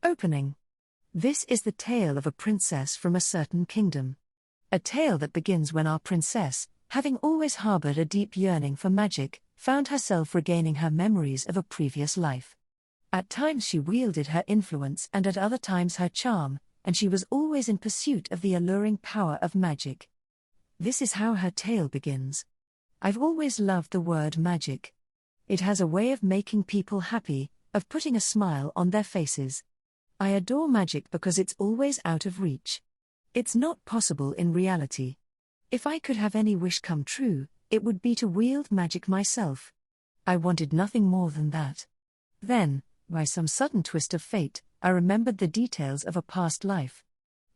Opening. This is the tale of a princess from a certain kingdom. A tale that begins when our princess, having always harbored a deep yearning for magic, found herself regaining her memories of a previous life. At times she wielded her influence and at other times her charm, and she was always in pursuit of the alluring power of magic. This is how her tale begins. I've always loved the word magic. It has a way of making people happy, of putting a smile on their faces. I adore magic because it's always out of reach. It's not possible in reality. If I could have any wish come true, it would be to wield magic myself. I wanted nothing more than that. Then, by some sudden twist of fate, I remembered the details of a past life.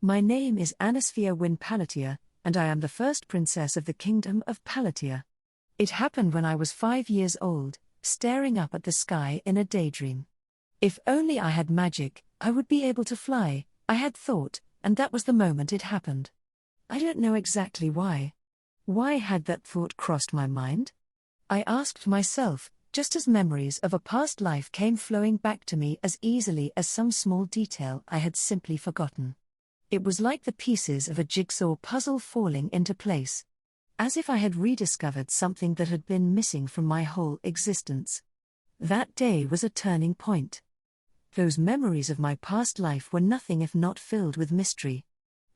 My name is Anisphia Palatia, and I am the first princess of the kingdom of Palatia. It happened when I was 5 years old, staring up at the sky in a daydream. If only I had magic, I would be able to fly, I had thought, and that was the moment it happened. I don't know exactly why. Why had that thought crossed my mind? I asked myself, just as memories of a past life came flowing back to me as easily as some small detail I had simply forgotten. It was like the pieces of a jigsaw puzzle falling into place. As if I had rediscovered something that had been missing from my whole existence. That day was a turning point. Those memories of my past life were nothing if not filled with mystery.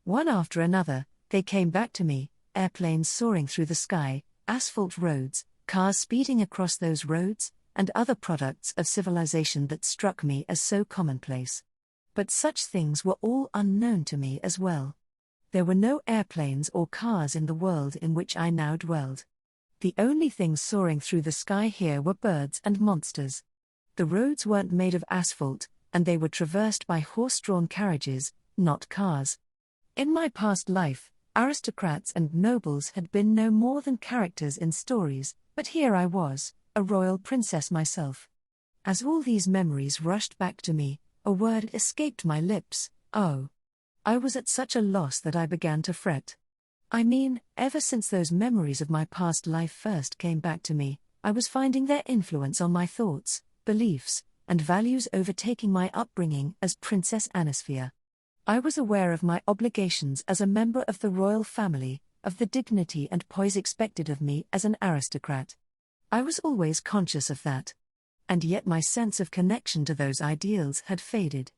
One after another, they came back to me, airplanes soaring through the sky, asphalt roads, cars speeding across those roads, and other products of civilization that struck me as so commonplace. But such things were all unknown to me as well. There were no airplanes or cars in the world in which I now dwelled. The only things soaring through the sky here were birds and monsters. The roads weren't made of asphalt, and they were traversed by horse-drawn carriages, not cars. In my past life, aristocrats and nobles had been no more than characters in stories, but here I was, a royal princess myself. As all these memories rushed back to me, a word escaped my lips, oh. I was at such a loss that I began to fret. I mean, ever since those memories of my past life first came back to me, I was finding their influence on my thoughts, beliefs, and values overtaking my upbringing as Princess Anisphia. I was aware of my obligations as a member of the royal family, of the dignity and poise expected of me as an aristocrat. I was always conscious of that. And yet my sense of connection to those ideals had faded.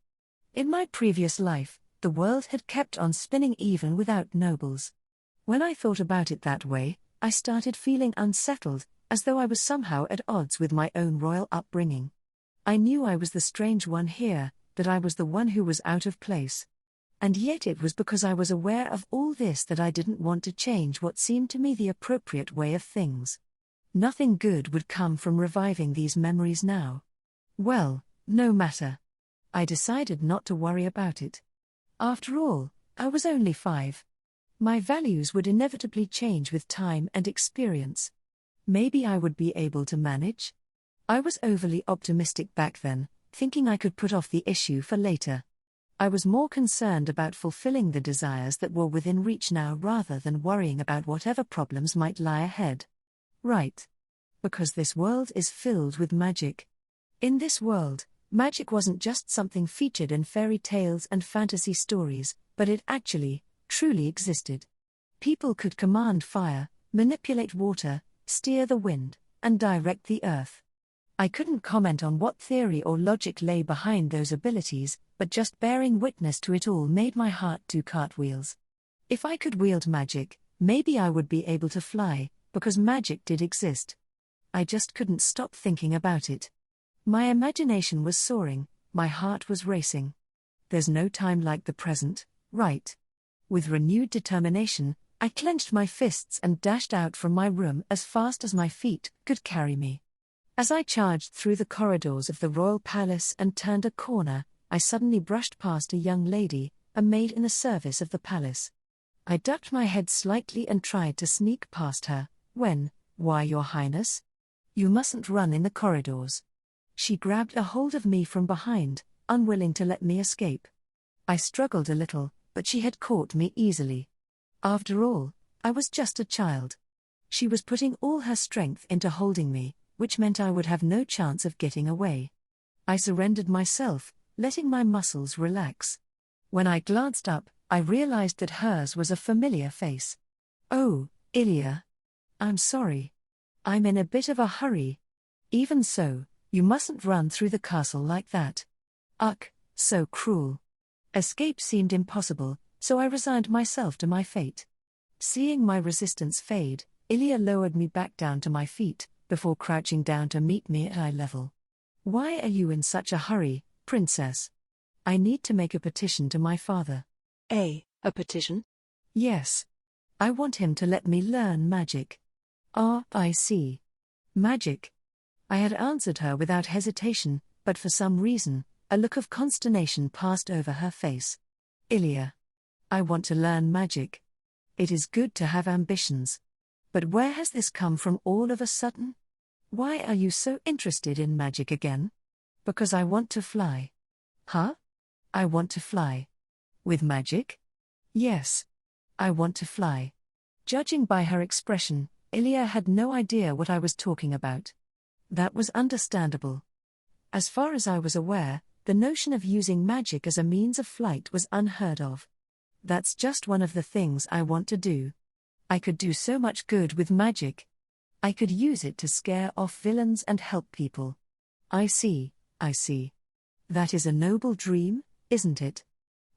In my previous life, the world had kept on spinning even without nobles. When I thought about it that way, I started feeling unsettled, as though I was somehow at odds with my own royal upbringing. I knew I was the strange one here, that I was the one who was out of place. And yet it was because I was aware of all this that I didn't want to change what seemed to me the appropriate way of things. Nothing good would come from reviving these memories now. Well, no matter. I decided not to worry about it. After all, I was only 5. My values would inevitably change with time and experience. Maybe I would be able to manage? I was overly optimistic back then, thinking I could put off the issue for later. I was more concerned about fulfilling the desires that were within reach now rather than worrying about whatever problems might lie ahead. Right. Because this world is filled with magic. In this world, magic wasn't just something featured in fairy tales and fantasy stories, but it actually, truly existed. People could command fire, manipulate water, steer the wind, and direct the earth. I couldn't comment on what theory or logic lay behind those abilities, but just bearing witness to it all made my heart do cartwheels. If I could wield magic, maybe I would be able to fly, because magic did exist. I just couldn't stop thinking about it. My imagination was soaring, my heart was racing. There's no time like the present, right? With renewed determination, I clenched my fists and dashed out from my room as fast as my feet could carry me. As I charged through the corridors of the royal palace and turned a corner, I suddenly brushed past a young lady, a maid in the service of the palace. I ducked my head slightly and tried to sneak past her, when, "Why, Your Highness? You mustn't run in the corridors." She grabbed a hold of me from behind, unwilling to let me escape. I struggled a little, but she had caught me easily. After all, I was just a child. She was putting all her strength into holding me, which meant I would have no chance of getting away. I surrendered myself, letting my muscles relax. When I glanced up, I realized that hers was a familiar face. "Oh, Euphyllia. I'm sorry. I'm in a bit of a hurry." "Even so, you mustn't run through the castle like that." "Ugh, so cruel." Escape seemed impossible, so I resigned myself to my fate. Seeing my resistance fade, Euphyllia lowered me back down to my feet, before crouching down to meet me at eye level. "Why are you in such a hurry, princess?" "I need to make a petition to my father." A petition? "Yes. I want him to let me learn magic." "Ah, I see. Magic." I had answered her without hesitation, but for some reason, a look of consternation passed over her face. "Euphyllia. I want to learn magic. It is good to have ambitions. But where has this come from all of a sudden? Why are you so interested in magic again?" "Because I want to fly." "Huh? I want to fly. With magic?" "Yes. I want to fly." Judging by her expression, Euphyllia had no idea what I was talking about. That was understandable. As far as I was aware, the notion of using magic as a means of flight was unheard of. That's just one of the things I want to do. I could do so much good with magic. I could use it to scare off villains and help people. I see. That is a noble dream, isn't it?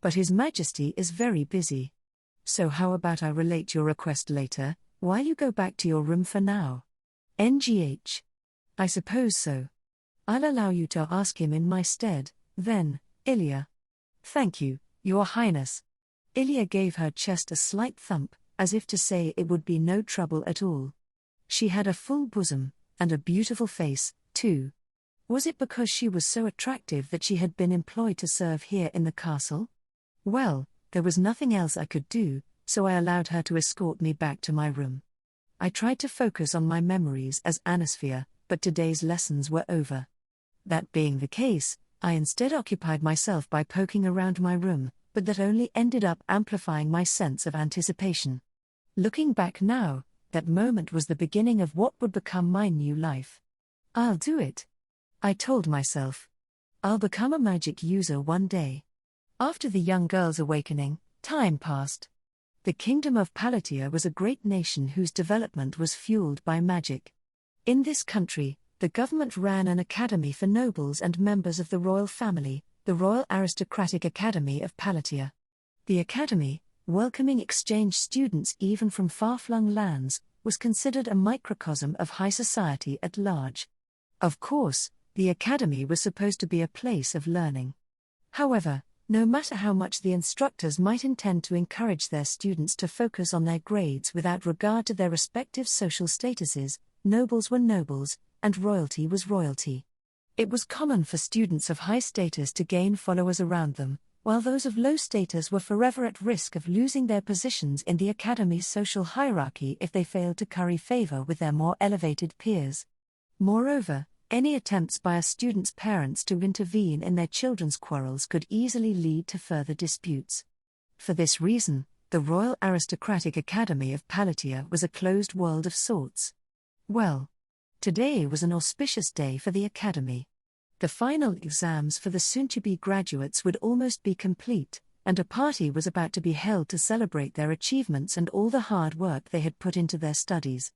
But His Majesty is very busy. So how about I relate your request later, while you go back to your room for now? NGH. I suppose so. I'll allow you to ask him in my stead, then, Euphyllia. "Thank you, Your Highness." Euphyllia gave her chest a slight thump, as if to say it would be no trouble at all. She had a full bosom, and a beautiful face, too. Was it because she was so attractive that she had been employed to serve here in the castle? Well, there was nothing else I could do, so I allowed her to escort me back to my room. I tried to focus on my memories as Anisphia, but today's lessons were over. That being the case, I instead occupied myself by poking around my room, but that only ended up amplifying my sense of anticipation. Looking back now, that moment was the beginning of what would become my new life. "I'll do it," I told myself. "I'll become a magic user one day." After the young girl's awakening, time passed. The kingdom of Palatia was a great nation whose development was fueled by magic. In this country, the government ran an academy for nobles and members of the royal family, the Royal Aristocratic Academy of Palatia. The academy, welcoming exchange students even from far-flung lands, was considered a microcosm of high society at large. Of course, the academy was supposed to be a place of learning. However, no matter how much the instructors might intend to encourage their students to focus on their grades without regard to their respective social statuses, nobles were nobles, and royalty was royalty. It was common for students of high status to gain followers around them, while those of low status were forever at risk of losing their positions in the academy's social hierarchy if they failed to curry favor with their more elevated peers. Moreover, any attempts by a student's parents to intervene in their children's quarrels could easily lead to further disputes. For this reason, the Royal Aristocratic Academy of Palatia was a closed world of sorts. Well, today was an auspicious day for the academy. The final exams for the soon-to-be graduates would almost be complete, and a party was about to be held to celebrate their achievements and all the hard work they had put into their studies.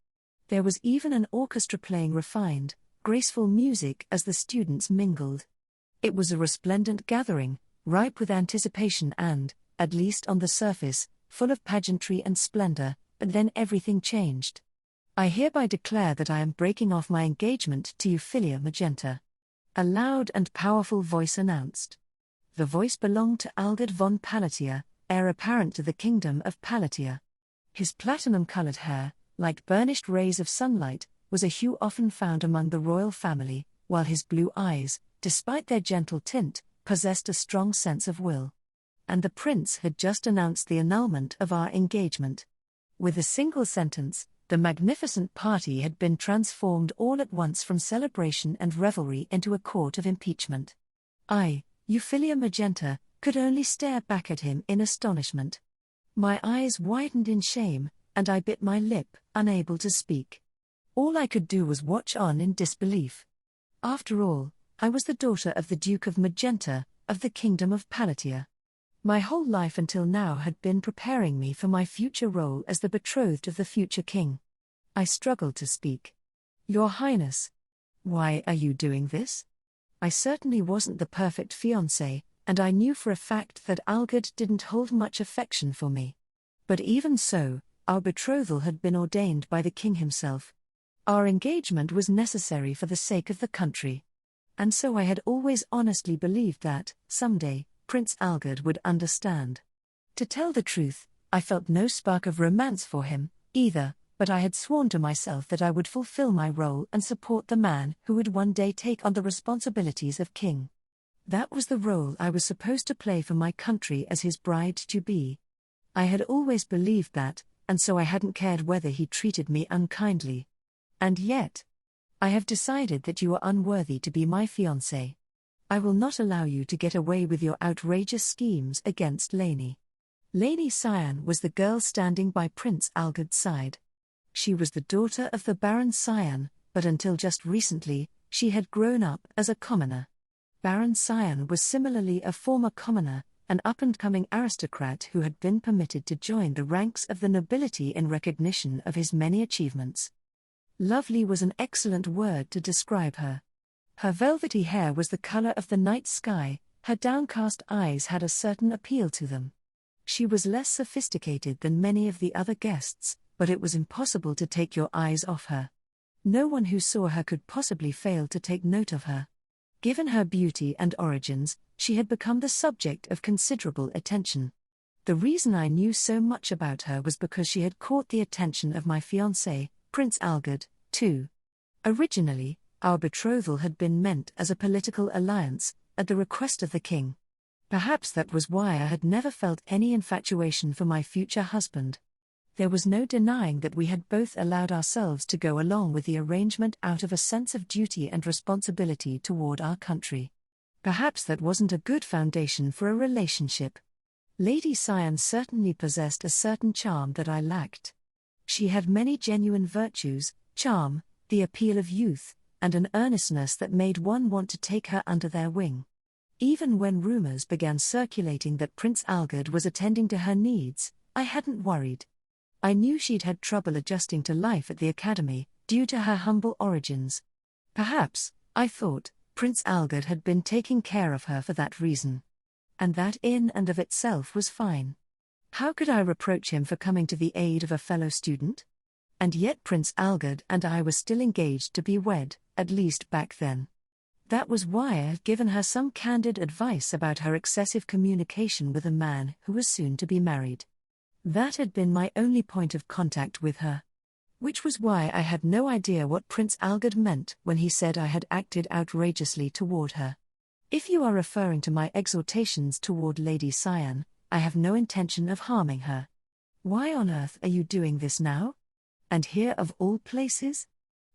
There was even an orchestra playing refined, graceful music as the students mingled. It was a resplendent gathering, ripe with anticipation and, at least on the surface, full of pageantry and splendor, but then everything changed. "I hereby declare that I am breaking off my engagement to Euphyllia Magenta," a loud and powerful voice announced. The voice belonged to Algard von Palatia, heir apparent to the kingdom of Palatia. His platinum-colored hair, like burnished rays of sunlight, was a hue often found among the royal family, while his blue eyes, despite their gentle tint, possessed a strong sense of will. And the prince had just announced the annulment of our engagement. With a single sentence, the magnificent party had been transformed all at once from celebration and revelry into a court of impeachment. I, Euphyllia Magenta, could only stare back at him in astonishment. My eyes widened in shame, and I bit my lip, unable to speak. All I could do was watch on in disbelief. After all, I was the daughter of the Duke of Magenta, of the kingdom of Palatia. My whole life until now had been preparing me for my future role as the betrothed of the future king. I struggled to speak. Your Highness. Why are you doing this? I certainly wasn't the perfect fiancé, and I knew for a fact that Algid didn't hold much affection for me. But even so, our betrothal had been ordained by the king himself. Our engagement was necessary for the sake of the country. And so I had always honestly believed that, someday, Prince Algid would understand. To tell the truth, I felt no spark of romance for him, either, but I had sworn to myself that I would fulfill my role and support the man who would one day take on the responsibilities of king. That was the role I was supposed to play for my country as his bride-to-be. I had always believed that, and so I hadn't cared whether he treated me unkindly. And yet, I have decided that you are unworthy to be my fiancé. I will not allow you to get away with your outrageous schemes against Lainey. Lainey Cyan was the girl standing by Prince Algid's side. She was the daughter of the Baron Cyan, but until just recently, she had grown up as a commoner. Baron Cyan was similarly a former commoner, an up-and-coming aristocrat who had been permitted to join the ranks of the nobility in recognition of his many achievements. Lovely was an excellent word to describe her. Her velvety hair was the color of the night sky, her downcast eyes had a certain appeal to them. She was less sophisticated than many of the other guests, but it was impossible to take your eyes off her. No one who saw her could possibly fail to take note of her. Given her beauty and origins, she had become the subject of considerable attention. The reason I knew so much about her was because she had caught the attention of my fiancé, Prince Algid, too. Originally, our betrothal had been meant as a political alliance, at the request of the king. Perhaps that was why I had never felt any infatuation for my future husband. There was no denying that we had both allowed ourselves to go along with the arrangement out of a sense of duty and responsibility toward our country. Perhaps that wasn't a good foundation for a relationship. Lady Cyan certainly possessed a certain charm that I lacked. She had many genuine virtues, charm, the appeal of youth, and an earnestness that made one want to take her under their wing. Even when rumors began circulating that Prince Algid was attending to her needs, I hadn't worried. I knew she'd had trouble adjusting to life at the academy, due to her humble origins. Perhaps, I thought, Prince Algid had been taking care of her for that reason. And that in and of itself was fine. How could I reproach him for coming to the aid of a fellow student? And yet Prince Algid and I were still engaged to be wed, at least back then. That was why I had given her some candid advice about her excessive communication with a man who was soon to be married. That had been my only point of contact with her. Which was why I had no idea what Prince Algid meant when he said I had acted outrageously toward her. If you are referring to my exhortations toward Lady Cyan, I have no intention of harming her. Why on earth are you doing this now? And here of all places?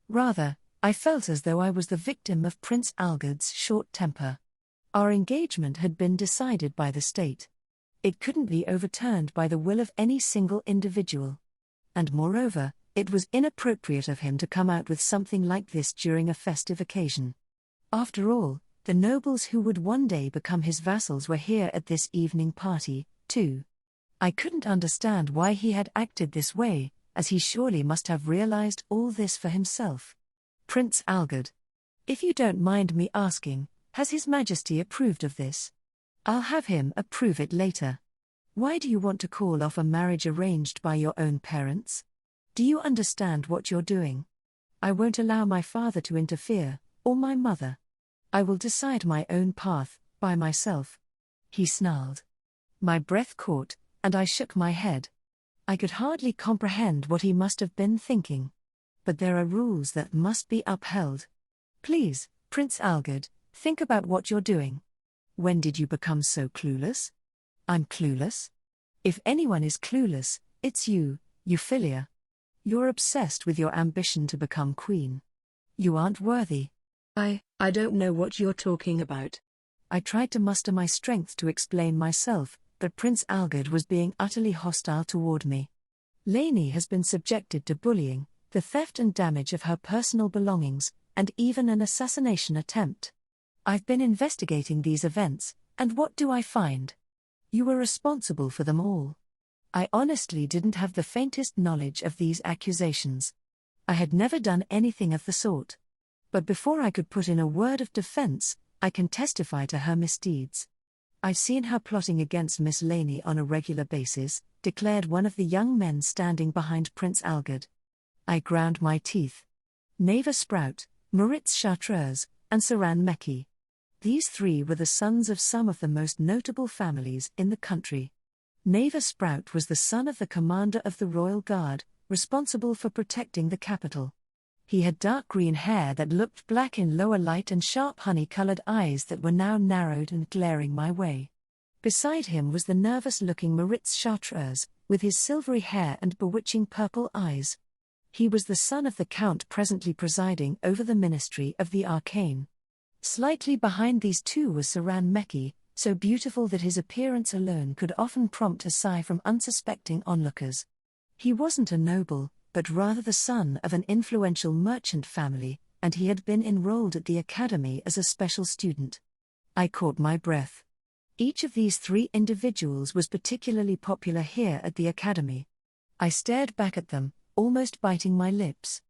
Rather, I felt as though I was the victim of Prince Algid's short temper. Our engagement had been decided by the state. It couldn't be overturned by the will of any single individual. And moreover, it was inappropriate of him to come out with something like this during a festive occasion. After all, the nobles who would one day become his vassals were here at this evening party, too. I couldn't understand why he had acted this way, as he surely must have realized all this for himself. Prince Algid. If you don't mind me asking, has His Majesty approved of this? I'll have him approve it later. Why do you want to call off a marriage arranged by your own parents? Do you understand what you're doing? I won't allow my father to interfere, or my mother. I will decide my own path, by myself. He snarled. My breath caught, and I shook my head. I could hardly comprehend what he must have been thinking. But there are rules that must be upheld. Please, Prince Algid, think about what you're doing. When did you become so clueless? I'm clueless? If anyone is clueless, it's you, Euphyllia. You're obsessed with your ambition to become queen. You aren't worthy. I don't know what you're talking about. I tried to muster my strength to explain myself, but Prince Algid was being utterly hostile toward me. Lainey has been subjected to bullying, the theft and damage of her personal belongings, and even an assassination attempt. I've been investigating these events, And what do I find? You were responsible for them all. I honestly didn't have the faintest knowledge of these accusations. I had never done anything of the sort. But before I could put in a word of defense, I can testify to her misdeeds. I've seen her plotting against Miss Laney on a regular basis, declared one of the young men standing behind Prince Algard. I ground my teeth. Neva Sprout, Moritz Chartreuse, and Saran Meki. These three were the sons of some of the most notable families in the country. Neva Sprout was the son of the commander of the Royal Guard, responsible for protecting the capital. He had dark green hair that looked black in lower light and sharp honey-colored eyes that were now narrowed and glaring my way. Beside him was the nervous-looking Moritz Chartreuse, with his silvery hair and bewitching purple eyes. He was the son of the Count presently presiding over the Ministry of the Arcane. Slightly behind these two was Saran Meki, so beautiful that his appearance alone could often prompt a sigh from unsuspecting onlookers. He wasn't a noble, but rather the son of an influential merchant family, and he had been enrolled at the academy as a special student. I caught my breath. Each of these three individuals was particularly popular here at the academy. I stared back at them, almost biting my lips.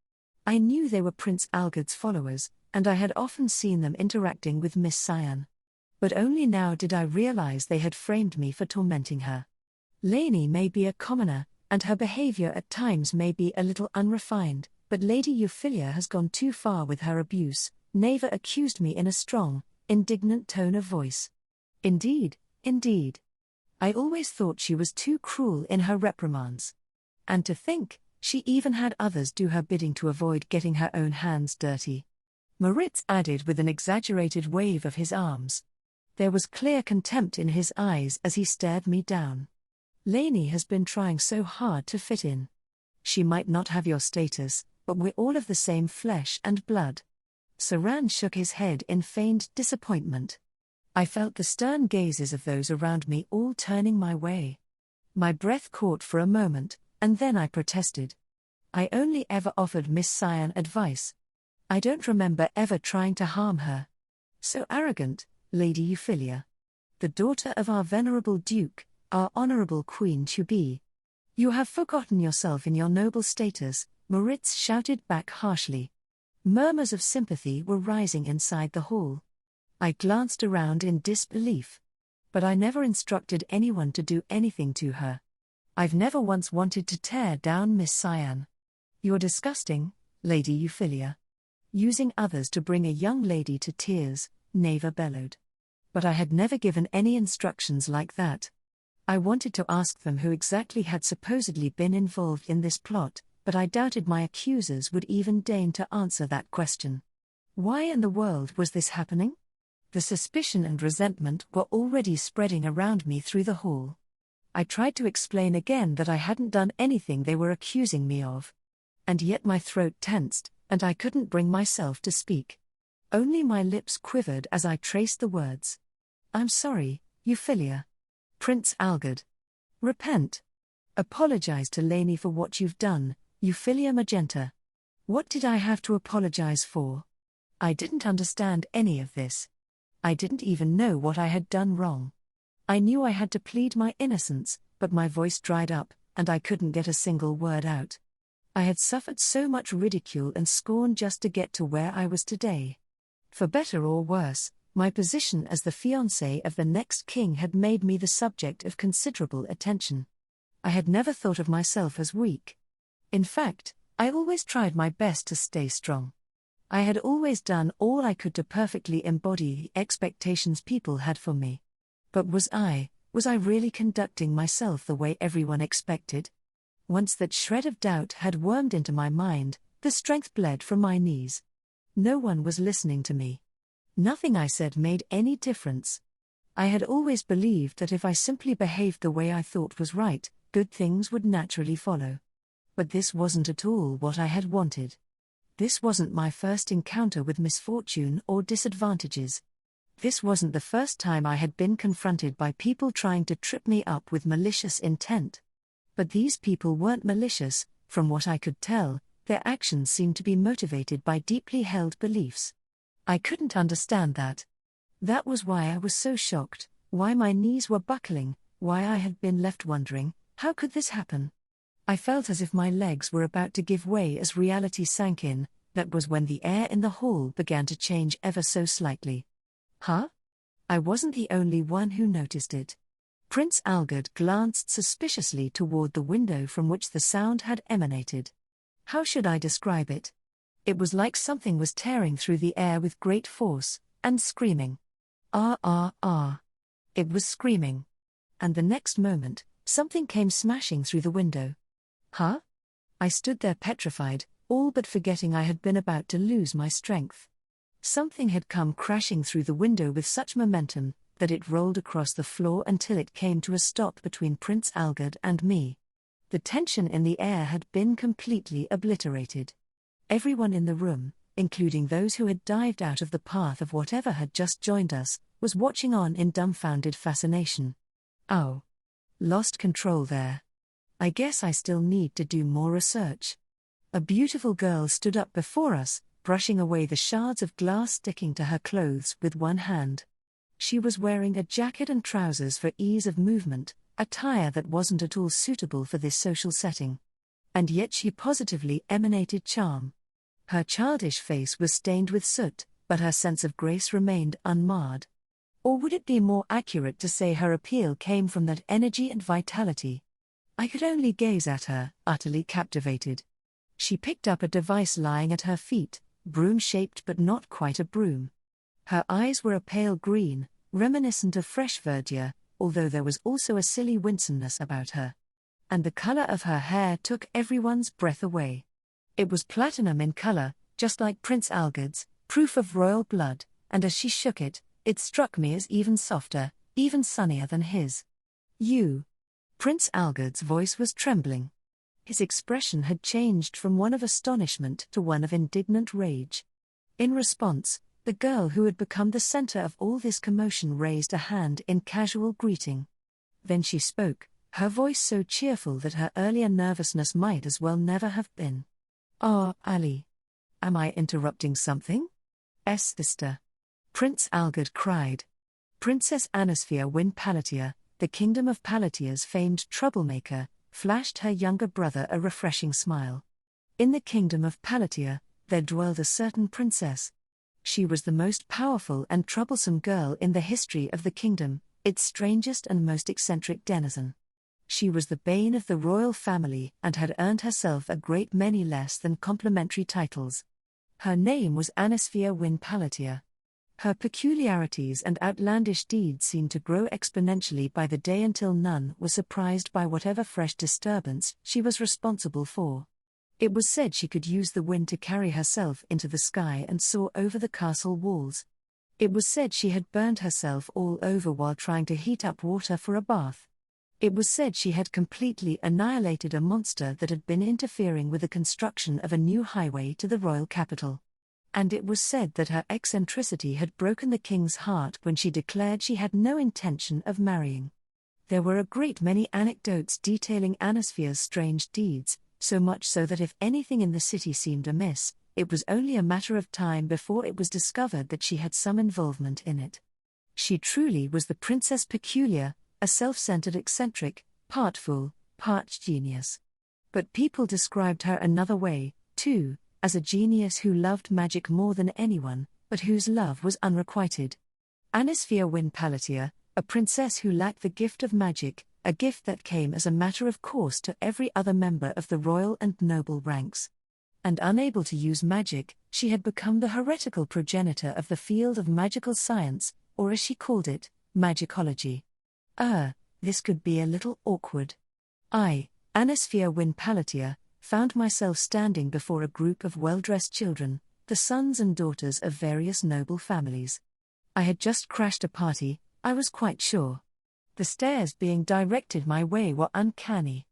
I knew they were Prince Algard's followers, and I had often seen them interacting with Miss Cyan. But only now did I realize they had framed me for tormenting her. Laney may be a commoner, and her behavior at times may be a little unrefined, but Lady Euphyllia has gone too far with her abuse, Neva accused me in a strong, indignant tone of voice. Indeed, indeed. I always thought she was too cruel in her reprimands. And to think, she even had others do her bidding to avoid getting her own hands dirty. Moritz added with an exaggerated wave of his arms. There was clear contempt in his eyes as he stared me down. Laney has been trying so hard to fit in. She might not have your status, but we're all of the same flesh and blood. Saran shook his head in feigned disappointment. I felt the stern gazes of those around me all turning my way. My breath caught for a moment, and then I protested. I only ever offered Miss Cyan advice. I don't remember ever trying to harm her. So arrogant, Lady Euphyllia. The daughter of our venerable Duke, our honorable Queen to be. You have forgotten yourself in your noble status, Moritz shouted back harshly. Murmurs of sympathy were rising inside the hall. I glanced around in disbelief. But I never instructed anyone to do anything to her. I've never once wanted to tear down Miss Cyan. You're disgusting, Lady Euphyllia. Using others to bring a young lady to tears, Neva bellowed. But I had never given any instructions like that. I wanted to ask them who exactly had supposedly been involved in this plot, but I doubted my accusers would even deign to answer that question. Why in the world was this happening? The suspicion and resentment were already spreading around me through the hall. I tried to explain again that I hadn't done anything they were accusing me of. And yet my throat tensed, and I couldn't bring myself to speak. Only my lips quivered as I traced the words. I'm sorry, Euphyllia. Prince Algard. Repent. Apologize to Laney for what you've done, Euphyllia Magenta. What did I have to apologize for? I didn't understand any of this. I didn't even know what I had done wrong. I knew I had to plead my innocence, but my voice dried up, and I couldn't get a single word out. I had suffered so much ridicule and scorn just to get to where I was today. For better or worse, my position as the fiancé of the next king had made me the subject of considerable attention. I had never thought of myself as weak. In fact, I always tried my best to stay strong. I had always done all I could to perfectly embody the expectations people had for me. But was I really conducting myself the way everyone expected? Once that shred of doubt had wormed into my mind, the strength bled from my knees. No one was listening to me. Nothing I said made any difference. I had always believed that if I simply behaved the way I thought was right, good things would naturally follow. But this wasn't at all what I had wanted. This wasn't my first encounter with misfortune or disadvantages. This wasn't the first time I had been confronted by people trying to trip me up with malicious intent. But these people weren't malicious, from what I could tell. Their actions seemed to be motivated by deeply held beliefs. I couldn't understand that. That was why I was so shocked, Why my knees were buckling, why I had been left wondering, how could this happen? I felt as if my legs were about to give way as reality sank in. That was when the air in the hall began to change ever so slightly. Huh? I wasn't the only one who noticed it. Prince Algard glanced suspiciously toward the window from which the sound had emanated. How should I describe it? It was like something was tearing through the air with great force, and screaming. Ah ah ah. It was screaming. And the next moment, something came smashing through the window. Huh? I stood there petrified, all but forgetting I had been about to lose my strength. Something had come crashing through the window with such momentum that it rolled across the floor until it came to a stop between Prince Algard and me. The tension in the air had been completely obliterated. Everyone in the room, including those who had dived out of the path of whatever had just joined us, was watching on in dumbfounded fascination. Oh. Lost control there. I guess I still need to do more research. A beautiful girl stood up before us, brushing away the shards of glass sticking to her clothes with one hand. She was wearing a jacket and trousers for ease of movement, attire that wasn't at all suitable for this social setting. And yet she positively emanated charm. Her childish face was stained with soot, but her sense of grace remained unmarred. Or would it be more accurate to say her appeal came from that energy and vitality? I could only gaze at her, utterly captivated. She picked up a device lying at her feet, broom-shaped but not quite a broom. Her eyes were a pale green, reminiscent of fresh verdure, although there was also a silly winsomeness about her. And the color of her hair took everyone's breath away. It was platinum in color, just like Prince Algard's, proof of royal blood, and as she shook it, it struck me as even softer, even sunnier than his. You. Prince Algard's voice was trembling. His expression had changed from one of astonishment to one of indignant rage. In response, the girl who had become the center of all this commotion raised a hand in casual greeting. Then she spoke, her voice so cheerful that her earlier nervousness might as well never have been. "Ah, Ali. Am I interrupting something?" Sister. Prince Algard cried. Princess Anisphia Win Palatia, the kingdom of Palatia's famed troublemaker, flashed her younger brother a refreshing smile. In the kingdom of Palatia, there dwelled a certain princess. She was the most powerful and troublesome girl in the history of the kingdom, its strangest and most eccentric denizen. She was the bane of the royal family and had earned herself a great many less than complimentary titles. Her name was Anisphia Win Palatia. Her peculiarities and outlandish deeds seemed to grow exponentially by the day until none were surprised by whatever fresh disturbance she was responsible for. It was said she could use the wind to carry herself into the sky and soar over the castle walls. It was said she had burned herself all over while trying to heat up water for a bath. It was said she had completely annihilated a monster that had been interfering with the construction of a new highway to the royal capital. And it was said that her eccentricity had broken the king's heart when she declared she had no intention of marrying. There were a great many anecdotes detailing Anisphia's strange deeds, so much so that if anything in the city seemed amiss, it was only a matter of time before it was discovered that she had some involvement in it. She truly was the Princess Peculiar, a self-centered eccentric, part fool, part genius. But people described her another way, too, as a genius who loved magic more than anyone, but whose love was unrequited. Anisphia Win Palatia, a princess who lacked the gift of magic, a gift that came as a matter of course to every other member of the royal and noble ranks. And unable to use magic, she had become the heretical progenitor of the field of magical science, or as she called it, magicology. This could be a little awkward. I, Anisphia Win Palatia, found myself standing before a group of well-dressed children, the sons and daughters of various noble families. I had just crashed a party, I was quite sure. The stares being directed my way were uncanny.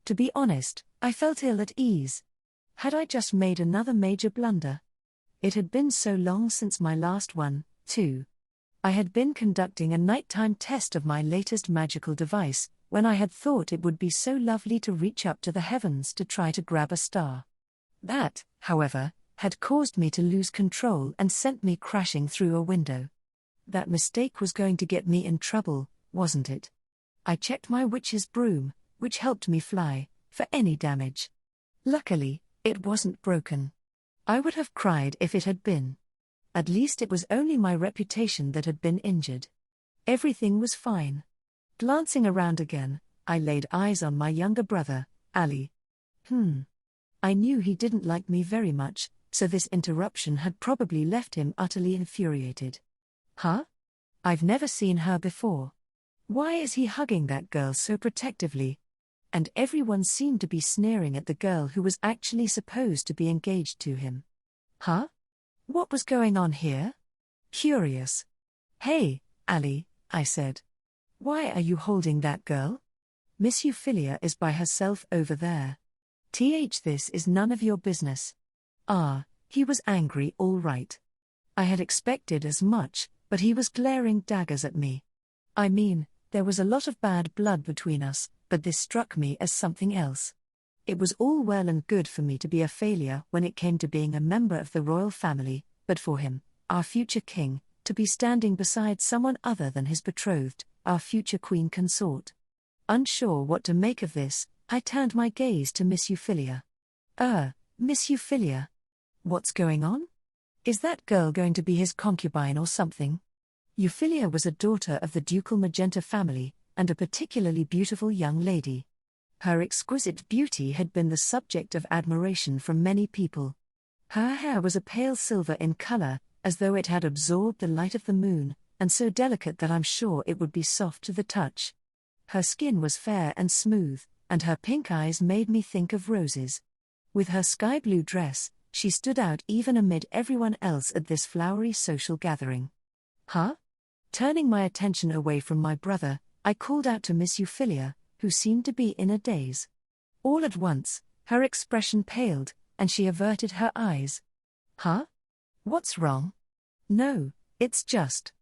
To be honest, I felt ill at ease. Had I just made another major blunder? It had been so long since my last one, too. I had been conducting a nighttime test of my latest magical device, when I had thought it would be so lovely to reach up to the heavens to try to grab a star. That, however, had caused me to lose control and sent me crashing through a window. That mistake was going to get me in trouble, wasn't it? I checked my witch's broom, which helped me fly, for any damage. Luckily, it wasn't broken. I would have cried if it had been. At least it was only my reputation that had been injured. Everything was fine. Glancing around again, I laid eyes on my younger brother, Ali. I knew he didn't like me very much, so this interruption had probably left him utterly infuriated. Huh? I've never seen her before. Why is he hugging that girl so protectively? And everyone seemed to be sneering at the girl who was actually supposed to be engaged to him. Huh? What was going on here? Curious. Hey, Ali, I said. Why are you holding that girl? Miss Euphyllia is by herself over there. This is none of your business. He was angry, all right. I had expected as much, but he was glaring daggers at me. I mean, there was a lot of bad blood between us, but this struck me as something else. It was all well and good for me to be a failure when it came to being a member of the royal family, but for him, our future king, to be standing beside someone other than his betrothed, our future queen consort. Unsure what to make of this, I turned my gaze to Miss Euphyllia. Miss Euphyllia? What's going on? Is that girl going to be his concubine or something? Euphyllia was a daughter of the ducal Magenta family, and a particularly beautiful young lady. Her exquisite beauty had been the subject of admiration from many people. Her hair was a pale silver in color, as though it had absorbed the light of the moon, and so delicate that I'm sure it would be soft to the touch. Her skin was fair and smooth, and her pink eyes made me think of roses. With her sky blue dress, she stood out even amid everyone else at this flowery social gathering. Huh? Turning my attention away from my brother, I called out to Miss Euphyllia, who seemed to be in a daze. All at once, her expression paled, and she averted her eyes. Huh? What's wrong? No, it's just.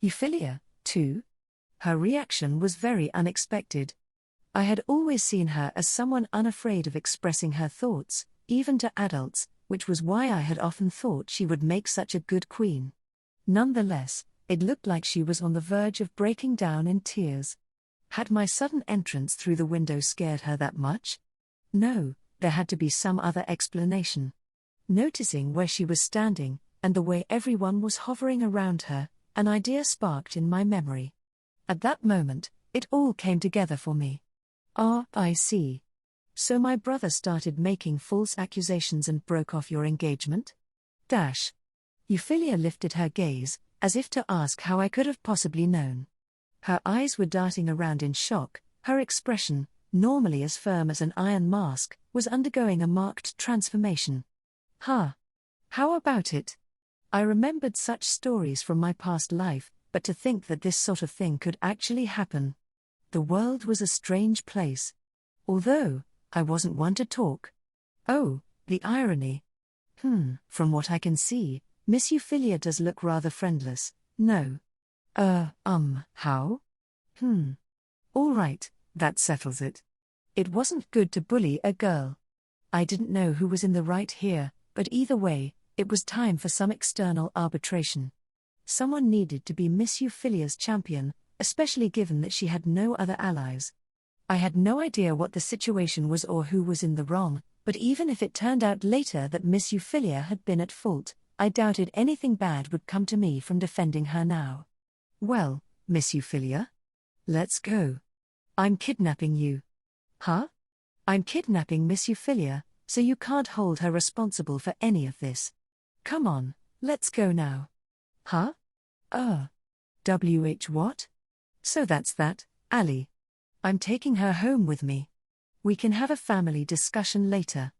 Euphyllia, too? Her reaction was very unexpected. I had always seen her as someone unafraid of expressing her thoughts, even to adults, which was why I had often thought she would make such a good queen. Nonetheless, it looked like she was on the verge of breaking down in tears. Had my sudden entrance through the window scared her that much? No, there had to be some other explanation. Noticing where she was standing, and the way everyone was hovering around her, an idea sparked in my memory. At that moment, it all came together for me. I see. So my brother started making false accusations and broke off your engagement? Euphyllia lifted her gaze, as if to ask how I could have possibly known. Her eyes were darting around in shock, her expression, normally as firm as an iron mask, was undergoing a marked transformation. How about it? I remembered such stories from my past life, but to think that this sort of thing could actually happen. The world was a strange place. Although, I wasn't one to talk. Oh, the irony. From what I can see, Miss Euphyllia does look rather friendless, no? How? All right, that settles it. It wasn't good to bully a girl. I didn't know who was in the right here, but either way, it was time for some external arbitration. Someone needed to be Miss Euphyllia's champion, especially given that she had no other allies. I had no idea what the situation was or who was in the wrong, but even if it turned out later that Miss Euphyllia had been at fault, I doubted anything bad would come to me from defending her now. Well, Miss Euphyllia? Let's go. I'm kidnapping you. Huh? I'm kidnapping Miss Euphyllia, so you can't hold her responsible for any of this. Come on, let's go now. Huh? What? So that's that, Ali. I'm taking her home with me. We can have a family discussion later.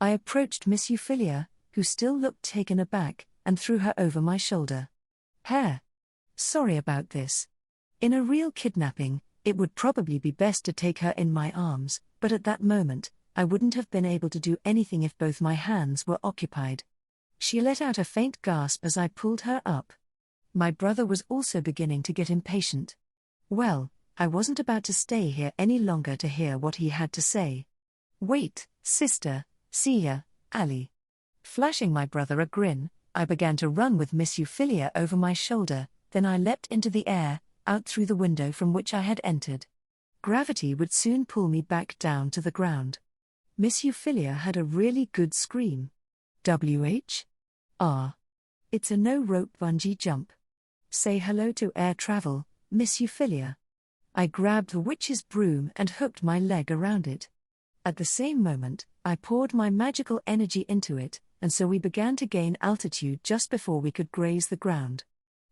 I approached Miss Euphyllia, who still looked taken aback, and threw her over my shoulder. Sorry about this. In a real kidnapping, it would probably be best to take her in my arms, but at that moment, I wouldn't have been able to do anything if both my hands were occupied. She let out a faint gasp as I pulled her up. My brother was also beginning to get impatient. Well, I wasn't about to stay here any longer to hear what he had to say. Wait, sister, see ya, Ali. Flashing my brother a grin, I began to run with Miss Euphyllia over my shoulder, then I leapt into the air, out through the window from which I had entered. Gravity would soon pull me back down to the ground. Miss Euphyllia had a really good scream. WH? It's a no-rope bungee jump. Say hello to air travel, Miss Euphyllia. I grabbed the witch's broom and hooked my leg around it. At the same moment, I poured my magical energy into it, and so we began to gain altitude just before we could graze the ground.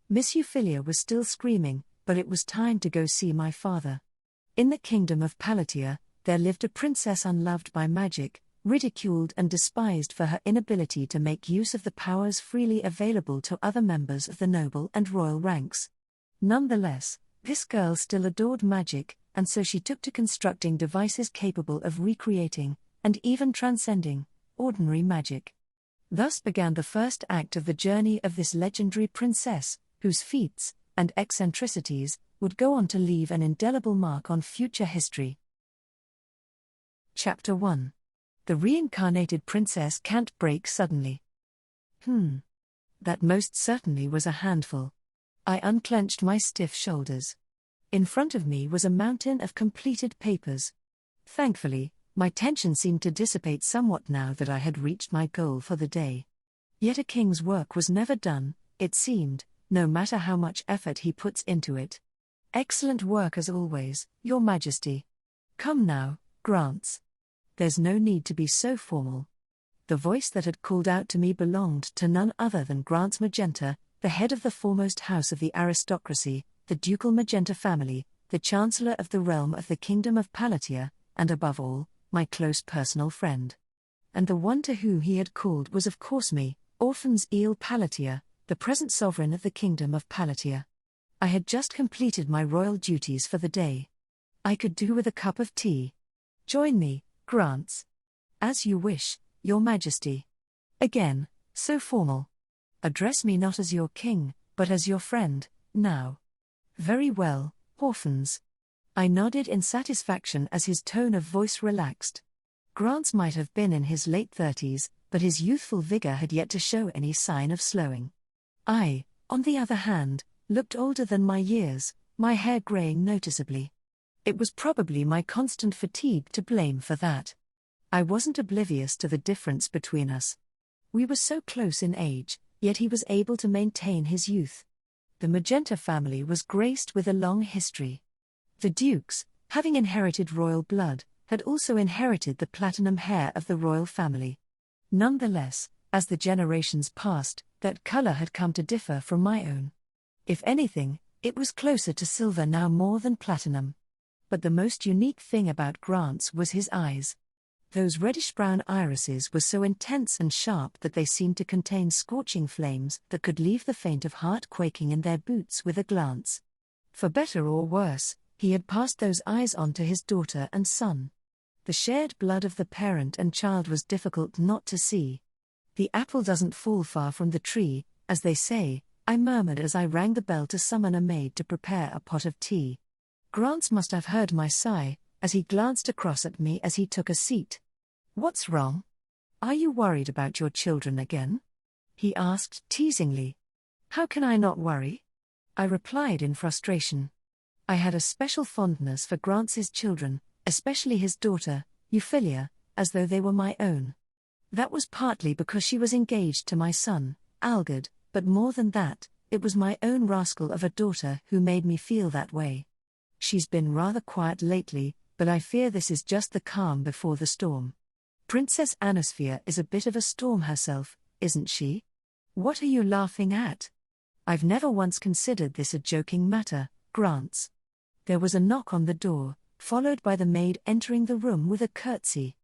Miss Euphyllia was still screaming, but it was time to go see my father. In the kingdom of Palatia, there lived a princess unloved by magic, ridiculed and despised for her inability to make use of the powers freely available to other members of the noble and royal ranks. Nonetheless, this girl still adored magic, and so she took to constructing devices capable of recreating, and even transcending, ordinary magic. Thus began the first act of the journey of this legendary princess, whose feats and eccentricities would go on to leave an indelible mark on future history. Chapter 1. The Reincarnated Princess Can't Break Suddenly. That most certainly was a handful. I unclenched my stiff shoulders. In front of me was a mountain of completed papers. Thankfully, my tension seemed to dissipate somewhat now that I had reached my goal for the day. Yet a king's work was never done, it seemed, no matter how much effort he puts into it. Excellent work as always, Your Majesty. Come now, Grants. There's no need to be so formal. The voice that had called out to me belonged to none other than Grants Magenta, the head of the foremost house of the aristocracy, the ducal Magenta family, the chancellor of the realm of the kingdom of Palatia, and above all, my close personal friend. And the one to whom he had called was of course me, Orphans Eel Palatia, the present sovereign of the kingdom of Palatia. I had just completed my royal duties for the day. I could do with a cup of tea. Join me, Grants. As you wish, Your Majesty. Again, so formal. Address me not as your king, but as your friend, now. Very well, orphans. I nodded in satisfaction as his tone of voice relaxed. Grants might have been in his late 30s, but his youthful vigor had yet to show any sign of slowing. I, on the other hand, looked older than my years, my hair graying noticeably. It was probably my constant fatigue to blame for that. I wasn't oblivious to the difference between us. We were so close in age, yet he was able to maintain his youth. The Magenta family was graced with a long history. The dukes, having inherited royal blood, had also inherited the platinum hair of the royal family. Nonetheless, as the generations passed, that color had come to differ from my own. If anything, it was closer to silver now more than platinum. But the most unique thing about Grants was his eyes. Those reddish-brown irises were so intense and sharp that they seemed to contain scorching flames that could leave the faint of heart quaking in their boots with a glance. For better or worse, he had passed those eyes on to his daughter and son. The shared blood of the parent and child was difficult not to see. The apple doesn't fall far from the tree, as they say, I murmured as I rang the bell to summon a maid to prepare a pot of tea. Grants must have heard my sigh, as he glanced across at me as he took a seat. What's wrong? Are you worried about your children again? He asked teasingly. How can I not worry? I replied in frustration. I had a special fondness for Grants's children, especially his daughter, Euphyllia, as though they were my own. That was partly because she was engaged to my son, Algard, but more than that, it was my own rascal of a daughter who made me feel that way. She's been rather quiet lately, but I fear this is just the calm before the storm. Princess Anisphia is a bit of a storm herself, isn't she? What are you laughing at? I've never once considered this a joking matter, Grants. There was a knock on the door, followed by the maid entering the room with a curtsy.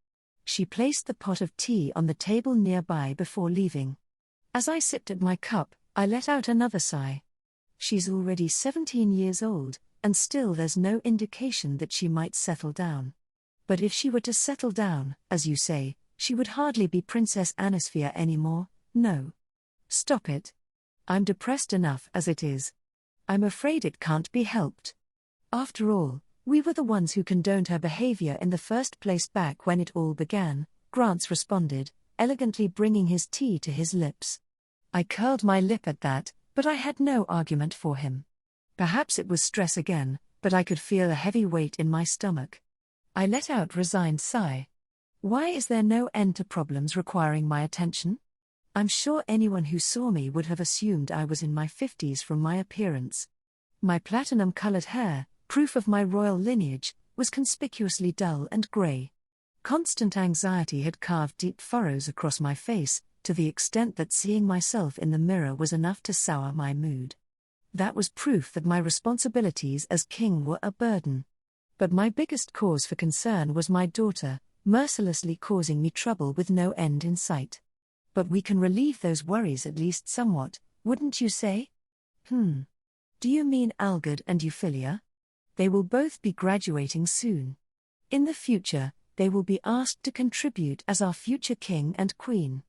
She placed the pot of tea on the table nearby before leaving. As I sipped at my cup, I let out another sigh. She's already 17 years old, and still there's no indication that she might settle down. But if she were to settle down, as you say, she would hardly be Princess Anisphia anymore, no. Stop it. I'm depressed enough as it is. I'm afraid it can't be helped. After all, we were the ones who condoned her behavior in the first place back when it all began, Grants responded, elegantly bringing his tea to his lips. I curled my lip at that, but I had no argument for him. Perhaps it was stress again, but I could feel a heavy weight in my stomach. I let out a resigned sigh. Why is there no end to problems requiring my attention? I'm sure anyone who saw me would have assumed I was in my 50s from my appearance. My platinum-colored hair, proof of my royal lineage, was conspicuously dull and grey. Constant anxiety had carved deep furrows across my face, to the extent that seeing myself in the mirror was enough to sour my mood. That was proof that my responsibilities as king were a burden. But my biggest cause for concern was my daughter, mercilessly causing me trouble with no end in sight. But we can relieve those worries at least somewhat, wouldn't you say? Do you mean Algid and Euphyllia? They will both be graduating soon. In the future, they will be asked to contribute as our future king and queen.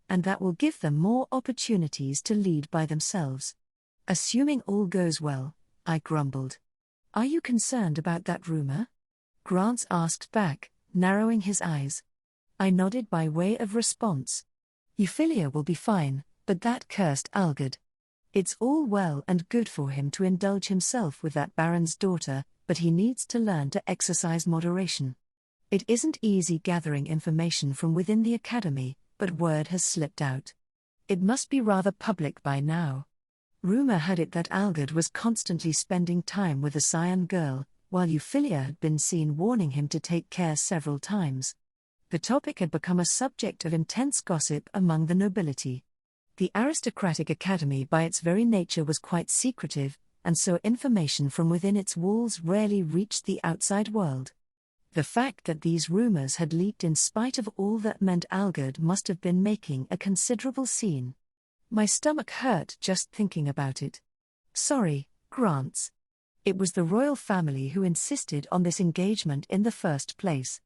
And that will give them more opportunities to lead by themselves. Assuming all goes well, I grumbled. Are you concerned about that rumor? Grants asked back, narrowing his eyes. I nodded by way of response. Euphyllia will be fine, but that cursed Algid. It's all well and good for him to indulge himself with that baron's daughter, but he needs to learn to exercise moderation. It isn't easy gathering information from within the academy, but word has slipped out. It must be rather public by now. Rumor had it that Algid was constantly spending time with a scion girl, while Euphyllia had been seen warning him to take care several times. The topic had become a subject of intense gossip among the nobility. The aristocratic academy by its very nature was quite secretive, and so information from within its walls rarely reached the outside world. The fact that these rumors had leaked in spite of all that meant Algid must have been making a considerable scene. My stomach hurt just thinking about it. Sorry, Grants. It was the royal family who insisted on this engagement in the first place.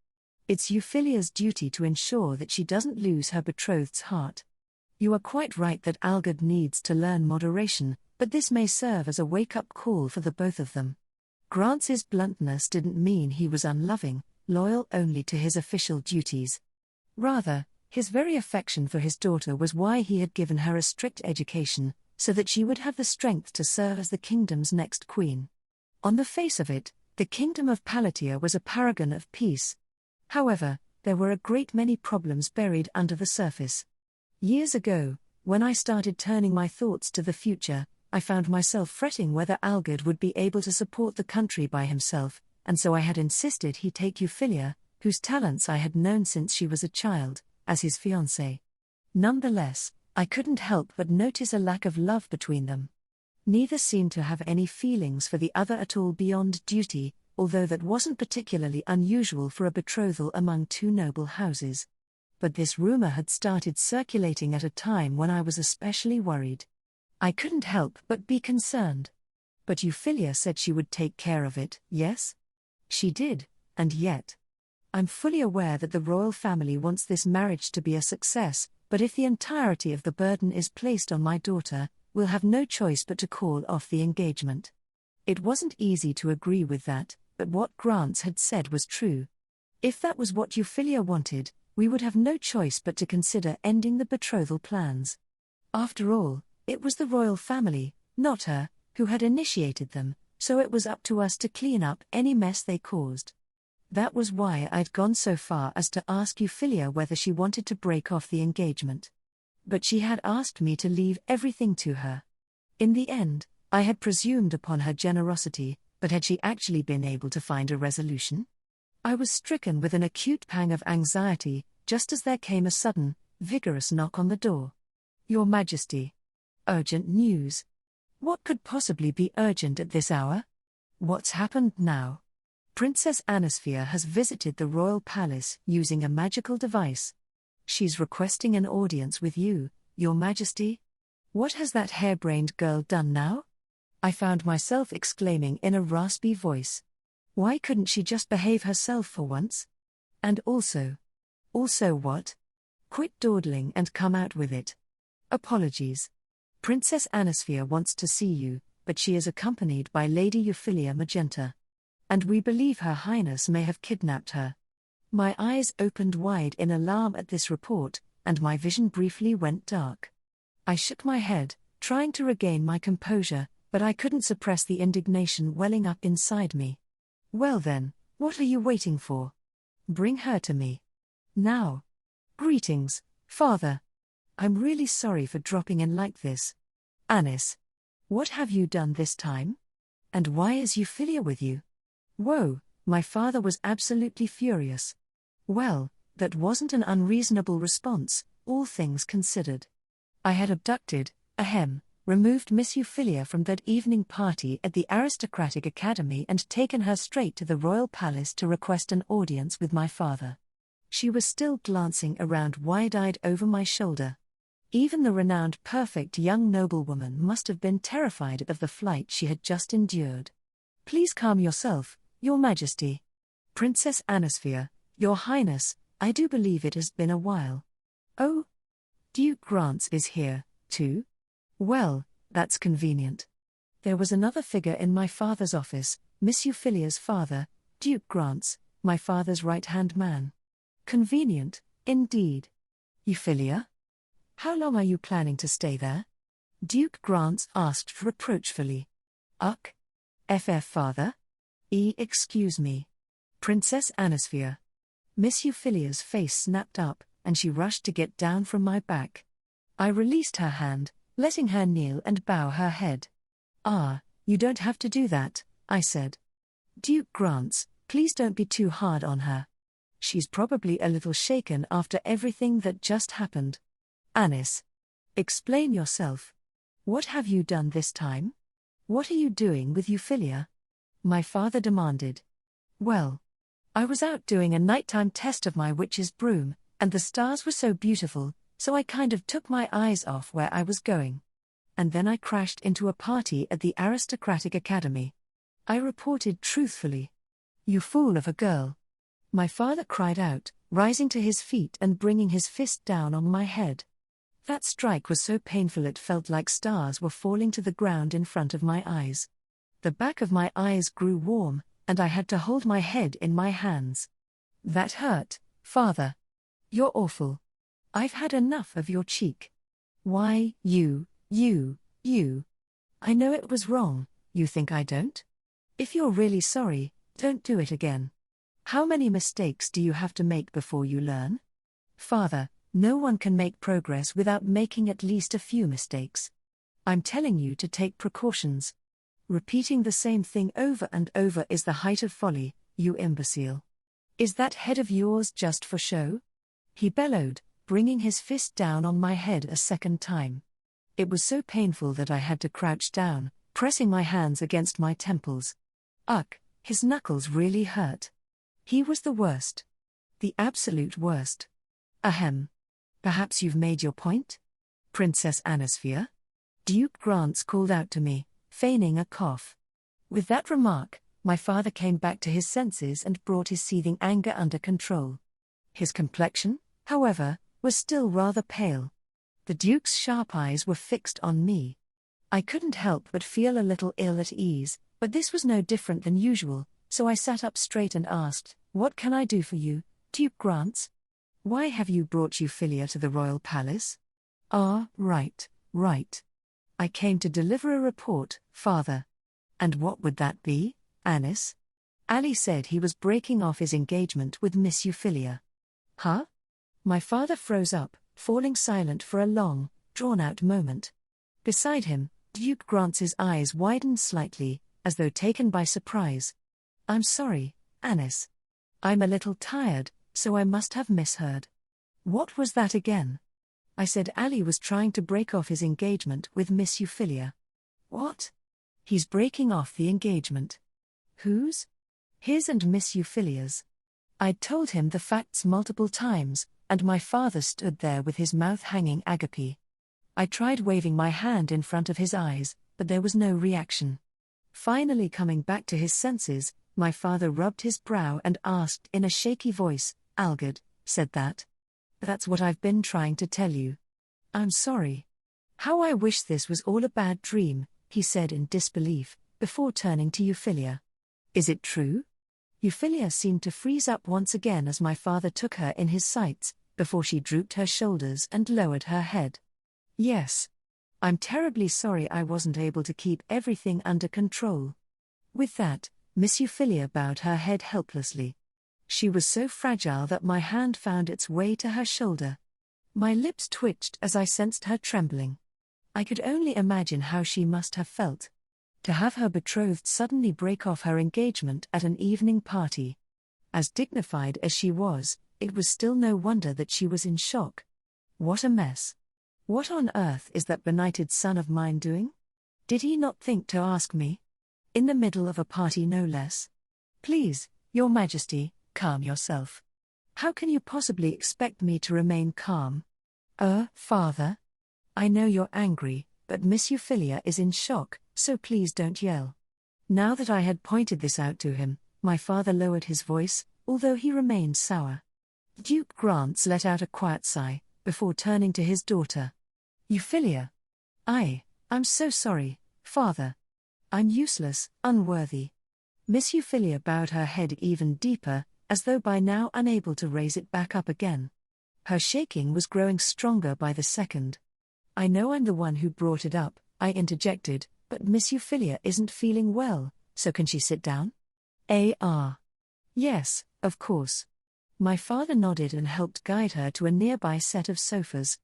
It's Euphyllia's duty to ensure that she doesn't lose her betrothed's heart. You are quite right that Algid needs to learn moderation, but this may serve as a wake-up call for the both of them. Grants's bluntness didn't mean he was unloving, loyal only to his official duties. Rather, his very affection for his daughter was why he had given her a strict education, so that she would have the strength to serve as the kingdom's next queen. On the face of it, the kingdom of Palatia was a paragon of peace. However, there were a great many problems buried under the surface. Years ago, when I started turning my thoughts to the future, I found myself fretting whether Algid would be able to support the country by himself, and so I had insisted he take Euphyllia, whose talents I had known since she was a child, as his fiancée. Nonetheless, I couldn't help but notice a lack of love between them. Neither seemed to have any feelings for the other at all beyond duty, although that wasn't particularly unusual for a betrothal among two noble houses. But this rumor had started circulating at a time when I was especially worried. I couldn't help but be concerned. But Euphyllia said she would take care of it, yes? She did, and yet. I'm fully aware that the royal family wants this marriage to be a success, but if the entirety of the burden is placed on my daughter, we'll have no choice but to call off the engagement. It wasn't easy to agree with that, but what Grants had said was true. If that was what Euphyllia wanted, we would have no choice but to consider ending the betrothal plans. After all, it was the royal family, not her, who had initiated them, so it was up to us to clean up any mess they caused. That was why I'd gone so far as to ask Euphyllia whether she wanted to break off the engagement. But she had asked me to leave everything to her. In the end, I had presumed upon her generosity, but had she actually been able to find a resolution? I was stricken with an acute pang of anxiety, just as there came a sudden, vigorous knock on the door. Your Majesty. Urgent news. What could possibly be urgent at this hour? What's happened now? Princess Anisphia has visited the royal palace using a magical device. She's requesting an audience with you, Your Majesty. What has that harebrained girl done now? I found myself exclaiming in a raspy voice. Why couldn't she just behave herself for once? And also what? Quit dawdling and come out with it. Apologies. Princess Anisphia wants to see you, but she is accompanied by Lady Euphyllia Magenta. And we believe Her Highness may have kidnapped her. My eyes opened wide in alarm at this report, and my vision briefly went dark. I shook my head, trying to regain my composure, but I couldn't suppress the indignation welling up inside me. Well then, what are you waiting for? Bring her to me. Now. Greetings, Father. I'm really sorry for dropping in like this. Anis. What have you done this time? And why is Euphyllia with you? Whoa, my father was absolutely furious. Well, that wasn't an unreasonable response, all things considered. I had abducted, removed Miss Euphyllia from that evening party at the aristocratic academy and taken her straight to the royal palace to request an audience with my father. She was still glancing around wide-eyed over my shoulder. Even the renowned perfect young noblewoman must have been terrified of the flight she had just endured. Please calm yourself, Your Majesty. Princess Anisphia, Your Highness, I do believe it has been a while. Oh? Duke Grants is here, too? Well, that's convenient. There was another figure in my father's office, Miss Euphyllia's father, Duke Grants, my father's right-hand man. Convenient, indeed. Euphyllia? How long are you planning to stay there? Duke Grants asked reproachfully. Uck? Father? Excuse me. Princess Anisphia. Miss Euphyllia's face snapped up, and she rushed to get down from my back. I released her hand, letting her kneel and bow her head. You don't have to do that, I said. Duke Grants, please don't be too hard on her. She's probably a little shaken after everything that just happened. Anis. Explain yourself. What have you done this time? What are you doing with Euphyllia? My father demanded. Well, I was out doing a nighttime test of my witch's broom, and the stars were so beautiful, so I kind of took my eyes off where I was going. And then I crashed into a party at the aristocratic academy. I reported truthfully. You fool of a girl. My father cried out, rising to his feet and bringing his fist down on my head. That strike was so painful it felt like stars were falling to the ground in front of my eyes. The back of my eyes grew warm, and I had to hold my head in my hands. That hurt, Father. You're awful. I've had enough of your cheek. Why, you. I know it was wrong, you think I don't? If you're really sorry, don't do it again. How many mistakes do you have to make before you learn? Father, no one can make progress without making at least a few mistakes. I'm telling you to take precautions. Repeating the same thing over and over is the height of folly, you imbecile. Is that head of yours just for show? He bellowed, bringing his fist down on my head a second time. It was so painful that I had to crouch down, pressing my hands against my temples. His knuckles really hurt. He was the worst. The absolute worst. Perhaps you've made your point? Princess Anisphia? Duke Grants called out to me, feigning a cough. With that remark, my father came back to his senses and brought his seething anger under control. His complexion, however, was still rather pale. The Duke's sharp eyes were fixed on me. I couldn't help but feel a little ill at ease, but this was no different than usual, so I sat up straight and asked, "What can I do for you, Duke Grants? Why have you brought Euphyllia to the royal palace?" Right. I came to deliver a report, Father. And what would that be, Anis? Ali said he was breaking off his engagement with Miss Euphyllia. Huh? My father froze up, falling silent for a long, drawn-out moment. Beside him, Duke Grants's eyes widened slightly, as though taken by surprise. I'm sorry, Anis. I'm a little tired, so I must have misheard. What was that again? I said Ali was trying to break off his engagement with Miss Euphyllia. What? He's breaking off the engagement. Whose? His and Miss Euphyllia's. I'd told him the facts multiple times, and my father stood there with his mouth hanging agape. I tried waving my hand in front of his eyes, but there was no reaction. Finally coming back to his senses, my father rubbed his brow and asked in a shaky voice, "Algid, said that? That's what I've been trying to tell you." "I'm sorry. How I wish this was all a bad dream," he said in disbelief, before turning to Euphyllia. "Is it true?" Euphyllia seemed to freeze up once again as my father took her in his sights, before she drooped her shoulders and lowered her head. "Yes, I'm terribly sorry I wasn't able to keep everything under control. With that, Miss Euphyllia bowed her head helplessly. She was so fragile that my hand found its way to her shoulder. My lips twitched as I sensed her trembling. I could only imagine how she must have felt. To have her betrothed suddenly break off her engagement at an evening party. As dignified as she was, it was still no wonder that she was in shock. What a mess. What on earth is that benighted son of mine doing? Did he not think to ask me? In the middle of a party, no less. Please, Your Majesty, calm yourself. How can you possibly expect me to remain calm? Father? I know you're angry, but Miss Euphyllia is in shock, so please don't yell. Now that I had pointed this out to him, my father lowered his voice, although he remained sour. Duke Grants let out a quiet sigh, before turning to his daughter. Euphyllia. I'm so sorry, father. I'm useless, unworthy. Miss Euphyllia bowed her head even deeper, as though by now unable to raise it back up again. Her shaking was growing stronger by the second. I know I'm the one who brought it up, I interjected, but Miss Euphyllia isn't feeling well, so can she sit down? Yes, of course. My father nodded and helped guide her to a nearby set of sofas.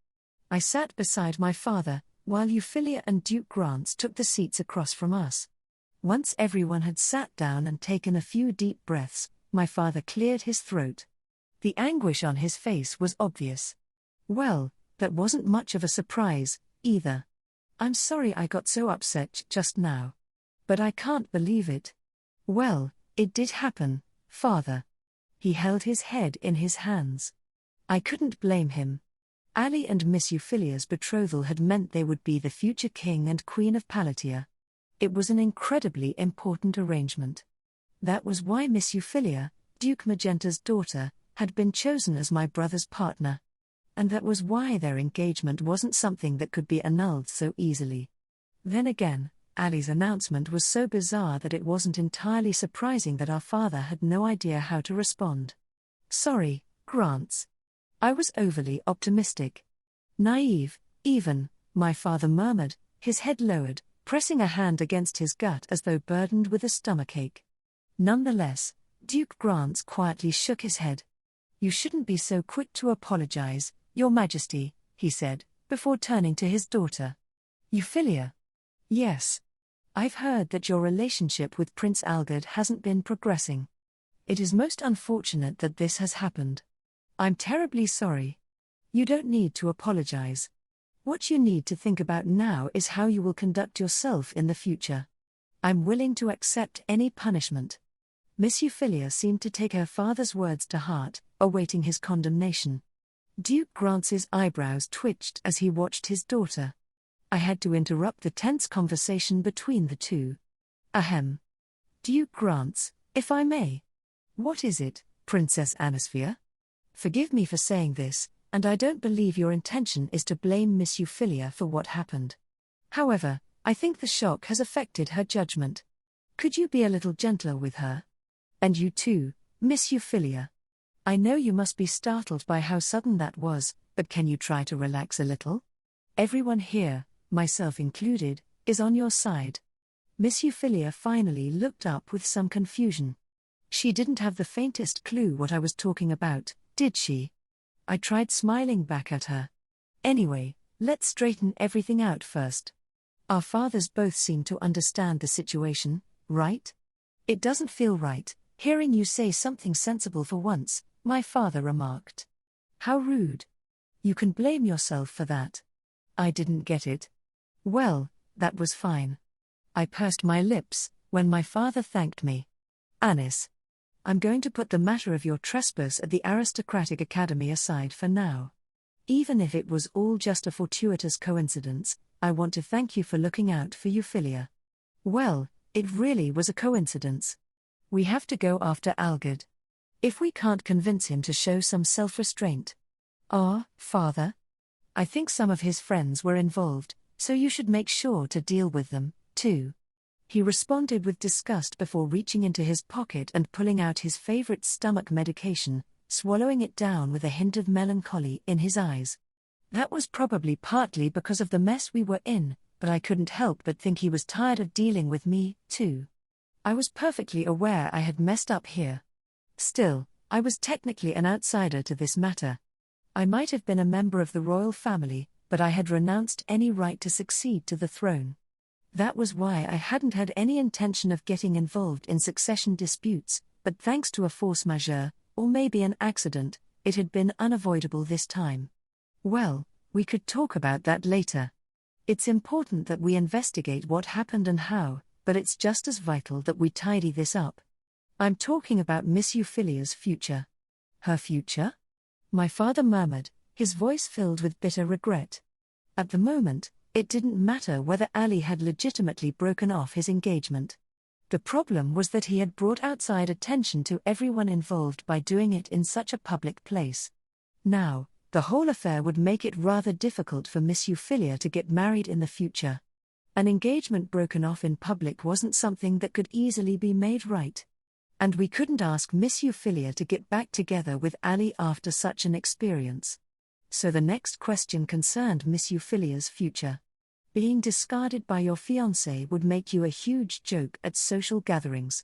I sat beside my father, while Euphyllia and Duke Grants took the seats across from us. Once everyone had sat down and taken a few deep breaths, my father cleared his throat. The anguish on his face was obvious. Well, that wasn't much of a surprise, either. I'm sorry I got so upset just now. But I can't believe it. Well, it did happen, father. He held his head in his hands. I couldn't blame him. Ali and Miss Euphyllia's betrothal had meant they would be the future king and queen of Palatia. It was an incredibly important arrangement. That was why Miss Euphyllia, Duke Magenta's daughter, had been chosen as my brother's partner. And that was why their engagement wasn't something that could be annulled so easily. Then again, Ali's announcement was so bizarre that it wasn't entirely surprising that our father had no idea how to respond. Sorry, Grants. I was overly optimistic. Naive, even, my father murmured, his head lowered, pressing a hand against his gut as though burdened with a stomachache. Nonetheless, Duke Grants quietly shook his head. You shouldn't be so quick to apologize, Your Majesty, he said, before turning to his daughter. Euphyllia. Yes. I've heard that your relationship with Prince Algid hasn't been progressing. It is most unfortunate that this has happened. I'm terribly sorry. You don't need to apologize. What you need to think about now is how you will conduct yourself in the future. I'm willing to accept any punishment. Miss Euphyllia seemed to take her father's words to heart, awaiting his condemnation. Duke Grants's eyebrows twitched as he watched his daughter. I had to interrupt the tense conversation between the two. Ahem. Duke Grants, if I may. What is it, Princess Anisphia? Forgive me for saying this, and I don't believe your intention is to blame Miss Euphyllia for what happened. However, I think the shock has affected her judgment. Could you be a little gentler with her? And you too, Miss Euphyllia. I know you must be startled by how sudden that was, but can you try to relax a little? Everyone here, myself included, is on your side. Miss Euphyllia finally looked up with some confusion. She didn't have the faintest clue what I was talking about, did she? I tried smiling back at her. Anyway, let's straighten everything out first. Our fathers both seem to understand the situation, right? It doesn't feel right, hearing you say something sensible for once, my father remarked. How rude. You can blame yourself for that. I didn't get it. Well, that was fine. I pursed my lips, when my father thanked me. Anis. I'm going to put the matter of your trespass at the aristocratic academy aside for now. Even if it was all just a fortuitous coincidence, I want to thank you for looking out for Euphyllia. Well, it really was a coincidence. We have to go after Algid. If we can't convince him to show some self-restraint. Father? I think some of his friends were involved, so you should make sure to deal with them, too. He responded with disgust before reaching into his pocket and pulling out his favorite stomach medication, swallowing it down with a hint of melancholy in his eyes. That was probably partly because of the mess we were in, but I couldn't help but think he was tired of dealing with me, too. I was perfectly aware I had messed up here. Still, I was technically an outsider to this matter. I might have been a member of the royal family, but I had renounced any right to succeed to the throne. That was why I hadn't had any intention of getting involved in succession disputes, but thanks to a force majeure, or maybe an accident, it had been unavoidable this time. Well, we could talk about that later. It's important that we investigate what happened and how, but it's just as vital that we tidy this up. I'm talking about Miss Euphyllia's future. Her future? My father murmured, his voice filled with bitter regret. At the moment, it didn't matter whether Ali had legitimately broken off his engagement. The problem was that he had brought outside attention to everyone involved by doing it in such a public place. Now, the whole affair would make it rather difficult for Miss Euphyllia to get married in the future. An engagement broken off in public wasn't something that could easily be made right. And we couldn't ask Miss Euphyllia to get back together with Ali after such an experience. So the next question concerned Miss Euphyllia's future. Being discarded by your fiancé would make you a huge joke at social gatherings.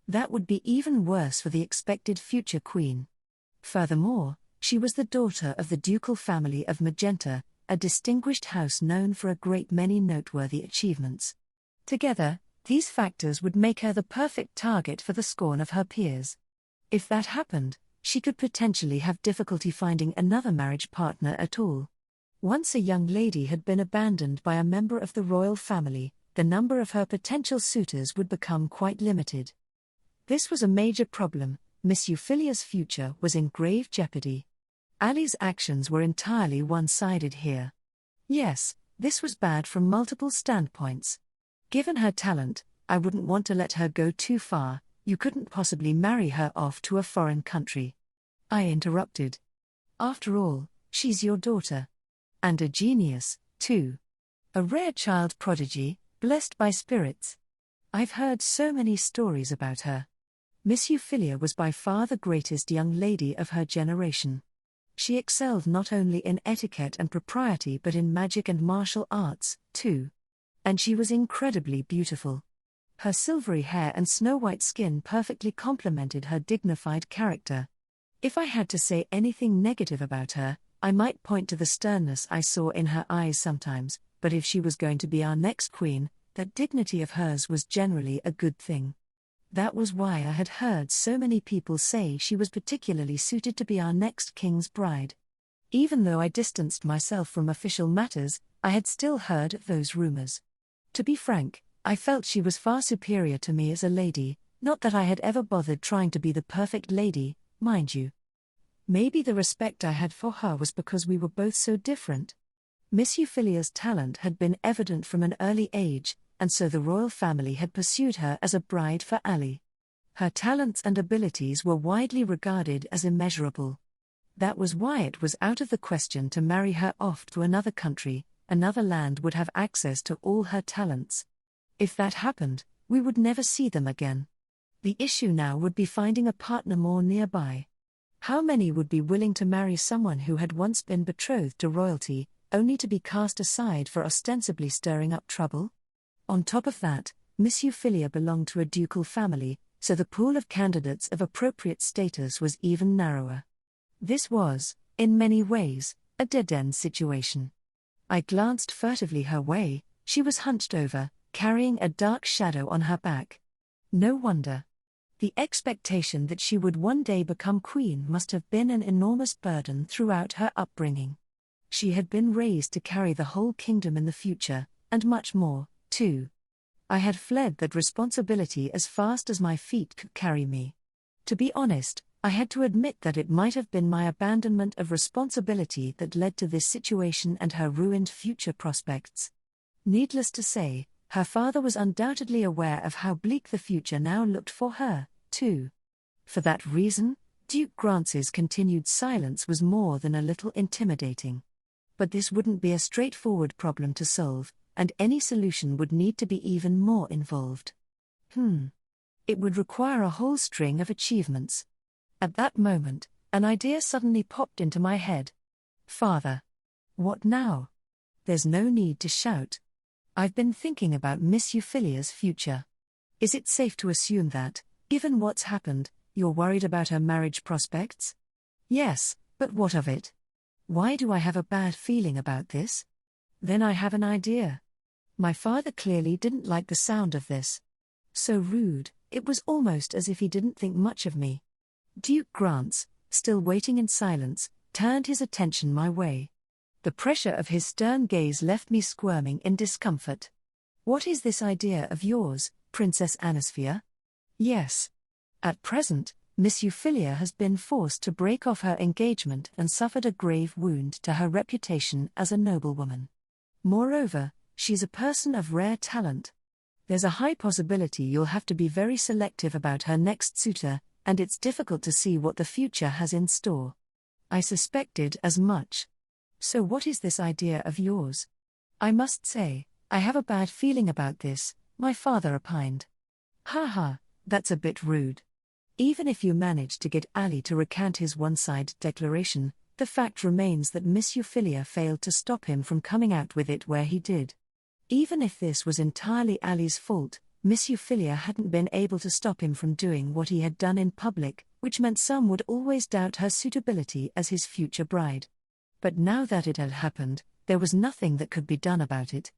That would be even worse for the expected future queen. Furthermore, she was the daughter of the ducal family of Magenta, a distinguished house known for a great many noteworthy achievements. Together, these factors would make her the perfect target for the scorn of her peers. If that happened, she could potentially have difficulty finding another marriage partner at all. Once a young lady had been abandoned by a member of the royal family, the number of her potential suitors would become quite limited. This was a major problem. Miss Euphyllia's future was in grave jeopardy. Ali's actions were entirely one-sided here. Yes, this was bad from multiple standpoints. Given her talent, I wouldn't want to let her go too far. You couldn't possibly marry her off to a foreign country. I interrupted. After all, she's your daughter. And a genius, too. A rare child prodigy, blessed by spirits. I've heard so many stories about her. Miss Euphyllia was by far the greatest young lady of her generation. She excelled not only in etiquette and propriety but in magic and martial arts, too. And she was incredibly beautiful. Her silvery hair and snow-white skin perfectly complemented her dignified character. If I had to say anything negative about her, I might point to the sternness I saw in her eyes sometimes, but if she was going to be our next queen, that dignity of hers was generally a good thing. That was why I had heard so many people say she was particularly suited to be our next king's bride. Even though I distanced myself from official matters, I had still heard those rumors. To be frank, I felt she was far superior to me as a lady, not that I had ever bothered trying to be the perfect lady, mind you. Maybe the respect I had for her was because we were both so different. Miss Euphyllia's talent had been evident from an early age, and so the royal family had pursued her as a bride for Ali. Her talents and abilities were widely regarded as immeasurable. That was why it was out of the question to marry her off to another country. Another land would have access to all her talents. If that happened, we would never see them again. The issue now would be finding a partner more nearby. How many would be willing to marry someone who had once been betrothed to royalty, only to be cast aside for ostensibly stirring up trouble? On top of that, Miss Euphyllia belonged to a ducal family, so the pool of candidates of appropriate status was even narrower. This was, in many ways, a dead-end situation. I glanced furtively her way. She was hunched over, carrying a dark shadow on her back. No wonder. The expectation that she would one day become queen must have been an enormous burden throughout her upbringing. She had been raised to carry the whole kingdom in the future, and much more, too. I had fled that responsibility as fast as my feet could carry me. To be honest, I had to admit that it might have been my abandonment of responsibility that led to this situation and her ruined future prospects. Needless to say, her father was undoubtedly aware of how bleak the future now looked for her, too. For that reason, Duke Grance's continued silence was more than a little intimidating. But this wouldn't be a straightforward problem to solve, and any solution would need to be even more involved. It would require a whole string of achievements. At that moment, an idea suddenly popped into my head. Father. What now? There's no need to shout. I've been thinking about Miss Euphyllia's future. Is it safe to assume that, given what's happened, you're worried about her marriage prospects? Yes, but what of it? Why do I have a bad feeling about this? Then I have an idea. My father clearly didn't like the sound of this. So rude, it was almost as if he didn't think much of me. Duke Grants, still waiting in silence, turned his attention my way. The pressure of his stern gaze left me squirming in discomfort. What is this idea of yours, Princess Anisphia? Yes. At present, Miss Euphyllia has been forced to break off her engagement and suffered a grave wound to her reputation as a noblewoman. Moreover, she's a person of rare talent. There's a high possibility you'll have to be very selective about her next suitor, and it's difficult to see what the future has in store. I suspected as much. So what is this idea of yours? I must say, I have a bad feeling about this, my father opined. Ha, that's a bit rude. Even if you manage to get Ali to recant his one-sided declaration, the fact remains that Miss Euphyllia failed to stop him from coming out with it where he did. Even if this was entirely Ali's fault, Miss Euphyllia hadn't been able to stop him from doing what he had done in public, which meant some would always doubt her suitability as his future bride. But now that it had happened, there was nothing that could be done about it.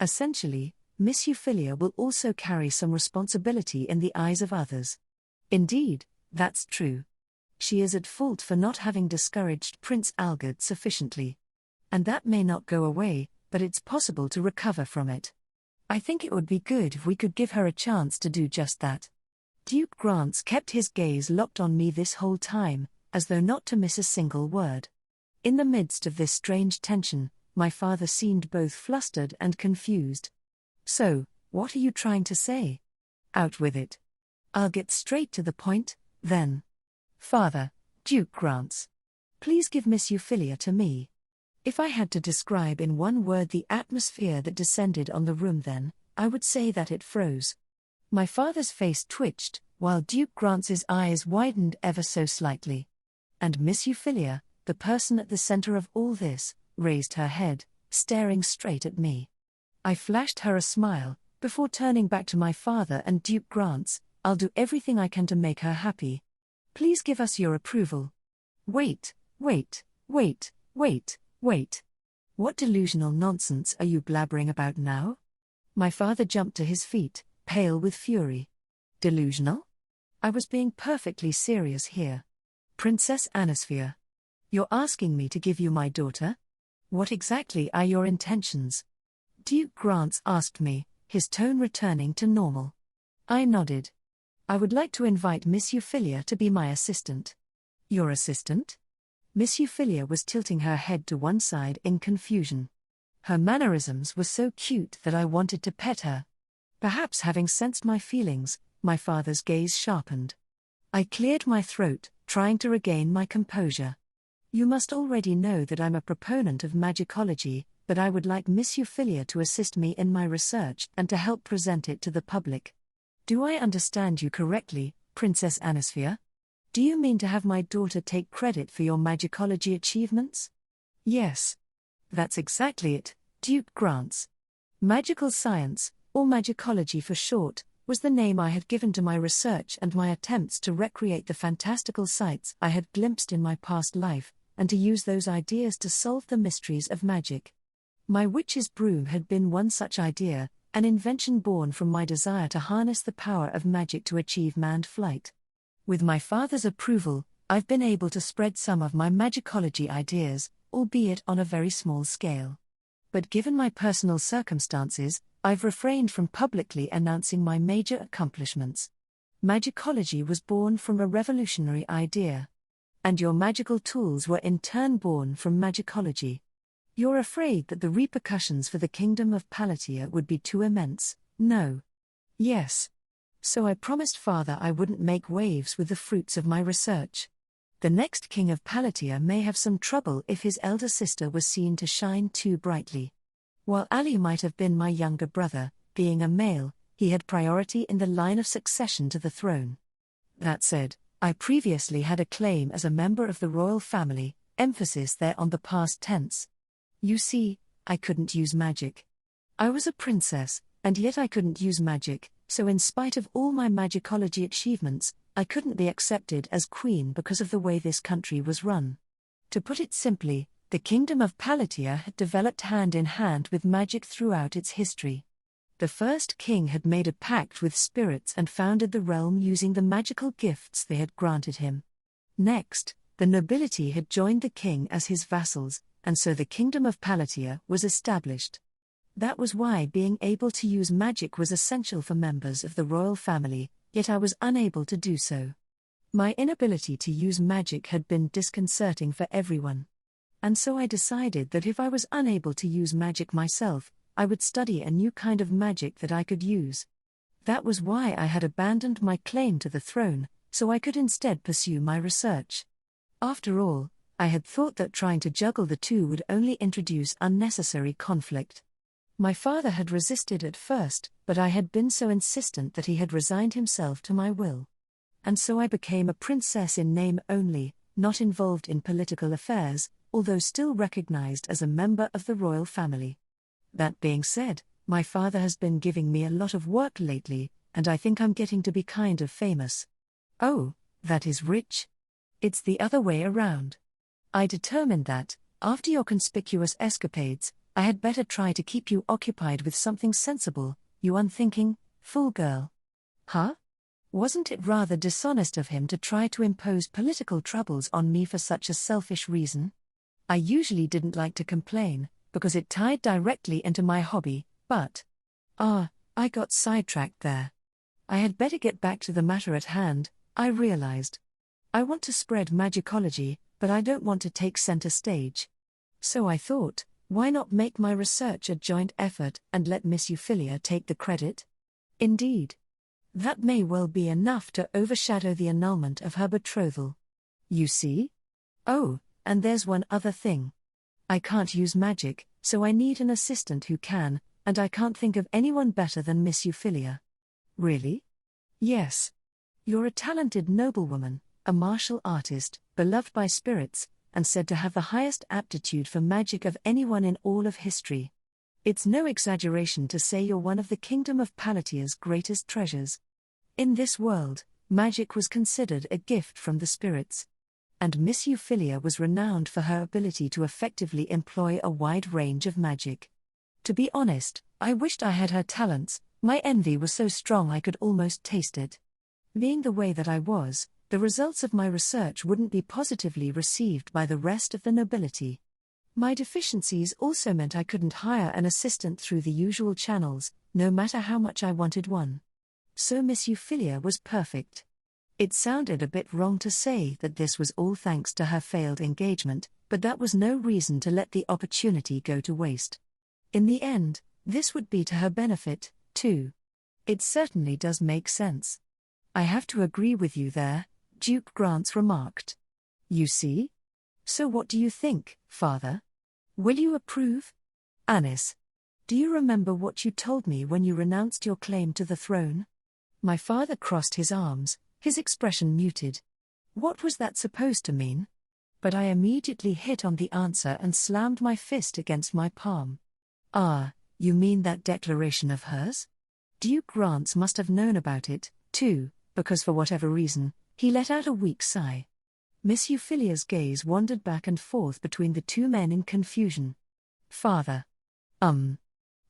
Essentially, Miss Euphyllia will also carry some responsibility in the eyes of others. Indeed, that's true. She is at fault for not having discouraged Prince Algard sufficiently. And that may not go away, but it's possible to recover from it. I think it would be good if we could give her a chance to do just that. Duke Grants kept his gaze locked on me this whole time, as though not to miss a single word. In the midst of this strange tension, my father seemed both flustered and confused. So, what are you trying to say? Out with it. I'll get straight to the point, then. Father, Duke Grants. Please give Miss Euphyllia to me. If I had to describe in one word the atmosphere that descended on the room then, I would say that it froze. My father's face twitched, while Duke Grants's eyes widened ever so slightly. And Miss Euphyllia, the person at the center of all this, raised her head, staring straight at me. I flashed her a smile, before turning back to my father and Duke Grants. I'll do everything I can to make her happy. Please give us your approval. Wait. What delusional nonsense are you blabbering about now? My father jumped to his feet, pale with fury. Delusional? I was being perfectly serious here. Princess Anisphia. You're asking me to give you my daughter? What exactly are your intentions? Duke Grants asked me, his tone returning to normal. I nodded. I would like to invite Miss Euphyllia to be my assistant. Your assistant? Miss Euphyllia was tilting her head to one side in confusion. Her mannerisms were so cute that I wanted to pet her. Perhaps having sensed my feelings, my father's gaze sharpened. I cleared my throat, trying to regain my composure. You must already know that I'm a proponent of magicology, but I would like Miss Euphyllia to assist me in my research and to help present it to the public. Do I understand you correctly, Princess Anisphia? Do you mean to have my daughter take credit for your magicology achievements? Yes. That's exactly it, Duke Grants. Magical science, or magicology for short, was the name I had given to my research and my attempts to recreate the fantastical sights I had glimpsed in my past life, and to use those ideas to solve the mysteries of magic. My witch's broom had been one such idea, an invention born from my desire to harness the power of magic to achieve manned flight. With my father's approval, I've been able to spread some of my magicology ideas, albeit on a very small scale. But given my personal circumstances, I've refrained from publicly announcing my major accomplishments. Magicology was born from a revolutionary idea. And your magical tools were in turn born from magicology. You're afraid that the repercussions for the kingdom of Palatia would be too immense, no? Yes. So I promised father I wouldn't make waves with the fruits of my research. The next king of Palatia may have some trouble if his elder sister was seen to shine too brightly. While Ali might have been my younger brother, being a male, he had priority in the line of succession to the throne. That said, I previously had a claim as a member of the royal family, emphasis there on the past tense. You see, I couldn't use magic. I was a princess, and yet I couldn't use magic, so in spite of all my magicology achievements, I couldn't be accepted as queen because of the way this country was run. To put it simply, the kingdom of Palatia had developed hand in hand with magic throughout its history. The first king had made a pact with spirits and founded the realm using the magical gifts they had granted him. Next, the nobility had joined the king as his vassals, and so the kingdom of Palatia was established. That was why being able to use magic was essential for members of the royal family, yet I was unable to do so. My inability to use magic had been disconcerting for everyone. And so I decided that if I was unable to use magic myself, I would study a new kind of magic that I could use. That was why I had abandoned my claim to the throne, so I could instead pursue my research. After all, I had thought that trying to juggle the two would only introduce unnecessary conflict. My father had resisted at first, but I had been so insistent that he had resigned himself to my will. And so I became a princess in name only, not involved in political affairs, although still recognized as a member of the royal family. That being said, my father has been giving me a lot of work lately, and I think I'm getting to be kind of famous. Oh, that is rich. It's the other way around. I determined that, after your conspicuous escapades, I had better try to keep you occupied with something sensible, you unthinking, fool girl. Huh? Wasn't it rather dishonest of him to try to impose political troubles on me for such a selfish reason? I usually didn't like to complain, because it tied directly into my hobby, but I got sidetracked there. I had better get back to the matter at hand, I realized. I want to spread magicology, but I don't want to take center stage. So I thought, why not make my research a joint effort and let Miss Euphyllia take the credit? Indeed. That may well be enough to overshadow the annulment of her betrothal. You see? Oh, and there's one other thing. I can't use magic, so I need an assistant who can, and I can't think of anyone better than Miss Euphyllia. Really? Yes. You're a talented noblewoman, a martial artist, beloved by spirits, and said to have the highest aptitude for magic of anyone in all of history. It's no exaggeration to say you're one of the kingdom of Palatia's greatest treasures. In this world, magic was considered a gift from the spirits. And Miss Euphyllia was renowned for her ability to effectively employ a wide range of magic. To be honest, I wished I had her talents, my envy was so strong I could almost taste it. Being the way that I was, the results of my research wouldn't be positively received by the rest of the nobility. My deficiencies also meant I couldn't hire an assistant through the usual channels, no matter how much I wanted one. So Miss Euphyllia was perfect. It sounded a bit wrong to say that this was all thanks to her failed engagement, but that was no reason to let the opportunity go to waste. In the end, this would be to her benefit, too. It certainly does make sense. I have to agree with you there, Duke Grants remarked. You see? So what do you think, Father? Will you approve? Anis, do you remember what you told me when you renounced your claim to the throne? My father crossed his arms, his expression muted. What was that supposed to mean? But I immediately hit on the answer and slammed my fist against my palm. Ah, you mean that declaration of hers? Duke Grants must have known about it, too, because for whatever reason, he let out a weak sigh. Miss Euphyllia's gaze wandered back and forth between the two men in confusion. Father.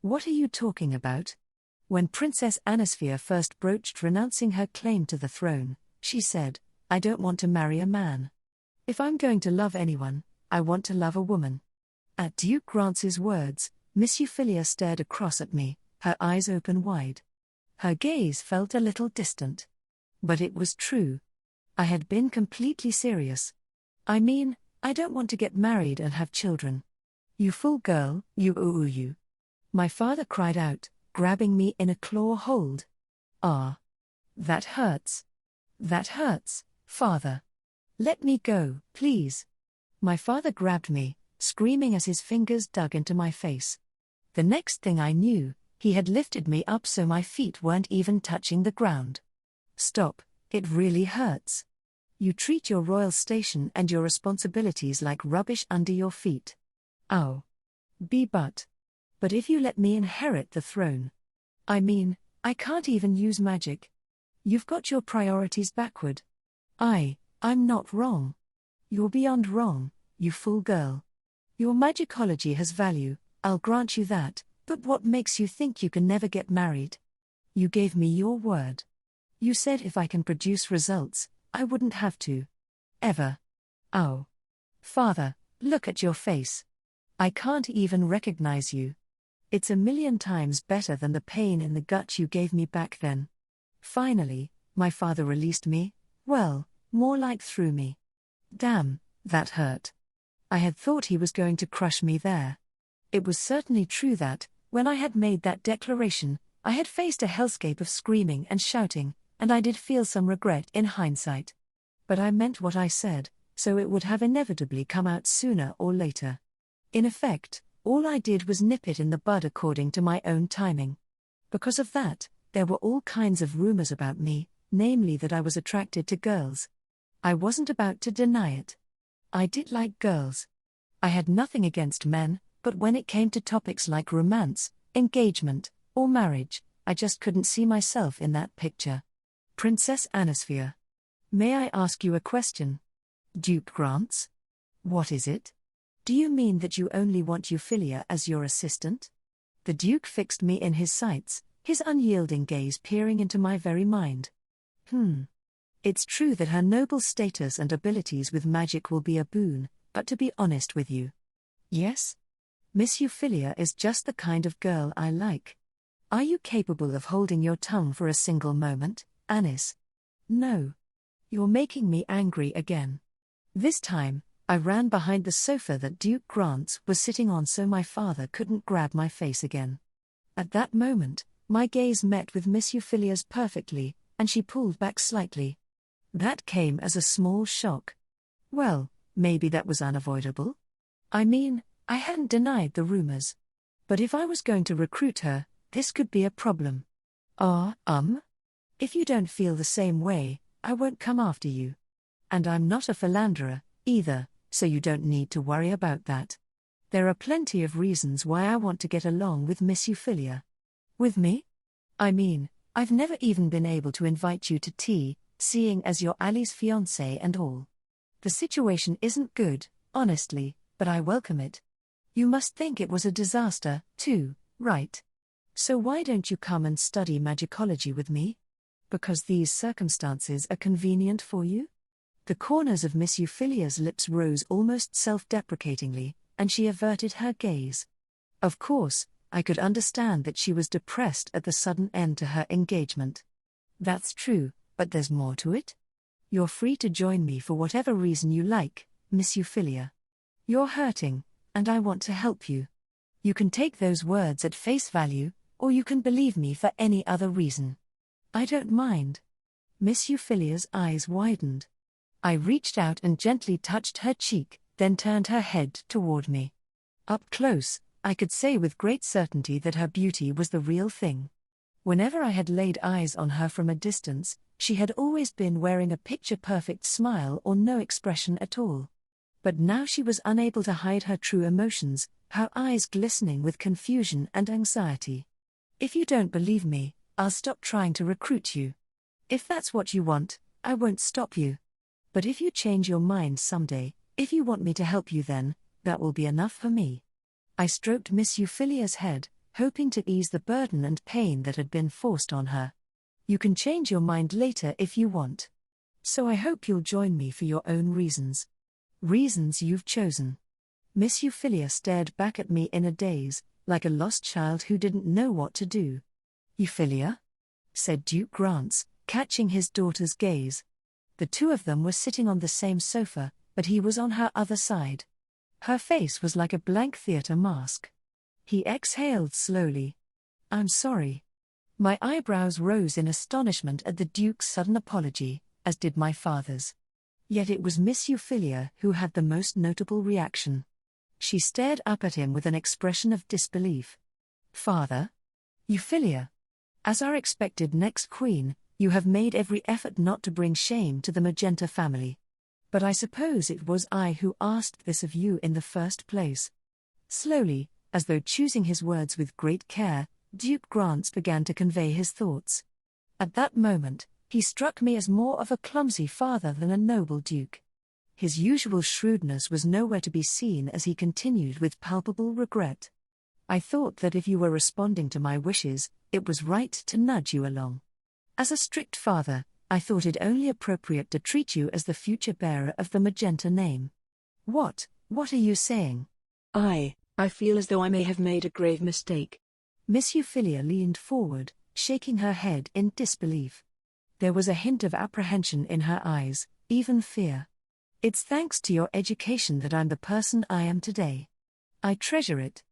What are you talking about? When Princess Anisphia first broached renouncing her claim to the throne, she said, I don't want to marry a man. If I'm going to love anyone, I want to love a woman. At Duke Grants's words, Miss Euphyllia stared across at me, her eyes open wide. Her gaze felt a little distant. But it was true. I had been completely serious. I mean, I don't want to get married and have children. You fool girl, you. My father cried out, grabbing me in a claw hold. Ah. That hurts. That hurts, father. Let me go, please. My father grabbed me, screaming as his fingers dug into my face. The next thing I knew, he had lifted me up so my feet weren't even touching the ground. Stop, it really hurts. You treat your royal station and your responsibilities like rubbish under your feet. Ow. But if you let me inherit the throne. I mean, I can't even use magic. You've got your priorities backward. I'm not wrong. You're beyond wrong, you fool girl. Your magicology has value, I'll grant you that, but what makes you think you can never get married? You gave me your word. You said if I can produce results, I wouldn't have to. Ever. Oh. Father, look at your face. I can't even recognize you. It's 1,000,000 times better than the pain in the gut you gave me back then. Finally, my father released me, well, more like threw me. Damn, that hurt. I had thought he was going to crush me there. It was certainly true that, when I had made that declaration, I had faced a hellscape of screaming and shouting, and I did feel some regret in hindsight. But I meant what I said, so it would have inevitably come out sooner or later. In effect, all I did was nip it in the bud according to my own timing. Because of that, there were all kinds of rumors about me, namely that I was attracted to girls. I wasn't about to deny it. I did like girls. I had nothing against men, but when it came to topics like romance, engagement, or marriage, I just couldn't see myself in that picture. Princess Anisphia. May I ask you a question? Duke Grants? What is it? Do you mean that you only want Euphyllia as your assistant? The Duke fixed me in his sights, his unyielding gaze peering into my very mind. It's true that her noble status and abilities with magic will be a boon, but to be honest with you. Yes? Miss Euphyllia is just the kind of girl I like. Are you capable of holding your tongue for a single moment, Anis? No. You're making me angry again. This time, I ran behind the sofa that Duke Grants was sitting on so my father couldn't grab my face again. At that moment, my gaze met with Miss Euphyllia's perfectly, and she pulled back slightly. That came as a small shock. Well, maybe that was unavoidable. I mean, I hadn't denied the rumors. But if I was going to recruit her, this could be a problem. If you don't feel the same way, I won't come after you. And I'm not a philanderer, either, so you don't need to worry about that. There are plenty of reasons why I want to get along with Miss Euphyllia. With me? I mean, I've never even been able to invite you to tea, seeing as you're Ali's fiancé and all. The situation isn't good, honestly, but I welcome it. You must think it was a disaster, too, right? So why don't you come and study magicology with me? Because these circumstances are convenient for you? The corners of Miss Euphyllia's lips rose almost self-deprecatingly, and she averted her gaze. Of course, I could understand that she was depressed at the sudden end to her engagement. That's true, but there's more to it. You're free to join me for whatever reason you like, Miss Euphyllia. You're hurting, and I want to help you. You can take those words at face value, or you can believe me for any other reason. I don't mind. Miss Euphyllia's eyes widened. I reached out and gently touched her cheek, then turned her head toward me. Up close, I could say with great certainty that her beauty was the real thing. Whenever I had laid eyes on her from a distance, she had always been wearing a picture-perfect smile or no expression at all. But now she was unable to hide her true emotions, her eyes glistening with confusion and anxiety. If you don't believe me, I'll stop trying to recruit you. If that's what you want, I won't stop you. But if you change your mind someday, if you want me to help you then, that will be enough for me. I stroked Miss Euphyllia's head, hoping to ease the burden and pain that had been forced on her. You can change your mind later if you want. So I hope you'll join me for your own reasons. Reasons you've chosen. Miss Euphyllia stared back at me in a daze, like a lost child who didn't know what to do. Euphyllia? Said Duke Grants, catching his daughter's gaze. The two of them were sitting on the same sofa, but he was on her other side. Her face was like a blank theater mask. He exhaled slowly. I'm sorry. My eyebrows rose in astonishment at the Duke's sudden apology, as did my father's. Yet it was Miss Euphyllia who had the most notable reaction. She stared up at him with an expression of disbelief. Father? Euphyllia? As our expected next queen, you have made every effort not to bring shame to the Magenta family. But I suppose it was I who asked this of you in the first place. Slowly, As though choosing his words with great care, Duke Grants began to convey his thoughts. At that moment, he struck me as more of a clumsy father than a noble duke. His usual shrewdness was nowhere to be seen as he continued with palpable regret. I thought that if you were responding to my wishes, it was right to nudge you along. As a strict father, I thought it only appropriate to treat you as the future bearer of the magenta name. What are you saying? I feel as though I may have made a grave mistake. Miss Euphyllia leaned forward, shaking her head in disbelief. There was a hint of apprehension in her eyes, even fear. It's thanks to your education that I'm the person I am today. I treasure it.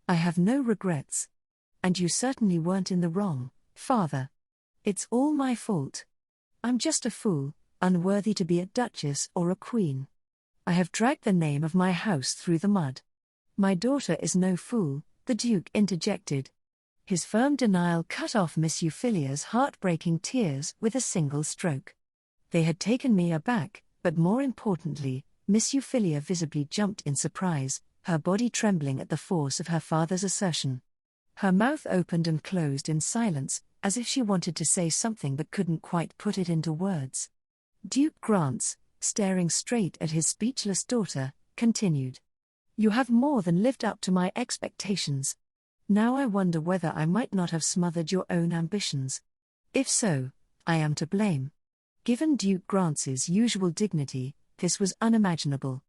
I have no regrets. And you certainly weren't in the wrong, father. It's all my fault. I'm just a fool, unworthy to be a duchess or a queen. I have dragged the name of my house through the mud. My daughter is no fool, the Duke interjected. His firm denial cut off Miss Euphyllia's heartbreaking tears with a single stroke. They had taken me aback, but more importantly, Miss Euphyllia visibly jumped in surprise, her body trembling at the force of her father's assertion. Her mouth opened and closed in silence, as if she wanted to say something but couldn't quite put it into words. Duke Grants, staring straight at his speechless daughter, continued. You have more than lived up to my expectations. Now I wonder whether I might not have smothered your own ambitions. If so, I am to blame. Given Duke Grants's usual dignity, this was unimaginable.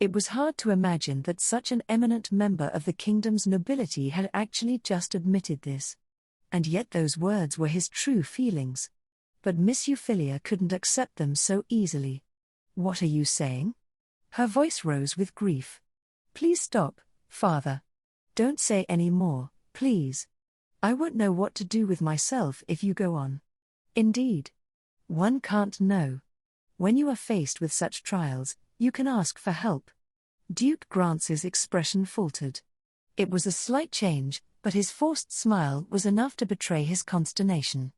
It was hard to imagine that such an eminent member of the kingdom's nobility had actually just admitted this. And yet those words were his true feelings. But Miss Euphyllia couldn't accept them so easily. What are you saying? Her voice rose with grief. Please stop, father. Don't say any more, please. I won't know what to do with myself if you go on. Indeed. One can't know. When you are faced with such trials, you can ask for help. Duke Grants's expression faltered. It was a slight change, but his forced smile was enough to betray his consternation.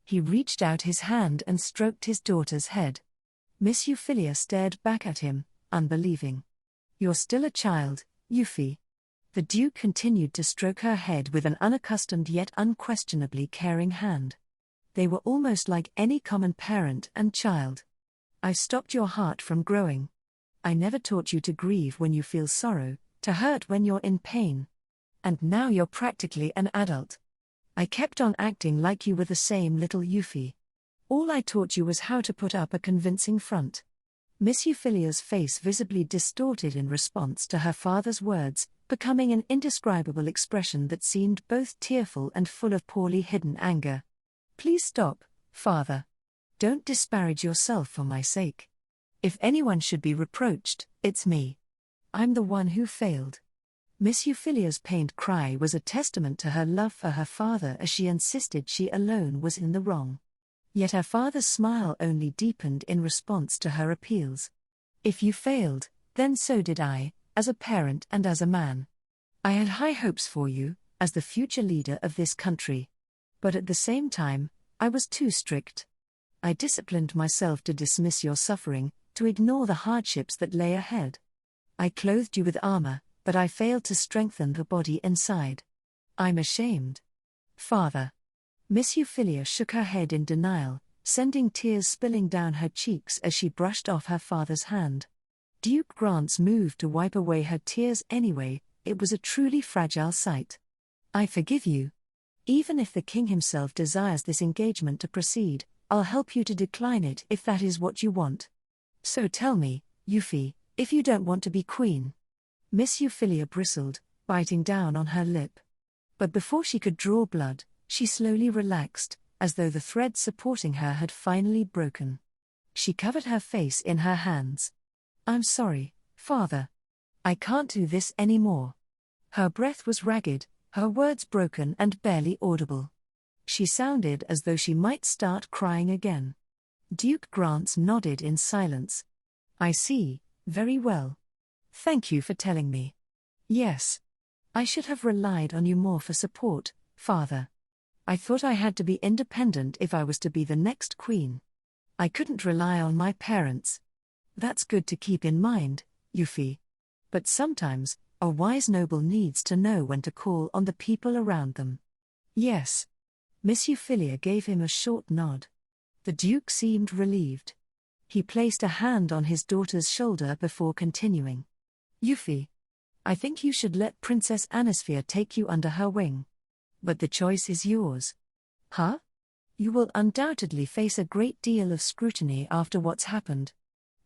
He reached out his hand and stroked his daughter's head. Miss Euphyllia stared back at him, unbelieving. You're still a child, Euphy. The Duke continued to stroke her head with an unaccustomed yet unquestionably caring hand. They were almost like any common parent and child. I stopped your heart from growing. I never taught you to grieve when you feel sorrow, to hurt when you're in pain. And now you're practically an adult. I kept on acting like you were the same little Euphy. All I taught you was how to put up a convincing front. Miss Euphyllia's face visibly distorted in response to her father's words, becoming an indescribable expression that seemed both tearful and full of poorly hidden anger. Please stop, father. Don't disparage yourself for my sake. If anyone should be reproached, it's me. I'm the one who failed. Miss Euphyllia's pained cry was a testament to her love for her father as she insisted she alone was in the wrong. Yet her father's smile only deepened in response to her appeals. If you failed, then so did I, as a parent and as a man. I had high hopes for you, as the future leader of this country. But at the same time, I was too strict. I disciplined myself to dismiss your suffering, to ignore the hardships that lay ahead. I clothed you with armor, but I failed to strengthen the body inside. I'm ashamed. Father. Miss Euphyllia shook her head in denial, sending tears spilling down her cheeks as she brushed off her father's hand. Duke Grants moved to wipe away her tears anyway. It was a truly fragile sight. I forgive you. Even if the king himself desires this engagement to proceed, I'll help you to decline it if that is what you want. So tell me, Euphy, if you don't want to be queen. Miss Euphyllia bristled, biting down on her lip. But before she could draw blood, she slowly relaxed, as though the thread supporting her had finally broken. She covered her face in her hands. I'm sorry, father. I can't do this anymore. Her breath was ragged, her words broken and barely audible. She sounded as though she might start crying again. Duke Grants nodded in silence. I see, very well. Thank you for telling me. Yes. I should have relied on you more for support, father. I thought I had to be independent if I was to be the next queen. I couldn't rely on my parents. That's good to keep in mind, Euphy. But sometimes, A wise noble needs to know when to call on the people around them. Yes. Miss Euphyllia gave him a short nod. The Duke seemed relieved. He placed a hand on his daughter's shoulder before continuing. Euphy, I think you should let Princess Anisphia take you under her wing. But the choice is yours. Huh? You will undoubtedly face a great deal of scrutiny after what's happened.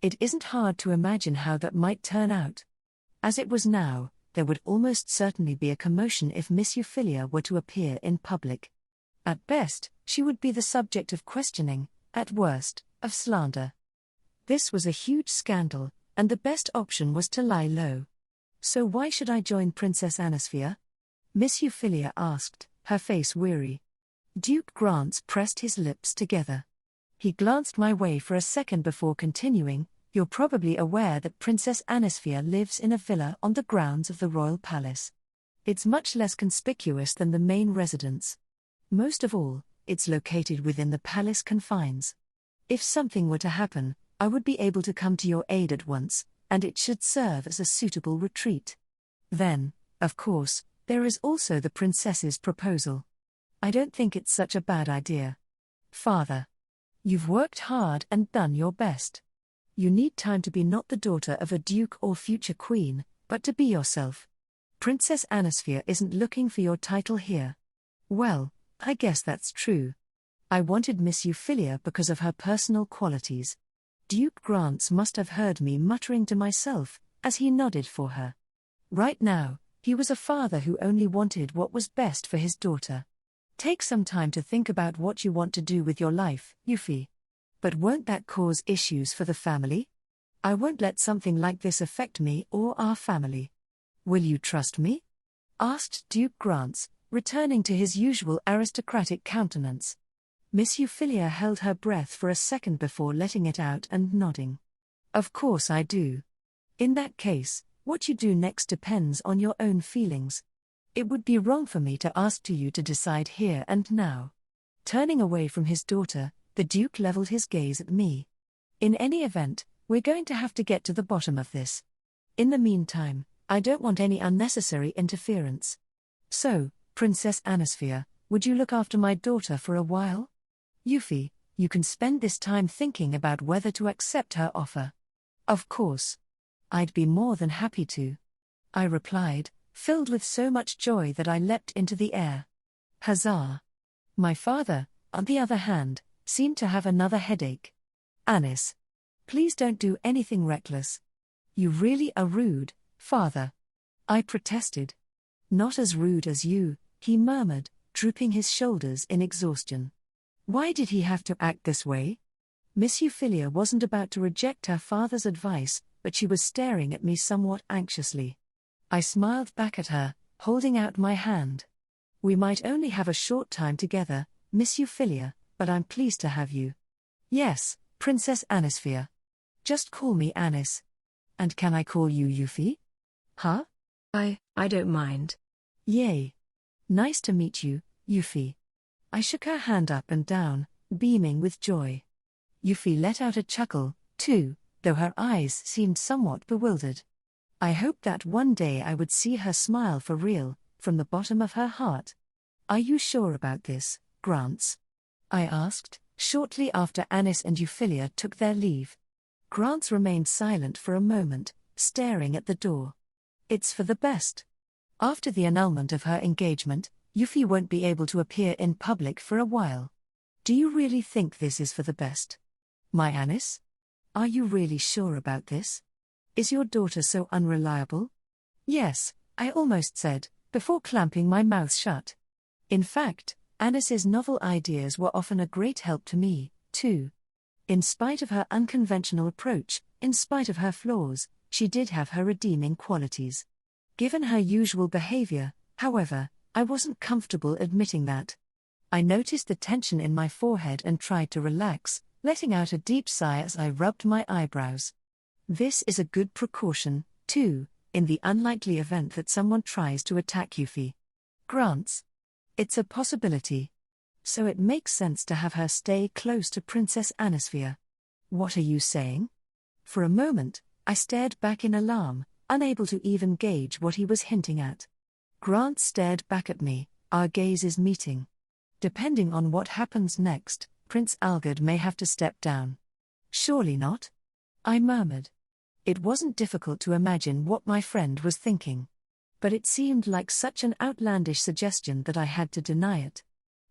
It isn't hard to imagine how that might turn out. As it was now, there would almost certainly be a commotion if Miss Euphyllia were to appear in public. At best, she would be the subject of questioning, at worst, of slander. This was a huge scandal, and the best option was to lie low. So why should I join Princess Anisphia? Miss Euphyllia asked, her face weary. Duke Grants pressed his lips together. He glanced my way for a second before continuing, You're probably aware that Princess Anisphia lives in a villa on the grounds of the royal palace. It's much less conspicuous than the main residence. Most of all, it's located within the palace confines. If something were to happen, I would be able to come to your aid at once, and it should serve as a suitable retreat. Then, of course, there is also the princess's proposal. I don't think it's such a bad idea. Father, you've worked hard and done your best. You need time to be not the daughter of a duke or future queen, but to be yourself. Princess Anisphia isn't looking for your title here. Well, I guess that's true. I wanted Miss Euphyllia because of her personal qualities. Duke Grants must have heard me muttering to myself, as he nodded for her. Right now, he was a father who only wanted what was best for his daughter. Take some time to think about what you want to do with your life, Euphy. But won't that cause issues for the family? I won't let something like this affect me or our family. Will you trust me? Asked Duke Grants, returning to his usual aristocratic countenance. Miss Euphyllia held her breath for a second before letting it out and nodding. Of course I do. In that case, what you do next depends on your own feelings. It would be wrong for me to ask you to decide here and now. Turning away from his daughter, the Duke leveled his gaze at me. In any event, we're going to have to get to the bottom of this. In the meantime, I don't want any unnecessary interference. So, Princess Anisphia, would you look after my daughter for a while? Euphy, you can spend this time thinking about whether to accept her offer. Of course. I'd be more than happy to. I replied, filled with so much joy that I leapt into the air. Huzzah! My father, on the other hand, seemed to have another headache. Anis, please don't do anything reckless. You really are rude, father. I protested. Not as rude as you, he murmured, drooping his shoulders in exhaustion. Why did he have to act this way? Miss Euphyllia wasn't about to reject her father's advice, but she was staring at me somewhat anxiously. I smiled back at her, holding out my hand. We might only have a short time together, Miss Euphyllia, but I'm pleased to have you. Yes, Princess Anisphia. Just call me Anis. And can I call you Euphy? Huh? I don't mind. Yay. Nice to meet you, Euphy. I shook her hand up and down, beaming with joy. Euphy let out a chuckle, too, though her eyes seemed somewhat bewildered. I hoped that one day I would see her smile for real, from the bottom of her heart. Are you sure about this, Grants? I asked, shortly after Anis and Euphyllia took their leave. Grants remained silent for a moment, staring at the door. It's for the best. After the annulment of her engagement, Euphy won't be able to appear in public for a while. Do you really think this is for the best? My Anis? Are you really sure about this? Is your daughter so unreliable? Yes, I almost said, before clamping my mouth shut. In fact, Anis's novel ideas were often a great help to me, too. In spite of her unconventional approach, in spite of her flaws, she did have her redeeming qualities. Given her usual behavior, however, I wasn't comfortable admitting that. I noticed the tension in my forehead and tried to relax, letting out a deep sigh as I rubbed my eyebrows. This is a good precaution, too, in the unlikely event that someone tries to attack Euphy. Grants. It's a possibility. So it makes sense to have her stay close to Princess Anisphia. What are you saying? For a moment, I stared back in alarm, unable to even gauge what he was hinting at. Grant stared back at me, our gazes meeting. Depending on what happens next, Prince Algard may have to step down. Surely not? I murmured. It wasn't difficult to imagine what my friend was thinking. But it seemed like such an outlandish suggestion that I had to deny it.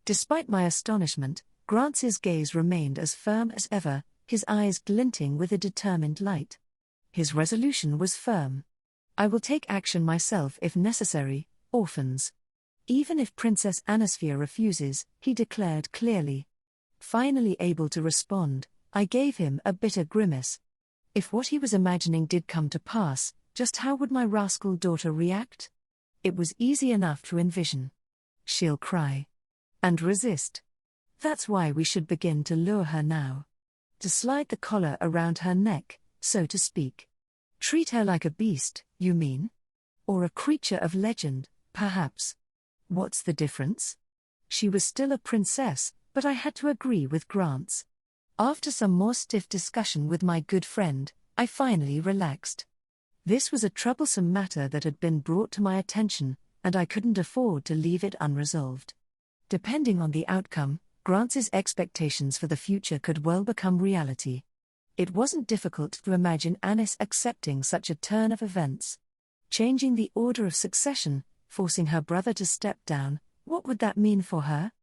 Despite my astonishment, Grant's gaze remained as firm as ever, his eyes glinting with a determined light. His resolution was firm. I will take action myself if necessary, orphans. Even if Princess Anisphia refuses, he declared clearly. Finally able to respond, I gave him a bitter grimace. If what he was imagining did come to pass, just how would my rascal daughter react? It was easy enough to envision. She'll cry. And resist. That's why we should begin to lure her now. To slide the collar around her neck, so to speak. Treat her like a beast, you mean? Or a creature of legend, perhaps. What's the difference? She was still a princess, but I had to agree with Grant's. After some more stiff discussion with my good friend, I finally relaxed. This was a troublesome matter that had been brought to my attention, and I couldn't afford to leave it unresolved. Depending on the outcome, Grant's expectations for the future could well become reality. It wasn't difficult to imagine Anis accepting such a turn of events. Changing the order of succession, forcing her brother to step down, what would that mean for her?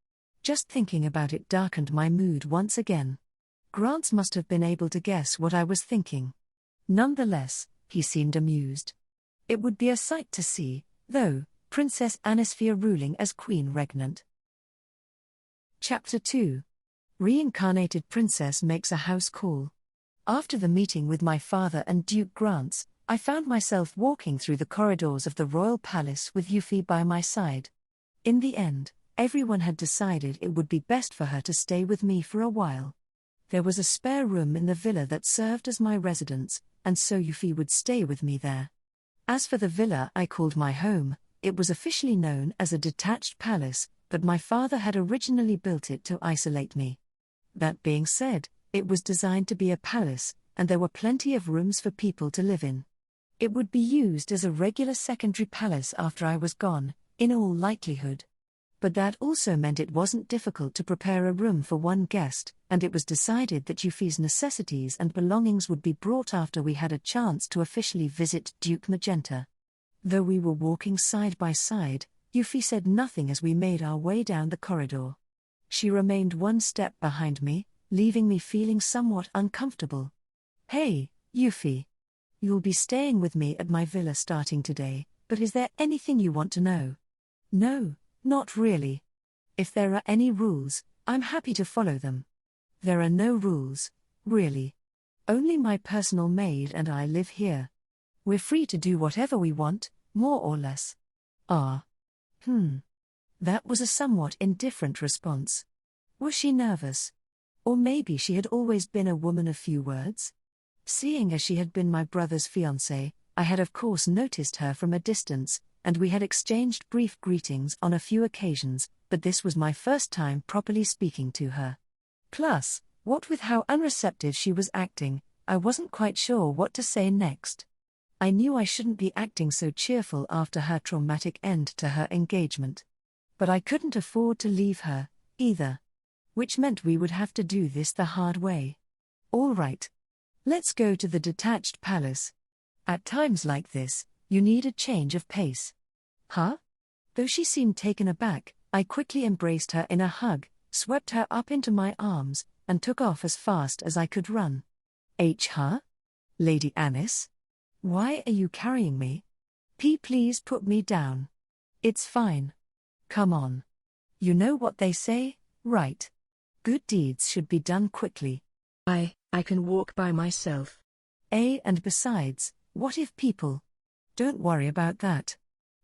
Just thinking about it darkened my mood once again. Grant must have been able to guess what I was thinking. Nonetheless, he seemed amused. It would be a sight to see, though, Princess Anisphia ruling as Queen Regnant. Chapter 2. Reincarnated Princess makes a house call. After the meeting with my father and Duke Grant, I found myself walking through the corridors of the royal palace with Euphyllia by my side. In the end, everyone had decided it would be best for her to stay with me for a while. There was a spare room in the villa that served as my residence, and so Euphyllia would stay with me there. As for the villa I called my home, it was officially known as a detached palace, but my father had originally built it to isolate me. That being said, it was designed to be a palace, and there were plenty of rooms for people to live in. It would be used as a regular secondary palace after I was gone, in all likelihood. But that also meant it wasn't difficult to prepare a room for one guest, and it was decided that Euphyllia's necessities and belongings would be brought after we had a chance to officially visit Duke Magenta. Though we were walking side by side, Euphyllia said nothing as we made our way down the corridor. She remained one step behind me, leaving me feeling somewhat uncomfortable. "Hey, Euphyllia. You'll be staying with me at my villa starting today, but is there anything you want to know?" "No, not really. If there are any rules, I'm happy to follow them." "There are no rules, really. Only my personal maid and I live here. We're free to do whatever we want, more or less." "Ah. That was a somewhat indifferent response. Was she nervous? Or maybe she had always been a woman of few words? Seeing as she had been my brother's fiancée, I had of course noticed her from a distance, and we had exchanged brief greetings on a few occasions, but this was my first time properly speaking to her. Plus, what with how unreceptive she was acting, I wasn't quite sure what to say next. I knew I shouldn't be acting so cheerful after her traumatic end to her engagement. But I couldn't afford to leave her, either. Which meant we would have to do this the hard way. "All right. Let's go to the detached palace. At times like this, you need a change of pace." "Huh?" Though she seemed taken aback, I quickly embraced her in a hug, swept her up into my arms, and took off as fast as I could run. Huh? Lady Anis? Why are you carrying me? Please put me down. It's fine. Come on. You know what they say, right? Good deeds should be done quickly. I can walk by myself. And besides, what if people? Don't worry about that.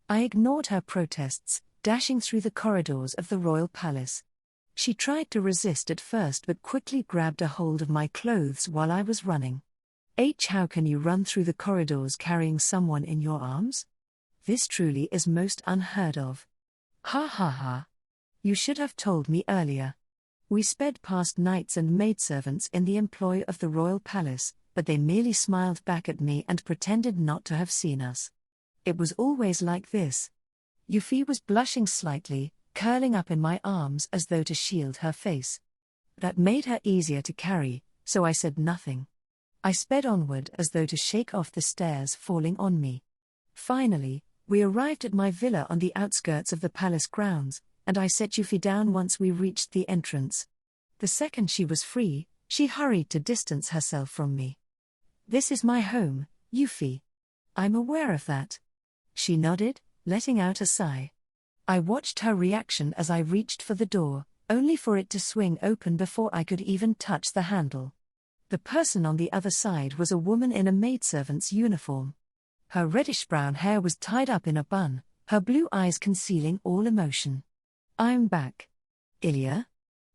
I ignored her protests, dashing through the corridors of the royal palace. She tried to resist at first but quickly grabbed a hold of my clothes while I was running. How can you run through the corridors carrying someone in your arms? This truly is most unheard of. Ha ha ha. You should have told me earlier. We sped past knights and maidservants in the employ of the royal palace, but they merely smiled back at me and pretended not to have seen us. It was always like this. Euphyllia was blushing slightly, curling up in my arms as though to shield her face. That made her easier to carry, so I said nothing. I sped onward as though to shake off the stares falling on me. Finally, we arrived at my villa on the outskirts of the palace grounds, and I set Euphyllia down once we reached the entrance. The second she was free, she hurried to distance herself from me. "This is my home, Euphyllia. I'm aware of that." She nodded, letting out a sigh. I watched her reaction as I reached for the door, only for it to swing open before I could even touch the handle. The person on the other side was a woman in a maidservant's uniform. Her reddish-brown hair was tied up in a bun, her blue eyes concealing all emotion. "I'm back. Euphyllia?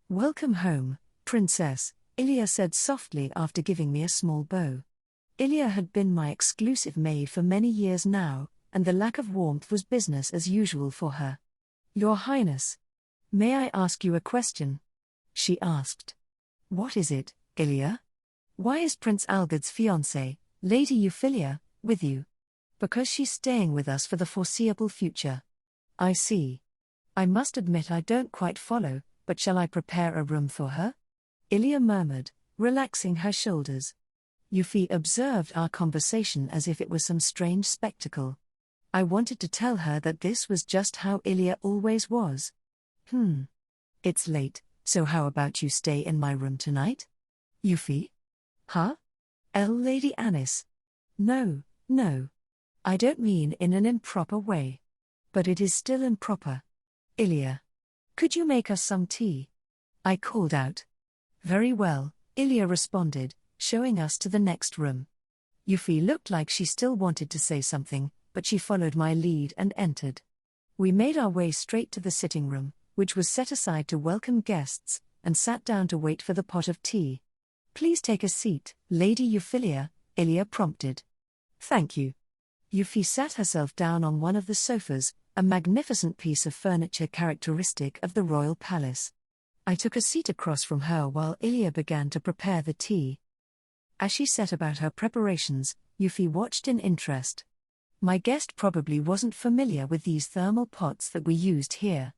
Welcome home, princess," Euphyllia said softly after giving me a small bow. Euphyllia had been my exclusive maid for many years now, and the lack of warmth was business as usual for her. "Your Highness. May I ask you a question?" she asked. "What is it, Euphyllia? Why is Prince Algerd's fiancée, Lady Euphyllia, with you?" "Because she's staying with us for the foreseeable future." "I see. I must admit I don't quite follow, but shall I prepare a room for her?" Euphyllia murmured, relaxing her shoulders. Euphyllia observed our conversation as if it was some strange spectacle. I wanted to tell her that this was just how Euphyllia always was. It's late, so how about you stay in my room tonight?" "Euphyllia? Huh? Lady Anis? No. I don't mean in an improper way. But it is still improper. Euphyllia. Could you make us some tea?" I called out. "Very well," Euphyllia responded, showing us to the next room. Euphyllia looked like she still wanted to say something, but she followed my lead and entered. We made our way straight to the sitting room, which was set aside to welcome guests, and sat down to wait for the pot of tea. "Please take a seat, Lady Euphyllia," Euphyllia prompted. "Thank you." Euphyllia sat herself down on one of the sofas, a magnificent piece of furniture characteristic of the royal palace. I took a seat across from her while Euphyllia began to prepare the tea. As she set about her preparations, Euphyllia watched in interest. My guest probably wasn't familiar with these thermal pots that we used here.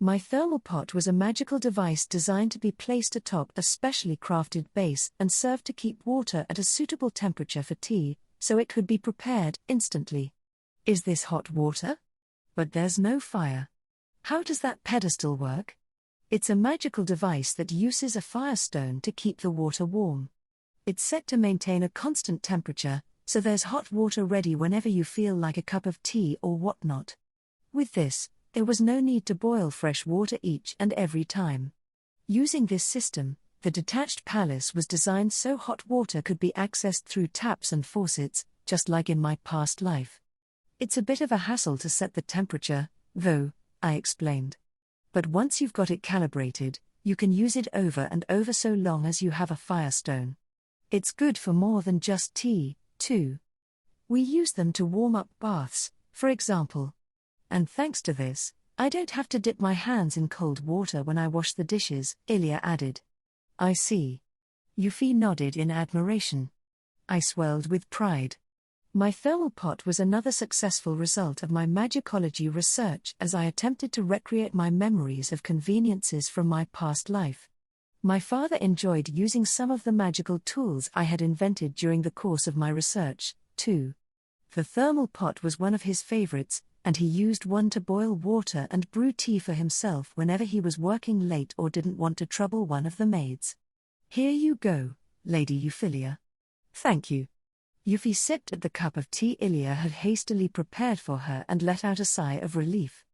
My thermal pot was a magical device designed to be placed atop a specially crafted base and served to keep water at a suitable temperature for tea, so it could be prepared instantly. "Is this hot water? But there's no fire. How does that pedestal work?" "It's a magical device that uses a firestone to keep the water warm. It's set to maintain a constant temperature, so there's hot water ready whenever you feel like a cup of tea or whatnot. With this, there was no need to boil fresh water each and every time. Using this system, the detached palace was designed so hot water could be accessed through taps and faucets, just like in my past life. It's a bit of a hassle to set the temperature, though," I explained. "But once you've got it calibrated, you can use it over and over so long as you have a firestone. It's good for more than just tea, too. We use them to warm up baths, for example. And thanks to this, I don't have to dip my hands in cold water when I wash the dishes," Euphyllia added. "I see." Euphyllia nodded in admiration. I swelled with pride. My thermal pot was another successful result of my magicology research as I attempted to recreate my memories of conveniences from my past life. My father enjoyed using some of the magical tools I had invented during the course of my research, too. The thermal pot was one of his favorites, and he used one to boil water and brew tea for himself whenever he was working late or didn't want to trouble one of the maids. "Here you go, Lady Euphyllia." "Thank you." Euphyllia sipped at the cup of tea Euphyllia had hastily prepared for her and let out a sigh of relief.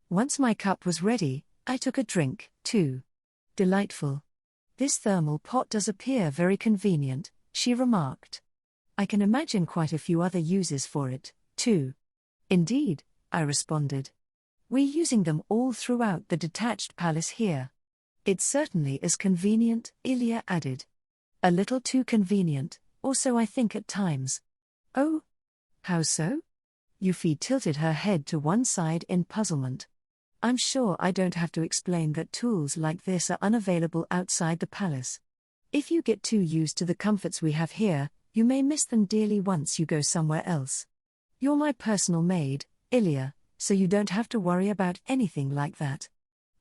Once my cup was ready, I took a drink, too. "Delightful. This thermal pot does appear very convenient," she remarked. "I can imagine quite a few other uses for it, too." "Indeed," I responded. "We're using them all throughout the detached palace here." "It certainly is convenient," Euphyllia added. "A little too convenient, or so I think at times." "Oh? How so?" Euphyllia tilted her head to one side in puzzlement. "I'm sure I don't have to explain that tools like this are unavailable outside the palace. If you get too used to the comforts we have here, You may miss them dearly once you go somewhere else. You're my personal maid, Euphyllia, so you don't have to worry about anything like that.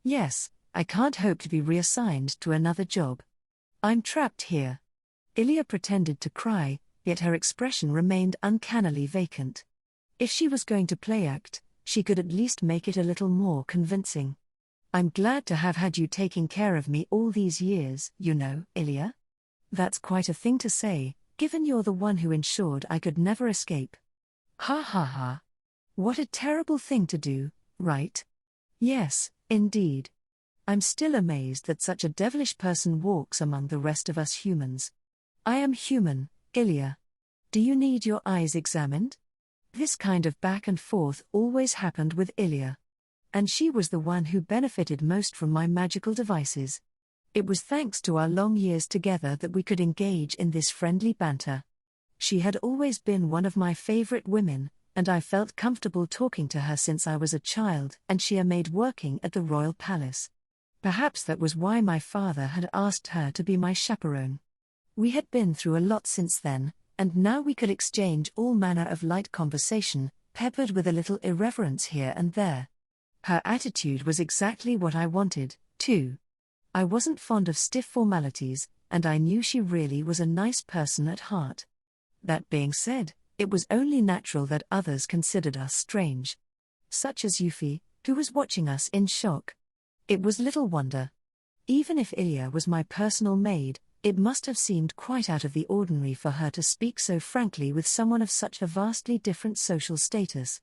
Yes, I can't hope to be reassigned to another job. I'm trapped here. Euphyllia pretended to cry, yet her expression remained uncannily vacant. If she was going to play act, she could at least make it a little more convincing. I'm glad to have had you taking care of me all these years, Euphyllia. That's quite a thing to say, given you're the one who ensured I could never escape. Ha ha ha. What a terrible thing to do, right? Yes, indeed. I'm still amazed that such a devilish person walks among the rest of us humans. I am human, Euphyllia. Do you need your eyes examined? This kind of back and forth always happened with Euphyllia. And she was the one who benefited most from my magical devices. It was thanks to our long years together that we could engage in this friendly banter. She had always been one of my favorite women, and I felt comfortable talking to her since I was a child and she a maid working at the royal palace. Perhaps that was why my father had asked her to be my chaperone. We had been through a lot since then, and now we could exchange all manner of light conversation, peppered with a little irreverence here and there. Her attitude was exactly what I wanted, too. I wasn't fond of stiff formalities, and I knew she really was a nice person at heart. That being said, it was only natural that others considered us strange. Such as Euphyllia, who was watching us in shock. It was little wonder. Even if Euphyllia was my personal maid, it must have seemed quite out of the ordinary for her to speak so frankly with someone of such a vastly different social status.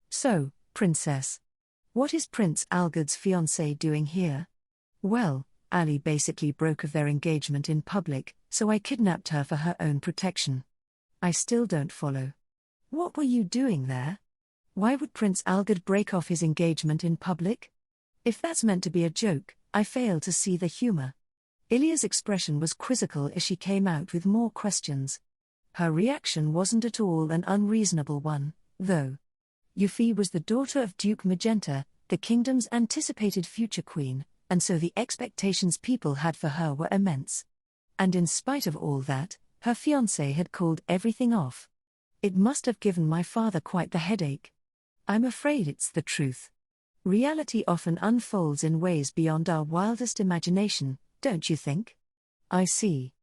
So, Princess, what is Prince Algerd's fiancée doing here? Well, Ali basically broke of their engagement in public, so I kidnapped her for her own protection. I still don't follow. What were you doing there? Why would Prince Algerd break off his engagement in public? If that's meant to be a joke, I fail to see the humor. Euphyllia's expression was quizzical as she came out with more questions. Her reaction wasn't at all an unreasonable one, though. Euphyllia was the daughter of Duke Magenta, the kingdom's anticipated future queen, and so the expectations people had for her were immense. And in spite of all that, her fiancé had called everything off. It must have given my father quite the headache. I'm afraid it's the truth. Reality often unfolds in ways beyond our wildest imagination, don't you think? I see.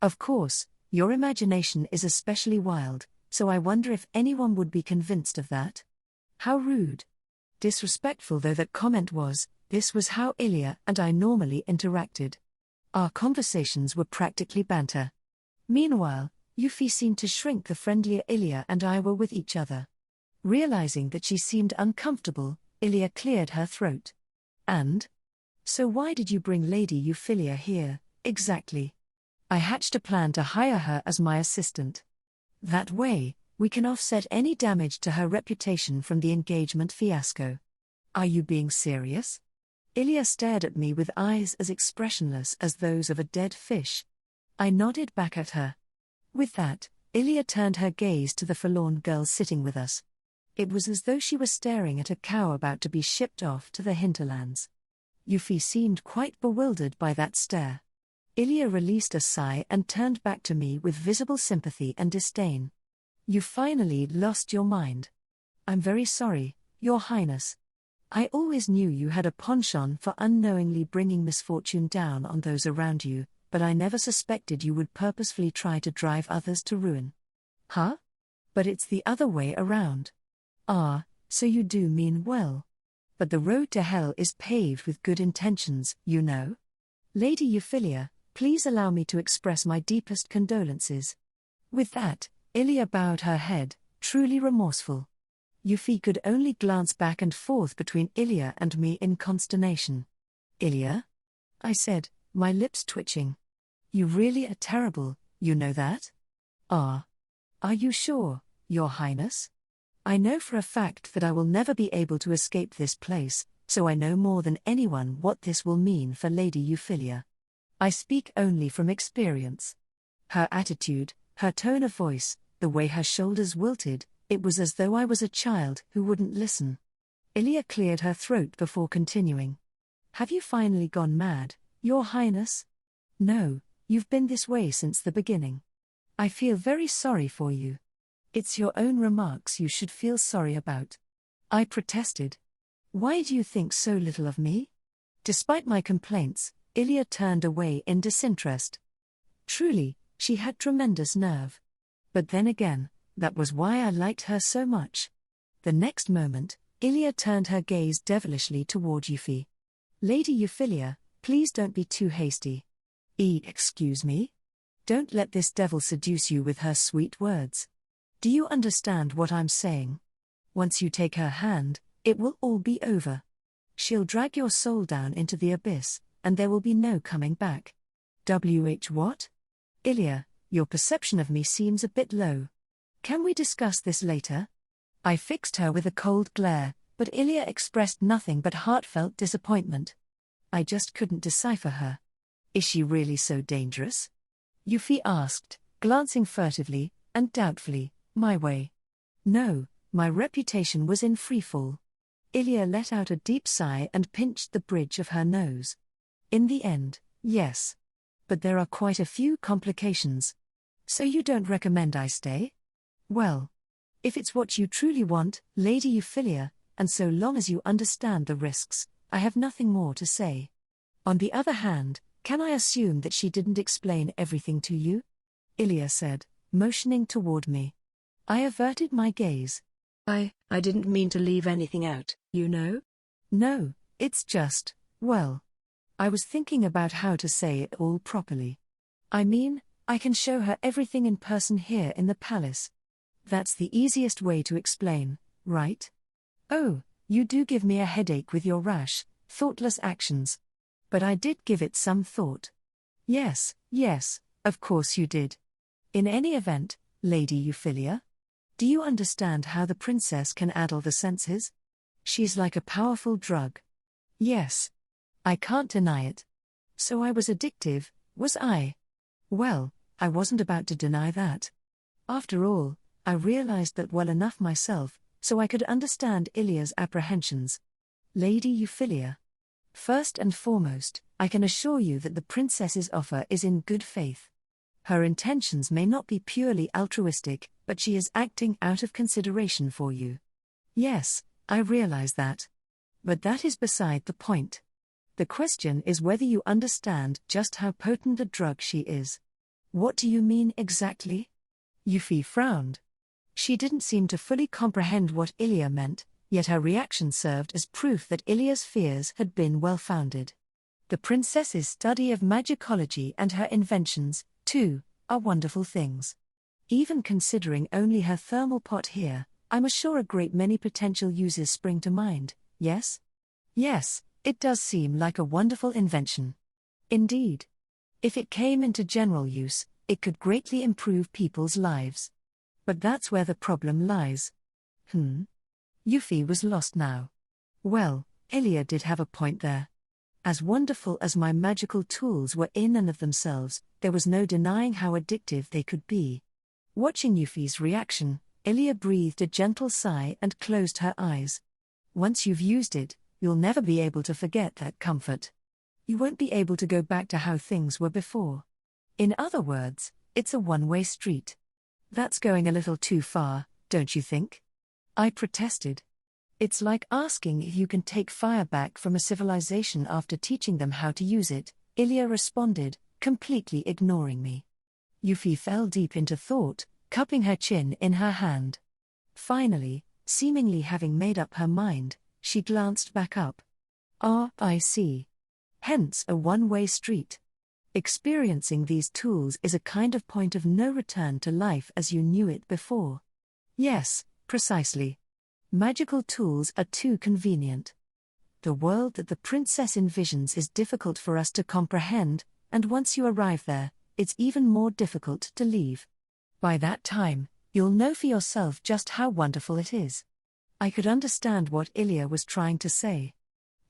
Of course, your imagination is especially wild, so I wonder if anyone would be convinced of that. How rude. Disrespectful though that comment was, this was how Euphyllia and I normally interacted. Our conversations were practically banter. Meanwhile, Euphyllia seemed to shrink the friendlier Euphyllia and I were with each other. Realizing that she seemed uncomfortable, Euphyllia cleared her throat. And? So why did you bring Lady Euphyllia here, exactly? I hatched a plan to hire her as my assistant. That way, we can offset any damage to her reputation from the engagement fiasco. Are you being serious? Euphyllia stared at me with eyes as expressionless as those of a dead fish. I nodded back at her. With that, Euphyllia turned her gaze to the forlorn girl sitting with us. It was as though she was staring at a cow about to be shipped off to the hinterlands. Euphyllia seemed quite bewildered by that stare. Euphyllia released a sigh and turned back to me with visible sympathy and disdain. You finally lost your mind. I'm very sorry, Your Highness. I always knew you had a penchant for unknowingly bringing misfortune down on those around you, but I never suspected you would purposefully try to drive others to ruin. Huh? But it's the other way around. Ah, so you do mean well. But the road to hell is paved with good intentions, you know. Lady Euphyllia, please allow me to express my deepest condolences. With that, Euphyllia bowed her head, truly remorseful. Euphyllia could only glance back and forth between Euphyllia and me in consternation. Euphyllia? I said, my lips twitching. You really are terrible, you know that? Ah. Are you sure, Your Highness? I know for a fact that I will never be able to escape this place, so I know more than anyone what this will mean for Lady Euphyllia. I speak only from experience. Her attitude, her tone of voice, the way her shoulders wilted, it was as though I was a child who wouldn't listen. Euphyllia cleared her throat before continuing. Have you finally gone mad, Your Highness? No, you've been this way since the beginning. I feel very sorry for you. It's your own remarks you should feel sorry about. I protested. Why do you think so little of me? Despite my complaints, Euphyllia turned away in disinterest. Truly, she had tremendous nerve. But then again, that was why I liked her so much. The next moment, Euphyllia turned her gaze devilishly toward Euphyllia. Lady Euphyllia, please don't be too hasty. Excuse me? Don't let this devil seduce you with her sweet words. Do you understand what I'm saying? Once you take her hand, it will all be over. She'll drag your soul down into the abyss, and there will be no coming back. What? Euphyllia, your perception of me seems a bit low. Can we discuss this later? I fixed her with a cold glare, but Euphyllia expressed nothing but heartfelt disappointment. I just couldn't decipher her. Is she really so dangerous? Euphyllia asked, glancing furtively and doubtfully my way. No, my reputation was in freefall. Euphyllia let out a deep sigh and pinched the bridge of her nose. In the end, yes. But there are quite a few complications. So you don't recommend I stay? Well, if it's what you truly want, Lady Euphyllia, and so long as you understand the risks, I have nothing more to say. On the other hand, can I assume that she didn't explain everything to you? Euphyllia said, motioning toward me. I averted my gaze. I didn't mean to leave anything out, you know? No, it's just, well, I was thinking about how to say it all properly. I mean, I can show her everything in person here in the palace. That's the easiest way to explain, right? Oh, you do give me a headache with your rash, thoughtless actions. But I did give it some thought. Yes, of course you did. In any event, Lady Euphyllia, do you understand how the princess can addle the senses? She's like a powerful drug. Yes. I can't deny it. So I was addictive, was I? Well, I wasn't about to deny that. After all, I realized that well enough myself, so I could understand Euphyllia's apprehensions. Lady Euphyllia. First and foremost, I can assure you that the princess's offer is in good faith. Her intentions may not be purely altruistic, but she is acting out of consideration for you. Yes, I realize that. But that is beside the point. The question is whether you understand just how potent a drug she is. What do you mean exactly? Euphyllia frowned. She didn't seem to fully comprehend what Euphyllia meant, yet her reaction served as proof that Euphyllia's fears had been well-founded. The princess's study of magicology and her inventions, too, are wonderful things. Even considering only her thermal pot here, I'm sure a great many potential uses spring to mind, yes? Yes, it does seem like a wonderful invention. Indeed. If it came into general use, it could greatly improve people's lives. But that's where the problem lies. Euphyllia was lost now. Well, Euphyllia did have a point there. As wonderful as my magical tools were in and of themselves, there was no denying how addictive they could be. Watching Euphyllia's reaction, Euphyllia breathed a gentle sigh and closed her eyes. Once you've used it, you'll never be able to forget that comfort. You won't be able to go back to how things were before. In other words, it's a one-way street. That's going a little too far, don't you think? I protested. It's like asking if you can take fire back from a civilization after teaching them how to use it, Euphyllia responded, completely ignoring me. Euphyllia fell deep into thought, cupping her chin in her hand. Finally, seemingly having made up her mind, she glanced back up. I see. Hence a one-way street. Experiencing these tools is a kind of point of no return to life as you knew it before. Yes, precisely. Magical tools are too convenient. The world that the princess envisions is difficult for us to comprehend, and once you arrive there, it's even more difficult to leave. By that time, you'll know for yourself just how wonderful it is. I could understand what Euphyllia was trying to say.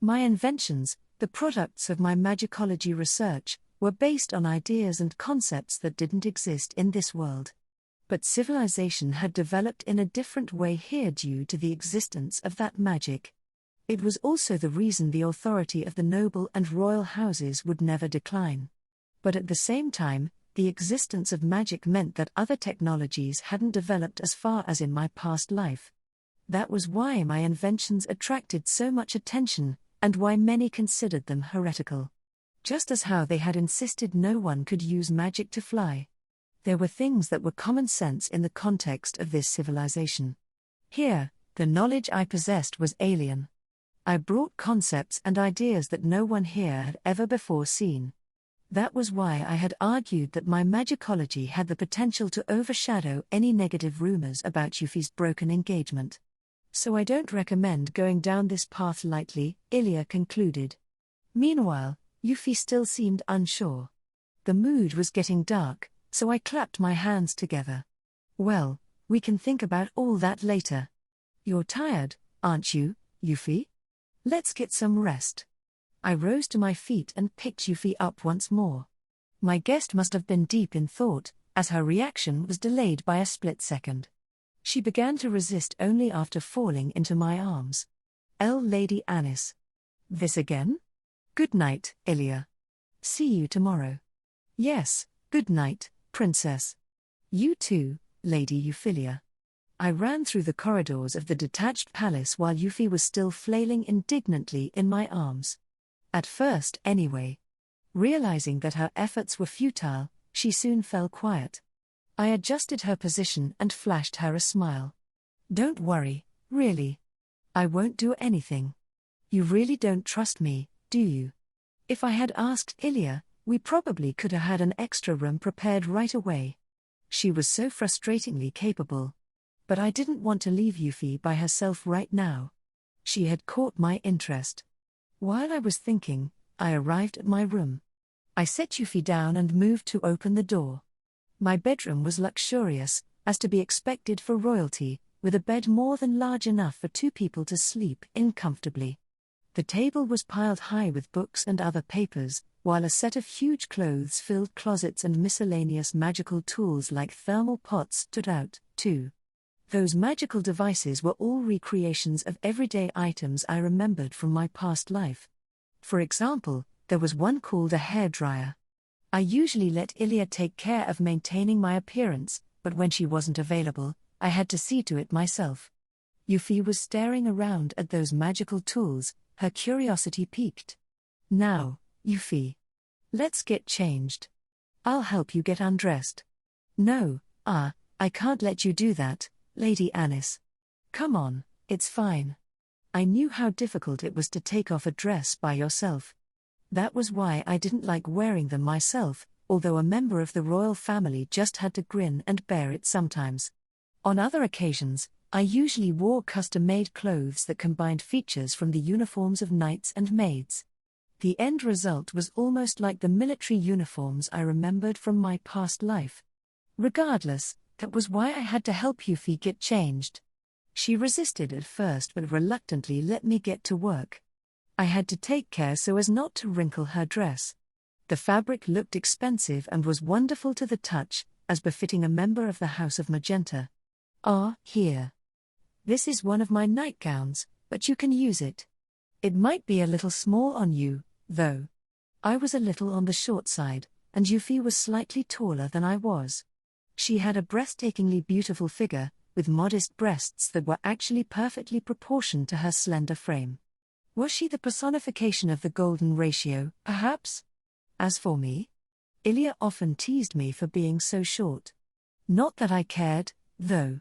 My inventions, the products of my magicology research, were based on ideas and concepts that didn't exist in this world. But civilization had developed in a different way here due to the existence of that magic. It was also the reason the authority of the noble and royal houses would never decline. But at the same time, The existence of magic meant that other technologies hadn't developed as far as in my past life. That was why my inventions attracted so much attention, and why many considered them heretical. Just as how they had insisted no one could use magic to fly. There were things that were common sense in the context of this civilization. Here, the knowledge I possessed was alien. I brought concepts and ideas that no one here had ever before seen. That was why I had argued that my magicology had the potential to overshadow any negative rumors about Euphyllia's broken engagement. So I don't recommend going down this path lightly, Euphyllia concluded. Meanwhile, Euphyllia still seemed unsure. The mood was getting dark, so I clapped my hands together. Well, we can think about all that later. You're tired, aren't you, Euphyllia? Let's get some rest. I rose to my feet and picked Euphyllia up once more. My guest must have been deep in thought, as her reaction was delayed by a split second. She began to resist only after falling into my arms. Lady Anis. This again? Good night, Euphyllia. See you tomorrow. Yes, good night, Princess. You too, Lady Euphyllia. I ran through the corridors of the detached palace while Euphyllia was still flailing indignantly in my arms. At first, anyway. Realizing that her efforts were futile, she soon fell quiet. I adjusted her position and flashed her a smile. Don't worry, really. I won't do anything. You really don't trust me, do you? If I had asked Euphyllia, we probably could have had an extra room prepared right away. She was so frustratingly capable. But I didn't want to leave Euphyllia by herself right now. She had caught my interest. While I was thinking, I arrived at my room. I set Euphyllia down and moved to open the door. My bedroom was luxurious, as to be expected for royalty, with a bed more than large enough for two people to sleep in comfortably. The table was piled high with books and other papers, while a set of huge clothes-filled closets and miscellaneous magical tools like thermal pots stood out, too. Those magical devices were all recreations of everyday items I remembered from my past life. For example, there was one called a hairdryer. I usually let Euphyllia take care of maintaining my appearance, but when she wasn't available, I had to see to it myself. Euphyllia was staring around at those magical tools, her curiosity piqued. Now, Euphyllia. Let's get changed. I'll help you get undressed. No, I can't let you do that, Lady Anis. Come on, it's fine. I knew how difficult it was to take off a dress by yourself. That was why I didn't like wearing them myself, although a member of the royal family just had to grin and bear it sometimes. On other occasions, I usually wore custom-made clothes that combined features from the uniforms of knights and maids. The end result was almost like the military uniforms I remembered from my past life. Regardless, that was why I had to help Euphyllia get changed. She resisted at first but reluctantly let me get to work. I had to take care so as not to wrinkle her dress. The fabric looked expensive and was wonderful to the touch, as befitting a member of the House of Magenta. Here. This is one of my nightgowns, but you can use it. It might be a little small on you, though. I was a little on the short side, and Euphyllia was slightly taller than I was. She had a breathtakingly beautiful figure, with modest breasts that were actually perfectly proportioned to her slender frame. Was she the personification of the golden ratio, perhaps? As for me, Euphyllia often teased me for being so short. Not that I cared, though.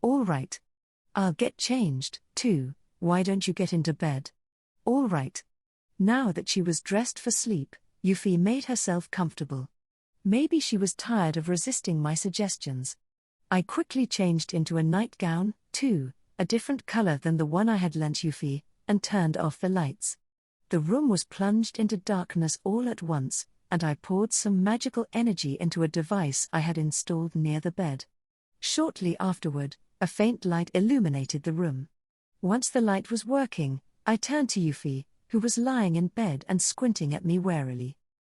All right. I'll get changed, too. Why don't you get into bed? All right. Now that she was dressed for sleep, Euphyllia made herself comfortable. Maybe she was tired of resisting my suggestions. I quickly changed into a nightgown, too, a different color than the one I had lent Euphyllia, and turned off the lights. The room was plunged into darkness all at once, and I poured some magical energy into a device I had installed near the bed. Shortly afterward, a faint light illuminated the room. Once the light was working, I turned to Euphyllia, who was lying in bed and squinting at me warily.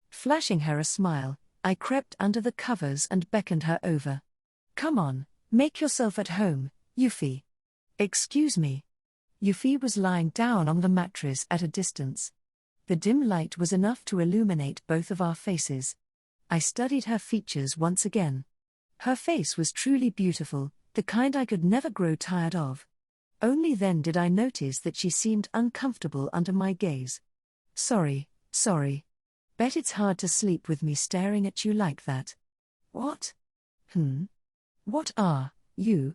Flashing her a smile, I crept under the covers and beckoned her over. Come on, make yourself at home, Euphyllia. Excuse me. Euphyllia was lying down on the mattress at a distance. The dim light was enough to illuminate both of our faces. I studied her features once again. Her face was truly beautiful, the kind I could never grow tired of. Only then did I notice that she seemed uncomfortable under my gaze. Sorry. Bet it's hard to sleep with me staring at you like that. What? What are you?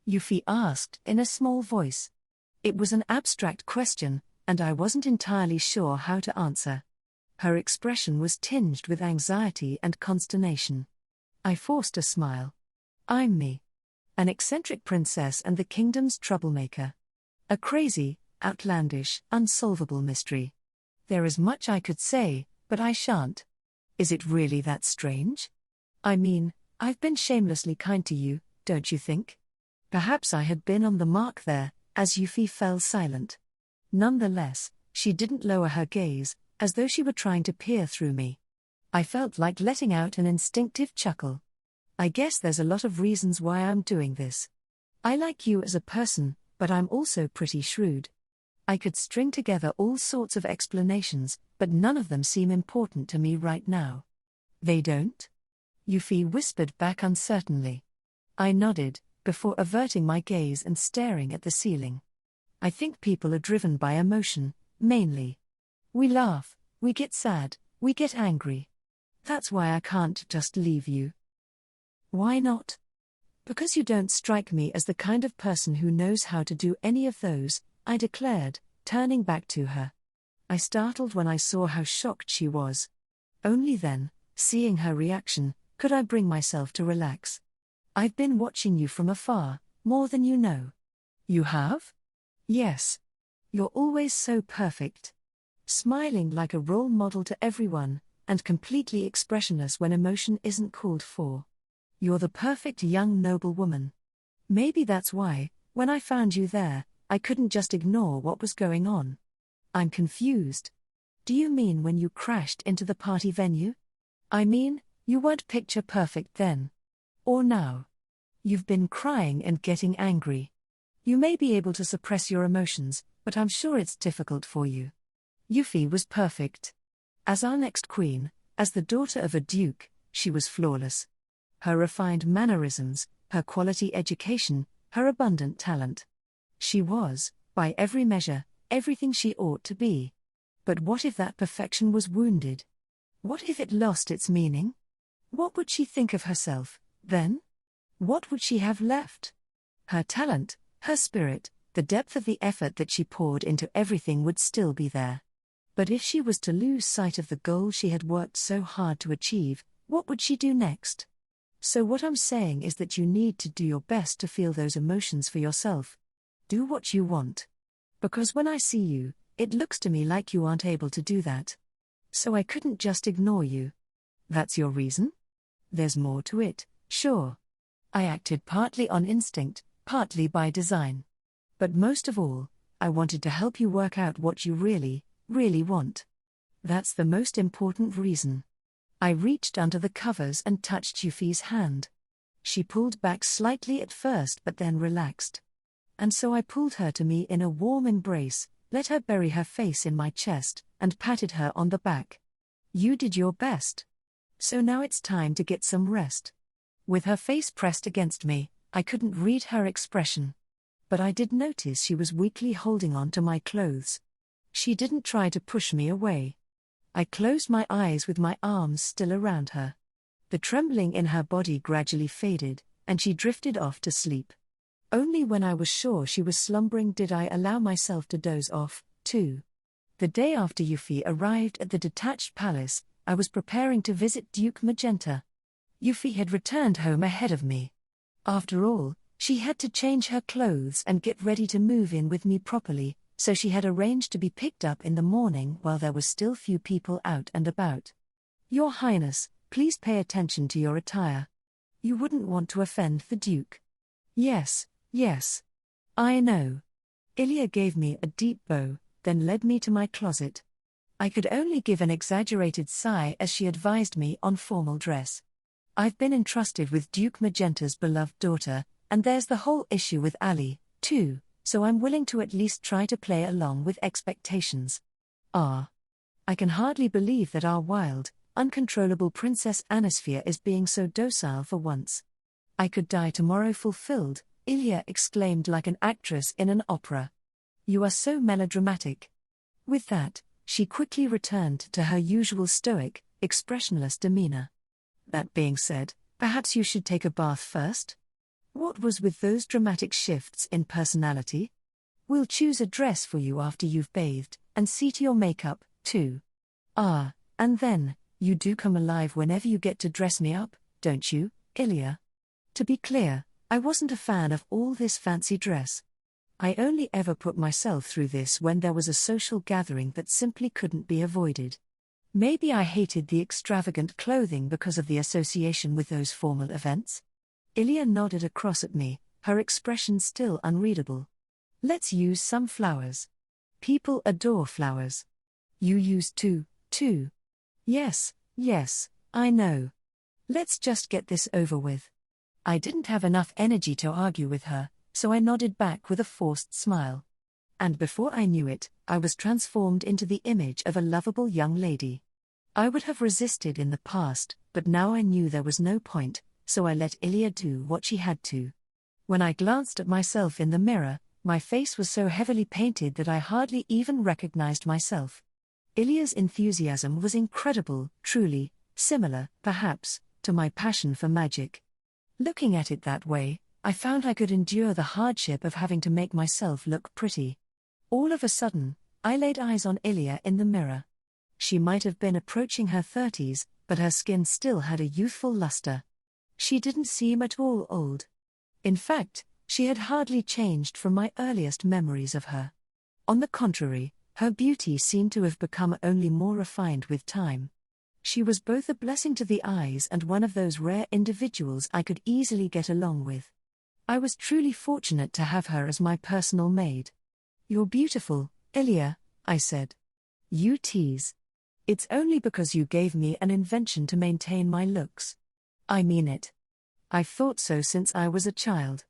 Euphyllia asked in a small voice. It was an abstract question, and I wasn't entirely sure how to answer. Her expression was tinged with anxiety and consternation. I forced a smile. I'm me. An eccentric princess and the kingdom's troublemaker. A crazy, outlandish, unsolvable mystery. There is much I could say, but I shan't. Is it really that strange? I mean, I've been shamelessly kind to you, don't you think? Perhaps I had been on the mark there, as Euphyllia fell silent. Nonetheless, she didn't lower her gaze, as though she were trying to peer through me. I felt like letting out an instinctive chuckle. I guess there's a lot of reasons why I'm doing this. I like you as a person, but I'm also pretty shrewd. I could string together all sorts of explanations, but none of them seem important to me right now. They don't? Euphyllia whispered back uncertainly. I nodded, before averting my gaze and staring at the ceiling. I think people are driven by emotion, mainly. We laugh, we get sad, we get angry. That's why I can't just leave you. Why not? Because you don't strike me as the kind of person who knows how to do any of those, I declared, turning back to her. I startled when I saw how shocked she was. Only then, seeing her reaction, could I bring myself to relax. I've been watching you from afar, more than you know. You have? Yes. You're always so perfect. Smiling like a role model to everyone, and completely expressionless when emotion isn't called for. You're the perfect young noblewoman. Maybe that's why, when I found you there, I couldn't just ignore what was going on. I'm confused. Do you mean when you crashed into the party venue? I mean, you weren't picture perfect then. Or now. You've been crying and getting angry. You may be able to suppress your emotions, but I'm sure it's difficult for you. Euphyllia was perfect. As our next queen, as the daughter of a duke, she was flawless. Her refined mannerisms, her quality education, her abundant talent. She was, by every measure, everything she ought to be. But what if that perfection was wounded? What if it lost its meaning? What would she think of herself, then? What would she have left? Her talent, her spirit, the depth of the effort that she poured into everything would still be there. But if she was to lose sight of the goal she had worked so hard to achieve, what would she do next? So what I'm saying is that you need to do your best to feel those emotions for yourself. Do what you want. Because when I see you, it looks to me like you aren't able to do that. So I couldn't just ignore you. That's your reason? There's more to it, sure. I acted partly on instinct, partly by design. But most of all, I wanted to help you work out what you really want. That's the most important reason. I reached under the covers and touched Euphyllia's hand. She pulled back slightly at first but then relaxed. And so I pulled her to me in a warm embrace, let her bury her face in my chest, and patted her on the back. You did your best. So now it's time to get some rest. With her face pressed against me, I couldn't read her expression. But I did notice she was weakly holding on to my clothes. She didn't try to push me away. I closed my eyes with my arms still around her. The trembling in her body gradually faded, and she drifted off to sleep. Only when I was sure she was slumbering did I allow myself to doze off, too. The day after Euphyllia arrived at the detached palace, I was preparing to visit Duke Magenta. Euphyllia had returned home ahead of me. After all, she had to change her clothes and get ready to move in with me properly, so she had arranged to be picked up in the morning while there was still few people out and about. Your Highness, please pay attention to your attire. You wouldn't want to offend the Duke. Yes. I know. Euphyllia gave me a deep bow, then led me to my closet. I could only give an exaggerated sigh as she advised me on formal dress. I've been entrusted with Duke Magenta's beloved daughter, and there's the whole issue with Ali, too, so I'm willing to at least try to play along with expectations. I can hardly believe that our wild, uncontrollable Princess Anisphia is being so docile for once. I could die tomorrow fulfilled, Euphyllia exclaimed like an actress in an opera. You are so melodramatic. With that, she quickly returned to her usual stoic, expressionless demeanor. That being said, perhaps you should take a bath first? What was with those dramatic shifts in personality? We'll choose a dress for you after you've bathed, and see to your makeup, too. Ah, and then, you do come alive whenever you get to dress me up, don't you, Euphyllia? To be clear, I wasn't a fan of all this fancy dress. I only ever put myself through this when there was a social gathering that simply couldn't be avoided. Maybe I hated the extravagant clothing because of the association with those formal events? Euphyllia nodded across at me, her expression still unreadable. Let's use some flowers. People adore flowers. You use two, too. Yes, I know. Let's just get this over with. I didn't have enough energy to argue with her, so I nodded back with a forced smile. And before I knew it, I was transformed into the image of a lovable young lady. I would have resisted in the past, but now I knew there was no point, so I let Euphyllia do what she had to. When I glanced at myself in the mirror, my face was so heavily painted that I hardly even recognized myself. Euphyllia's enthusiasm was incredible, truly, similar, perhaps, to my passion for magic. Looking at it that way, I found I could endure the hardship of having to make myself look pretty. All of a sudden, I laid eyes on Euphyllia in the mirror. She might have been approaching her 30s, but her skin still had a youthful luster. She didn't seem at all old. In fact, she had hardly changed from my earliest memories of her. On the contrary, her beauty seemed to have become only more refined with time. She was both a blessing to the eyes and one of those rare individuals I could easily get along with. I was truly fortunate to have her as my personal maid. You're beautiful, Euphyllia, I said. You tease. It's only because you gave me an invention to maintain my looks. I mean it. I've thought so since I was a child.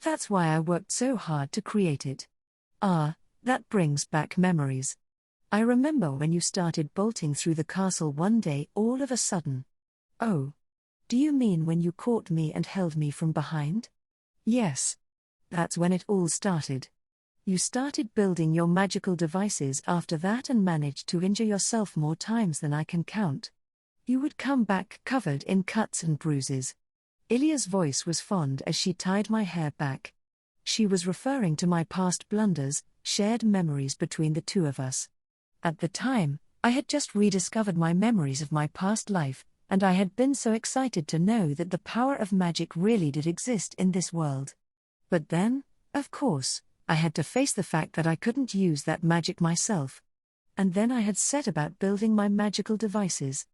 That's why I worked so hard to create it. Ah, that brings back memories. I remember when you started bolting through the castle one day all of a sudden. Oh. Do you mean when you caught me and held me from behind? Yes. That's when it all started. You started building your magical devices after that and managed to injure yourself more times than I can count. You would come back covered in cuts and bruises. Euphyllia's voice was fond as she tied my hair back. She was referring to my past blunders, shared memories between the two of us. At the time, I had just rediscovered my memories of my past life, and I had been so excited to know that the power of magic really did exist in this world. But then, of course, I had to face the fact that I couldn't use that magic myself. And then I had set about building my magical devices.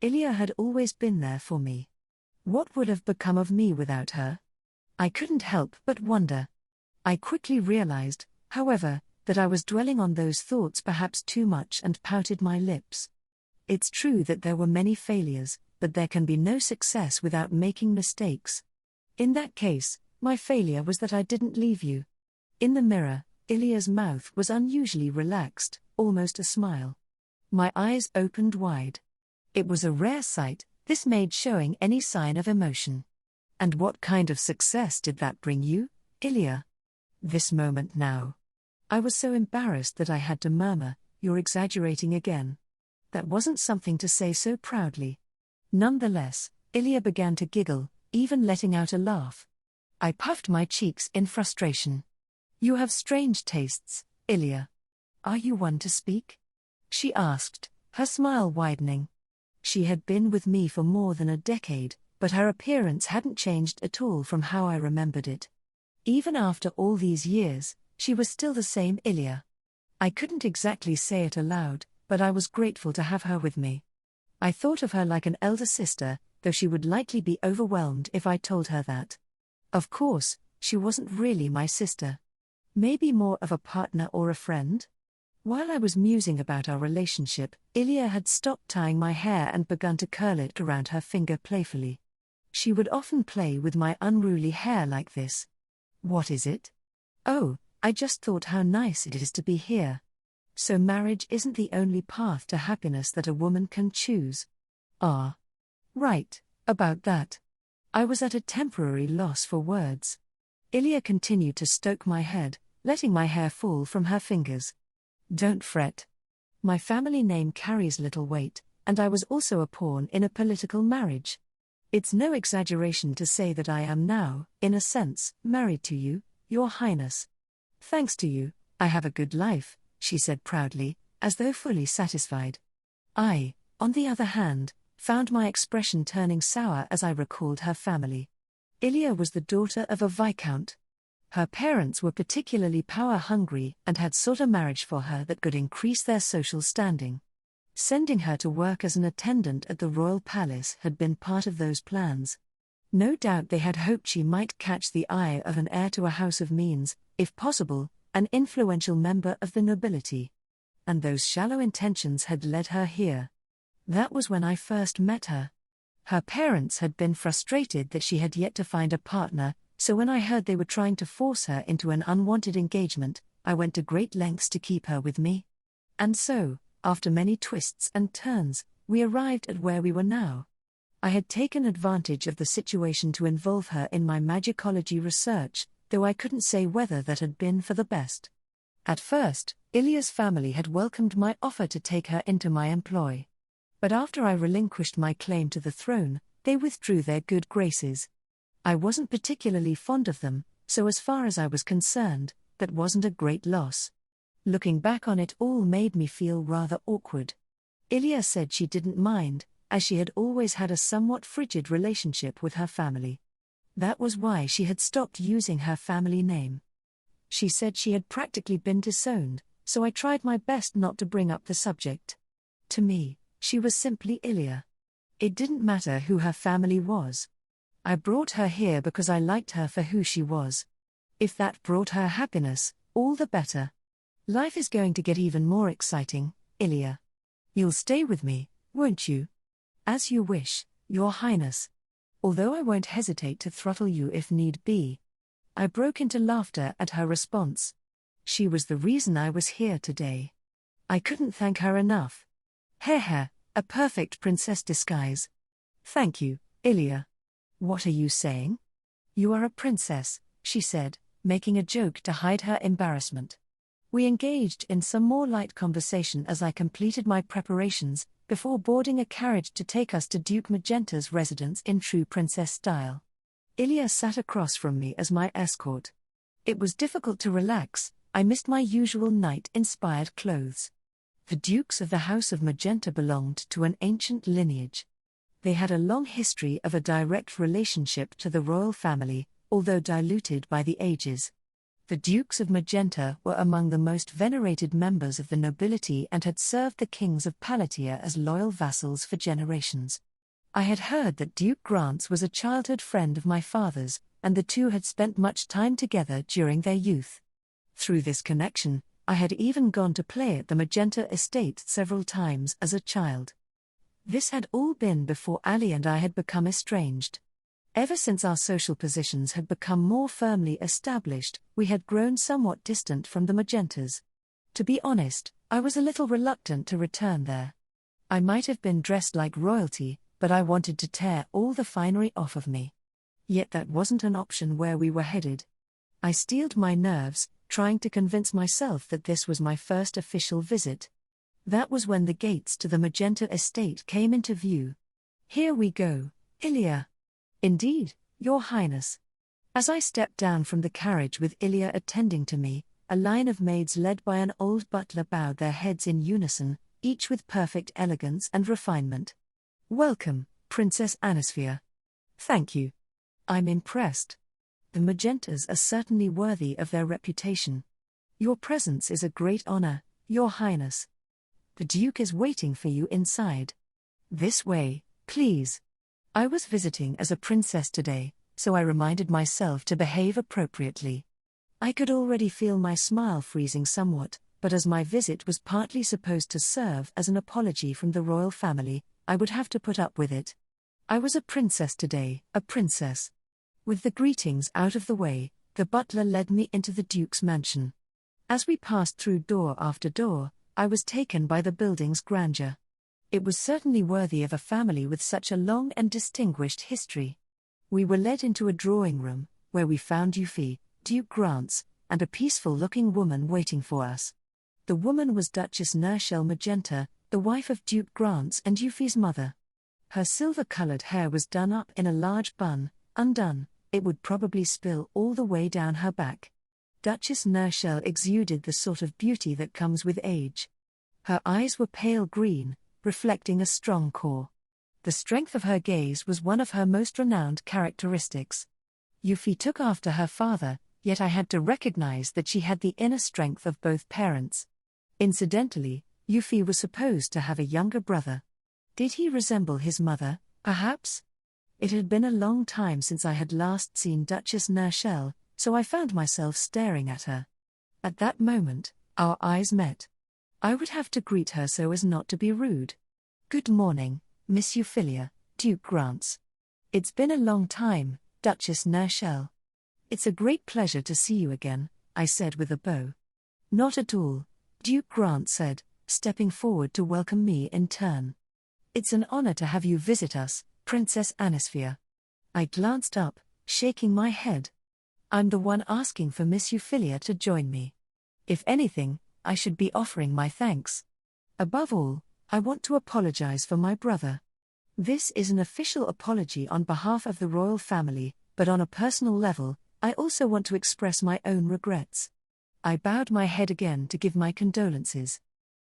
Euphyllia had always been there for me. What would have become of me without her? I couldn't help but wonder. I quickly realized, however, that I was dwelling on those thoughts perhaps too much and pouted my lips. It's true that there were many failures, but there can be no success without making mistakes. In that case, my failure was that I didn't leave you. In the mirror, Euphyllia's mouth was unusually relaxed, almost a smile. My eyes opened wide. It was a rare sight, this maid showing any sign of emotion. And what kind of success did that bring you, Euphyllia? This moment now. I was so embarrassed that I had to murmur, "You're exaggerating again." That wasn't something to say so proudly. Nonetheless, Euphyllia began to giggle, even letting out a laugh. I puffed my cheeks in frustration. "You have strange tastes, Euphyllia. Are you one to speak?" she asked, her smile widening. She had been with me for more than a decade, but her appearance hadn't changed at all from how I remembered it. Even after all these years, she was still the same Euphyllia. I couldn't exactly say it aloud, but I was grateful to have her with me. I thought of her like an elder sister, though she would likely be overwhelmed if I told her that. Of course, she wasn't really my sister. Maybe more of a partner or a friend? While I was musing about our relationship, Euphyllia had stopped tying my hair and begun to curl it around her finger playfully. She would often play with my unruly hair like this. "What is it?" "Oh, I just thought how nice it is to be here. So marriage isn't the only path to happiness that a woman can choose." Ah. Right, about that. I was at a temporary loss for words. Euphyllia continued to stroke my head, letting my hair fall from her fingers. Don't fret. My family name carries little weight, and I was also a pawn in a political marriage. It's no exaggeration to say that I am now, in a sense, married to you, Your Highness. Thanks to you, I have a good life, she said proudly, as though fully satisfied. I, on the other hand, found my expression turning sour as I recalled her family. Euphyllia was the daughter of a viscount. Her parents were particularly power-hungry and had sought a marriage for her that could increase their social standing. Sending her to work as an attendant at the royal palace had been part of those plans. No doubt they had hoped she might catch the eye of an heir to a house of means, if possible, an influential member of the nobility. And those shallow intentions had led her here. That was when I first met her. Her parents had been frustrated that she had yet to find a partner, so when I heard they were trying to force her into an unwanted engagement, I went to great lengths to keep her with me. And so, after many twists and turns, we arrived at where we were now. I had taken advantage of the situation to involve her in my magicology research, though I couldn't say whether that had been for the best. At first, Euphyllia's family had welcomed my offer to take her into my employ. But after I relinquished my claim to the throne, they withdrew their good graces. I wasn't particularly fond of them, so as far as I was concerned, that wasn't a great loss. Looking back on it all made me feel rather awkward. Euphyllia said she didn't mind, as she had always had a somewhat frigid relationship with her family. That was why she had stopped using her family name. She said she had practically been disowned, so I tried my best not to bring up the subject. To me, she was simply Euphyllia. It didn't matter who her family was. I brought her here because I liked her for who she was. If that brought her happiness, all the better. Life is going to get even more exciting, Euphyllia. You'll stay with me, won't you? As you wish, Your Highness. Although I won't hesitate to throttle you if need be. I broke into laughter at her response. She was the reason I was here today. I couldn't thank her enough. Heh, a perfect princess disguise. Thank you, Euphyllia. What are you saying? You are a princess, she said, making a joke to hide her embarrassment. We engaged in some more light conversation as I completed my preparations, before boarding a carriage to take us to Duke Magenta's residence in true princess style. Euphyllia sat across from me as my escort. It was difficult to relax, I missed my usual knight-inspired clothes. The dukes of the House of Magenta belonged to an ancient lineage. They had a long history of a direct relationship to the royal family, although diluted by the ages. The Dukes of Magenta were among the most venerated members of the nobility and had served the kings of Palatia as loyal vassals for generations. I had heard that Duke Grants was a childhood friend of my father's, and the two had spent much time together during their youth. Through this connection, I had even gone to play at the Magenta estate several times as a child. This had all been before Ali and I had become estranged. Ever since our social positions had become more firmly established, we had grown somewhat distant from the Magentas. To be honest, I was a little reluctant to return there. I might have been dressed like royalty, but I wanted to tear all the finery off of me. Yet that wasn't an option where we were headed. I steeled my nerves, trying to convince myself that this was my first official visit. That was when the gates to the Magenta estate came into view. Here we go, Euphyllia. Indeed, Your Highness. As I stepped down from the carriage with Euphyllia attending to me, a line of maids led by an old butler bowed their heads in unison, each with perfect elegance and refinement. Welcome, Princess Anisphia. Thank you. I'm impressed. The Magentas are certainly worthy of their reputation. Your presence is a great honor, Your Highness. The Duke is waiting for you inside. This way, please. I was visiting as a princess today, so I reminded myself to behave appropriately. I could already feel my smile freezing somewhat, but as my visit was partly supposed to serve as an apology from the royal family, I would have to put up with it. I was a princess today, a princess. With the greetings out of the way, the butler led me into the Duke's mansion. As we passed through door after door, I was taken by the building's grandeur. It was certainly worthy of a family with such a long and distinguished history. We were led into a drawing room, where we found Euphyllia, Duke Grants, and a peaceful-looking woman waiting for us. The woman was Duchess Nershel Magenta, the wife of Duke Grants and Euphyllia's mother. Her silver-colored hair was done up in a large bun. Undone, it would probably spill all the way down her back. Duchess Nershel exuded the sort of beauty that comes with age. Her eyes were pale green, reflecting a strong core. The strength of her gaze was one of her most renowned characteristics. Euphyllia took after her father, yet I had to recognize that she had the inner strength of both parents. Incidentally, Euphyllia was supposed to have a younger brother. Did he resemble his mother, perhaps? It had been a long time since I had last seen Duchess Nershel, so I found myself staring at her. At that moment, our eyes met. I would have to greet her so as not to be rude. "Good morning, Miss Euphyllia, Duke Grants. It's been a long time, Duchess Nershel." "It's a great pleasure to see you again," I said with a bow. "Not at all," Duke Grant said, stepping forward to welcome me in turn. "It's an honor to have you visit us, Princess Anisphia." I glanced up, shaking my head. "I'm the one asking for Miss Euphyllia to join me. If anything, I should be offering my thanks. Above all, I want to apologize for my brother. This is an official apology on behalf of the royal family, but on a personal level, I also want to express my own regrets." I bowed my head again to give my condolences.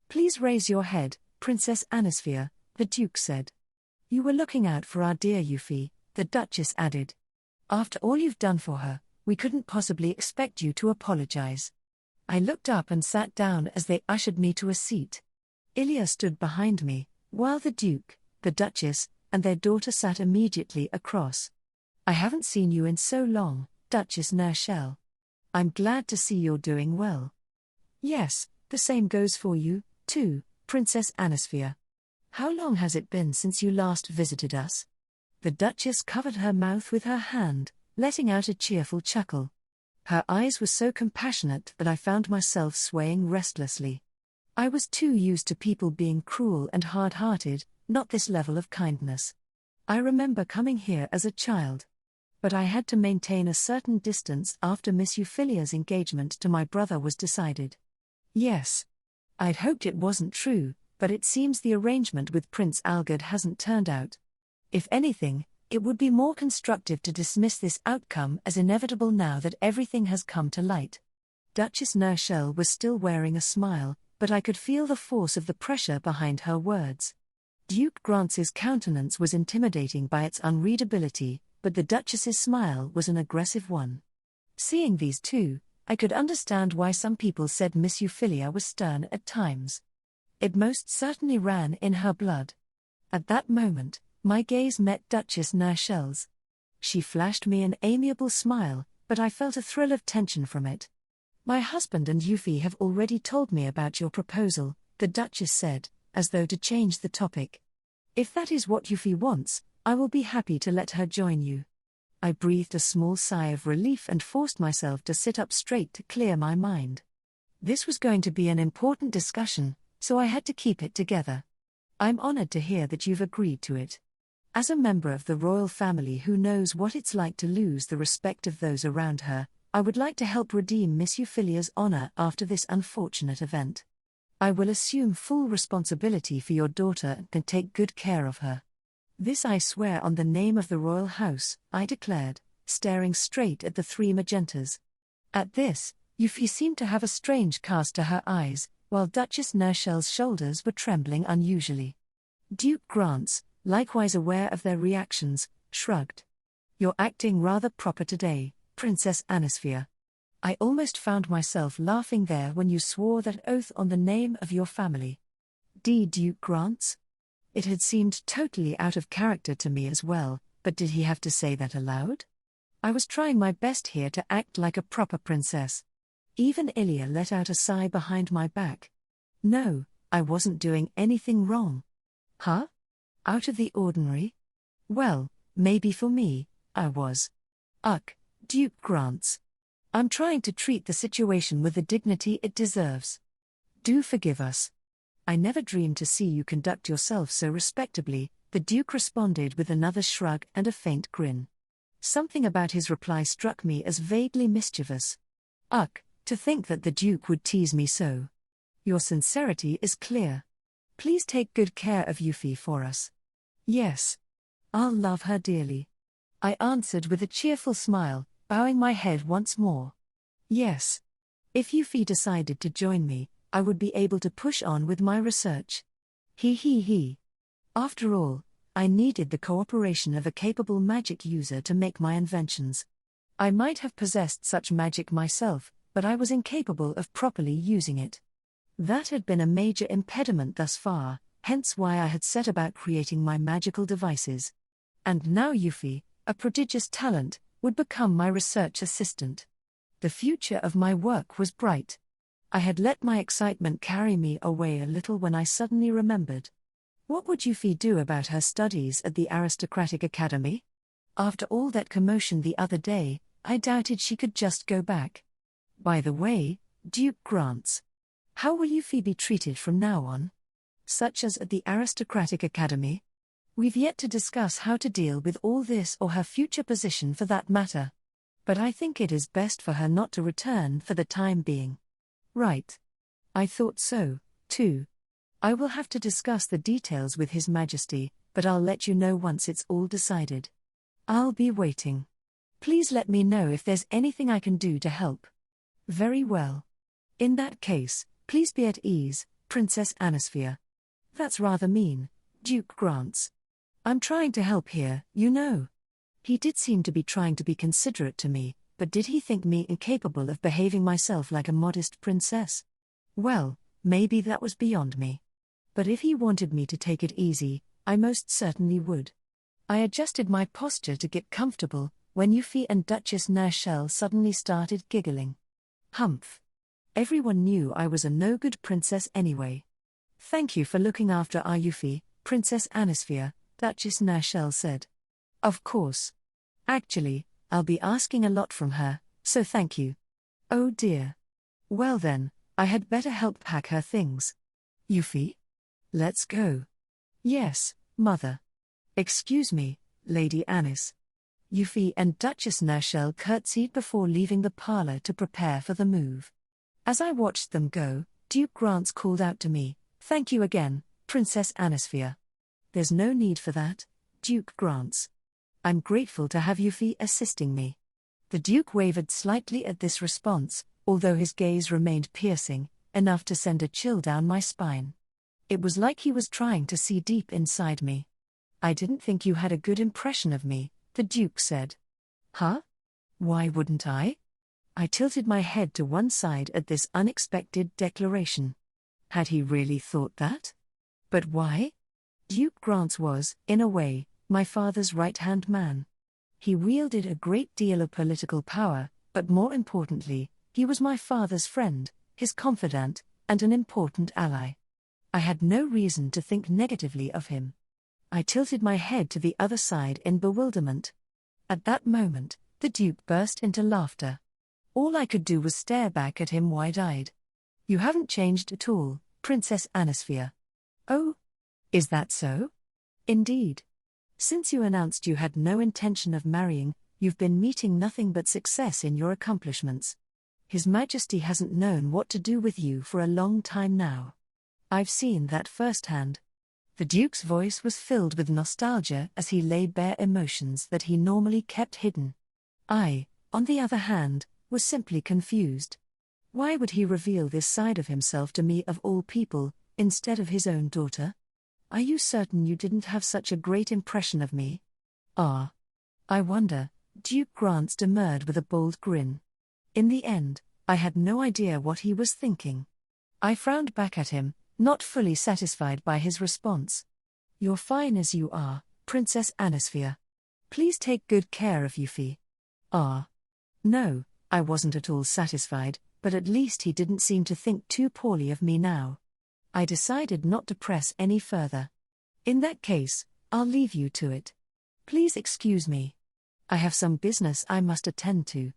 "Please raise your head, Princess Anisphia," the Duke said. "You were looking out for our dear Euphyllia," the Duchess added. "After all you've done for her, we couldn't possibly expect you to apologize." I looked up and sat down as they ushered me to a seat. Euphyllia stood behind me, while the Duke, the Duchess, and their daughter sat immediately across. "I haven't seen you in so long, Duchess Nershel. I'm glad to see you're doing well." "Yes, the same goes for you, too, Princess Anisphia. How long has it been since you last visited us?" The Duchess covered her mouth with her hand, letting out a cheerful chuckle. Her eyes were so compassionate that I found myself swaying restlessly. I was too used to people being cruel and hard-hearted, not this level of kindness. I remember coming here as a child. But I had to maintain a certain distance after Miss Euphyllia's engagement to my brother was decided. Yes. I'd hoped it wasn't true, but it seems the arrangement with Prince Algard hasn't turned out. If anything, it would be more constructive to dismiss this outcome as inevitable now that everything has come to light. Duchess Nershel was still wearing a smile, but I could feel the force of the pressure behind her words. Duke Grants's countenance was intimidating by its unreadability, but the Duchess's smile was an aggressive one. Seeing these two, I could understand why some people said Miss Euphyllia was stern at times. It most certainly ran in her blood. At that moment, my gaze met Duchess Nershel's. She flashed me an amiable smile, but I felt a thrill of tension from it. "My husband and Euphyllia have already told me about your proposal," the Duchess said, as though to change the topic. "If that is what Euphyllia wants, I will be happy to let her join you." I breathed a small sigh of relief and forced myself to sit up straight to clear my mind. This was going to be an important discussion, so I had to keep it together. "I'm honored to hear that you've agreed to it. As a member of the royal family who knows what it's like to lose the respect of those around her, I would like to help redeem Miss Euphyllia's honor after this unfortunate event. I will assume full responsibility for your daughter and can take good care of her. This I swear on the name of the royal house," I declared, staring straight at the three magentas. At this, Euphyllia seemed to have a strange cast to her eyes, while Duchess Nershel's shoulders were trembling unusually. Duke Grants, likewise aware of their reactions, shrugged. "You're acting rather proper today, Princess Anisphia. I almost found myself laughing there when you swore that oath on the name of your family." Duke Grants? It had seemed totally out of character to me as well, but did he have to say that aloud? I was trying my best here to act like a proper princess. Even Euphyllia let out a sigh behind my back. No, I wasn't doing anything wrong. Huh? Out of the ordinary? Well, maybe for me, I was. Duke Grants. I'm trying to treat the situation with the dignity it deserves. Do forgive us. I never dreamed to see you conduct yourself so respectably, the Duke responded with another shrug and a faint grin. Something about his reply struck me as vaguely mischievous. Ugh, to think that the Duke would tease me so. Your sincerity is clear. Please take good care of Euphyllia for us. Yes. I'll love her dearly. I answered with a cheerful smile, bowing my head once more. Yes. If Euphyllia decided to join me, I would be able to push on with my research. He. After all, I needed the cooperation of a capable magic user to make my inventions. I might have possessed such magic myself, but I was incapable of properly using it. That had been a major impediment thus far, hence why I had set about creating my magical devices. And now Euphyllia, a prodigious talent, would become my research assistant. The future of my work was bright. I had let my excitement carry me away a little when I suddenly remembered. What would Euphyllia do about her studies at the aristocratic academy? After all that commotion the other day, I doubted she could just go back. By the way, Duke Grants. How will Euphyllia be treated from now on? Such as at the aristocratic academy? We've yet to discuss how to deal with all this or her future position for that matter. But I think it is best for her not to return for the time being. Right. I thought so, too. I will have to discuss the details with His Majesty, but I'll let you know once it's all decided. I'll be waiting. Please let me know if there's anything I can do to help. Very well. In that case, please be at ease, Princess Anisphia. That's rather mean, Duke Grants. I'm trying to help here, you know. He did seem to be trying to be considerate to me, but did he think me incapable of behaving myself like a modest princess? Well, maybe that was beyond me. But if he wanted me to take it easy, I most certainly would. I adjusted my posture to get comfortable, when Euphyllia and Duchess Nershell suddenly started giggling. Humph. Everyone knew I was a no-good princess anyway. Thank you for looking after our Euphyllia, Princess Anisphia, Duchess Nershell said. Of course. Actually, I'll be asking a lot from her, so thank you. Oh dear. Well then, I had better help pack her things. Euphyllia? Let's go. Yes, Mother. Excuse me, Lady Anis. Euphyllia and Duchess Nershell curtsied before leaving the parlor to prepare for the move. As I watched them go, Duke Grants called out to me, "Thank you again, Princess Anisphia." "There's no need for that, Duke Grants. I'm grateful to have Euphyllia assisting me." The Duke wavered slightly at this response, although his gaze remained piercing, enough to send a chill down my spine. It was like he was trying to see deep inside me. "I didn't think you had a good impression of me," the Duke said. Huh? Why wouldn't I? I tilted my head to one side at this unexpected declaration. Had he really thought that? But why? Duke Grants was, in a way, my father's right-hand man. He wielded a great deal of political power, but more importantly, he was my father's friend, his confidant, and an important ally. I had no reason to think negatively of him. I tilted my head to the other side in bewilderment. At that moment, the Duke burst into laughter. All I could do was stare back at him wide-eyed. "You haven't changed at all, Princess Anisphia." "Oh? Is that so?" "Indeed. Since you announced you had no intention of marrying, you've been meeting nothing but success in your accomplishments. His Majesty hasn't known what to do with you for a long time now. I've seen that firsthand." The Duke's voice was filled with nostalgia as he laid bare emotions that he normally kept hidden. I, on the other hand, was simply confused. Why would he reveal this side of himself to me of all people, instead of his own daughter? "Are you certain you didn't have such a great impression of me?" "Ah. I wonder," Duke Grants demurred with a bold grin. In the end, I had no idea what he was thinking. I frowned back at him, not fully satisfied by his response. "You're fine as you are, Princess Anisphia. Please take good care of Euphyllia." "Ah. No, I wasn't at all satisfied, but at least he didn't seem to think too poorly of me now. I decided not to press any further. "In that case, I'll leave you to it. Please excuse me. I have some business I must attend to."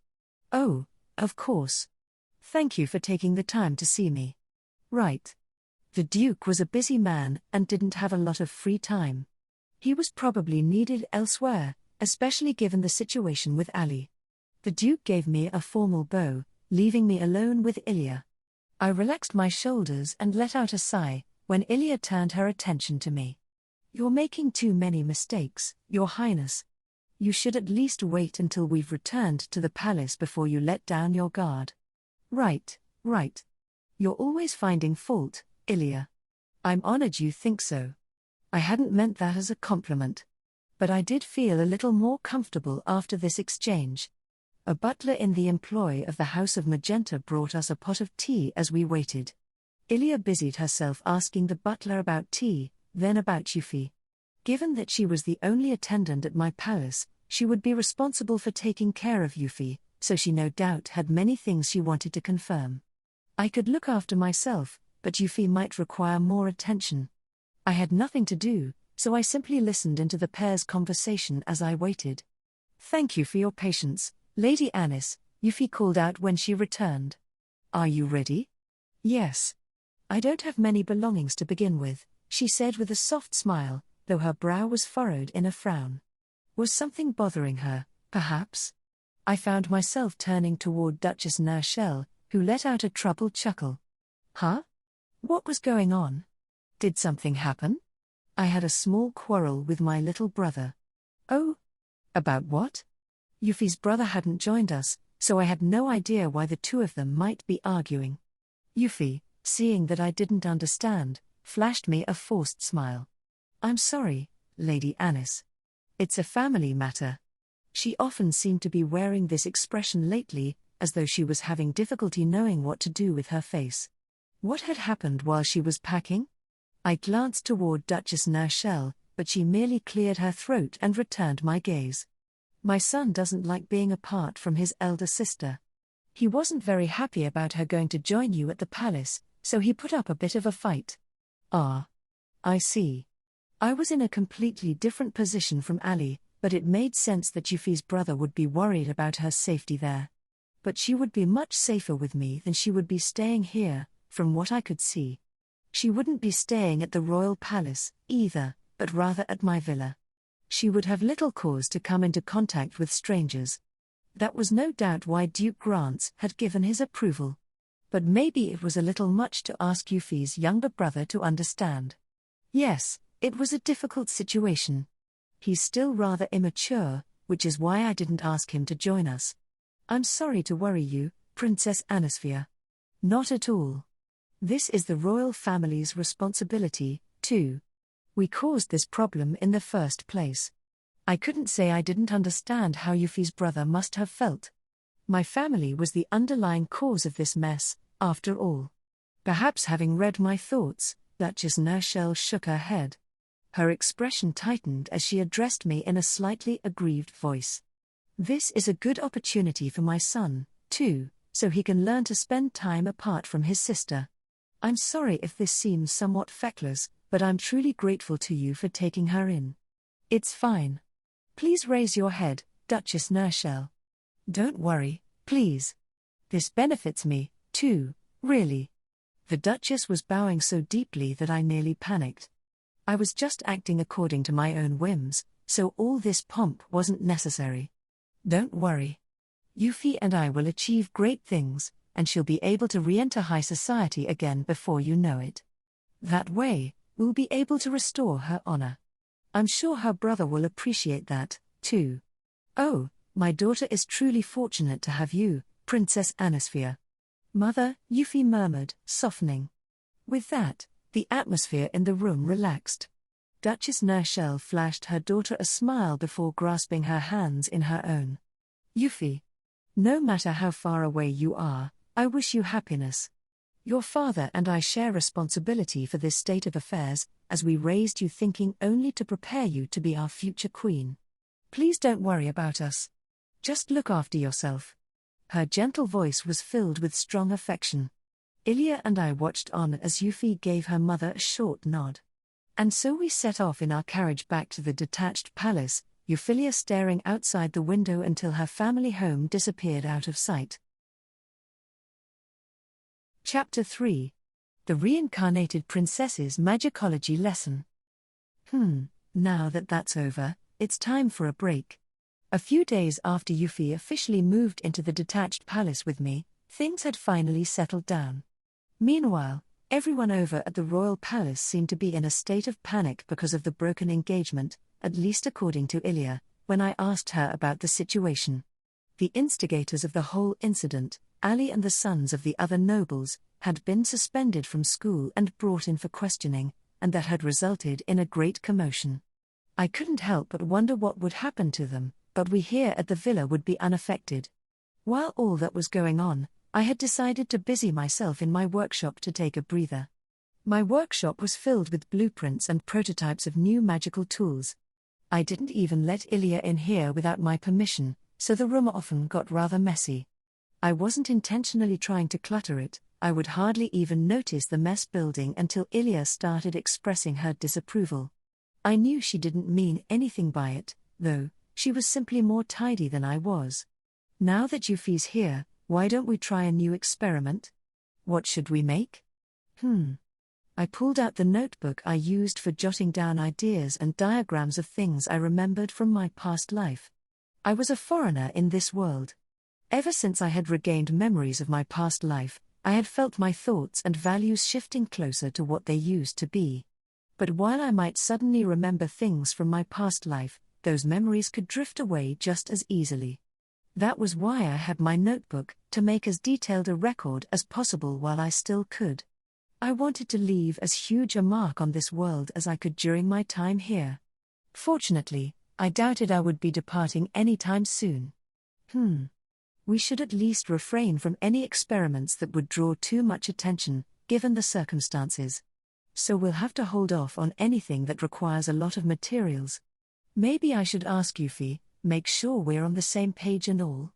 "Oh, of course. Thank you for taking the time to see me." "Right. The Duke was a busy man and didn't have a lot of free time. He was probably needed elsewhere, especially given the situation with Ali. The Duke gave me a formal bow, leaving me alone with Euphyllia. I relaxed my shoulders and let out a sigh, when Euphyllia turned her attention to me. "You're making too many mistakes, Your Highness. You should at least wait until we've returned to the palace before you let down your guard." Right. You're always finding fault, Euphyllia. I'm honored you think so. I hadn't meant that as a compliment. But I did feel a little more comfortable after this exchange. A butler in the employ of the House of Magenta brought us a pot of tea as we waited. Euphyllia busied herself asking the butler about tea, then about Euphyllia. Given that she was the only attendant at my palace, she would be responsible for taking care of Euphyllia, so she no doubt had many things she wanted to confirm. I could look after myself, but Euphyllia might require more attention. I had nothing to do, so I simply listened into the pair's conversation as I waited. "Thank you for your patience, Lady Anis," Euphyllia called out when she returned. "Are you ready?" "Yes. I don't have many belongings to begin with," she said with a soft smile, though her brow was furrowed in a frown. Was something bothering her, perhaps? I found myself turning toward Duchess Nershell, who let out a troubled chuckle. "Huh? What was going on? Did something happen? I had a small quarrel with my little brother." "Oh? About what?" Euphyllia's brother hadn't joined us, so I had no idea why the two of them might be arguing. Euphyllia, seeing that I didn't understand, flashed me a forced smile. "I'm sorry, Lady Anis. It's a family matter." She often seemed to be wearing this expression lately, as though she was having difficulty knowing what to do with her face. What had happened while she was packing? I glanced toward Duchess Nershell, but she merely cleared her throat and returned my gaze. "My son doesn't like being apart from his elder sister. He wasn't very happy about her going to join you at the palace, so he put up a bit of a fight." "Ah. I see." I was in a completely different position from Ali, but it made sense that Euphyllia's brother would be worried about her safety there. But she would be much safer with me than she would be staying here, from what I could see. She wouldn't be staying at the royal palace, either, but rather at my villa. She would have little cause to come into contact with strangers. That was no doubt why Duke Grants had given his approval. But maybe it was a little much to ask Euphyllia's younger brother to understand. Yes, it was a difficult situation. He's still rather immature, which is why I didn't ask him to join us. "I'm sorry to worry you, Princess Anisphia." "Not at all. This is the royal family's responsibility, too. We caused this problem in the first place." I couldn't say I didn't understand how Euphyllia's brother must have felt. My family was the underlying cause of this mess, after all. Perhaps having read my thoughts, Duchess Nershell shook her head. Her expression tightened as she addressed me in a slightly aggrieved voice. "This is a good opportunity for my son, too, so he can learn to spend time apart from his sister. I'm sorry if this seems somewhat feckless, but I'm truly grateful to you for taking her in." "It's fine. Please raise your head, Duchess Nershell. Don't worry, please. This benefits me, too, really." The Duchess was bowing so deeply that I nearly panicked. I was just acting according to my own whims, so all this pomp wasn't necessary. "Don't worry. Euphyllia and I will achieve great things, and she'll be able to re-enter high society again before you know it. That way, we'll be able to restore her honor. I'm sure her brother will appreciate that, too. Oh, my daughter is truly fortunate to have you, Princess Anisphia." "Mother," Euphyllia murmured, softening. With that, the atmosphere in the room relaxed. Duchess Nershell flashed her daughter a smile before grasping her hands in her own. "Euphyllia, no matter how far away you are, I wish you happiness. Your father and I share responsibility for this state of affairs, as we raised you thinking only to prepare you to be our future queen. Please don't worry about us. Just look after yourself." Her gentle voice was filled with strong affection. Euphyllia and I watched on as Euphyllia gave her mother a short nod. And so we set off in our carriage back to the detached palace, Euphyllia staring outside the window until her family home disappeared out of sight. Chapter 3. The Reincarnated Princess's Magicology Lesson. Now that that's over, it's time for a break. A few days after Euphyllia officially moved into the detached palace with me, things had finally settled down. Meanwhile, everyone over at the royal palace seemed to be in a state of panic because of the broken engagement, at least according to Euphyllia, when I asked her about the situation. The instigators of the whole incident, Ali and the sons of the other nobles, had been suspended from school and brought in for questioning, and that had resulted in a great commotion. I couldn't help but wonder what would happen to them, but we here at the villa would be unaffected. While all that was going on, I had decided to busy myself in my workshop to take a breather. My workshop was filled with blueprints and prototypes of new magical tools. I didn't even let Euphyllia in here without my permission, so the room often got rather messy. I wasn't intentionally trying to clutter it. I would hardly even notice the mess building until Euphyllia started expressing her disapproval. I knew she didn't mean anything by it, though. She was simply more tidy than I was. Now that Euphyllia's here, why don't we try a new experiment? What should we make? I pulled out the notebook I used for jotting down ideas and diagrams of things I remembered from my past life. I was a foreigner in this world. Ever since I had regained memories of my past life, I had felt my thoughts and values shifting closer to what they used to be. But while I might suddenly remember things from my past life, those memories could drift away just as easily. That was why I had my notebook, to make as detailed a record as possible while I still could. I wanted to leave as huge a mark on this world as I could during my time here. Fortunately, I doubted I would be departing anytime soon. We should at least refrain from any experiments that would draw too much attention, given the circumstances. So we'll have to hold off on anything that requires a lot of materials. Maybe I should ask Euphyllia, make sure we're on the same page and all.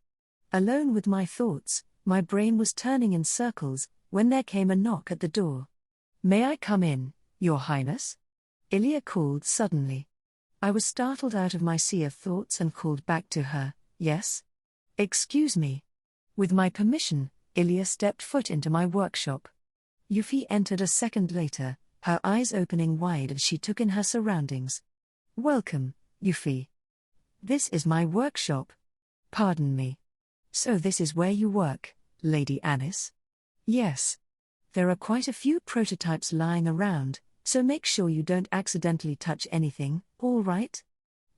Alone with my thoughts, my brain was turning in circles, when there came a knock at the door. "May I come in, Your Highness?" Euphyllia called suddenly. I was startled out of my sea of thoughts and called back to her, "Yes?" "Excuse me." With my permission, Euphyllia stepped foot into my workshop. Euphyllia entered a second later, her eyes opening wide as she took in her surroundings. "Welcome, Euphyllia. This is my workshop." "Pardon me. So this is where you work, Lady Anis?" "Yes. There are quite a few prototypes lying around, so make sure you don't accidentally touch anything, all right?"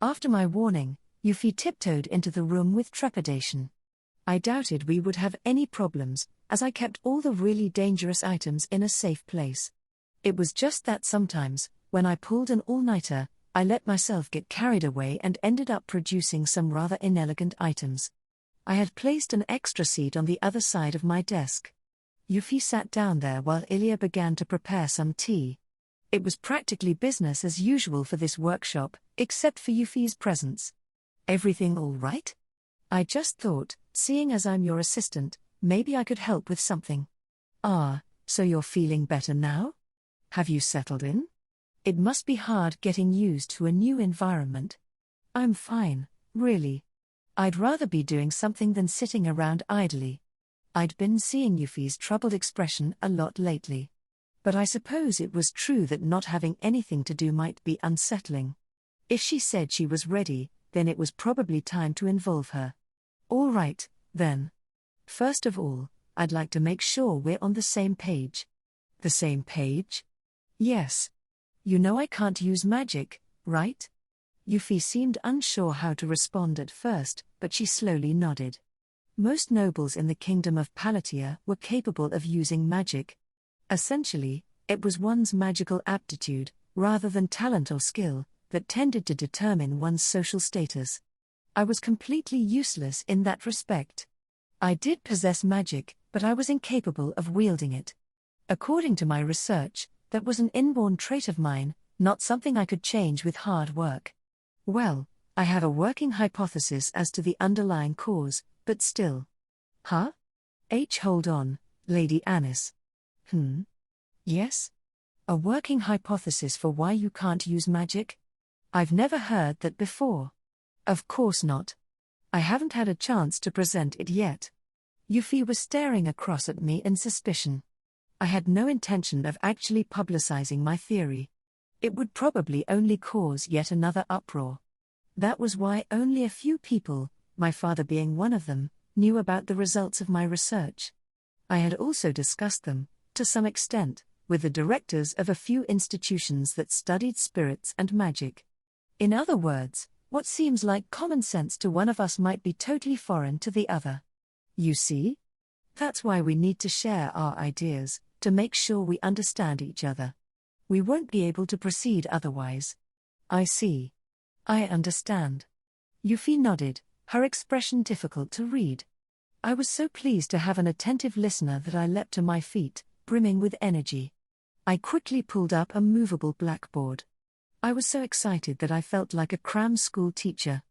After my warning, Euphyllia tiptoed into the room with trepidation. I doubted we would have any problems, as I kept all the really dangerous items in a safe place. It was just that sometimes, when I pulled an all-nighter, I let myself get carried away and ended up producing some rather inelegant items. I had placed an extra seat on the other side of my desk. Euphyllia sat down there while Euphyllia began to prepare some tea. It was practically business as usual for this workshop, except for Euphyllia's presence. "Everything all right?" "I just thought, seeing as I'm your assistant, maybe I could help with something." "Ah, so you're feeling better now? Have you settled in? It must be hard getting used to a new environment." "I'm fine, really. I'd rather be doing something than sitting around idly." I'd been seeing Euphyllia's troubled expression a lot lately. But I suppose it was true that not having anything to do might be unsettling. If she said she was ready, then it was probably time to involve her. "All right, then. First of all, I'd like to make sure we're on the same page." "The same page?" "Yes. You know I can't use magic, right?" Euphyllia seemed unsure how to respond at first, but she slowly nodded. Most nobles in the kingdom of Palatia were capable of using magic. Essentially, it was one's magical aptitude, rather than talent or skill, that tended to determine one's social status. I was completely useless in that respect. I did possess magic, but I was incapable of wielding it. According to my research, that was an inborn trait of mine, not something I could change with hard work. Well, I have a working hypothesis as to the underlying cause, but still. Huh? Hold on, Lady Anis. Yes? A working hypothesis for why you can't use magic? I've never heard that before. Of course not. I haven't had a chance to present it yet. Euphyllia was staring across at me in suspicion. I had no intention of actually publicizing my theory. It would probably only cause yet another uproar. That was why only a few people, my father being one of them, knew about the results of my research. I had also discussed them, to some extent, with the directors of a few institutions that studied spirits and magic. In other words, what seems like common sense to one of us might be totally foreign to the other. You see? That's why we need to share our ideas, to make sure we understand each other. We won't be able to proceed otherwise. I see. I understand. Euphyllia nodded, her expression difficult to read. I was so pleased to have an attentive listener that I leapt to my feet, brimming with energy. I quickly pulled up a movable blackboard. I was so excited that I felt like a cram school teacher.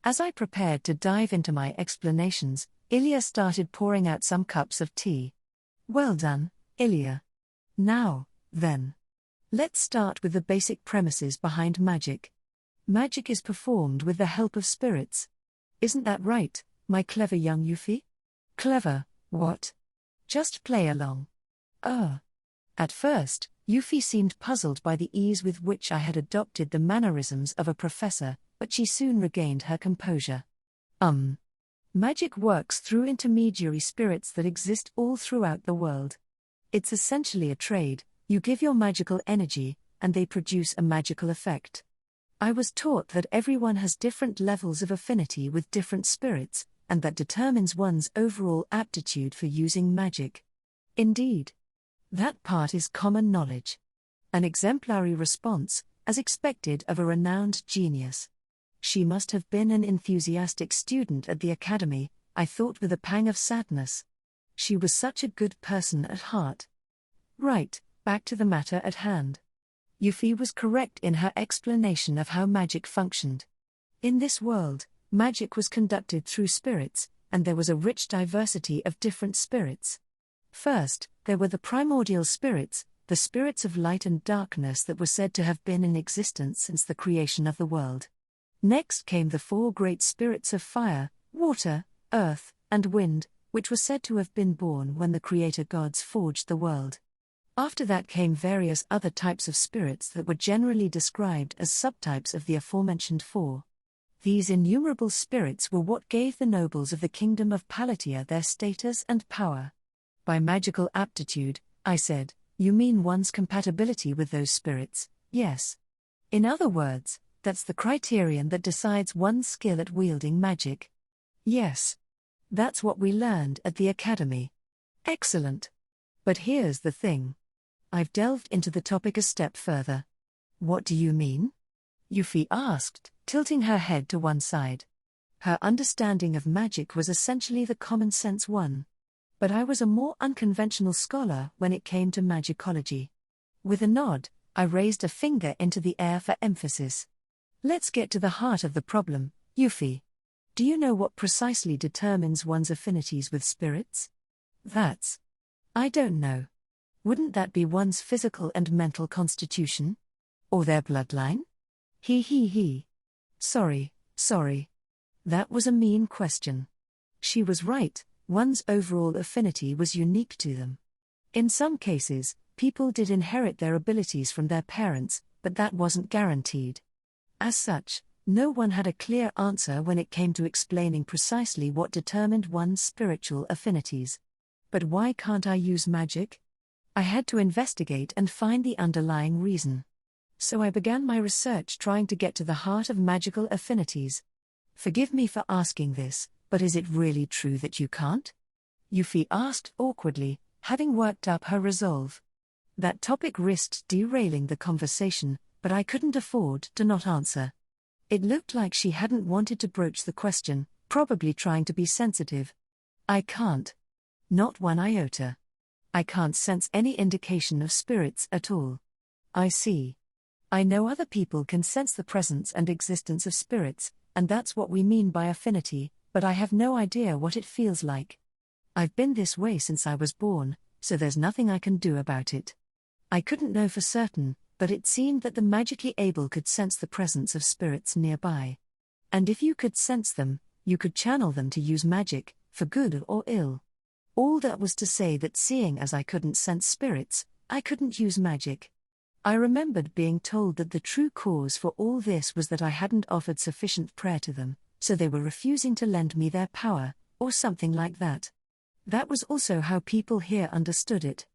As I prepared to dive into my explanations, Euphyllia started pouring out some cups of tea. Well done, Euphyllia. Now, then. Let's start with the basic premises behind magic. Magic is performed with the help of spirits. Isn't that right, my clever young Euphyllia? Clever, what? Just play along. At first, Euphyllia seemed puzzled by the ease with which I had adopted the mannerisms of a professor, but she soon regained her composure. Magic works through intermediary spirits that exist all throughout the world. It's essentially a trade. You give your magical energy, and they produce a magical effect. I was taught that everyone has different levels of affinity with different spirits, and that determines one's overall aptitude for using magic. Indeed. That part is common knowledge. An exemplary response, as expected of a renowned genius. She must have been an enthusiastic student at the academy, I thought with a pang of sadness. She was such a good person at heart. Right, back to the matter at hand. Euphyllia was correct in her explanation of how magic functioned. In this world, magic was conducted through spirits, and there was a rich diversity of different spirits. First, there were the primordial spirits, the spirits of light and darkness that were said to have been in existence since the creation of the world. Next came the four great spirits of fire, water, earth, and wind, which were said to have been born when the creator gods forged the world. After that came various other types of spirits that were generally described as subtypes of the aforementioned four. These innumerable spirits were what gave the nobles of the kingdom of Palatia their status and power. By magical aptitude, I said, you mean one's compatibility with those spirits, yes. In other words, that's the criterion that decides one's skill at wielding magic. Yes. That's what we learned at the academy. Excellent. But here's the thing. I've delved into the topic a step further. What do you mean? Euphyllia asked, tilting her head to one side. Her understanding of magic was essentially the common sense one. But I was a more unconventional scholar when it came to magicology. With a nod, I raised a finger into the air for emphasis. Let's get to the heart of the problem, Euphyllia. Do you know what precisely determines one's affinities with spirits? I don't know. Wouldn't that be one's physical and mental constitution? Or their bloodline? Sorry. That was a mean question. She was right, one's overall affinity was unique to them. In some cases, people did inherit their abilities from their parents, but that wasn't guaranteed. As such, no one had a clear answer when it came to explaining precisely what determined one's spiritual affinities. But why can't I use magic? I had to investigate and find the underlying reason. So I began my research trying to get to the heart of magical affinities. Forgive me for asking this, but is it really true that you can't? Euphyllia asked awkwardly, having worked up her resolve. That topic risked derailing the conversation, but I couldn't afford to not answer. It looked like she hadn't wanted to broach the question, probably trying to be sensitive. I can't. Not one iota. I can't sense any indication of spirits at all. I see. I know other people can sense the presence and existence of spirits, and that's what we mean by affinity, but I have no idea what it feels like. I've been this way since I was born, so there's nothing I can do about it. I couldn't know for certain, but it seemed that the magically able could sense the presence of spirits nearby. And if you could sense them, you could channel them to use magic, for good or ill. All that was to say that seeing as I couldn't sense spirits, I couldn't use magic. I remembered being told that the true cause for all this was that I hadn't offered sufficient prayer to them, so they were refusing to lend me their power, or something like that. That was also how people here understood it.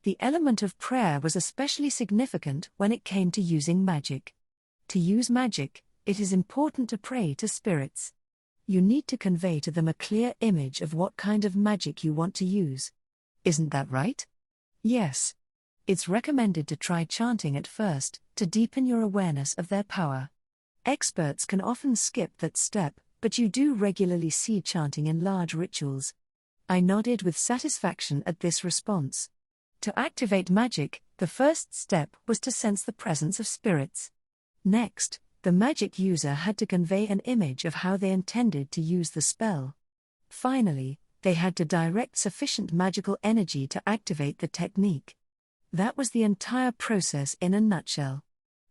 The element of prayer was especially significant when it came to using magic. To use magic, it is important to pray to spirits. You need to convey to them a clear image of what kind of magic you want to use. Isn't that right? Yes. It's recommended to try chanting at first, to deepen your awareness of their power. Experts can often skip that step, but you do regularly see chanting in large rituals. I nodded with satisfaction at this response. To activate magic, the first step was to sense the presence of spirits. Next, the magic user had to convey an image of how they intended to use the spell. Finally, they had to direct sufficient magical energy to activate the technique. That was the entire process in a nutshell.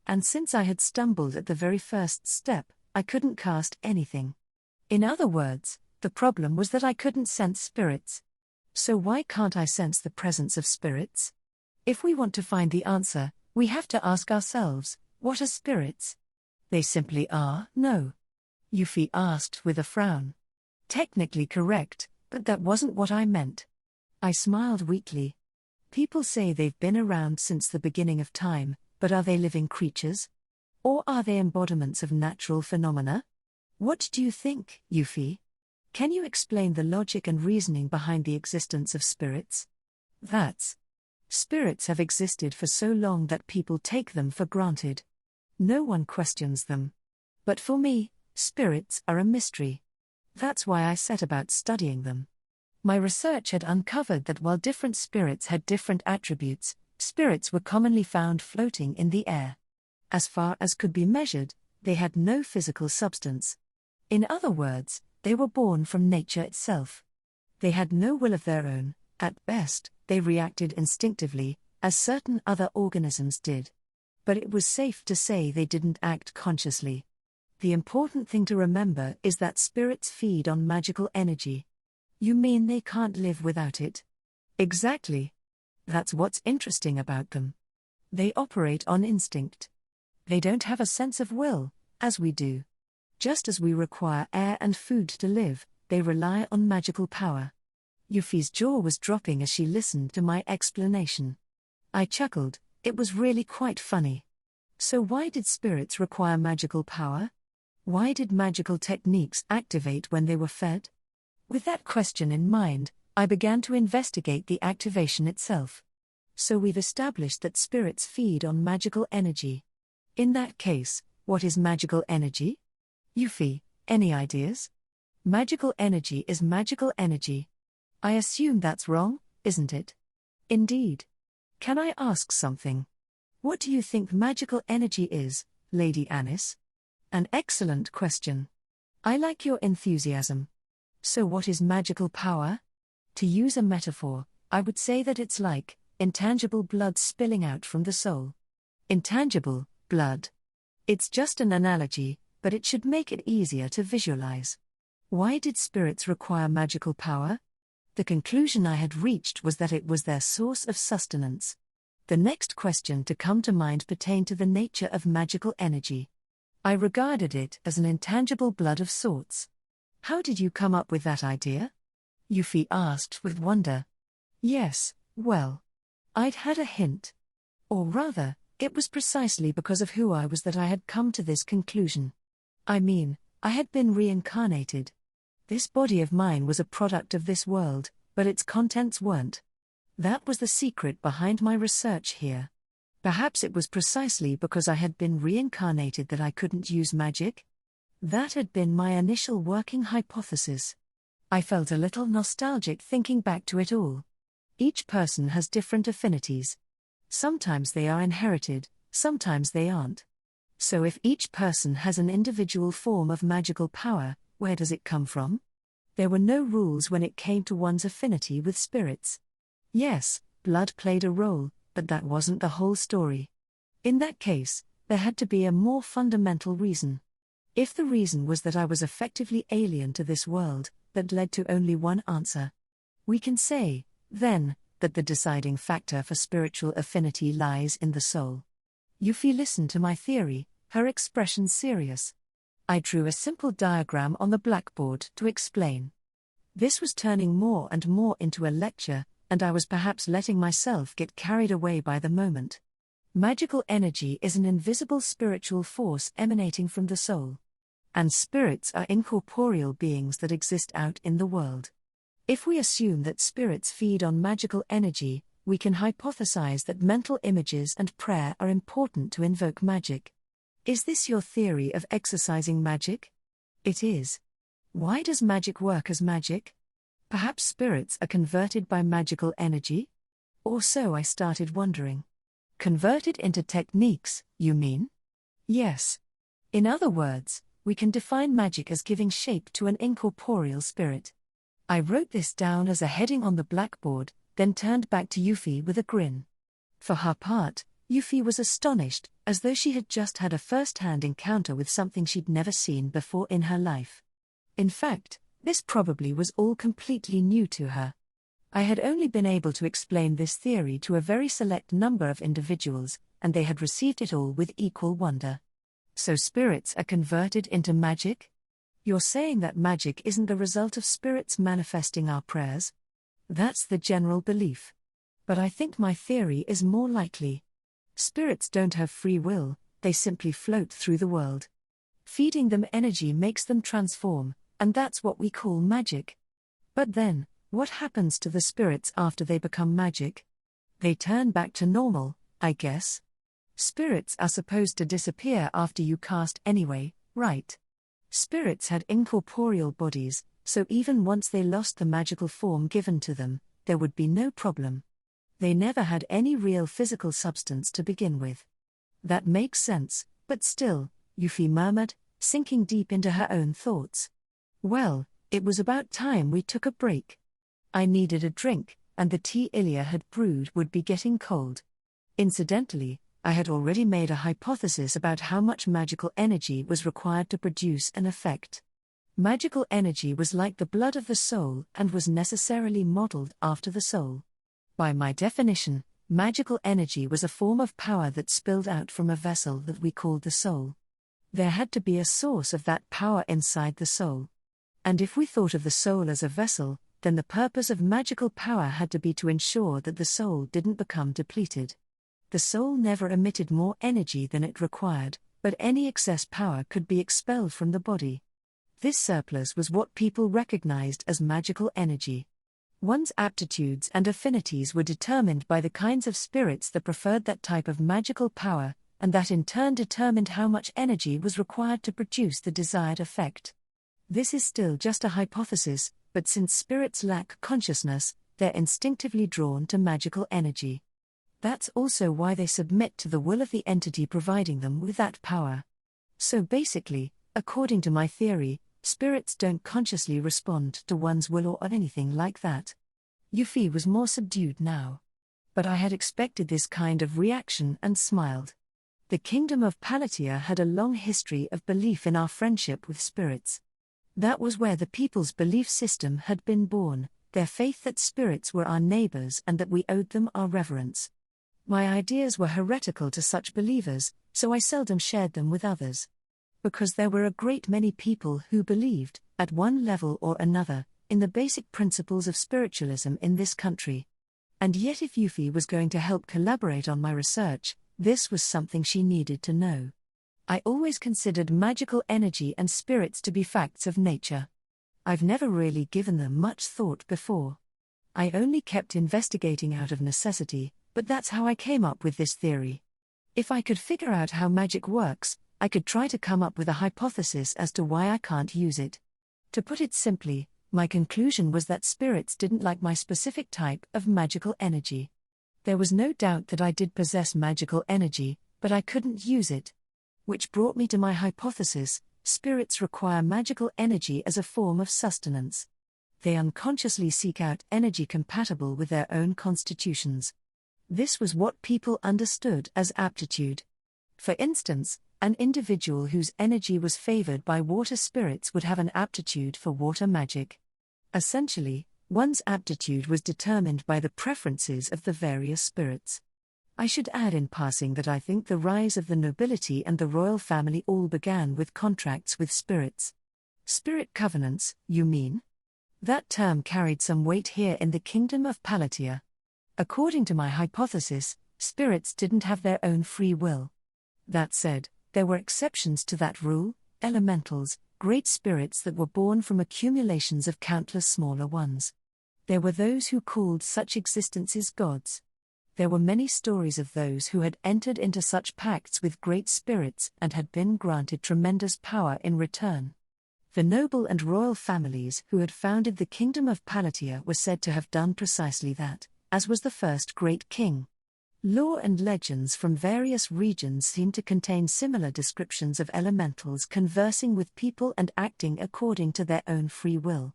And since I had stumbled at the very first step, I couldn't cast anything. In other words, the problem was that I couldn't sense spirits. So why can't I sense the presence of spirits? If we want to find the answer, we have to ask ourselves, what are spirits? They simply are, no. Euphyllia asked with a frown. Technically correct, but that wasn't what I meant. I smiled weakly. People say they've been around since the beginning of time, but are they living creatures? Or are they embodiments of natural phenomena? What do you think, Euphyllia? Can you explain the logic and reasoning behind the existence of spirits? Spirits have existed for so long that people take them for granted. No one questions them. But for me, spirits are a mystery. That's why I set about studying them. My research had uncovered that while different spirits had different attributes, spirits were commonly found floating in the air. As far as could be measured, they had no physical substance. In other words, they were born from nature itself. They had no will of their own. At best, they reacted instinctively, as certain other organisms did. But it was safe to say they didn't act consciously. The important thing to remember is that spirits feed on magical energy. You mean they can't live without it? Exactly. That's what's interesting about them. They operate on instinct. They don't have a sense of will, as we do. Just as we require air and food to live, they rely on magical power. Euphyllia's jaw was dropping as she listened to my explanation. I chuckled. It was really quite funny. So why did spirits require magical power? Why did magical techniques activate when they were fed? With that question in mind, I began to investigate the activation itself. So we've established that spirits feed on magical energy. In that case, what is magical energy? Euphyllia, any ideas? Magical energy is magical energy. I assume that's wrong, isn't it? Indeed. Can I ask something? What do you think magical energy is, Lady Anis? An excellent question. I like your enthusiasm. So what is magical power? To use a metaphor, I would say that it's like intangible blood spilling out from the soul. Intangible blood. It's just an analogy, but it should make it easier to visualize. Why did spirits require magical power? The conclusion I had reached was that it was their source of sustenance. The next question to come to mind pertained to the nature of magical energy. I regarded it as an intangible blood of sorts. How did you come up with that idea? Euphyllia asked with wonder. Yes, well, I'd had a hint. Or rather, it was precisely because of who I was that I had come to this conclusion. I mean, I had been reincarnated. This body of mine was a product of this world, but its contents weren't. That was the secret behind my research here. Perhaps it was precisely because I had been reincarnated that I couldn't use magic? That had been my initial working hypothesis. I felt a little nostalgic thinking back to it all. Each person has different affinities. Sometimes they are inherited, sometimes they aren't. So if each person has an individual form of magical power, where does it come from? There were no rules when it came to one's affinity with spirits. Yes, blood played a role, but that wasn't the whole story. In that case, there had to be a more fundamental reason. If the reason was that I was effectively alien to this world, that led to only one answer. We can say, then, that the deciding factor for spiritual affinity lies in the soul. Euphyllia listened to my theory, her expression serious. I drew a simple diagram on the blackboard to explain. This was turning more and more into a lecture, and I was perhaps letting myself get carried away by the moment. Magical energy is an invisible spiritual force emanating from the soul. And spirits are incorporeal beings that exist out in the world. If we assume that spirits feed on magical energy, we can hypothesize that mental images and prayer are important to invoke magic. Is this your theory of exercising magic? It is. Why does magic work as magic? Perhaps spirits are converted by magical energy? Or so I started wondering. Converted into techniques, you mean? Yes. In other words, we can define magic as giving shape to an incorporeal spirit. I wrote this down as a heading on the blackboard, then turned back to Euphyllia with a grin. For her part, Euphyllia was astonished, as though she had just had a first-hand encounter with something she'd never seen before in her life. In fact, this probably was all completely new to her. I had only been able to explain this theory to a very select number of individuals, and they had received it all with equal wonder. So spirits are converted into magic? You're saying that magic isn't the result of spirits manifesting our prayers? That's the general belief. But I think my theory is more likely. Spirits don't have free will, they simply float through the world. Feeding them energy makes them transform, and that's what we call magic. But then, what happens to the spirits after they become magic? They turn back to normal, I guess. Spirits are supposed to disappear after you cast anyway, right? Spirits had incorporeal bodies, so even once they lost the magical form given to them, there would be no problem. They never had any real physical substance to begin with. That makes sense, but still, Euphyllia murmured, sinking deep into her own thoughts. Well, it was about time we took a break. I needed a drink, and the tea Ilya had brewed would be getting cold. Incidentally, I had already made a hypothesis about how much magical energy was required to produce an effect. Magical energy was like the blood of the soul and was necessarily modeled after the soul. By my definition, magical energy was a form of power that spilled out from a vessel that we called the soul. There had to be a source of that power inside the soul. And if we thought of the soul as a vessel, then the purpose of magical power had to be to ensure that the soul didn't become depleted. The soul never emitted more energy than it required, but any excess power could be expelled from the body. This surplus was what people recognized as magical energy. One's aptitudes and affinities were determined by the kinds of spirits that preferred that type of magical power, and that in turn determined how much energy was required to produce the desired effect. This is still just a hypothesis, but since spirits lack consciousness, they're instinctively drawn to magical energy. That's also why they submit to the will of the entity providing them with that power. So basically, according to my theory, spirits don't consciously respond to one's will or anything like that. Euphyllia was more subdued now. But I had expected this kind of reaction and smiled. The kingdom of Palatia had a long history of belief in our friendship with spirits. That was where the people's belief system had been born, their faith that spirits were our neighbors and that we owed them our reverence. My ideas were heretical to such believers, so I seldom shared them with others. Because there were a great many people who believed, at one level or another, in the basic principles of spiritualism in this country. And yet if Euphyllia was going to help collaborate on my research, this was something she needed to know. I always considered magical energy and spirits to be facts of nature. I've never really given them much thought before. I only kept investigating out of necessity, but that's how I came up with this theory. If I could figure out how magic works, I could try to come up with a hypothesis as to why I can't use it. To put it simply, my conclusion was that spirits didn't like my specific type of magical energy. There was no doubt that I did possess magical energy, but I couldn't use it. Which brought me to my hypothesis: spirits require magical energy as a form of sustenance. They unconsciously seek out energy compatible with their own constitutions. This was what people understood as aptitude. For instance, an individual whose energy was favored by water spirits would have an aptitude for water magic. Essentially, One's aptitude was determined by the preferences of the various spirits. I should add in passing that I think the rise of the nobility and the royal family all began with contracts with spirits. Spirit covenants, you mean? That term carried some weight here in the kingdom of Palatia. According to my hypothesis, spirits didn't have their own free will. That said, there were exceptions to that rule: elementals, great spirits that were born from accumulations of countless smaller ones. There were those who called such existences gods. There were many stories of those who had entered into such pacts with great spirits and had been granted tremendous power in return. The noble and royal families who had founded the kingdom of Palatia were said to have done precisely that, as was the first great king. Lore and legends from various regions seem to contain similar descriptions of elementals conversing with people and acting according to their own free will.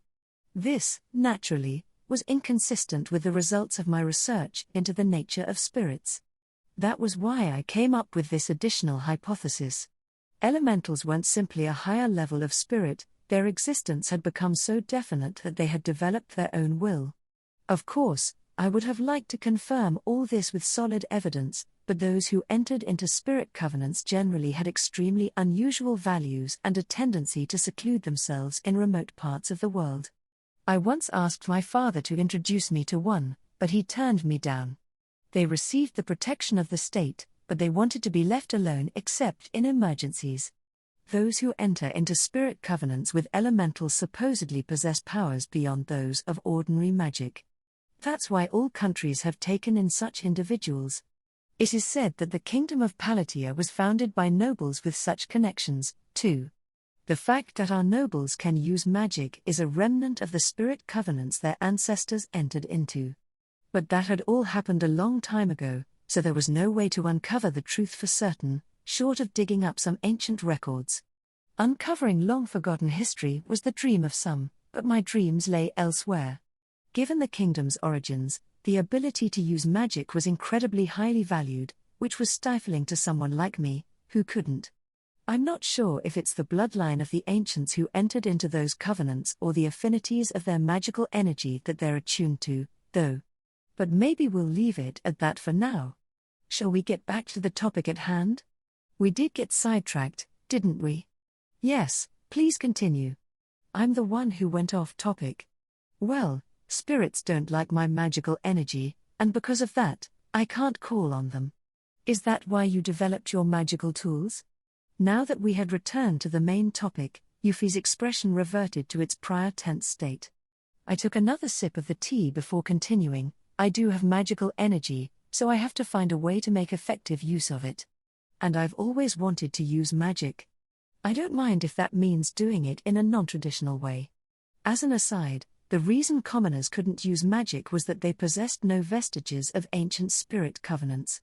This, naturally, was inconsistent with the results of my research into the nature of spirits. That was why I came up with this additional hypothesis. Elementals weren't simply a higher level of spirit, their existence had become so definite that they had developed their own will. Of course, I would have liked to confirm all this with solid evidence, but those who entered into spirit covenants generally had extremely unusual values and a tendency to seclude themselves in remote parts of the world. I once asked my father to introduce me to one, but he turned me down. They received the protection of the state, but they wanted to be left alone except in emergencies. Those who enter into spirit covenants with elementals supposedly possess powers beyond those of ordinary magic. That's why all countries have taken in such individuals. It is said that the kingdom of Palatia was founded by nobles with such connections, too. The fact that our nobles can use magic is a remnant of the spirit covenants their ancestors entered into. But that had all happened a long time ago, so there was no way to uncover the truth for certain, short of digging up some ancient records. Uncovering long-forgotten history was the dream of some, but my dreams lay elsewhere. Given the kingdom's origins, the ability to use magic was incredibly highly valued, which was stifling to someone like me, who couldn't. I'm not sure if it's the bloodline of the ancients who entered into those covenants or the affinities of their magical energy that they're attuned to, though. But maybe we'll leave it at that for now. Shall we get back to the topic at hand? We did get sidetracked, didn't we? Yes, please continue. I'm the one who went off topic. Well, spirits don't like my magical energy, and because of that, I can't call on them. Is that why you developed your magical tools? Now that we had returned to the main topic, Euphyllia's expression reverted to its prior tense state. I took another sip of the tea before continuing. I do have magical energy, so I have to find a way to make effective use of it. And I've always wanted to use magic. I don't mind if that means doing it in a non-traditional way. As an aside, the reason commoners couldn't use magic was that they possessed no vestiges of ancient spirit covenants.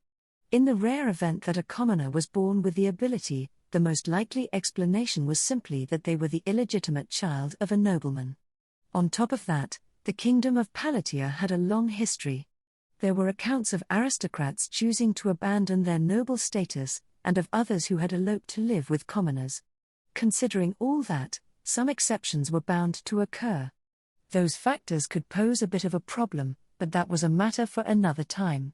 In the rare event that a commoner was born with the ability, the most likely explanation was simply that they were the illegitimate child of a nobleman. On top of that, the kingdom of Palatia had a long history. There were accounts of aristocrats choosing to abandon their noble status, and of others who had eloped to live with commoners. Considering all that, some exceptions were bound to occur. Those factors could pose a bit of a problem, but that was a matter for another time.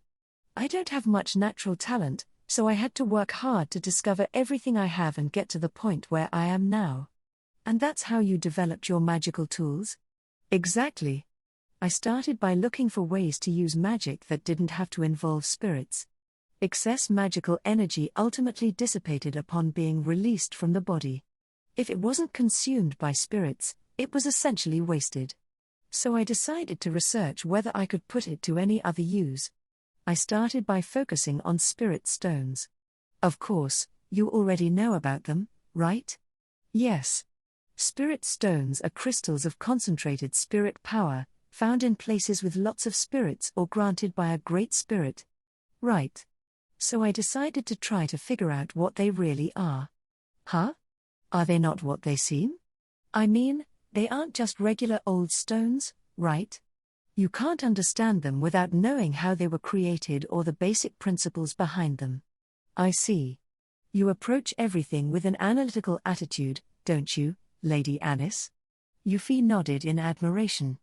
I don't have much natural talent, so I had to work hard to discover everything I have and get to the point where I am now. And that's how you developed your magical tools? Exactly. I started by looking for ways to use magic that didn't have to involve spirits. Excess magical energy ultimately dissipated upon being released from the body. If it wasn't consumed by spirits, it was essentially wasted. So I decided to research whether I could put it to any other use. I started by focusing on spirit stones. Of course, you already know about them, right? Yes. Spirit stones are crystals of concentrated spirit power, found in places with lots of spirits or granted by a great spirit. Right. So I decided to try to figure out what they really are. Huh? Are they not what they seem? I mean, they aren't just regular old stones, right? You can't understand them without knowing how they were created or the basic principles behind them. I see. You approach everything with an analytical attitude, don't you, Lady Anis? Euphyllia nodded in admiration.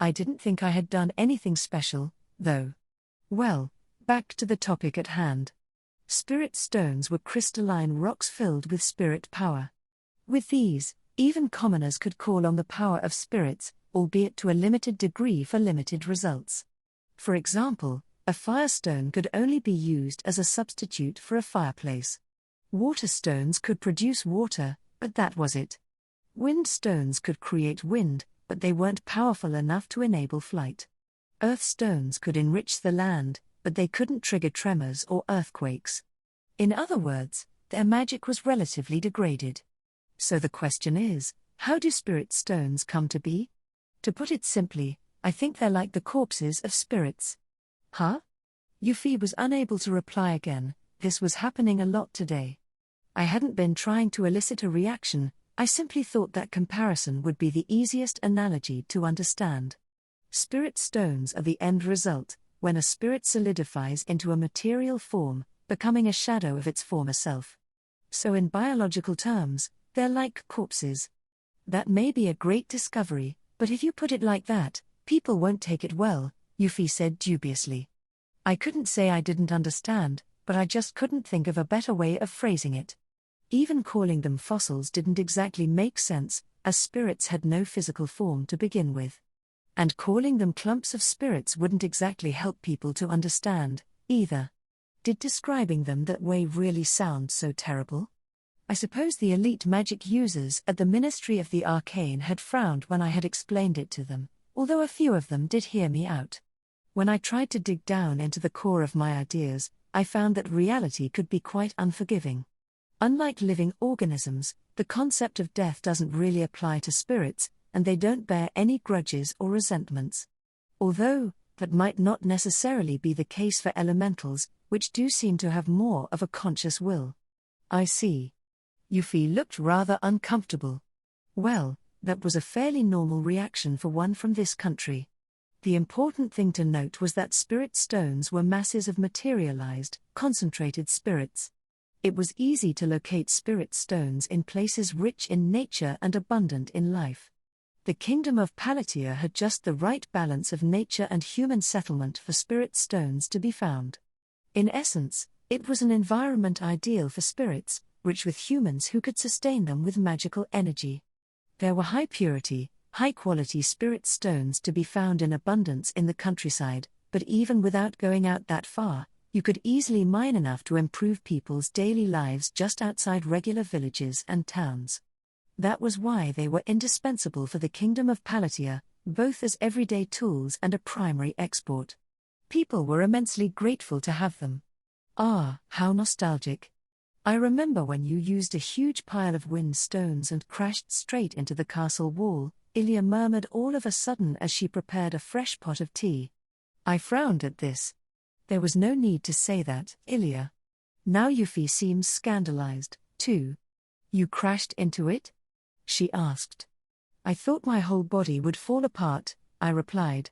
I didn't think I had done anything special, though. Well, back to the topic at hand. Spirit stones were crystalline rocks filled with spirit power. With these, even commoners could call on the power of spirits, albeit to a limited degree for limited results. For example, a firestone could only be used as a substitute for a fireplace. Water stones could produce water, but that was it. Wind stones could create wind, but they weren't powerful enough to enable flight. Earth stones could enrich the land, but they couldn't trigger tremors or earthquakes. In other words, their magic was relatively degraded. So the question is, how do spirit stones come to be? To put it simply, I think they're like the corpses of spirits. Huh? Euphyllia was unable to reply again. This was happening a lot today. I hadn't been trying to elicit a reaction, I simply thought that comparison would be the easiest analogy to understand. Spirit stones are the end result, when a spirit solidifies into a material form, becoming a shadow of its former self. So in biological terms, they're like corpses. That may be a great discovery, but if you put it like that, people won't take it well, Euphyllia said dubiously. I couldn't say I didn't understand, but I just couldn't think of a better way of phrasing it. Even calling them fossils didn't exactly make sense, as spirits had no physical form to begin with. And calling them clumps of spirits wouldn't exactly help people to understand, either. Did describing them that way really sound so terrible? I suppose the elite magic users at the Ministry of the Arcane had frowned when I had explained it to them, although a few of them did hear me out. When I tried to dig down into the core of my ideas, I found that reality could be quite unforgiving. Unlike living organisms, the concept of death doesn't really apply to spirits, and they don't bear any grudges or resentments. Although, that might not necessarily be the case for elementals, which do seem to have more of a conscious will. I see. Euphyllia looked rather uncomfortable. Well, that was a fairly normal reaction for one from this country. The important thing to note was that spirit stones were masses of materialized, concentrated spirits. It was easy to locate spirit stones in places rich in nature and abundant in life. The kingdom of Palatia had just the right balance of nature and human settlement for spirit stones to be found. In essence, it was an environment ideal for spirits, rich with humans who could sustain them with magical energy. There were high-purity, high-quality spirit stones to be found in abundance in the countryside, but even without going out that far, you could easily mine enough to improve people's daily lives just outside regular villages and towns. That was why they were indispensable for the kingdom of Palatia, both as everyday tools and a primary export. People were immensely grateful to have them. Ah, how nostalgic. I remember when you used a huge pile of wind stones and crashed straight into the castle wall, Euphyllia murmured all of a sudden as she prepared a fresh pot of tea. I frowned at this. There was no need to say that, Euphyllia. Now Euphyllia seems scandalized, too. You crashed into it? She asked. I thought my whole body would fall apart, I replied.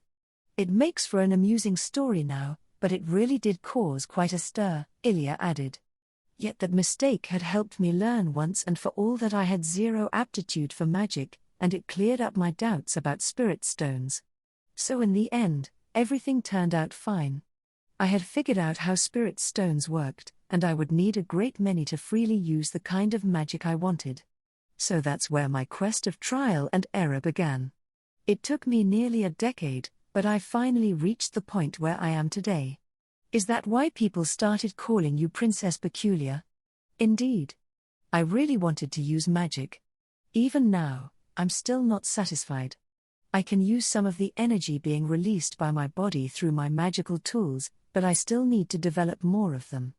It makes for an amusing story now, but it really did cause quite a stir, Euphyllia added. Yet that mistake had helped me learn once and for all that I had zero aptitude for magic, and it cleared up my doubts about spirit stones. So in the end, everything turned out fine. I had figured out how spirit stones worked, and I would need a great many to freely use the kind of magic I wanted. So that's where my quest of trial and error began. It took me nearly a decade, but I finally reached the point where I am today. Is that why people started calling you Princess Peculiar? Indeed. I really wanted to use magic. Even now, I'm still not satisfied. I can use some of the energy being released by my body through my magical tools, but I still need to develop more of them.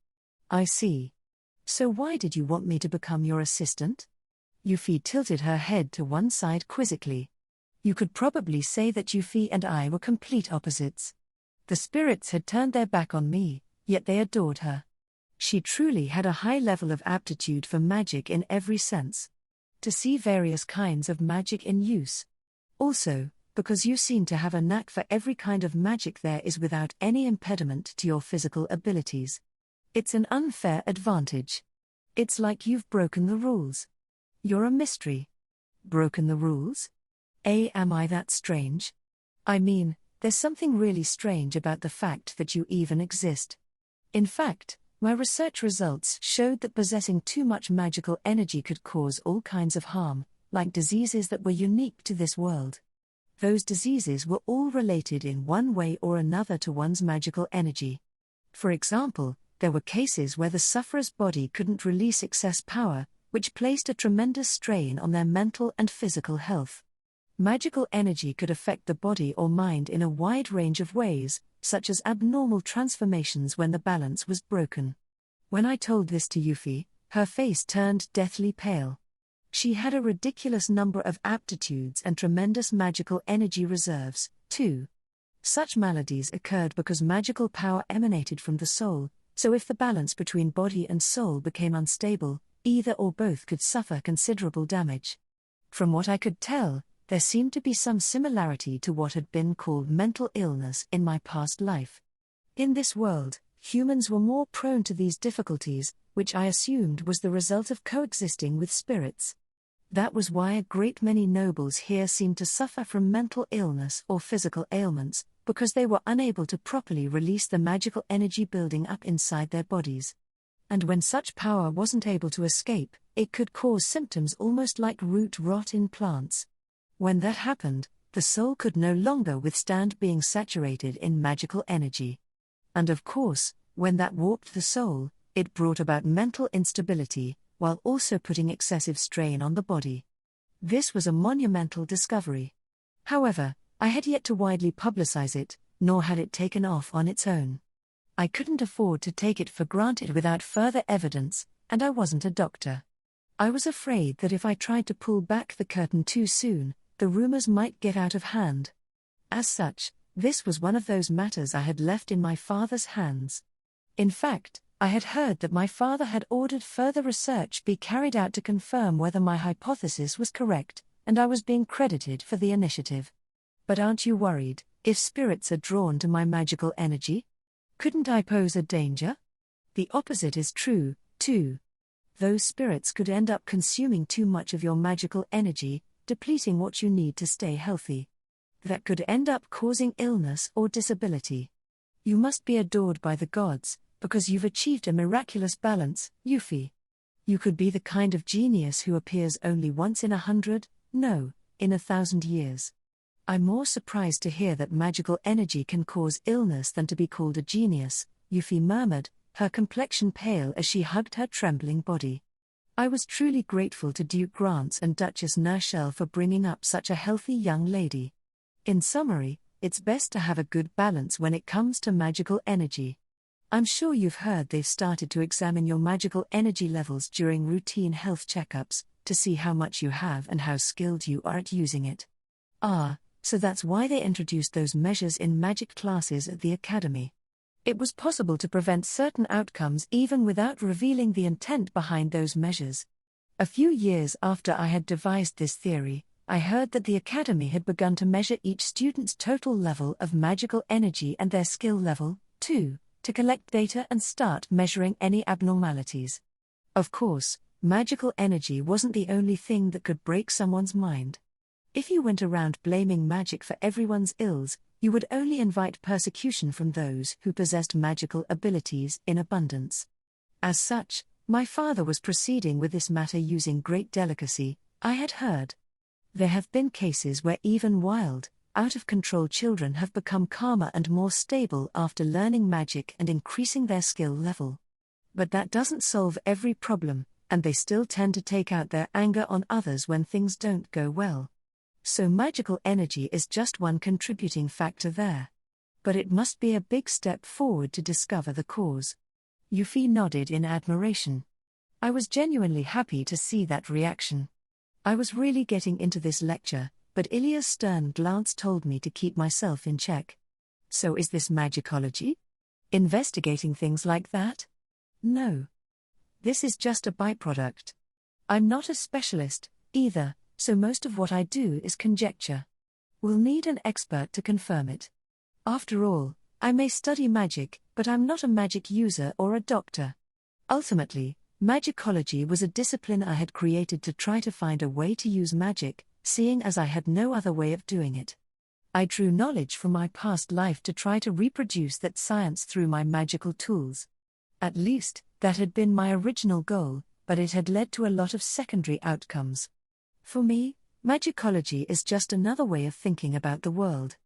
I see. So why did you want me to become your assistant? Euphyllia tilted her head to one side quizzically. You could probably say that Euphyllia and I were complete opposites. The spirits had turned their back on me, yet they adored her. She truly had a high level of aptitude for magic in every sense. To see various kinds of magic in use. Also, because you seem to have a knack for every kind of magic there is without any impediment to your physical abilities. It's an unfair advantage. It's like you've broken the rules. You're a mystery. Broken the rules? Am I that strange? I mean, there's something really strange about the fact that you even exist. In fact, my research results showed that possessing too much magical energy could cause all kinds of harm, like diseases that were unique to this world. Those diseases were all related in one way or another to one's magical energy. For example, there were cases where the sufferer's body couldn't release excess power, which placed a tremendous strain on their mental and physical health. Magical energy could affect the body or mind in a wide range of ways, such as abnormal transformations when the balance was broken. When I told this to Euphy, her face turned deathly pale. She had a ridiculous number of aptitudes and tremendous magical energy reserves, too. Such maladies occurred because magical power emanated from the soul, so if the balance between body and soul became unstable, either or both could suffer considerable damage. From what I could tell, there seemed to be some similarity to what had been called mental illness in my past life. In this world, humans were more prone to these difficulties, which I assumed was the result of coexisting with spirits. That was why a great many nobles here seemed to suffer from mental illness or physical ailments, because they were unable to properly release the magical energy building up inside their bodies. And when such power wasn't able to escape, it could cause symptoms almost like root rot in plants. When that happened, the soul could no longer withstand being saturated in magical energy. And of course, when that warped the soul, it brought about mental instability, while also putting excessive strain on the body. This was a monumental discovery. However, I had yet to widely publicize it, nor had it taken off on its own. I couldn't afford to take it for granted without further evidence, and I wasn't a doctor. I was afraid that if I tried to pull back the curtain too soon, the rumors might get out of hand. As such, this was one of those matters I had left in my father's hands. In fact, I had heard that my father had ordered further research be carried out to confirm whether my hypothesis was correct, and I was being credited for the initiative. But aren't you worried, if spirits are drawn to my magical energy? Couldn't I pose a danger? The opposite is true, too. Those spirits could end up consuming too much of your magical energy, depleting what you need to stay healthy. That could end up causing illness or disability. You must be adored by the gods, because you've achieved a miraculous balance, Euphy. You could be the kind of genius who appears only once in 100, no, in 1,000 years. I'm more surprised to hear that magical energy can cause illness than to be called a genius, Euphy murmured, her complexion pale as she hugged her trembling body. I was truly grateful to Duke Grants and Duchess Nershell for bringing up such a healthy young lady. In summary, it's best to have a good balance when it comes to magical energy. I'm sure you've heard they've started to examine your magical energy levels during routine health checkups, to see how much you have and how skilled you are at using it. So that's why they introduced those measures in magic classes at the academy. It was possible to prevent certain outcomes even without revealing the intent behind those measures. A few years after I had devised this theory, I heard that the academy had begun to measure each student's total level of magical energy and their skill level, too, to collect data and start measuring any abnormalities. Of course, magical energy wasn't the only thing that could break someone's mind. If you went around blaming magic for everyone's ills, you would only invite persecution from those who possessed magical abilities in abundance. As such, my father was proceeding with this matter using great delicacy, I had heard. There have been cases where even wild, out-of-control children have become calmer and more stable after learning magic and increasing their skill level. But that doesn't solve every problem, and they still tend to take out their anger on others when things don't go well. So magical energy is just one contributing factor there. But it must be a big step forward to discover the cause. Euphy nodded in admiration. I was genuinely happy to see that reaction. I was really getting into this lecture, but Ilya's stern glance told me to keep myself in check. So is this magicology? Investigating things like that? No. This is just a byproduct. I'm not a specialist, either, so most of what I do is conjecture. We'll need an expert to confirm it. After all, I may study magic, but I'm not a magic user or a doctor. Ultimately, magicology was a discipline I had created to try to find a way to use magic, seeing as I had no other way of doing it. I drew knowledge from my past life to try to reproduce that science through my magical tools. At least, that had been my original goal, but it had led to a lot of secondary outcomes. For me, magicology is just another way of thinking about the world.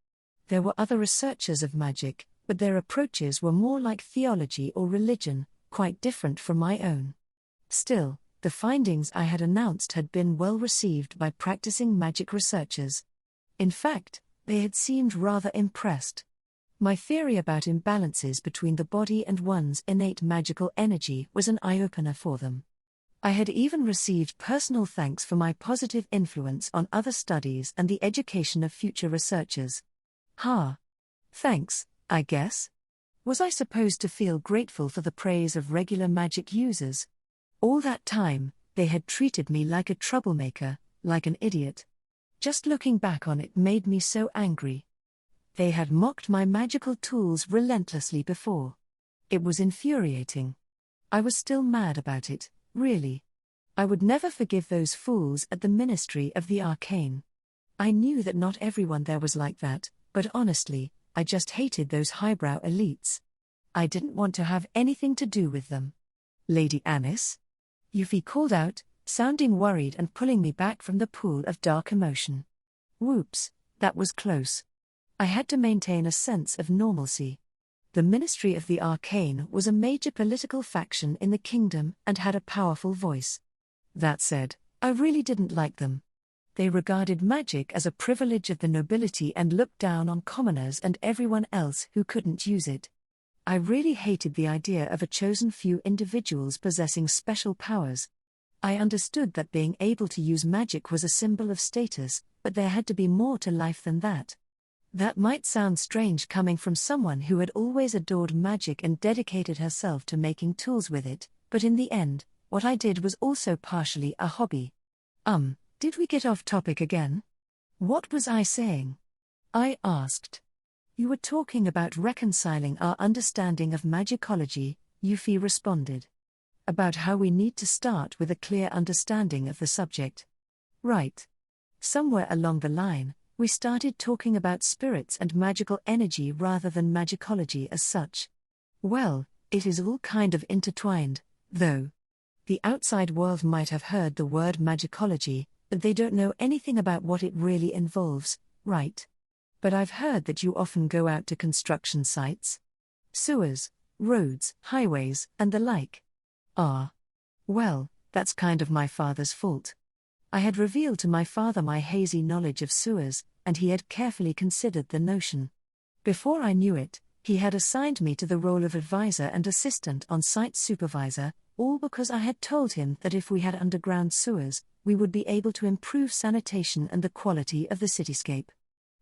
There were other researchers of magic, but their approaches were more like theology or religion, quite different from my own. Still, the findings I had announced had been well received by practicing magic researchers. In fact, they had seemed rather impressed. My theory about imbalances between the body and one's innate magical energy was an eye-opener for them. I had even received personal thanks for my positive influence on other studies and the education of future researchers. Thanks, I guess. Was I supposed to feel grateful for the praise of regular magic users? All that time, they had treated me like a troublemaker, like an idiot. Just looking back on it made me so angry. They had mocked my magical tools relentlessly before. It was infuriating. I was still mad about it, really. I would never forgive those fools at the Ministry of the Arcane. I knew that not everyone there was like that, but honestly, I just hated those highbrow elites. I didn't want to have anything to do with them. Lady Anis? Euphyllia called out, sounding worried and pulling me back from the pool of dark emotion. Whoops, that was close. I had to maintain a sense of normalcy. The Ministry of the Arcane was a major political faction in the kingdom and had a powerful voice. That said, I really didn't like them. They regarded magic as a privilege of the nobility and looked down on commoners and everyone else who couldn't use it. I really hated the idea of a chosen few individuals possessing special powers. I understood that being able to use magic was a symbol of status, but there had to be more to life than that. That might sound strange coming from someone who had always adored magic and dedicated herself to making tools with it, but in the end, what I did was also partially a hobby. Did we get off topic again? What was I saying? I asked. You were talking about reconciling our understanding of magicology, Euphyllia responded. About how we need to start with a clear understanding of the subject. Right. Somewhere along the line, we started talking about spirits and magical energy rather than magicology as such. Well, it is all kind of intertwined, though. The outside world might have heard the word magicology, but they don't know anything about what it really involves, right? But I've heard that you often go out to construction sites. Sewers, roads, highways, and the like. Well, that's kind of my father's fault. I had revealed to my father my hazy knowledge of sewers, and he had carefully considered the notion. Before I knew it, he had assigned me to the role of advisor and assistant on-site supervisor, all because I had told him that if we had underground sewers, we would be able to improve sanitation and the quality of the cityscape.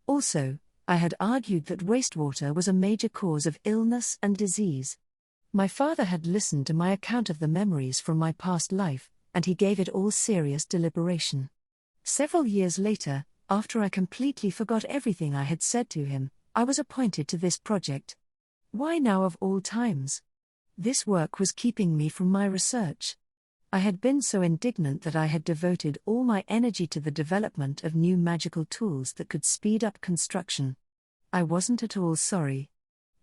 Also, I had argued that wastewater was a major cause of illness and disease. My father had listened to my account of the memories from my past life, and he gave it all serious deliberation. Several years later, after I completely forgot everything I had said to him, I was appointed to this project. Why now of all times? This work was keeping me from my research. I had been so indignant that I had devoted all my energy to the development of new magical tools that could speed up construction. I wasn't at all sorry.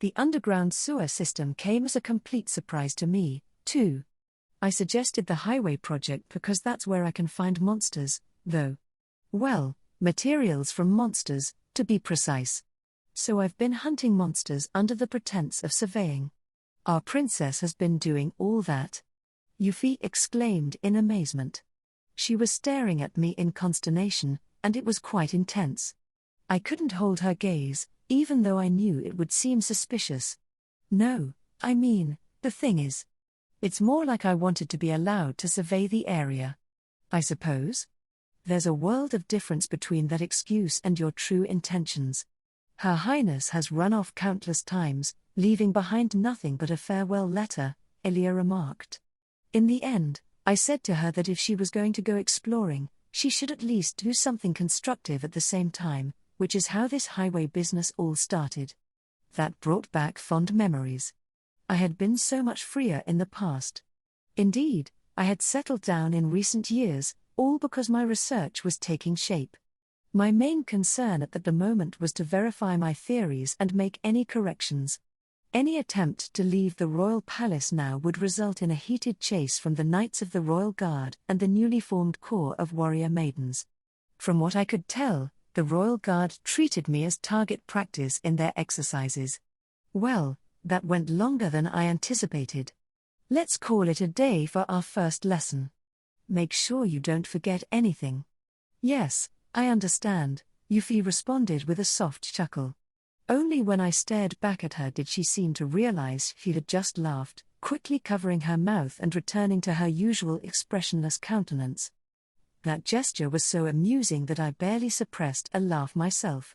The underground sewer system came as a complete surprise to me, too. I suggested the highway project because that's where I can find monsters, though. Well, materials from monsters, to be precise. So I've been hunting monsters under the pretense of surveying. Our princess has been doing all that. Euphyllia exclaimed in amazement. She was staring at me in consternation, and it was quite intense. I couldn't hold her gaze, even though I knew it would seem suspicious. No, I mean, the thing is, it's more like I wanted to be allowed to survey the area. I suppose? There's a world of difference between that excuse and your true intentions. Her Highness has run off countless times, leaving behind nothing but a farewell letter, Euphyllia remarked. In the end, I said to her that if she was going to go exploring, she should at least do something constructive at the same time, which is how this highway business all started. That brought back fond memories. I had been so much freer in the past. Indeed, I had settled down in recent years, all because my research was taking shape. My main concern at the moment was to verify my theories and make any corrections. Any attempt to leave the royal palace now would result in a heated chase from the knights of the royal guard and the newly formed corps of warrior maidens. From what I could tell, the royal guard treated me as target practice in their exercises. Well, that went longer than I anticipated. Let's call it a day for our first lesson. Make sure you don't forget anything. Yes, I understand, Euphyllia responded with a soft chuckle. Only when I stared back at her did she seem to realize she had just laughed, quickly covering her mouth and returning to her usual expressionless countenance. That gesture was so amusing that I barely suppressed a laugh myself.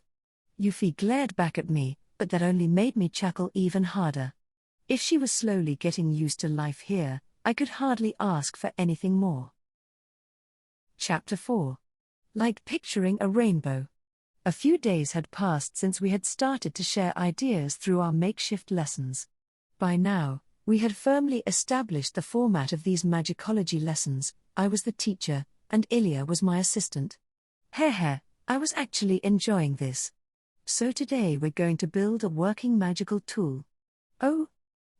Euphyllia glared back at me, but that only made me chuckle even harder. If she was slowly getting used to life here, I could hardly ask for anything more. Chapter 4. Like picturing a rainbow. A few days had passed since we had started to share ideas through our makeshift lessons. By now, we had firmly established the format of these magicology lessons. I was the teacher, and Euphyllia was my assistant. I was actually enjoying this. So today we're going to build a working magical tool. Oh,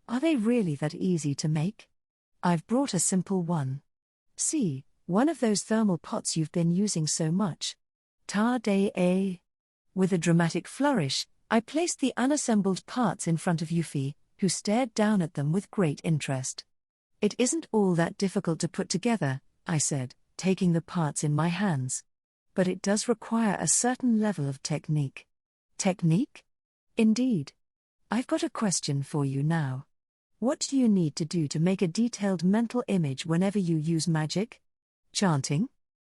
are they really that easy to make? I've brought a simple one. See, one of those thermal pots you've been using so much. Ta-da! With a dramatic flourish, I placed the unassembled parts in front of Euphyllia, who stared down at them with great interest. It isn't all that difficult to put together, I said, taking the parts in my hands. But it does require a certain level of technique. Technique? Indeed. I've got a question for you now. What do you need to do to make a detailed mental image whenever you use magic? Chanting?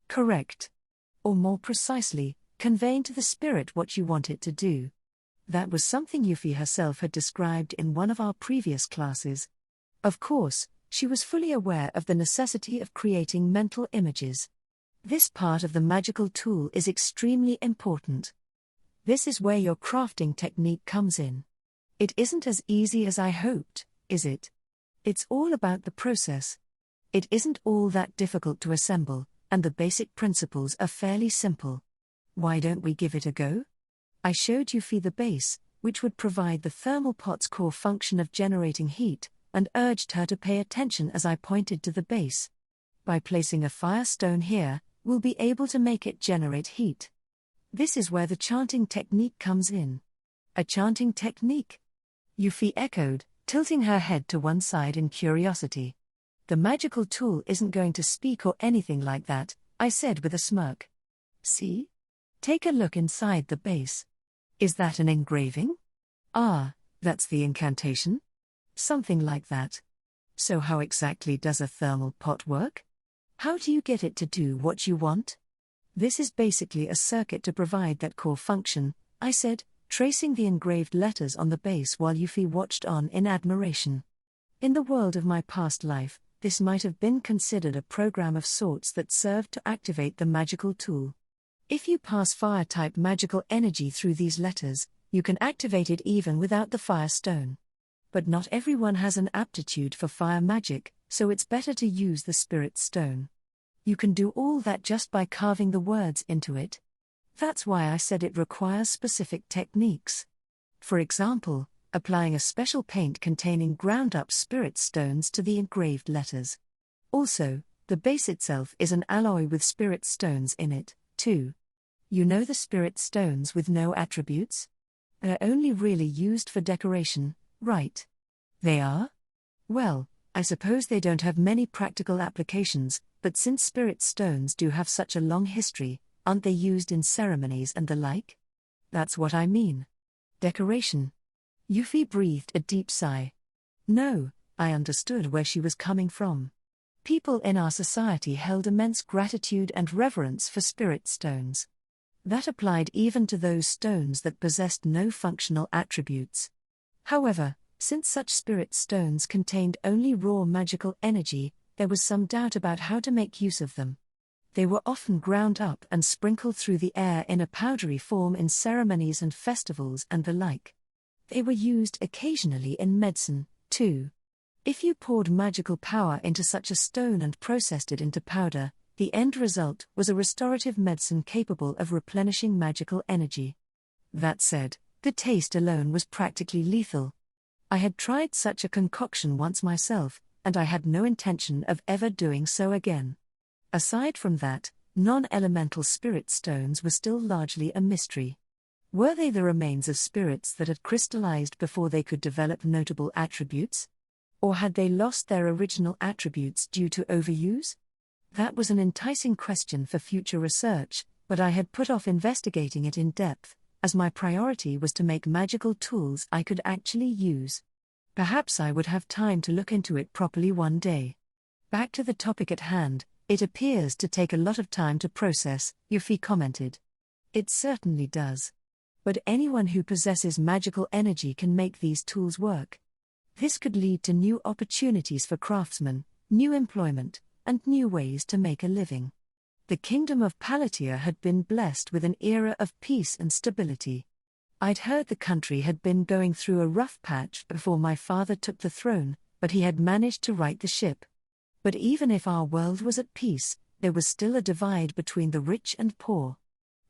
Correct. Or more precisely, conveying to the spirit what you want it to do. That was something Euphyllia herself had described in one of our previous classes. Of course, she was fully aware of the necessity of creating mental images. This part of the magical tool is extremely important. This is where your crafting technique comes in. It isn't as easy as I hoped, is it? It's all about the process. It isn't all that difficult to assemble, and the basic principles are fairly simple. Why don't we give it a go? I showed Euphyllia the base, which would provide the thermal pot's core function of generating heat, and urged her to pay attention as I pointed to the base. By placing a fire stone here, we'll be able to make it generate heat. This is where the chanting technique comes in. A chanting technique? Euphyllia echoed, tilting her head to one side in curiosity. The magical tool isn't going to speak or anything like that, I said with a smirk. See? Take a look inside the base. Is that an engraving? Ah, that's the incantation? Something like that. So how exactly does a thermal pot work? How do you get it to do what you want? This is basically a circuit to provide that core function, I said, tracing the engraved letters on the base while Euphyllia watched on in admiration. In the world of my past life, this might have been considered a program of sorts that served to activate the magical tool. If you pass fire-type magical energy through these letters, you can activate it even without the fire stone. But not everyone has an aptitude for fire magic, so it's better to use the spirit stone. You can do all that just by carving the words into it. That's why I said it requires specific techniques. For example, applying a special paint containing ground-up spirit stones to the engraved letters. Also, the base itself is an alloy with spirit stones in it, too. You know the spirit stones with no attributes? They're only really used for decoration, right? They are? Well, I suppose they don't have many practical applications, but since spirit stones do have such a long history, aren't they used in ceremonies and the like? That's what I mean. Decoration. Euphyllia breathed a deep sigh. No, I understood where she was coming from. People in our society held immense gratitude and reverence for spirit stones. That applied even to those stones that possessed no functional attributes. However, since such spirit stones contained only raw magical energy, there was some doubt about how to make use of them. They were often ground up and sprinkled through the air in a powdery form in ceremonies and festivals and the like. They were used occasionally in medicine, too. If you poured magical power into such a stone and processed it into powder, The end result was a restorative medicine capable of replenishing magical energy. That said, the taste alone was practically lethal. I had tried such a concoction once myself, and I had no intention of ever doing so again. Aside from that, non-elemental spirit stones were still largely a mystery. Were they the remains of spirits that had crystallized before they could develop notable attributes? Or had they lost their original attributes due to overuse? That was an enticing question for future research, but I had put off investigating it in depth, as my priority was to make magical tools I could actually use. Perhaps I would have time to look into it properly one day. Back to the topic at hand, it appears to take a lot of time to process, Euphyllia commented. It certainly does. But anyone who possesses magical energy can make these tools work. This could lead to new opportunities for craftsmen, new employment, and new ways to make a living. The kingdom of Palatia had been blessed with an era of peace and stability. I'd heard the country had been going through a rough patch before my father took the throne, but he had managed to right the ship. But even if our world was at peace, there was still a divide between the rich and poor.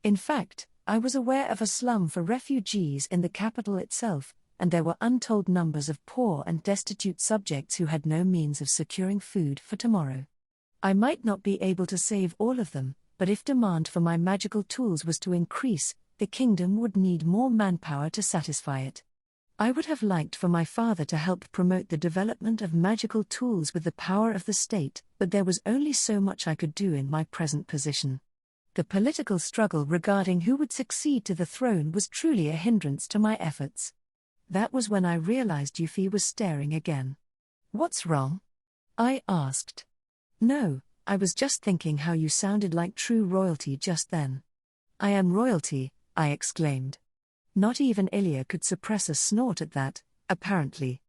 In fact, I was aware of a slum for refugees in the capital itself, and there were untold numbers of poor and destitute subjects who had no means of securing food for tomorrow. I might not be able to save all of them, but if demand for my magical tools was to increase, the kingdom would need more manpower to satisfy it. I would have liked for my father to help promote the development of magical tools with the power of the state, but there was only so much I could do in my present position. The political struggle regarding who would succeed to the throne was truly a hindrance to my efforts. That was when I realized Euphyllia was staring again. "What's wrong?" I asked. "No, I was just thinking how you sounded like true royalty just then." "I am royalty," I exclaimed. Not even Euphyllia could suppress a snort at that, apparently.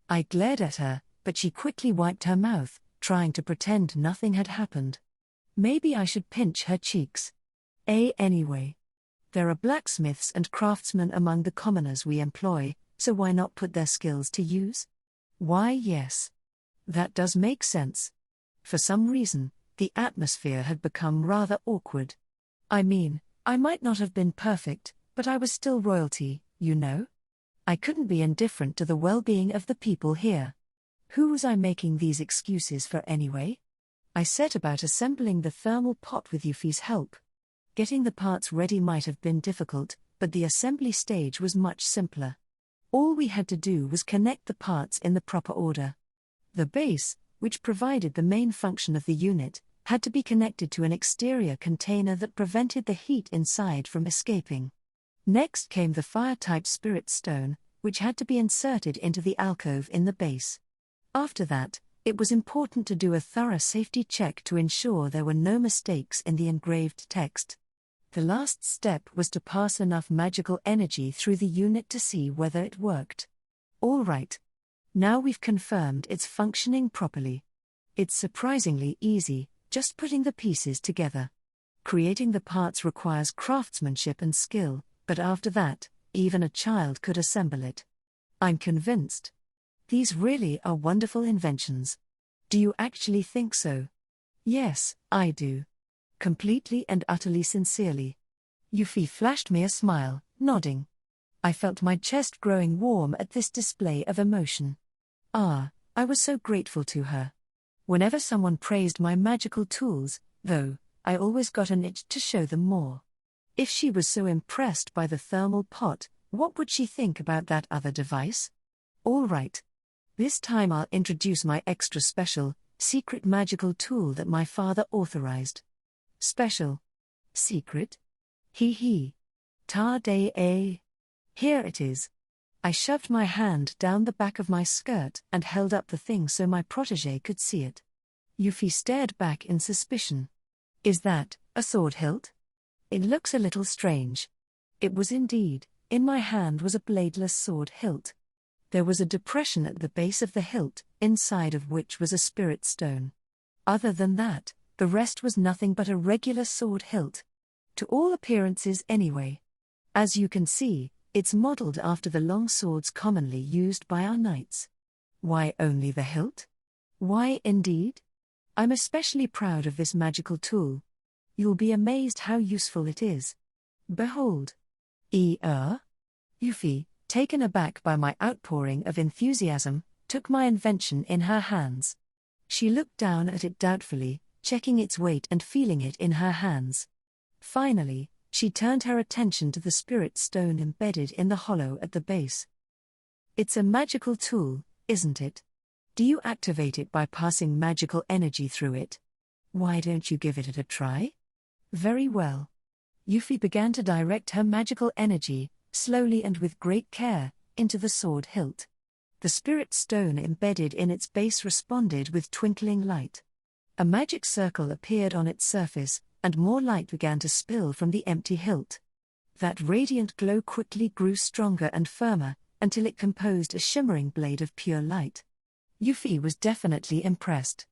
I glared at her, but she quickly wiped her mouth, trying to pretend nothing had happened. Maybe I should pinch her cheeks. Anyway. There are blacksmiths and craftsmen among the commoners we employ, so why not put their skills to use? Why, yes. That does make sense. For some reason, the atmosphere had become rather awkward. I mean, I might not have been perfect, but I was still royalty, you know? I couldn't be indifferent to the well-being of the people here. Who was I making these excuses for anyway? I set about assembling the thermal pot with Euphyllia's help. Getting the parts ready might have been difficult, but the assembly stage was much simpler. All we had to do was connect the parts in the proper order. The base, which provided the main function of the unit, had to be connected to an exterior container that prevented the heat inside from escaping. Next came the fire-type spirit stone, which had to be inserted into the alcove in the base. After that, it was important to do a thorough safety check to ensure there were no mistakes in the engraved text. The last step was to pass enough magical energy through the unit to see whether it worked. All right. Now we've confirmed it's functioning properly. It's surprisingly easy, just putting the pieces together. Creating the parts requires craftsmanship and skill, but after that, even a child could assemble it. I'm convinced. These really are wonderful inventions. Do you actually think so? Yes, I do. Completely and utterly sincerely. Euphyllia flashed me a smile, nodding. I felt my chest growing warm at this display of emotion. I was so grateful to her. Whenever someone praised my magical tools, though, I always got an itch to show them more. If she was so impressed by the thermal pot, what would she think about that other device? All right. This time I'll introduce my extra special, secret magical tool that my father authorized. Special. Secret? Hee. Ta-day-ay. Here it is. I shoved my hand down the back of my skirt and held up the thing so my protégé could see it. Euphyllia stared back in suspicion. Is that a sword hilt? It looks a little strange. It was indeed. In my hand was a bladeless sword hilt. There was a depression at the base of the hilt, inside of which was a spirit stone. Other than that, the rest was nothing but a regular sword hilt. To all appearances anyway. As you can see, it's modeled after the long swords commonly used by our knights. Why only the hilt? Why indeed? I'm especially proud of this magical tool. You'll be amazed how useful it is. Behold. Euphy, taken aback by my outpouring of enthusiasm, took my invention in her hands. She looked down at it doubtfully, checking its weight and feeling it in her hands. Finally, she turned her attention to the spirit stone embedded in the hollow at the base. It's a magical tool, isn't it? Do you activate it by passing magical energy through it? Why don't you give it a try? Very well. Euphy began to direct her magical energy, slowly and with great care, into the sword hilt. The spirit stone embedded in its base responded with twinkling light. A magic circle appeared on its surface, and more light began to spill from the empty hilt. That radiant glow quickly grew stronger and firmer, until it composed a shimmering blade of pure light. Euphy was definitely impressed.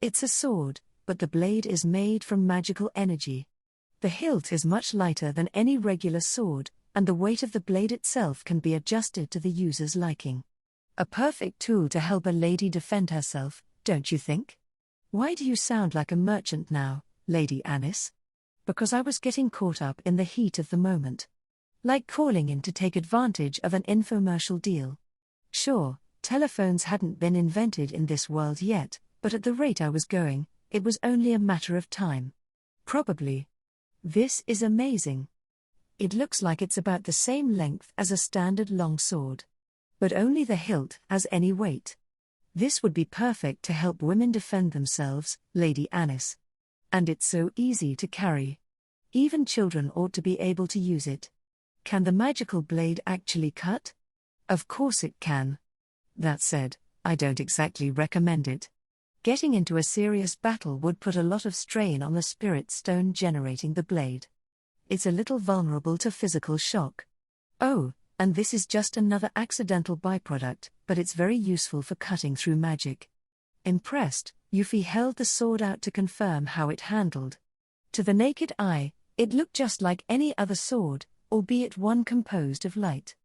It's a sword, but the blade is made from magical energy. The hilt is much lighter than any regular sword, and the weight of the blade itself can be adjusted to the user's liking. A perfect tool to help a lady defend herself, don't you think? Why do you sound like a merchant now, Lady Anis? Because I was getting caught up in the heat of the moment. Like calling in to take advantage of an infomercial deal. Sure, telephones hadn't been invented in this world yet, but at the rate I was going, it was only a matter of time. Probably. This is amazing. It looks like it's about the same length as a standard long sword. But only the hilt has any weight. This would be perfect to help women defend themselves, Lady Anis. And it's so easy to carry. Even children ought to be able to use it. Can the magical blade actually cut? Of course it can. That said, I don't exactly recommend it. Getting into a serious battle would put a lot of strain on the spirit stone generating the blade. It's a little vulnerable to physical shock. Oh, and this is just another accidental byproduct, but it's very useful for cutting through magic. Impressed, Euphy held the sword out to confirm how it handled. To the naked eye, it looked just like any other sword, albeit one composed of light.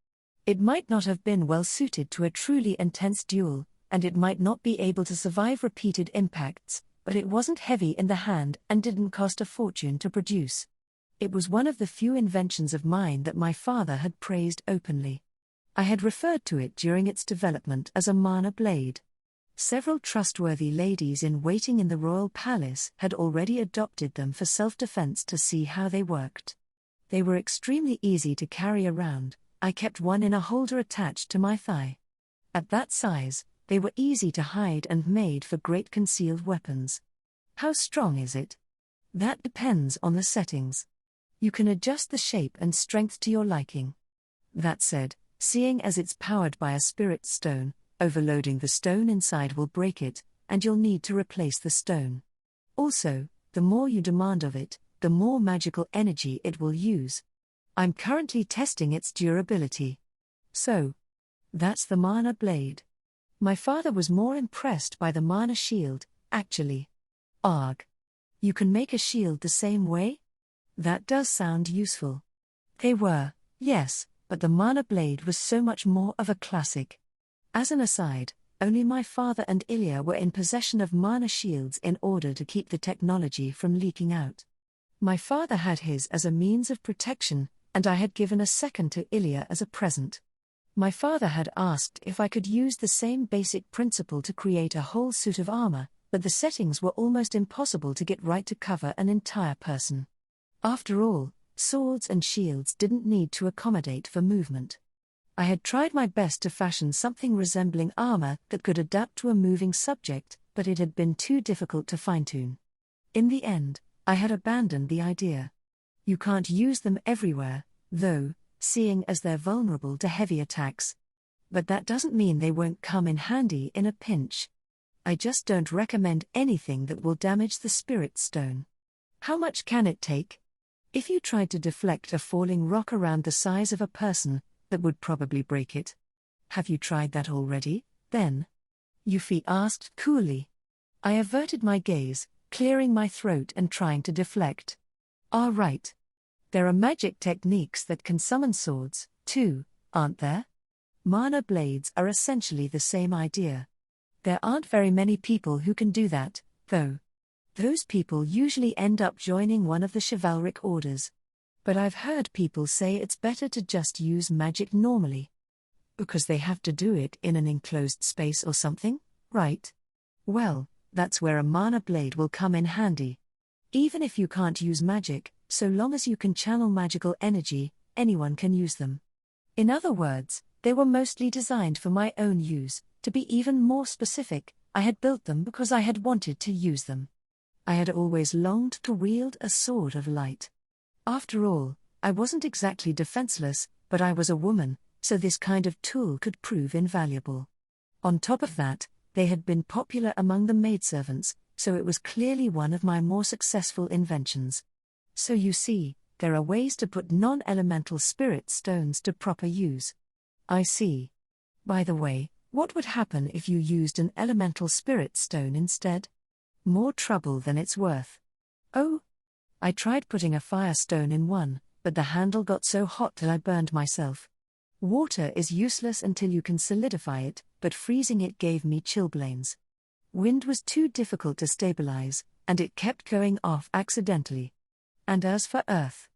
It might not have been well suited to a truly intense duel, and it might not be able to survive repeated impacts, but it wasn't heavy in the hand and didn't cost a fortune to produce. It was one of the few inventions of mine that my father had praised openly. I had referred to it during its development as a mana blade. Several trustworthy ladies in waiting in the royal palace had already adopted them for self-defense to see how they worked. They were extremely easy to carry around. I kept one in a holder attached to my thigh. At that size, they were easy to hide and made for great concealed weapons. How strong is it? That depends on the settings. You can adjust the shape and strength to your liking. That said, seeing as it's powered by a spirit stone, overloading the stone inside will break it, and you'll need to replace the stone. Also, the more you demand of it, the more magical energy it will use. I'm currently testing its durability. So, that's the mana blade. My father was more impressed by the mana shield, actually. Arg. You can make a shield the same way? That does sound useful. They were, yes, but the mana blade was so much more of a classic. As an aside, only my father and Euphyllia were in possession of mana shields in order to keep the technology from leaking out. My father had his as a means of protection, and I had given a second to Euphyllia as a present. My father had asked if I could use the same basic principle to create a whole suit of armor, but the settings were almost impossible to get right to cover an entire person. After all, swords and shields didn't need to accommodate for movement. I had tried my best to fashion something resembling armor that could adapt to a moving subject, but it had been too difficult to fine-tune. In the end, I had abandoned the idea. You can't use them everywhere, though, seeing as they're vulnerable to heavy attacks. But that doesn't mean they won't come in handy in a pinch. I just don't recommend anything that will damage the spirit stone. How much can it take? If you tried to deflect a falling rock around the size of a person, that would probably break it. Have you tried that already, then? Euphy asked coolly. I averted my gaze, clearing my throat and trying to deflect. Right. There are magic techniques that can summon swords, too, aren't there? Mana blades are essentially the same idea. There aren't very many people who can do that, though. Those people usually end up joining one of the chivalric orders. But I've heard people say it's better to just use magic normally. Because they have to do it in an enclosed space or something, right? Well, that's where a mana blade will come in handy. Even if you can't use magic, so long as you can channel magical energy, anyone can use them. In other words, they were mostly designed for my own use. To be even more specific, I had built them because I had wanted to use them. I had always longed to wield a sword of light. After all, I wasn't exactly defenseless, but I was a woman, so this kind of tool could prove invaluable. On top of that, they had been popular among the maidservants, so it was clearly one of my more successful inventions. So you see, there are ways to put non-elemental spirit stones to proper use. I see. By the way, what would happen if you used an elemental spirit stone instead? More trouble than it's worth. Oh? I tried putting a fire stone in one, but the handle got so hot that I burned myself. Water is useless until you can solidify it, but freezing it gave me chilblains. Wind was too difficult to stabilize, and it kept going off accidentally. And as for earth,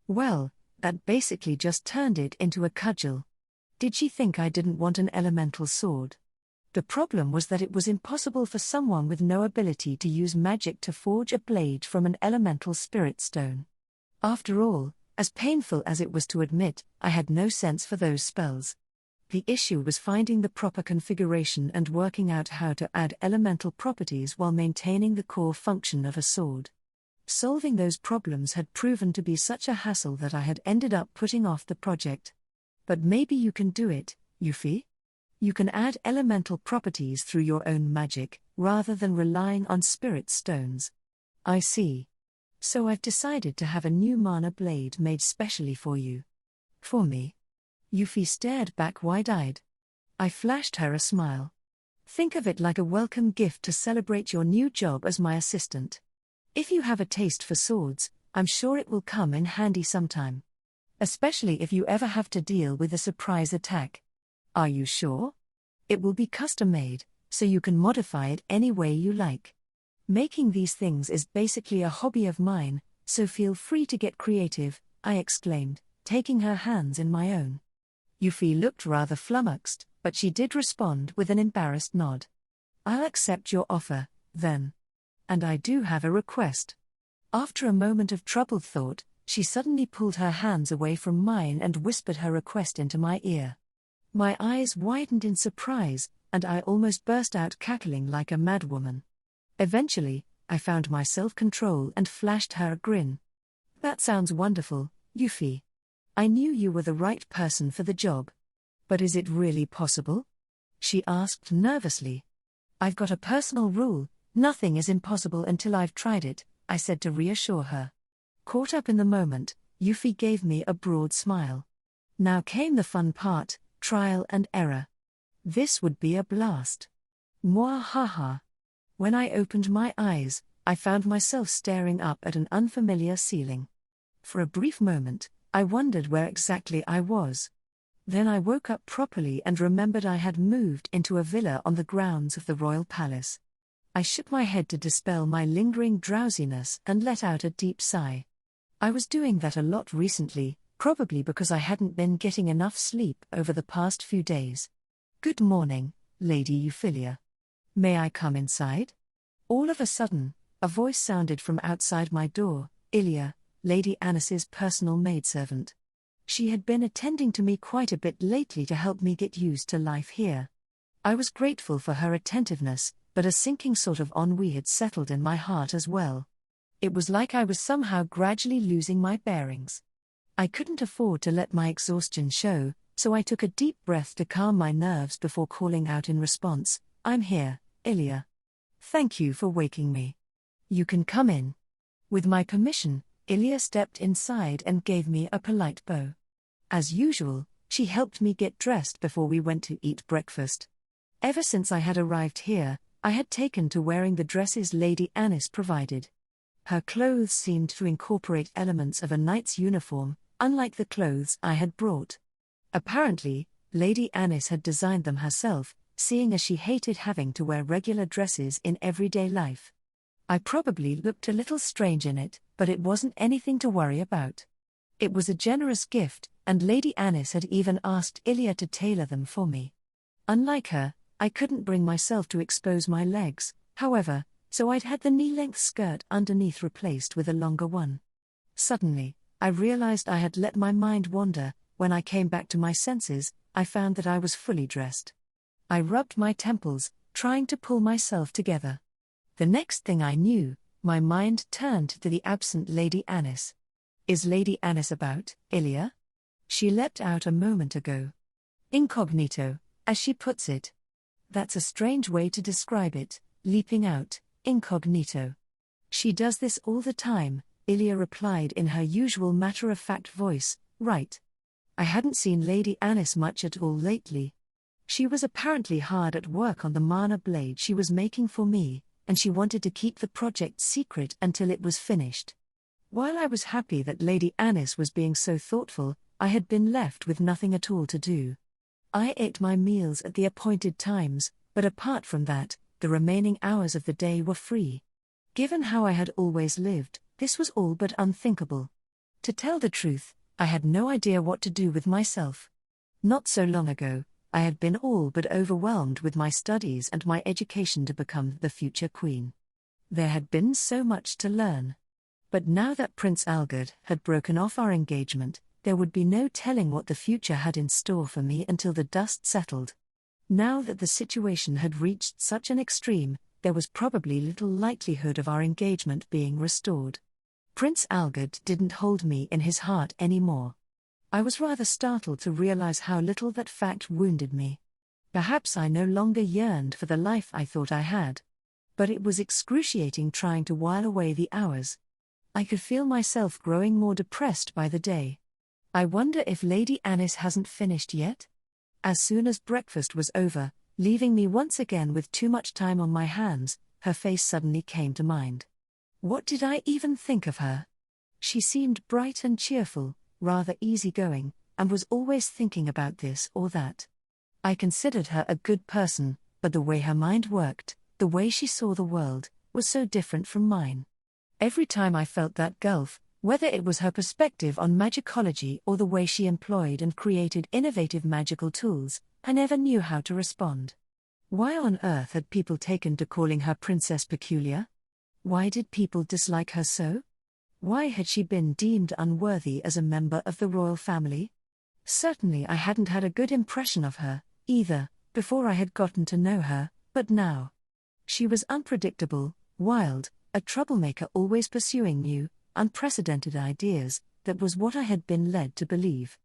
well, that basically just turned it into a cudgel. Did she think I didn't want an elemental sword? The problem was that it was impossible for someone with no ability to use magic to forge a blade from an elemental spirit stone. After all, as painful as it was to admit, I had no sense for those spells. The issue was finding the proper configuration and working out how to add elemental properties while maintaining the core function of a sword. Solving those problems had proven to be such a hassle that I had ended up putting off the project. But maybe you can do it, Euphyllia? You can add elemental properties through your own magic, rather than relying on spirit stones. I see. So I've decided to have a new mana blade made specially for you. For me? Euphyllia stared back wide-eyed. I flashed her a smile. Think of it like a welcome gift to celebrate your new job as my assistant. If you have a taste for swords, I'm sure it will come in handy sometime. Especially if you ever have to deal with a surprise attack. Are you sure? It will be custom-made, so you can modify it any way you like. Making these things is basically a hobby of mine, so feel free to get creative, I exclaimed, taking her hands in my own. Euphyllia looked rather flummoxed, but she did respond with an embarrassed nod. I'll accept your offer, then. And I do have a request. After a moment of troubled thought, she suddenly pulled her hands away from mine and whispered her request into my ear. My eyes widened in surprise, and I almost burst out cackling like a madwoman. Eventually, I found my self-control and flashed her a grin. That sounds wonderful, Euphyllia. I knew you were the right person for the job. But is it really possible? She asked nervously. I've got a personal rule, nothing is impossible until I've tried it, I said to reassure her. Caught up in the moment, Euphyllia gave me a broad smile. Now came the fun part, trial and error. This would be a blast. Mwahaha. When I opened my eyes, I found myself staring up at an unfamiliar ceiling. For a brief moment, I wondered where exactly I was. Then I woke up properly and remembered I had moved into a villa on the grounds of the royal palace. I shook my head to dispel my lingering drowsiness and let out a deep sigh. I was doing that a lot recently, probably because I hadn't been getting enough sleep over the past few days. Good morning, Lady Euphyllia. May I come inside? All of a sudden, a voice sounded from outside my door, Euphyllia, Lady Anis's personal maidservant. She had been attending to me quite a bit lately to help me get used to life here. I was grateful for her attentiveness, but a sinking sort of ennui had settled in my heart as well. It was like I was somehow gradually losing my bearings. I couldn't afford to let my exhaustion show, so I took a deep breath to calm my nerves before calling out in response, I'm here, Euphyllia. Thank you for waking me. You can come in. With my permission, Euphyllia stepped inside and gave me a polite bow. As usual, she helped me get dressed before we went to eat breakfast. Ever since I had arrived here, I had taken to wearing the dresses Lady Anis provided. Her clothes seemed to incorporate elements of a knight's uniform, unlike the clothes I had brought. Apparently, Lady Anis had designed them herself, seeing as she hated having to wear regular dresses in everyday life. I probably looked a little strange in it, but it wasn't anything to worry about. It was a generous gift, and Lady Anis had even asked Euphyllia to tailor them for me. Unlike her, I couldn't bring myself to expose my legs, however, so I'd had the knee-length skirt underneath replaced with a longer one. Suddenly, I realized I had let my mind wander. When I came back to my senses, I found that I was fully dressed. I rubbed my temples, trying to pull myself together. The next thing I knew, my mind turned to the absent Lady Anis. Is Lady Anis about, Euphyllia? She leapt out a moment ago. Incognito, as she puts it. That's a strange way to describe it, leaping out, incognito. She does this all the time, Euphyllia replied in her usual matter-of-fact voice, right. I hadn't seen Lady Anis much at all lately. She was apparently hard at work on the mana blade she was making for me, and she wanted to keep the project secret until it was finished. While I was happy that Lady Anis was being so thoughtful, I had been left with nothing at all to do. I ate my meals at the appointed times, but apart from that, the remaining hours of the day were free. Given how I had always lived, this was all but unthinkable. To tell the truth, I had no idea what to do with myself. Not so long ago, I had been all but overwhelmed with my studies and my education to become the future queen. There had been so much to learn. But now that Prince Algard had broken off our engagement, there would be no telling what the future had in store for me until the dust settled. Now that the situation had reached such an extreme, there was probably little likelihood of our engagement being restored. Prince Algard didn't hold me in his heart anymore. I was rather startled to realize how little that fact wounded me. Perhaps I no longer yearned for the life I thought I had. But it was excruciating trying to while away the hours. I could feel myself growing more depressed by the day. I wonder if Lady Anis hasn't finished yet? As soon as breakfast was over, leaving me once again with too much time on my hands, her face suddenly came to mind. What did I even think of her? She seemed bright and cheerful, rather easygoing, and was always thinking about this or that. I considered her a good person, but the way her mind worked, the way she saw the world, was so different from mine. Every time I felt that gulf, whether it was her perspective on magicology or the way she employed and created innovative magical tools, I never knew how to respond. Why on earth had people taken to calling her Princess Peculiar? Why did people dislike her so? Why had she been deemed unworthy as a member of the royal family? Certainly I hadn't had a good impression of her, either, before I had gotten to know her, but now. She was unpredictable, wild, a troublemaker always pursuing new, unprecedented ideas. That was what I had been led to believe.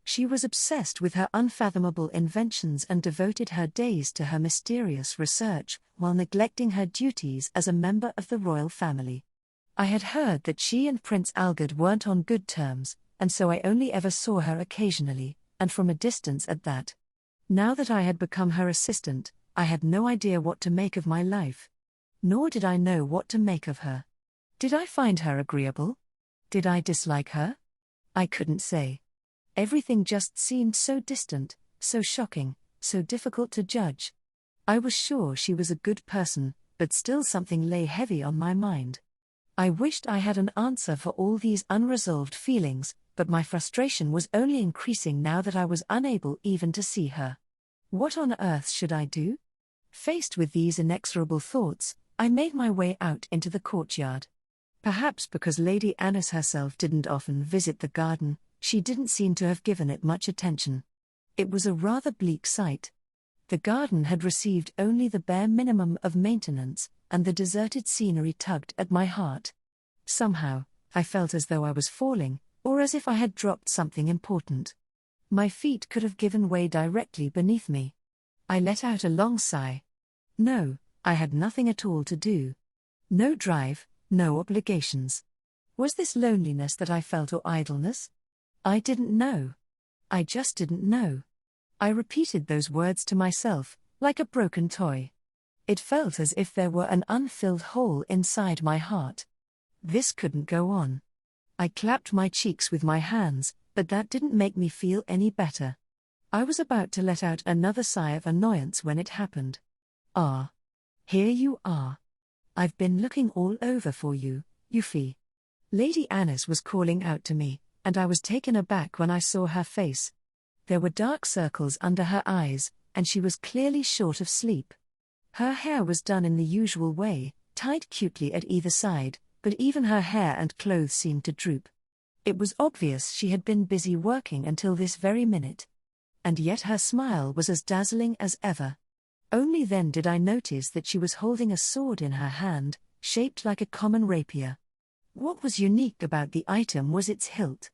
She was obsessed with her unfathomable inventions and devoted her days to her mysterious research, while neglecting her duties as a member of the royal family. I had heard that she and Prince Algard weren't on good terms, and so I only ever saw her occasionally, and from a distance at that. Now that I had become her assistant, I had no idea what to make of my life. Nor did I know what to make of her. Did I find her agreeable? Did I dislike her? I couldn't say. Everything just seemed so distant, so shocking, so difficult to judge. I was sure she was a good person, but still something lay heavy on my mind. I wished I had an answer for all these unresolved feelings, but my frustration was only increasing now that I was unable even to see her. What on earth should I do? Faced with these inexorable thoughts, I made my way out into the courtyard. Perhaps because Lady Anis herself didn't often visit the garden, she didn't seem to have given it much attention. It was a rather bleak sight. The garden had received only the bare minimum of maintenance, and the deserted scenery tugged at my heart. Somehow, I felt as though I was falling, or as if I had dropped something important. My feet could have given way directly beneath me. I let out a long sigh. No, I had nothing at all to do. No drive, no obligations. Was this loneliness that I felt or idleness? I didn't know. I just didn't know. I repeated those words to myself, like a broken toy. It felt as if there were an unfilled hole inside my heart. This couldn't go on. I clapped my cheeks with my hands, but that didn't make me feel any better. I was about to let out another sigh of annoyance when it happened. Ah. Here you are. I've been looking all over for you, Euphyllia. Lady Anis was calling out to me, and I was taken aback when I saw her face. There were dark circles under her eyes, and she was clearly short of sleep. Her hair was done in the usual way, tied cutely at either side, but even her hair and clothes seemed to droop. It was obvious she had been busy working until this very minute. And yet her smile was as dazzling as ever. Only then did I notice that she was holding a sword in her hand, shaped like a common rapier. What was unique about the item was its hilt.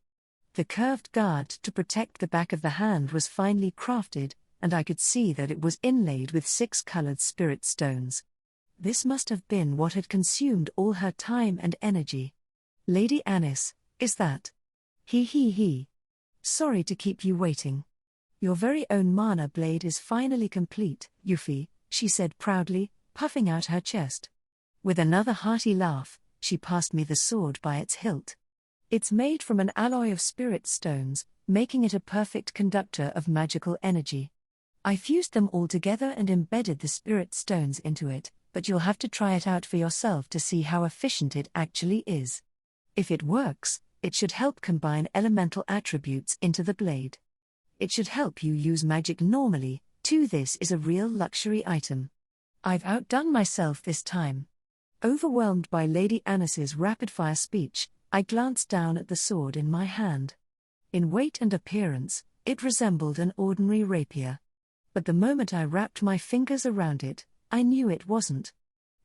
The curved guard to protect the back of the hand was finely crafted, and I could see that it was inlaid with 6 colored spirit stones. This must have been what had consumed all her time and energy. Lady Anis, is that? He. Sorry to keep you waiting. Your very own mana blade is finally complete, Euphyllia, she said proudly, puffing out her chest. With another hearty laugh, she passed me the sword by its hilt. It's made from an alloy of spirit stones, making it a perfect conductor of magical energy. I fused them all together and embedded the spirit stones into it, but you'll have to try it out for yourself to see how efficient it actually is. If it works, it should help combine elemental attributes into the blade. It should help you use magic normally, too. This is a real luxury item. I've outdone myself this time. Overwhelmed by Lady Anis's rapid-fire speech, I glanced down at the sword in my hand. In weight and appearance, it resembled an ordinary rapier. But the moment I wrapped my fingers around it, I knew it wasn't.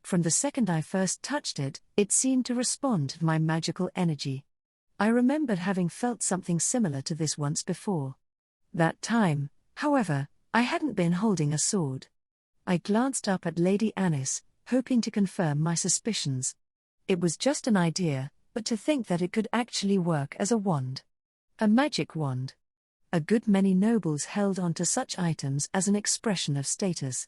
From the second I first touched it, it seemed to respond to my magical energy. I remembered having felt something similar to this once before. That time, however, I hadn't been holding a sword. I glanced up at Lady Anis, hoping to confirm my suspicions. It was just an idea, but to think that it could actually work as a wand. A magic wand. A good many nobles held onto such items as an expression of status.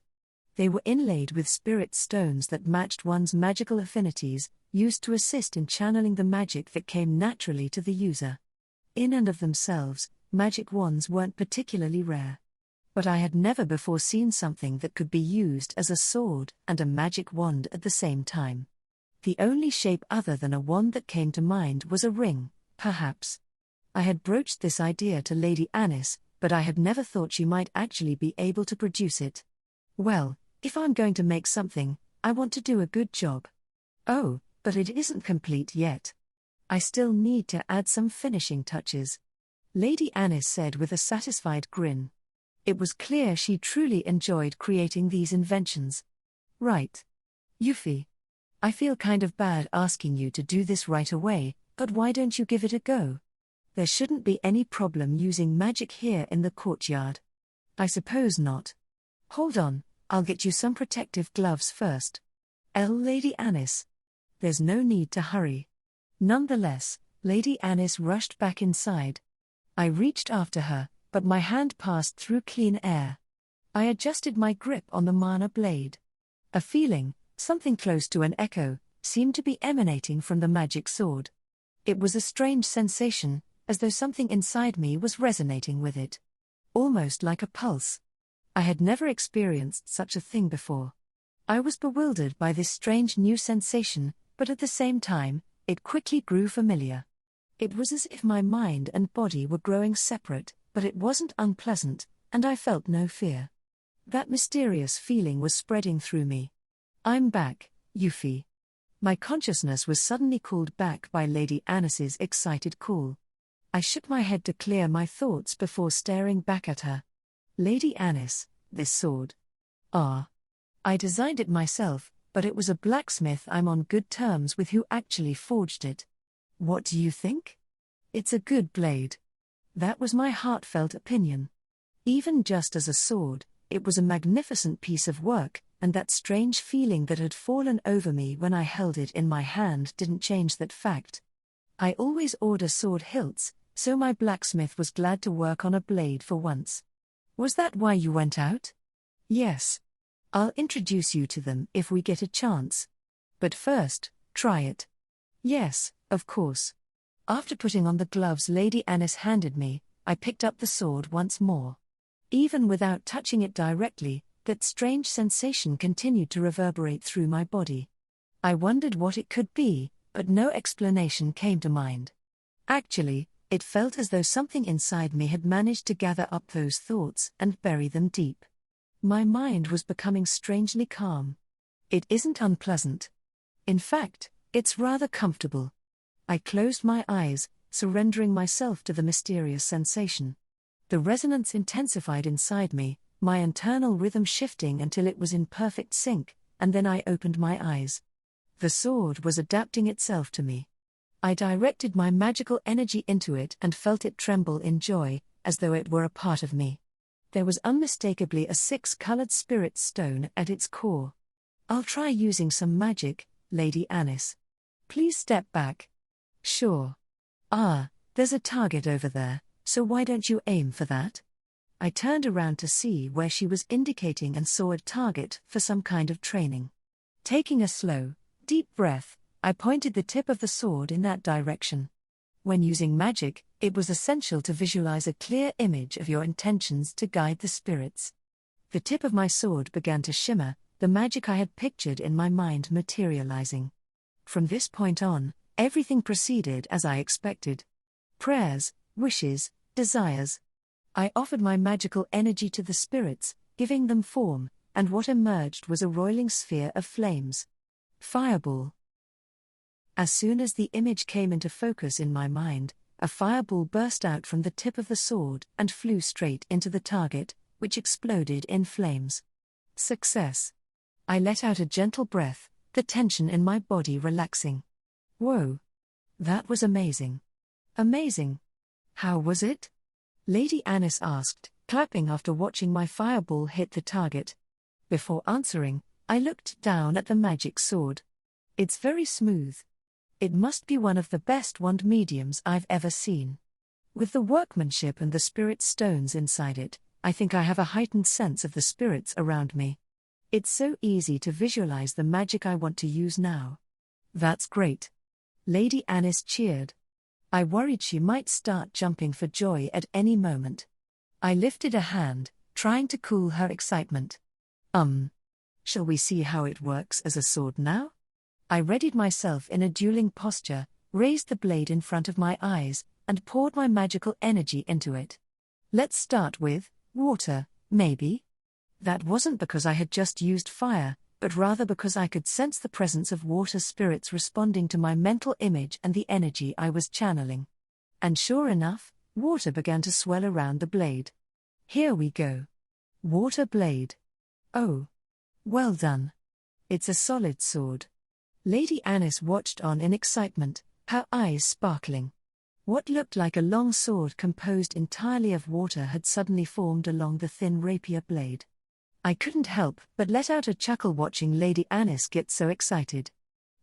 They were inlaid with spirit stones that matched one's magical affinities, used to assist in channeling the magic that came naturally to the user. In and of themselves, magic wands weren't particularly rare. But I had never before seen something that could be used as a sword and a magic wand at the same time. The only shape other than a wand that came to mind was a ring, perhaps. I had broached this idea to Lady Anis, but I had never thought she might actually be able to produce it. Well, if I'm going to make something, I want to do a good job. Oh, but it isn't complete yet. I still need to add some finishing touches. Lady Anis said with a satisfied grin. It was clear she truly enjoyed creating these inventions. Right. Euphyllia. I feel kind of bad asking you to do this right away, but why don't you give it a go? There shouldn't be any problem using magic here in the courtyard. I suppose not. Hold on, I'll get you some protective gloves first. Lady Anis. There's no need to hurry. Nonetheless, Lady Anis rushed back inside. I reached after her, but my hand passed through clean air. I adjusted my grip on the mana blade. A feeling, something close to an echo, seemed to be emanating from the magic sword. It was a strange sensation, as though something inside me was resonating with it. Almost like a pulse. I had never experienced such a thing before. I was bewildered by this strange new sensation, but at the same time, it quickly grew familiar. It was as if my mind and body were growing separate, but it wasn't unpleasant, and I felt no fear. That mysterious feeling was spreading through me. I'm back, Euphyllia. My consciousness was suddenly called back by Lady Anis's excited call. I shook my head to clear my thoughts before staring back at her. Lady Anis, this sword. I designed it myself, but it was a blacksmith I'm on good terms with who actually forged it. What do you think? It's a good blade. That was my heartfelt opinion. Even just as a sword, it was a magnificent piece of work, and that strange feeling that had fallen over me when I held it in my hand didn't change that fact. I always order sword hilts, so my blacksmith was glad to work on a blade for once. Was that why you went out? Yes. I'll introduce you to them if we get a chance. But first, try it. Yes, of course. After putting on the gloves Lady Anis handed me, I picked up the sword once more. Even without touching it directly, that strange sensation continued to reverberate through my body. I wondered what it could be, but no explanation came to mind. Actually, it felt as though something inside me had managed to gather up those thoughts and bury them deep. My mind was becoming strangely calm. It isn't unpleasant. In fact, it's rather comfortable. I closed my eyes, surrendering myself to the mysterious sensation. The resonance intensified inside me, my internal rhythm shifting until it was in perfect sync, and then I opened my eyes. The sword was adapting itself to me. I directed my magical energy into it and felt it tremble in joy, as though it were a part of me. There was unmistakably a 6-colored spirit stone at its core. I'll try using some magic, Lady Anis. Please step back. Sure. There's a target over there, so why don't you aim for that? I turned around to see where she was indicating and saw a target for some kind of training. Taking a slow, deep breath, I pointed the tip of the sword in that direction. When using magic, it was essential to visualize a clear image of your intentions to guide the spirits. The tip of my sword began to shimmer, the magic I had pictured in my mind materializing. From this point on, everything proceeded as I expected. Prayers, wishes, desires. I offered my magical energy to the spirits, giving them form, and what emerged was a roiling sphere of flames. Fireball. As soon as the image came into focus in my mind, a fireball burst out from the tip of the sword and flew straight into the target, which exploded in flames. Success. I let out a gentle breath, the tension in my body relaxing. Whoa! That was amazing. Amazing. How was it? Lady Anis asked, clapping after watching my fireball hit the target. Before answering, I looked down at the magic sword. It's very smooth. It must be one of the best wand mediums I've ever seen. With the workmanship and the spirit stones inside it, I think I have a heightened sense of the spirits around me. It's so easy to visualize the magic I want to use now. That's great. Lady Anis cheered. I worried she might start jumping for joy at any moment. I lifted a hand, trying to cool her excitement. Shall we see how it works as a sword now? I readied myself in a dueling posture, raised the blade in front of my eyes, and poured my magical energy into it. Let's start with water, maybe? That wasn't because I had just used fire, but rather because I could sense the presence of water spirits responding to my mental image and the energy I was channeling. And sure enough, water began to swell around the blade. Here we go. Water blade. Oh. Well done. It's a solid sword. Lady Anis watched on in excitement, her eyes sparkling. What looked like a long sword composed entirely of water had suddenly formed along the thin rapier blade. I couldn't help but let out a chuckle watching Lady Anis get so excited.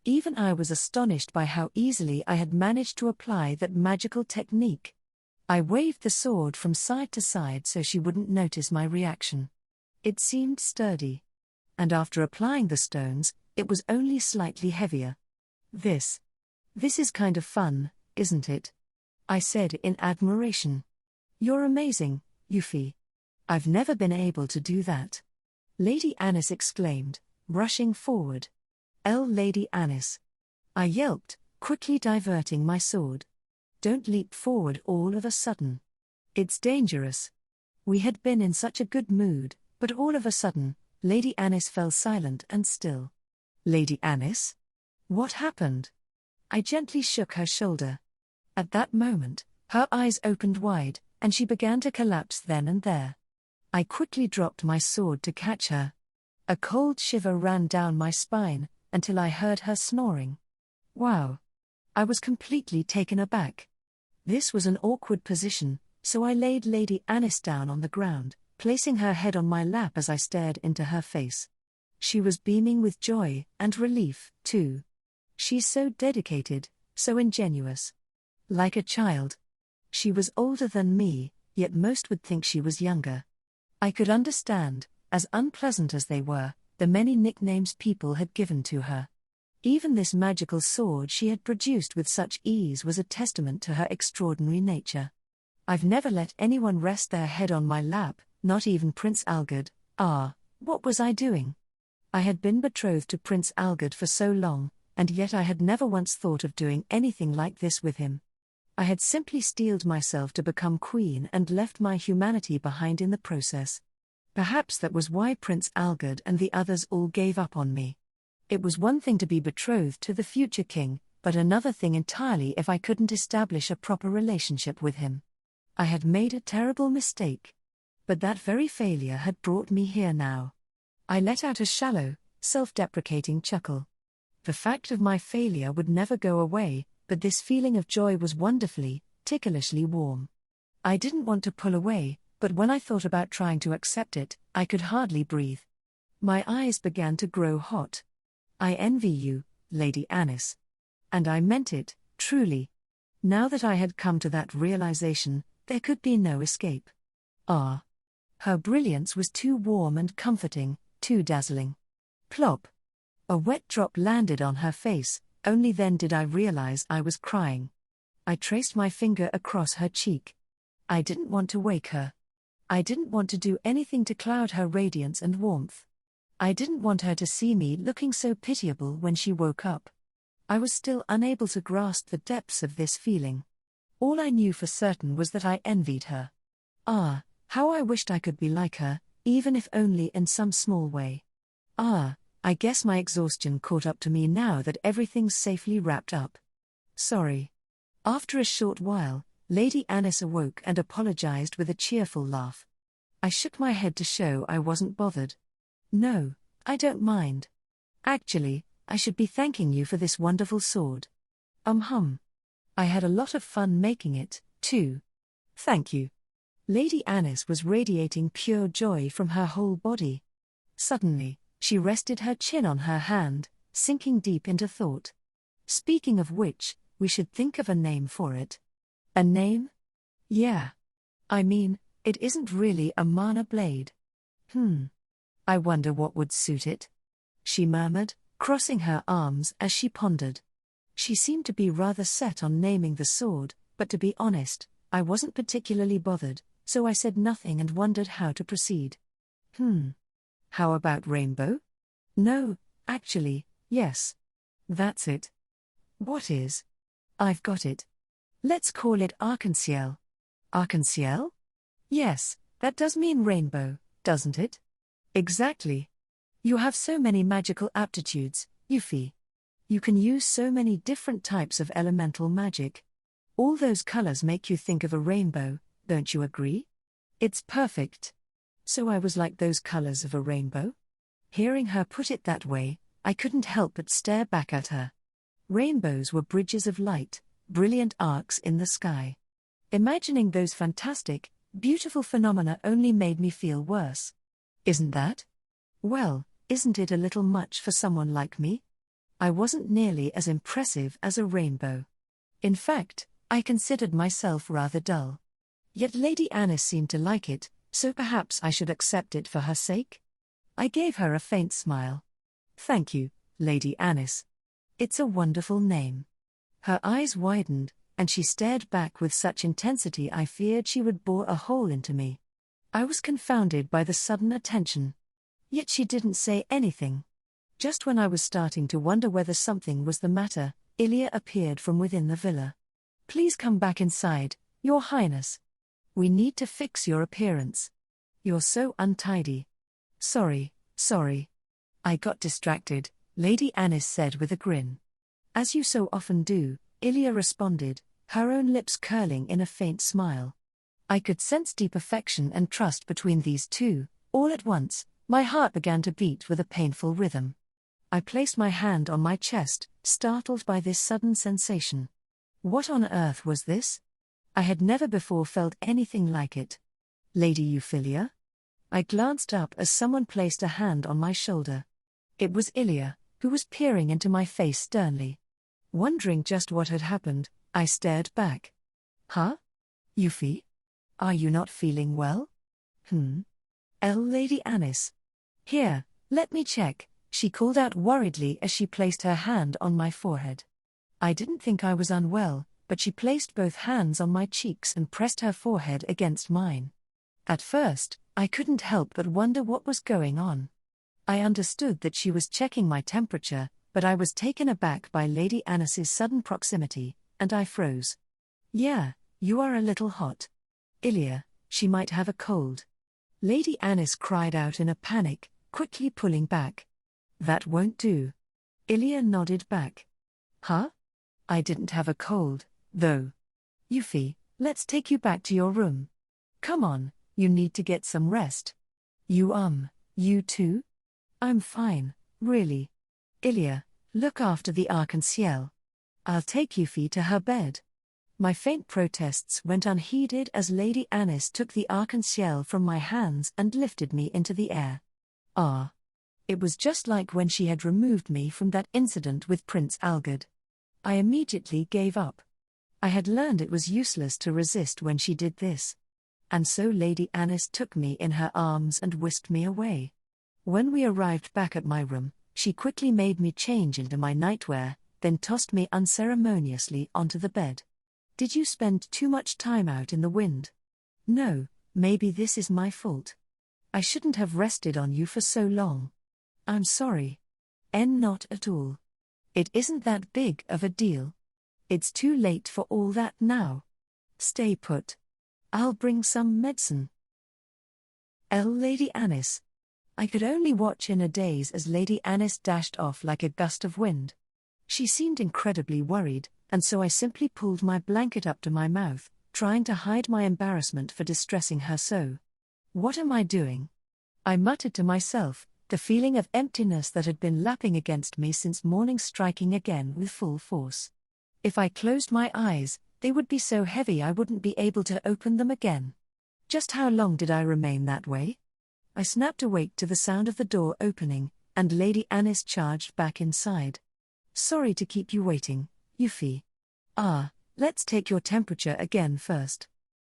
Even I was astonished by how easily I had managed to apply that magical technique. I waved the sword from side to side so she wouldn't notice my reaction. It seemed sturdy. And after applying the stones, it was only slightly heavier. This is kind of fun, isn't it? I said in admiration. You're amazing, Euphy. I've never been able to do that. Lady Anis exclaimed, rushing forward. Lady Anis. I yelped, quickly diverting my sword. Don't leap forward all of a sudden. It's dangerous. We had been in such a good mood, but all of a sudden, Lady Anis fell silent and still. Lady Anis? What happened? I gently shook her shoulder. At that moment, her eyes opened wide, and she began to collapse then and there. I quickly dropped my sword to catch her. A cold shiver ran down my spine, until I heard her snoring. Wow! I was completely taken aback. This was an awkward position, so I laid Lady Anis down on the ground, placing her head on my lap as I stared into her face. She was beaming with joy and relief, too. She's so dedicated, so ingenuous. Like a child. She was older than me, yet most would think she was younger. I could understand, as unpleasant as they were, the many nicknames people had given to her. Even this magical sword she had produced with such ease was a testament to her extraordinary nature. I've never let anyone rest their head on my lap, not even Prince Algard. What was I doing? I had been betrothed to Prince Algard for so long, and yet I had never once thought of doing anything like this with him. I had simply steeled myself to become queen and left my humanity behind in the process. Perhaps that was why Prince Algard and the others all gave up on me. It was one thing to be betrothed to the future king, but another thing entirely if I couldn't establish a proper relationship with him. I had made a terrible mistake. But that very failure had brought me here now. I let out a shallow, self-deprecating chuckle. The fact of my failure would never go away, but this feeling of joy was wonderfully, ticklishly warm. I didn't want to pull away, but when I thought about trying to accept it, I could hardly breathe. My eyes began to grow hot. I envy you, Lady Anis. And I meant it, truly. Now that I had come to that realization, there could be no escape. Ah! Her brilliance was too warm and comforting, too dazzling. Plop! A wet drop landed on her face, only then did I realize I was crying. I traced my finger across her cheek. I didn't want to wake her. I didn't want to do anything to cloud her radiance and warmth. I didn't want her to see me looking so pitiable when she woke up. I was still unable to grasp the depths of this feeling. All I knew for certain was that I envied her. Ah, how I wished I could be like her, even if only in some small way. Ah, I guess my exhaustion caught up to me now that everything's safely wrapped up. Sorry. After a short while, Lady Anis awoke and apologized with a cheerful laugh. I shook my head to show I wasn't bothered. No, I don't mind. Actually, I should be thanking you for this wonderful sword. I had a lot of fun making it, too. Thank you. Lady Anis was radiating pure joy from her whole body. Suddenly, she rested her chin on her hand, sinking deep into thought. Speaking of which, we should think of a name for it. A name? Yeah. I mean, it isn't really a mana blade. I wonder what would suit it. She murmured, crossing her arms as she pondered. She seemed to be rather set on naming the sword, but to be honest, I wasn't particularly bothered, so I said nothing and wondered how to proceed. How about rainbow? No, actually, yes. That's it. What is? I've got it. Let's call it arc-en-ciel. Arc-en-ciel? Yes, that does mean rainbow, doesn't it? Exactly. You have so many magical aptitudes, Euphyllia. You can use so many different types of elemental magic. All those colors make you think of a rainbow, don't you agree? It's perfect. So I was like those colors of a rainbow? Hearing her put it that way, I couldn't help but stare back at her. Rainbows were bridges of light, brilliant arcs in the sky. Imagining those fantastic, beautiful phenomena only made me feel worse. Isn't that? Well, isn't it a little much for someone like me? I wasn't nearly as impressive as a rainbow. In fact, I considered myself rather dull. Yet Lady Anis seemed to like it, so perhaps I should accept it for her sake? I gave her a faint smile. Thank you, Lady Anis. It's a wonderful name. Her eyes widened, and she stared back with such intensity I feared she would bore a hole into me. I was confounded by the sudden attention. Yet she didn't say anything. Just when I was starting to wonder whether something was the matter, Euphyllia appeared from within the villa. Please come back inside, Your Highness. We need to fix your appearance. You're so untidy. Sorry. I got distracted, Lady Anis said with a grin. As you so often do, Euphyllia responded, her own lips curling in a faint smile. I could sense deep affection and trust between these two. All at once, my heart began to beat with a painful rhythm. I placed my hand on my chest, startled by this sudden sensation. What on earth was this? I had never before felt anything like it. Lady Euphyllia? I glanced up as someone placed a hand on my shoulder. It was Euphyllia, who was peering into my face sternly. Wondering just what had happened, I stared back. Huh? Euphyllia? Are you not feeling well? Lady Anis. Here, let me check, she called out worriedly as she placed her hand on my forehead. I didn't think I was unwell, but she placed both hands on my cheeks and pressed her forehead against mine. At first, I couldn't help but wonder what was going on. I understood that she was checking my temperature, but I was taken aback by Lady Anis's sudden proximity, and I froze. Yeah, you are a little hot. Euphyllia, she might have a cold. Lady Anis cried out in a panic, quickly pulling back. That won't do. Euphyllia nodded back. Huh? I didn't have a cold, though. Euphy, let's take you back to your room. Come on, you need to get some rest. You too? I'm fine, really. Euphyllia, look after the arc-en-ciel. I'll take Euphy to her bed. My faint protests went unheeded as Lady Anis took the arc-en-ciel from my hands and lifted me into the air. Ah. It was just like when she had removed me from that incident with Prince Algard. I immediately gave up. I had learned it was useless to resist when she did this. And so Lady Anis took me in her arms and whisked me away. When we arrived back at my room, she quickly made me change into my nightwear, then tossed me unceremoniously onto the bed. Did you spend too much time out in the wind? No, maybe this is my fault. I shouldn't have rested on you for so long. I'm sorry. Not at all. It isn't that big of a deal. It's too late for all that now. Stay put. I'll bring some medicine. Lady Anis. I could only watch in a daze as Lady Anis dashed off like a gust of wind. She seemed incredibly worried, and so I simply pulled my blanket up to my mouth, trying to hide my embarrassment for distressing her so. What am I doing? I muttered to myself, the feeling of emptiness that had been lapping against me since morning striking again with full force. If I closed my eyes, they would be so heavy I wouldn't be able to open them again. Just how long did I remain that way? I snapped awake to the sound of the door opening, and Lady Anis charged back inside. Sorry to keep you waiting, Euphy. Let's take your temperature again first.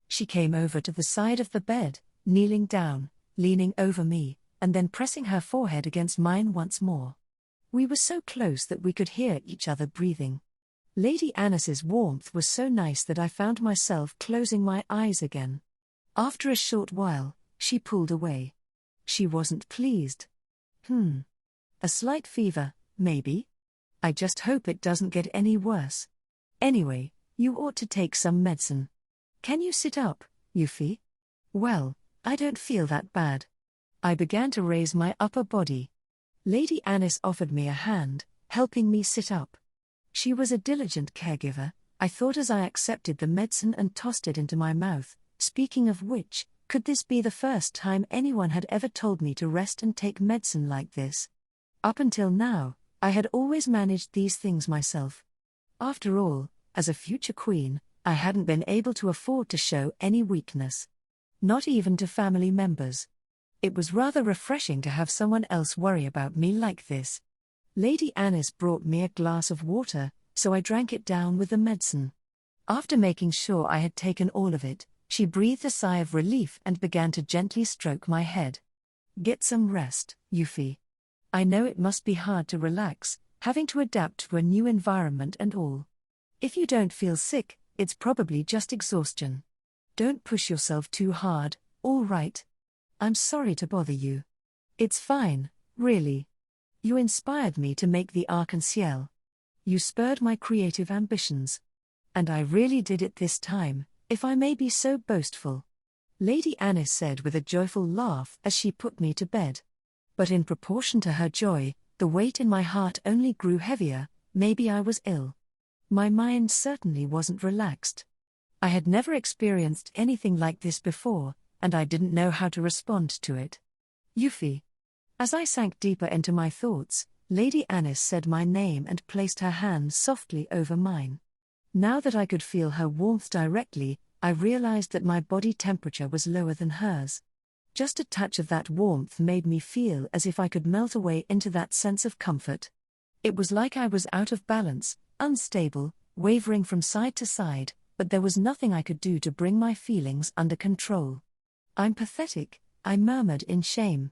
She came over to the side of the bed, kneeling down, leaning over me, and then pressing her forehead against mine once more. We were so close that we could hear each other breathing. Lady Anis's warmth was so nice that I found myself closing my eyes again. After a short while, she pulled away. She wasn't pleased. A slight fever, maybe? I just hope it doesn't get any worse. Anyway, you ought to take some medicine. Can you sit up, Euphy? Well, I don't feel that bad. I began to raise my upper body. Lady Anis offered me a hand, helping me sit up. She was a diligent caregiver, I thought as I accepted the medicine and tossed it into my mouth. Speaking of which, could this be the first time anyone had ever told me to rest and take medicine like this? Up until now, I had always managed these things myself. After all, as a future queen, I hadn't been able to afford to show any weakness. Not even to family members. It was rather refreshing to have someone else worry about me like this. Lady Anis brought me a glass of water, so I drank it down with the medicine. After making sure I had taken all of it, she breathed a sigh of relief and began to gently stroke my head. Get some rest, Euphy. I know it must be hard to relax, having to adapt to a new environment and all. If you don't feel sick, it's probably just exhaustion. Don't push yourself too hard, all right? I'm sorry to bother you. It's fine, really. You inspired me to make the arc-en-ciel. You spurred my creative ambitions. And I really did it this time, if I may be so boastful. Lady Anis said with a joyful laugh as she put me to bed. But in proportion to her joy, the weight in my heart only grew heavier. Maybe I was ill. My mind certainly wasn't relaxed. I had never experienced anything like this before, and I didn't know how to respond to it. Euphy. As I sank deeper into my thoughts, Lady Anis said my name and placed her hand softly over mine. Now that I could feel her warmth directly, I realized that my body temperature was lower than hers. Just a touch of that warmth made me feel as if I could melt away into that sense of comfort. It was like I was out of balance, unstable, wavering from side to side, but there was nothing I could do to bring my feelings under control. I'm pathetic, I murmured in shame.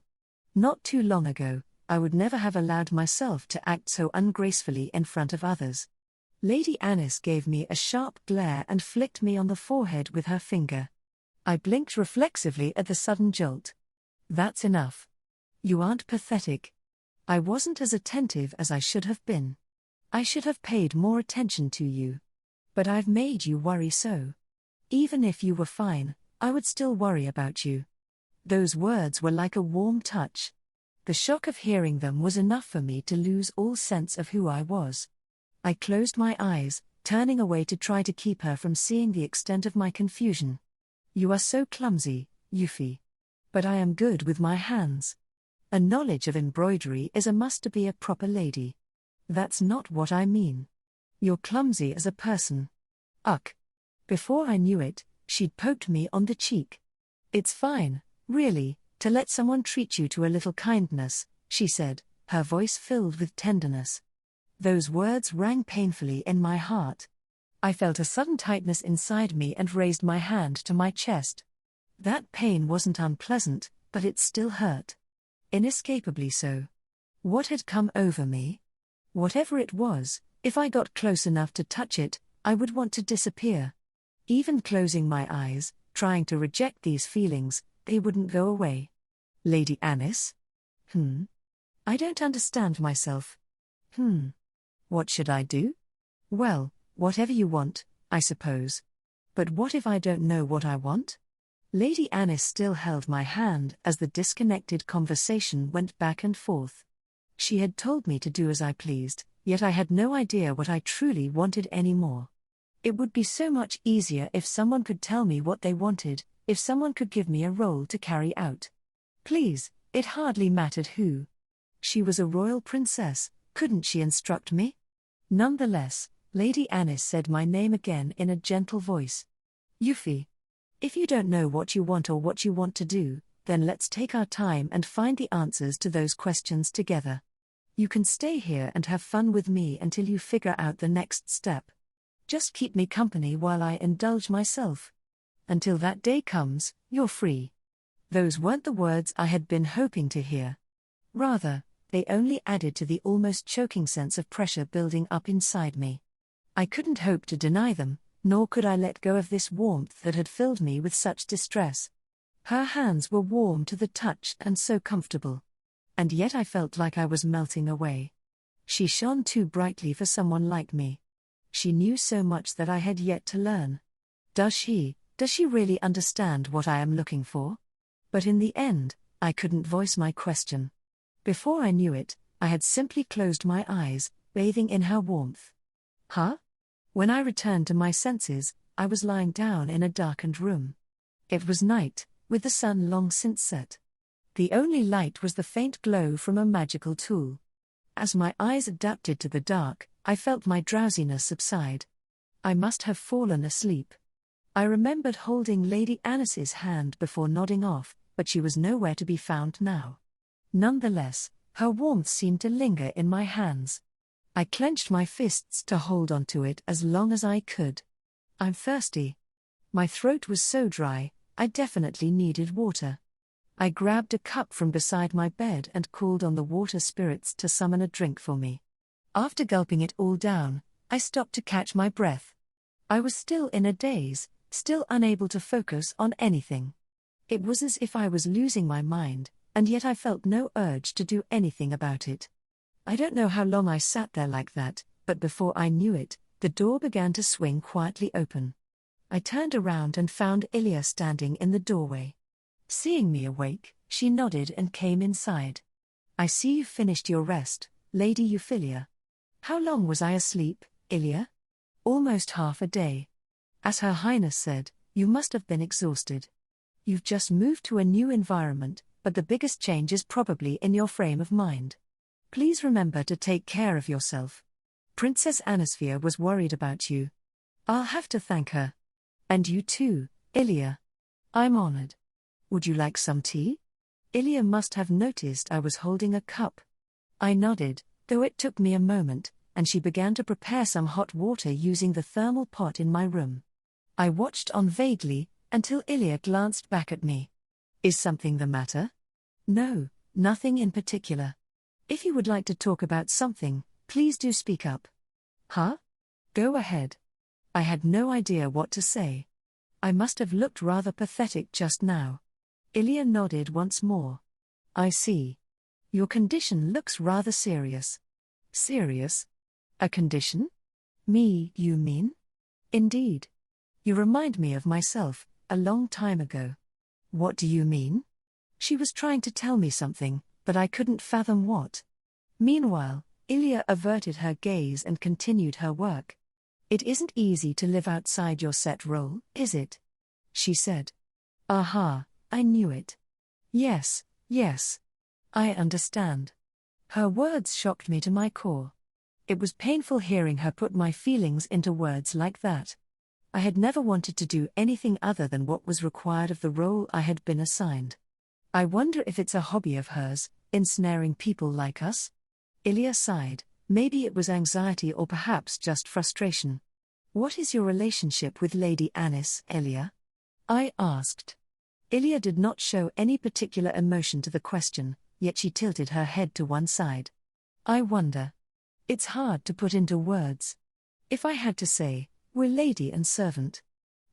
Not too long ago, I would never have allowed myself to act so ungracefully in front of others. Lady Anis gave me a sharp glare and flicked me on the forehead with her finger. I blinked reflexively at the sudden jolt. That's enough. You aren't pathetic, I wasn't as attentive as I should have been. I should have paid more attention to you. But I've made you worry so. Even if you were fine, I would still worry about you. Those words were like a warm touch. The shock of hearing them was enough for me to lose all sense of who I was. I closed my eyes, turning away to try to keep her from seeing the extent of my confusion. You are so clumsy, Euphy. But I am good with my hands. A knowledge of embroidery is a must to be a proper lady. That's not what I mean. You're clumsy as a person. Ugh. Before I knew it, she'd poked me on the cheek. It's fine, really, to let someone treat you to a little kindness, she said, her voice filled with tenderness. Those words rang painfully in my heart. I felt a sudden tightness inside me and raised my hand to my chest. That pain wasn't unpleasant, but it still hurt. Inescapably so. What had come over me? Whatever it was, if I got close enough to touch it, I would want to disappear. Even closing my eyes, trying to reject these feelings, they wouldn't go away. Lady Anis? I don't understand myself. What should I do? Well, whatever you want, I suppose. But what if I don't know what I want? Lady Anis still held my hand as the disconnected conversation went back and forth. She had told me to do as I pleased, yet I had no idea what I truly wanted anymore. It would be so much easier if someone could tell me what they wanted, if someone could give me a role to carry out. Please, it hardly mattered who. She was a royal princess, couldn't she instruct me? Nonetheless, Lady Anis said my name again in a gentle voice. Euphy. If you don't know what you want or what you want to do, then let's take our time and find the answers to those questions together. You can stay here and have fun with me until you figure out the next step. Just keep me company while I indulge myself. Until that day comes, you're free. Those weren't the words I had been hoping to hear. Rather, they only added to the almost choking sense of pressure building up inside me. I couldn't hope to deny them, nor could I let go of this warmth that had filled me with such distress. Her hands were warm to the touch and so comfortable. And yet I felt like I was melting away. She shone too brightly for someone like me. She knew so much that I had yet to learn. Does she really understand what I am looking for? But in the end, I couldn't voice my question. Before I knew it, I had simply closed my eyes, bathing in her warmth. When I returned to my senses, I was lying down in a darkened room. It was night, with the sun long since set. The only light was the faint glow from a magical tool. As my eyes adapted to the dark, I felt my drowsiness subside. I must have fallen asleep. I remembered holding Lady Anis's hand before nodding off, but she was nowhere to be found now. Nonetheless, her warmth seemed to linger in my hands. I clenched my fists to hold onto it as long as I could. I'm thirsty. My throat was so dry, I definitely needed water. I grabbed a cup from beside my bed and called on the water spirits to summon a drink for me. After gulping it all down, I stopped to catch my breath. I was still in a daze, still unable to focus on anything. It was as if I was losing my mind, and yet I felt no urge to do anything about it. I don't know how long I sat there like that, but before I knew it, the door began to swing quietly open. I turned around and found Euphyllia standing in the doorway. Seeing me awake, she nodded and came inside. I see you've finished your rest, Lady Euphyllia. How long was I asleep, Euphyllia? Almost half a day. As Her Highness said, you must have been exhausted. You've just moved to a new environment, but the biggest change is probably in your frame of mind. Please remember to take care of yourself. Princess Anisphia was worried about you. I'll have to thank her. And you too, Euphyllia. I'm honored. Would you like some tea? Euphyllia must have noticed I was holding a cup. I nodded, though it took me a moment, and she began to prepare some hot water using the thermal pot in my room. I watched on vaguely, until Euphyllia glanced back at me. Is something the matter? No, nothing in particular. If you would like to talk about something, please do speak up. Go ahead. I had no idea what to say. I must have looked rather pathetic just now. Euphyllia nodded once more. I see. Your condition looks rather serious. Serious? A condition? Me, you mean? Indeed. You remind me of myself, a long time ago. What do you mean? She was trying to tell me something, but I couldn't fathom what. Meanwhile, Euphyllia averted her gaze and continued her work. It isn't easy to live outside your set role, is it? She said. Aha, I knew it. Yes, yes. I understand. Her words shocked me to my core. It was painful hearing her put my feelings into words like that. I had never wanted to do anything other than what was required of the role I had been assigned. I wonder if it's a hobby of hers, ensnaring people like us? Euphyllia sighed. Maybe it was anxiety or perhaps just frustration. What is your relationship with Lady Anisphia? I asked. Euphyllia did not show any particular emotion to the question, yet she tilted her head to one side. I wonder. It's hard to put into words. If I had to say, we're lady and servant.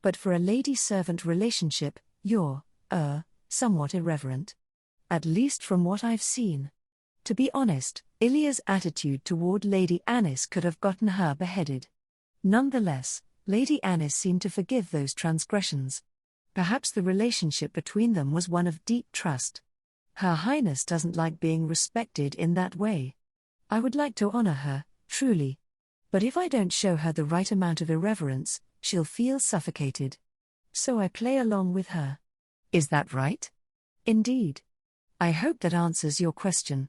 But for a lady-servant relationship, you're, somewhat irreverent. At least from what I've seen. To be honest, Euphyllia's attitude toward Lady Anis could have gotten her beheaded. Nonetheless, Lady Anis seemed to forgive those transgressions. Perhaps the relationship between them was one of deep trust. Her Highness doesn't like being respected in that way. I would like to honor her, truly. But if I don't show her the right amount of irreverence, she'll feel suffocated. So I play along with her. Is that right? Indeed. I hope that answers your question.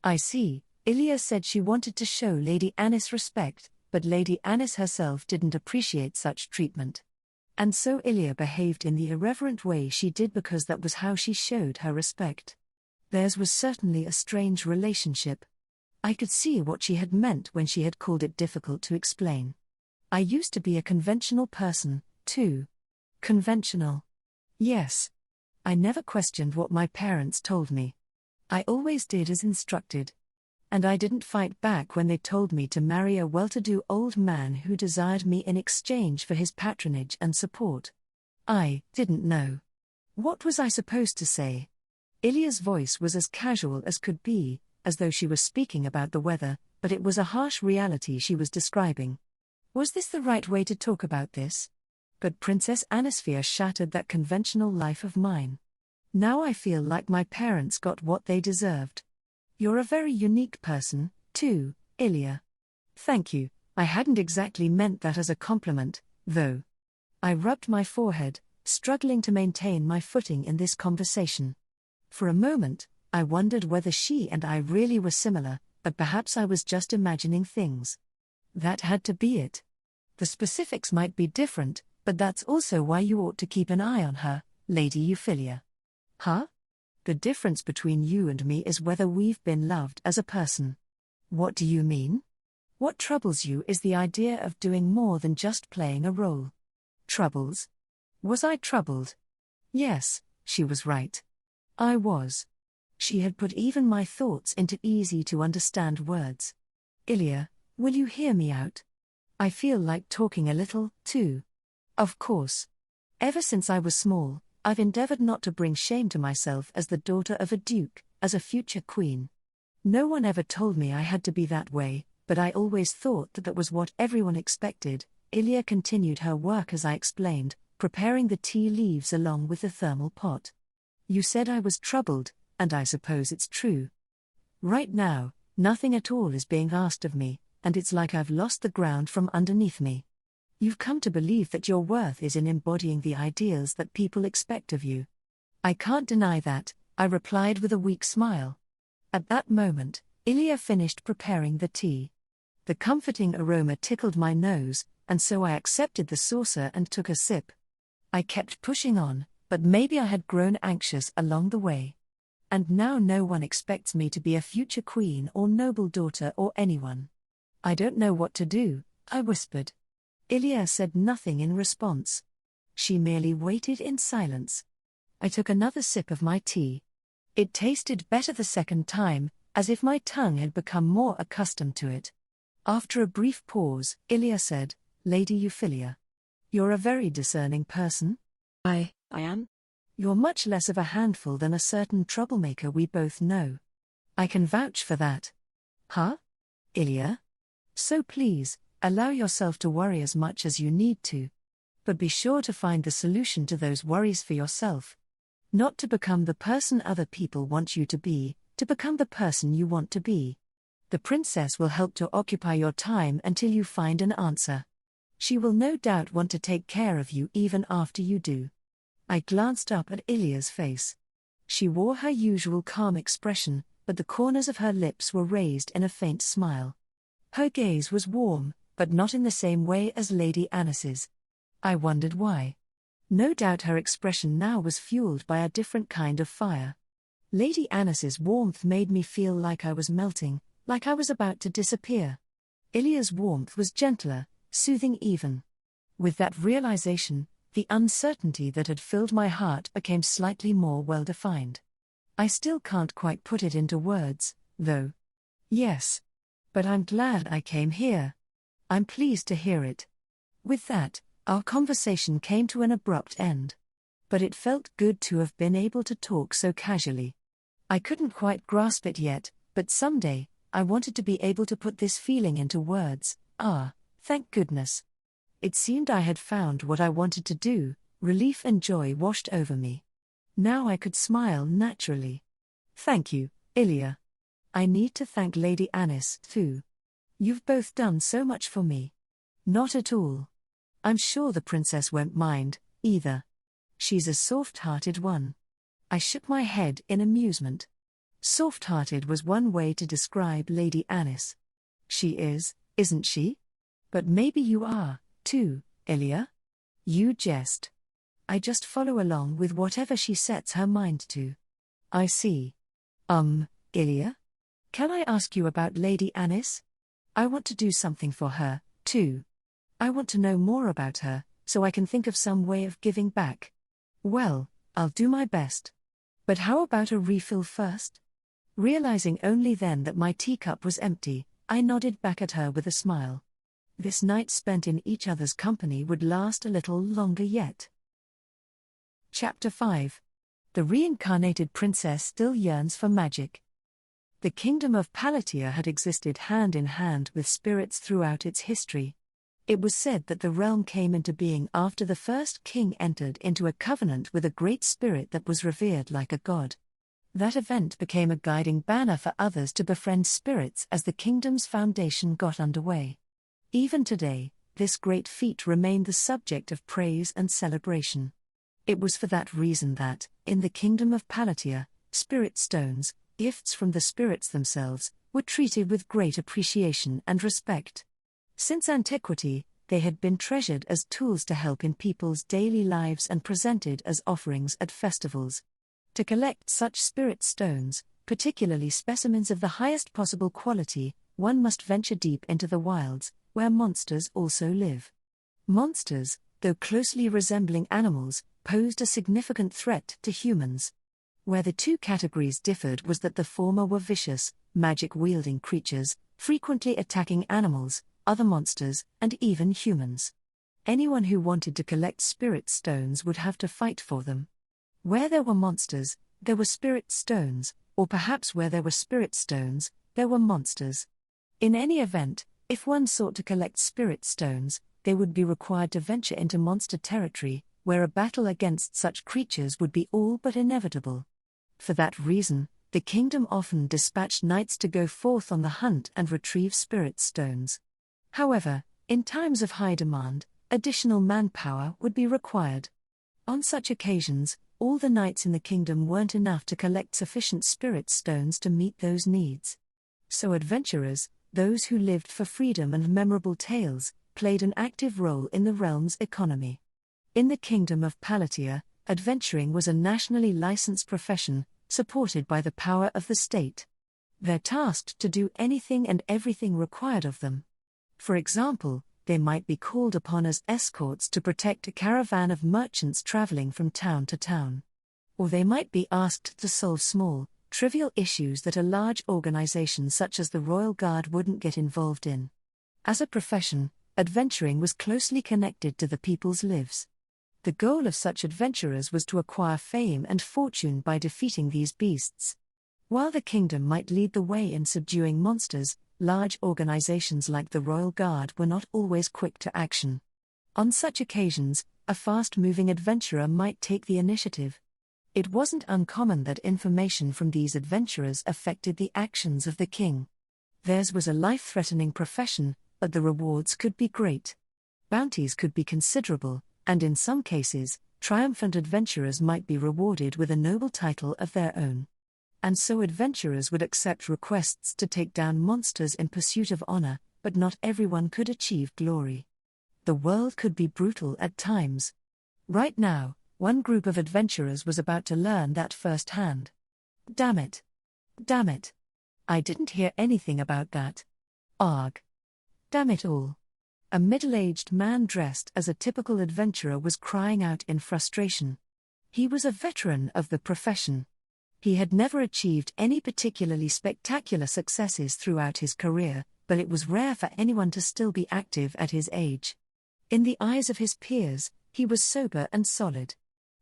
I see. Euphyllia said she wanted to show Lady Anis respect, but Lady Anis herself didn't appreciate such treatment. And so Euphyllia behaved in the irreverent way she did because that was how she showed her respect. Theirs was certainly a strange relationship. I could see what she had meant when she had called it difficult to explain. I used to be a conventional person, too. Conventional. Yes. I never questioned what my parents told me. I always did as instructed. And I didn't fight back when they told me to marry a well-to-do old man who desired me in exchange for his patronage and support. I didn't know. What was I supposed to say? Euphyllia's voice was as casual as could be, as though she was speaking about the weather, but it was a harsh reality she was describing. Was this the right way to talk about this? But Princess Anisphia shattered that conventional life of mine. Now I feel like my parents got what they deserved. You're a very unique person, too, Euphyllia. Thank you, I hadn't exactly meant that as a compliment, though. I rubbed my forehead, struggling to maintain my footing in this conversation. For a moment, I wondered whether she and I really were similar, but perhaps I was just imagining things. That had to be it. The specifics might be different, but that's also why you ought to keep an eye on her, Lady Euphyllia. Huh? The difference between you and me is whether we've been loved as a person. What do you mean? What troubles you is the idea of doing more than just playing a role. Troubles? Was I troubled? Yes, she was right. I was. She had put even my thoughts into easy-to-understand words. Euphyllia, will you hear me out? I feel like talking a little, too. Of course. Ever since I was small, I've endeavored not to bring shame to myself as the daughter of a duke, as a future queen. No one ever told me I had to be that way, but I always thought that was what everyone expected. Euphyllia continued her work as I explained, preparing the tea leaves along with the thermal pot. You said I was troubled, and I suppose it's true. Right now, nothing at all is being asked of me, and it's like I've lost the ground from underneath me. You've come to believe that your worth is in embodying the ideals that people expect of you. I can't deny that, I replied with a weak smile. At that moment, Euphyllia finished preparing the tea. The comforting aroma tickled my nose, and so I accepted the saucer and took a sip. I kept pushing on, but maybe I had grown anxious along the way. And now no one expects me to be a future queen or noble daughter or anyone. I don't know what to do, I whispered. Euphyllia said nothing in response. She merely waited in silence. I took another sip of my tea. It tasted better the second time, as if my tongue had become more accustomed to it. After a brief pause, Euphyllia said, Lady Euphyllia. You're a very discerning person. I am? You're much less of a handful than a certain troublemaker we both know. I can vouch for that. Huh? Euphyllia? So please, allow yourself to worry as much as you need to. But be sure to find the solution to those worries for yourself. Not to become the person other people want you to become the person you want to be. The princess will help to occupy your time until you find an answer. She will no doubt want to take care of you even after you do. I glanced up at Euphyllia's face. She wore her usual calm expression, but the corners of her lips were raised in a faint smile. Her gaze was warm, but not in the same way as Lady Anis's. I wondered why. No doubt her expression now was fueled by a different kind of fire. Lady Anis's warmth made me feel like I was melting, like I was about to disappear. Euphyllia's warmth was gentler, soothing even. With that realization, the uncertainty that had filled my heart became slightly more well-defined. I still can't quite put it into words, though. Yes. But I'm glad I came here. I'm pleased to hear it. With that, our conversation came to an abrupt end. But it felt good to have been able to talk so casually. I couldn't quite grasp it yet, but someday, I wanted to be able to put this feeling into words. Thank goodness. It seemed I had found what I wanted to do. Relief and joy washed over me. Now I could smile naturally. Thank you, Euphyllia. I need to thank Lady Anis, too. You've both done so much for me. Not at all. I'm sure the princess won't mind, either. She's a soft-hearted one. I shook my head in amusement. Soft-hearted was one way to describe Lady Anis. She is, isn't she? But maybe you are, too, Euphyllia? You jest. I just follow along with whatever she sets her mind to. I see. Euphyllia? Can I ask you about Lady Anis? I want to do something for her, too. I want to know more about her, so I can think of some way of giving back. Well, I'll do my best. But how about a refill first? Realizing only then that my teacup was empty, I nodded back at her with a smile. This night spent in each other's company would last a little longer yet. Chapter 5. The reincarnated princess still yearns for magic. The kingdom of Palatia had existed hand in hand with spirits throughout its history. It was said that the realm came into being after the first king entered into a covenant with a great spirit that was revered like a god. That event became a guiding banner for others to befriend spirits as the kingdom's foundation got underway. Even today, this great feat remained the subject of praise and celebration. It was for that reason that, in the kingdom of Palatia, spirit stones, gifts from the spirits themselves, were treated with great appreciation and respect. Since antiquity, they had been treasured as tools to help in people's daily lives and presented as offerings at festivals. To collect such spirit stones, particularly specimens of the highest possible quality, one must venture deep into the wilds, where monsters also live. Monsters, though closely resembling animals, posed a significant threat to humans. Where the two categories differed was that the former were vicious, magic-wielding creatures, frequently attacking animals, other monsters, and even humans. Anyone who wanted to collect spirit stones would have to fight for them. Where there were monsters, there were spirit stones, or perhaps where there were spirit stones, there were monsters. In any event, if one sought to collect spirit stones, they would be required to venture into monster territory, where a battle against such creatures would be all but inevitable. For that reason, the kingdom often dispatched knights to go forth on the hunt and retrieve spirit stones. However, in times of high demand, additional manpower would be required. On such occasions, all the knights in the kingdom weren't enough to collect sufficient spirit stones to meet those needs. So adventurers, those who lived for freedom and memorable tales, played an active role in the realm's economy. In the kingdom of Palatia, adventuring was a nationally licensed profession, supported by the power of the state. They're tasked to do anything and everything required of them. For example, they might be called upon as escorts to protect a caravan of merchants traveling from town to town. Or they might be asked to solve small, trivial issues that a large organization such as the Royal Guard wouldn't get involved in. As a profession, adventuring was closely connected to the people's lives. The goal of such adventurers was to acquire fame and fortune by defeating these beasts. While the kingdom might lead the way in subduing monsters, large organizations like the Royal Guard were not always quick to action. On such occasions, a fast-moving adventurer might take the initiative. It wasn't uncommon that information from these adventurers affected the actions of the king. Theirs was a life-threatening profession, but the rewards could be great. Bounties could be considerable, and in some cases, triumphant adventurers might be rewarded with a noble title of their own. And so adventurers would accept requests to take down monsters in pursuit of honor, but not everyone could achieve glory. The world could be brutal at times. Right now, one group of adventurers was about to learn that firsthand. Damn it. Damn it. I didn't hear anything about that. Arg. Damn it all. A middle-aged man dressed as a typical adventurer was crying out in frustration. He was a veteran of the profession. He had never achieved any particularly spectacular successes throughout his career, but it was rare for anyone to still be active at his age. In the eyes of his peers, he was sober and solid.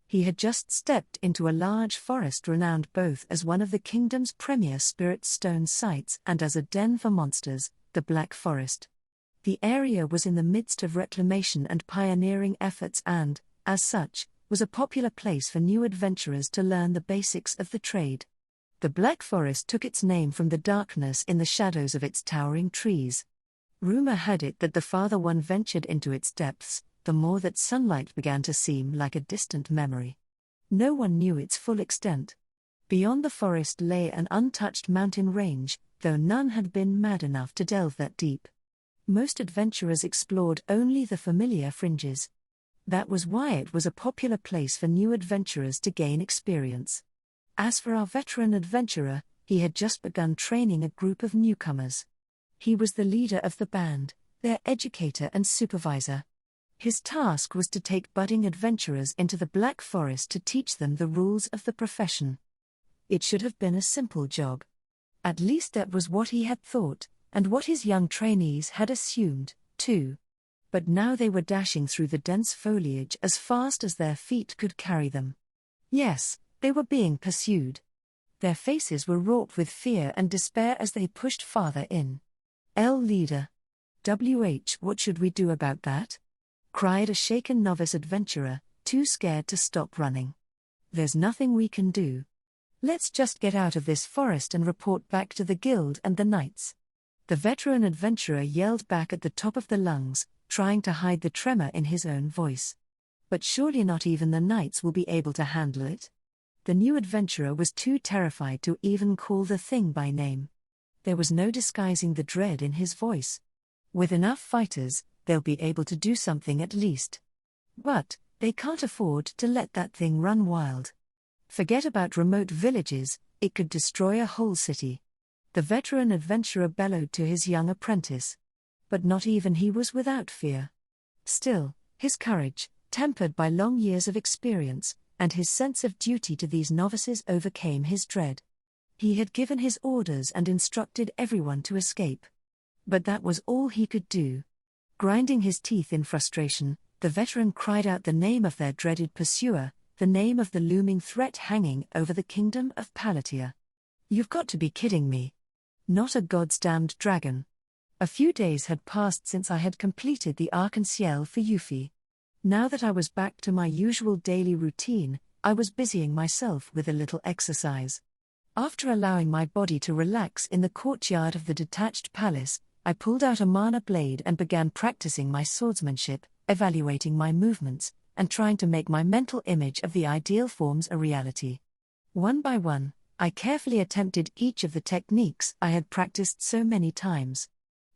He had just stepped into a large forest renowned both as one of the kingdom's premier spirit stone sites and as a den for monsters, the Black Forest. The area was in the midst of reclamation and pioneering efforts and, as such, was a popular place for new adventurers to learn the basics of the trade. The Black Forest took its name from the darkness in the shadows of its towering trees. Rumor had it that the farther one ventured into its depths, the more that sunlight began to seem like a distant memory. No one knew its full extent. Beyond the forest lay an untouched mountain range, though none had been mad enough to delve that deep. Most adventurers explored only the familiar fringes. That was why it was a popular place for new adventurers to gain experience. As for our veteran adventurer, he had just begun training a group of newcomers. He was the leader of the band, their educator and supervisor. His task was to take budding adventurers into the Black Forest to teach them the rules of the profession. It should have been a simple job. At least that was what he had thought, and what his young trainees had assumed, too. But now they were dashing through the dense foliage as fast as their feet could carry them. Yes, they were being pursued. Their faces were wrought with fear and despair as they pushed farther in. Leader. What should we do about that? Cried a shaken novice adventurer, too scared to stop running. There's nothing we can do. Let's just get out of this forest and report back to the guild and the knights. The veteran adventurer yelled back at the top of the lungs, trying to hide the tremor in his own voice. But surely not even the knights will be able to handle it. The new adventurer was too terrified to even call the thing by name. There was no disguising the dread in his voice. With enough fighters, they'll be able to do something at least. But they can't afford to let that thing run wild. Forget about remote villages, it could destroy a whole city. The veteran adventurer bellowed to his young apprentice. But not even he was without fear. Still, his courage, tempered by long years of experience, and his sense of duty to these novices overcame his dread. He had given his orders and instructed everyone to escape. But that was all he could do. Grinding his teeth in frustration, the veteran cried out the name of their dreaded pursuer, the name of the looming threat hanging over the kingdom of Palatia. You've got to be kidding me. Not a goddamned dragon. A few days had passed since I had completed the arc-en-ciel for Euphyllia. Now that I was back to my usual daily routine, I was busying myself with a little exercise. After allowing my body to relax in the courtyard of the detached palace, I pulled out a mana blade and began practicing my swordsmanship, evaluating my movements, and trying to make my mental image of the ideal forms a reality. One by one, I carefully attempted each of the techniques I had practiced so many times.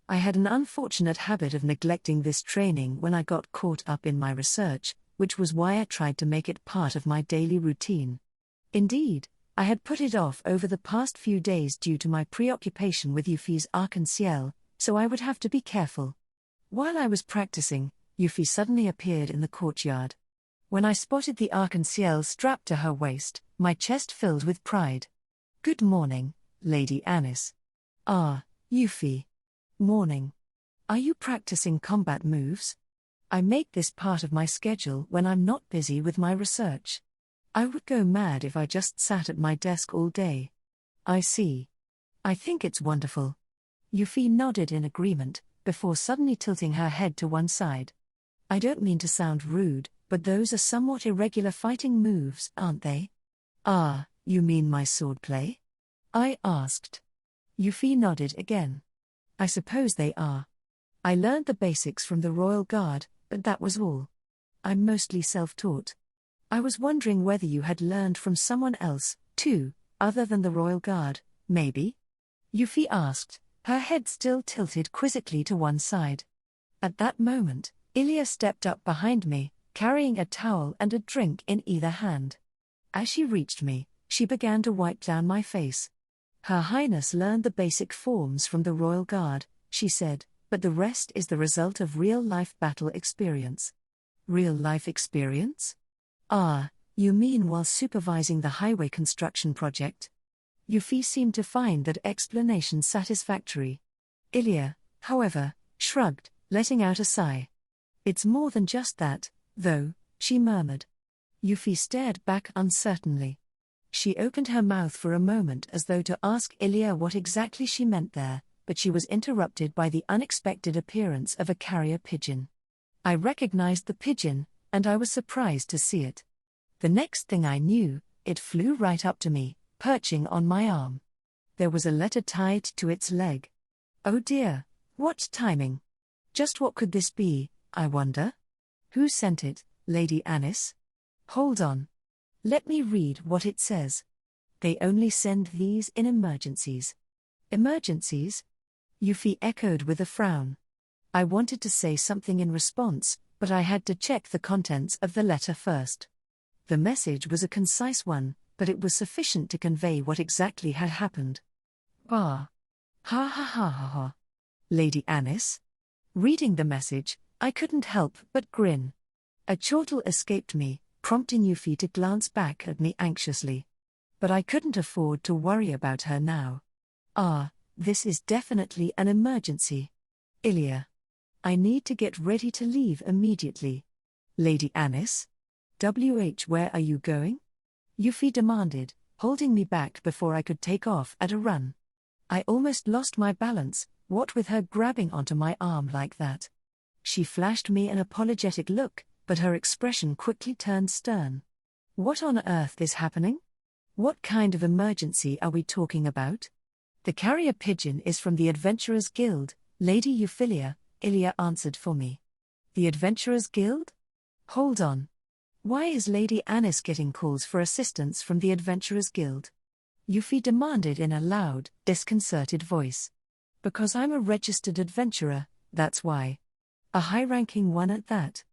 I had an unfortunate habit of neglecting this training when I got caught up in my research, which was why I tried to make it part of my daily routine. Indeed, I had put it off over the past few days due to my preoccupation with Euphylia's arc-en-ciel, so I would have to be careful. While I was practicing, Euphyllia suddenly appeared in the courtyard. When I spotted the arc-en-ciel strapped to her waist, my chest filled with pride. "Good morning, Lady Anis." "Ah, Euphyllia. Morning. Are you practicing combat moves?" "I make this part of my schedule when I'm not busy with my research. I would go mad if I just sat at my desk all day." I see. I think it's wonderful. Euphyllia nodded in agreement, before suddenly tilting her head to one side. I don't mean to sound rude, but those are somewhat irregular fighting moves, aren't they? Ah, you mean my swordplay? I asked. Euphyllia nodded again. I suppose they are. I learned the basics from the Royal Guard, but that was all. I'm mostly self-taught. I was wondering whether you had learned from someone else, too, other than the Royal Guard, maybe? Euphyllia asked, her head still tilted quizzically to one side. At that moment, Euphyllia stepped up behind me, carrying a towel and a drink in either hand. As she reached me, she began to wipe down my face. Her Highness learned the basic forms from the Royal Guard, she said, but the rest is the result of real-life battle experience. Real-life experience? Ah, you mean while supervising the highway construction project? Euphyllia seemed to find that explanation satisfactory. Euphyllia, however, shrugged, letting out a sigh. It's more than just that, though, she murmured. Euphyllia stared back uncertainly. She opened her mouth for a moment as though to ask Euphyllia what exactly she meant there, but she was interrupted by the unexpected appearance of a carrier pigeon. I recognized the pigeon, and I was surprised to see it. The next thing I knew, it flew right up to me, perching on my arm. There was a letter tied to its leg. Oh dear, what timing! Just what could this be, I wonder? Who sent it, Lady Anis? Hold on. Let me read what it says. They only send these in emergencies. Emergencies? Euphyllia echoed with a frown. I wanted to say something in response, but I had to check the contents of the letter first. The message was a concise one, but it was sufficient to convey what exactly had happened. Ah. Ha ha ha ha ha. Lady Anis? Reading the message, I couldn't help but grin. A chortle escaped me, prompting Euphyllia to glance back at me anxiously. But I couldn't afford to worry about her now. Ah, this is definitely an emergency. Euphyllia. I need to get ready to leave immediately. Lady Anis? Where are you going? Euphyllia demanded, holding me back before I could take off at a run. I almost lost my balance, what with her grabbing onto my arm like that. She flashed me an apologetic look, but her expression quickly turned stern. What on earth is happening? What kind of emergency are we talking about? The carrier pigeon is from the Adventurers Guild, Lady Euphyllia, Euphyllia answered for me. The Adventurers Guild? Hold on. Why is Lady Anis getting calls for assistance from the Adventurers Guild? Euphyllia demanded in a loud, disconcerted voice. Because I'm a registered adventurer, that's why. A high-ranking one at that.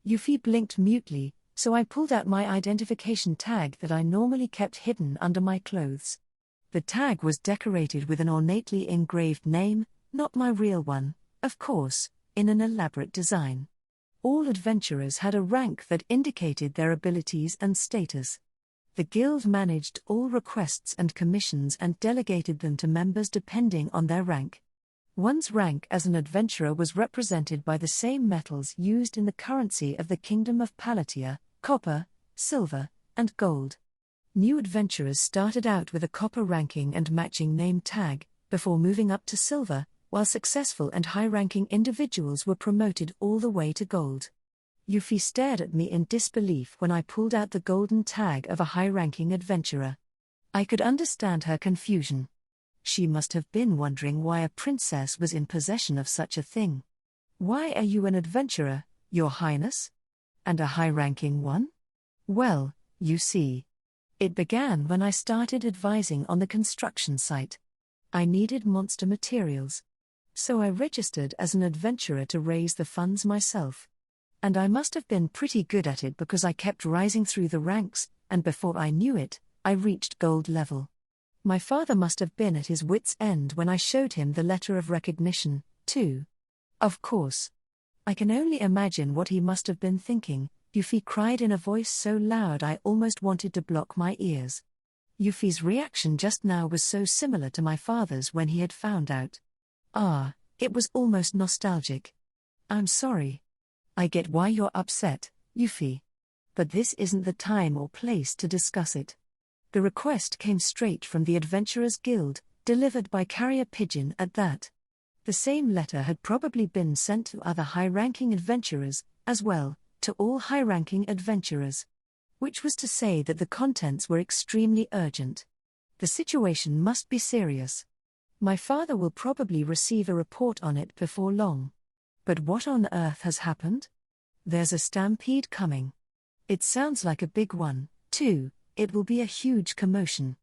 Euphyllia blinked mutely, so I pulled out my identification tag that I normally kept hidden under my clothes. The tag was decorated with an ornately engraved name, not my real one, of course, in an elaborate design. All adventurers had a rank that indicated their abilities and status. The guild managed all requests and commissions and delegated them to members depending on their rank. One's rank as an adventurer was represented by the same metals used in the currency of the Kingdom of Palatia: copper, silver, and gold. New adventurers started out with a copper ranking and matching name tag, before moving up to silver, while successful and high-ranking individuals were promoted all the way to gold. Euphyllia stared at me in disbelief when I pulled out the golden tag of a high-ranking adventurer. I could understand her confusion. She must have been wondering why a princess was in possession of such a thing. Why are you an adventurer, Your Highness? And a high-ranking one? Well, you see. It began when I started advising on the construction site. I needed monster materials. So I registered as an adventurer to raise the funds myself. And I must have been pretty good at it because I kept rising through the ranks, and before I knew it, I reached gold level. My father must have been at his wits' end when I showed him the letter of recognition, too. Of course. I can only imagine what he must have been thinking, Euphyllia cried in a voice so loud I almost wanted to block my ears. Euphyllia's reaction just now was so similar to my father's when he had found out. Ah, it was almost nostalgic. I'm sorry. I get why you're upset, Euphyllia. But this isn't the time or place to discuss it. The request came straight from the Adventurers Guild, delivered by carrier pigeon at that. The same letter had probably been sent to other high-ranking adventurers, as well, to all high-ranking adventurers. Which was to say that the contents were extremely urgent. The situation must be serious. My father will probably receive a report on it before long. But what on earth has happened? There's a stampede coming. It sounds like a big one, too. It will be a huge commotion.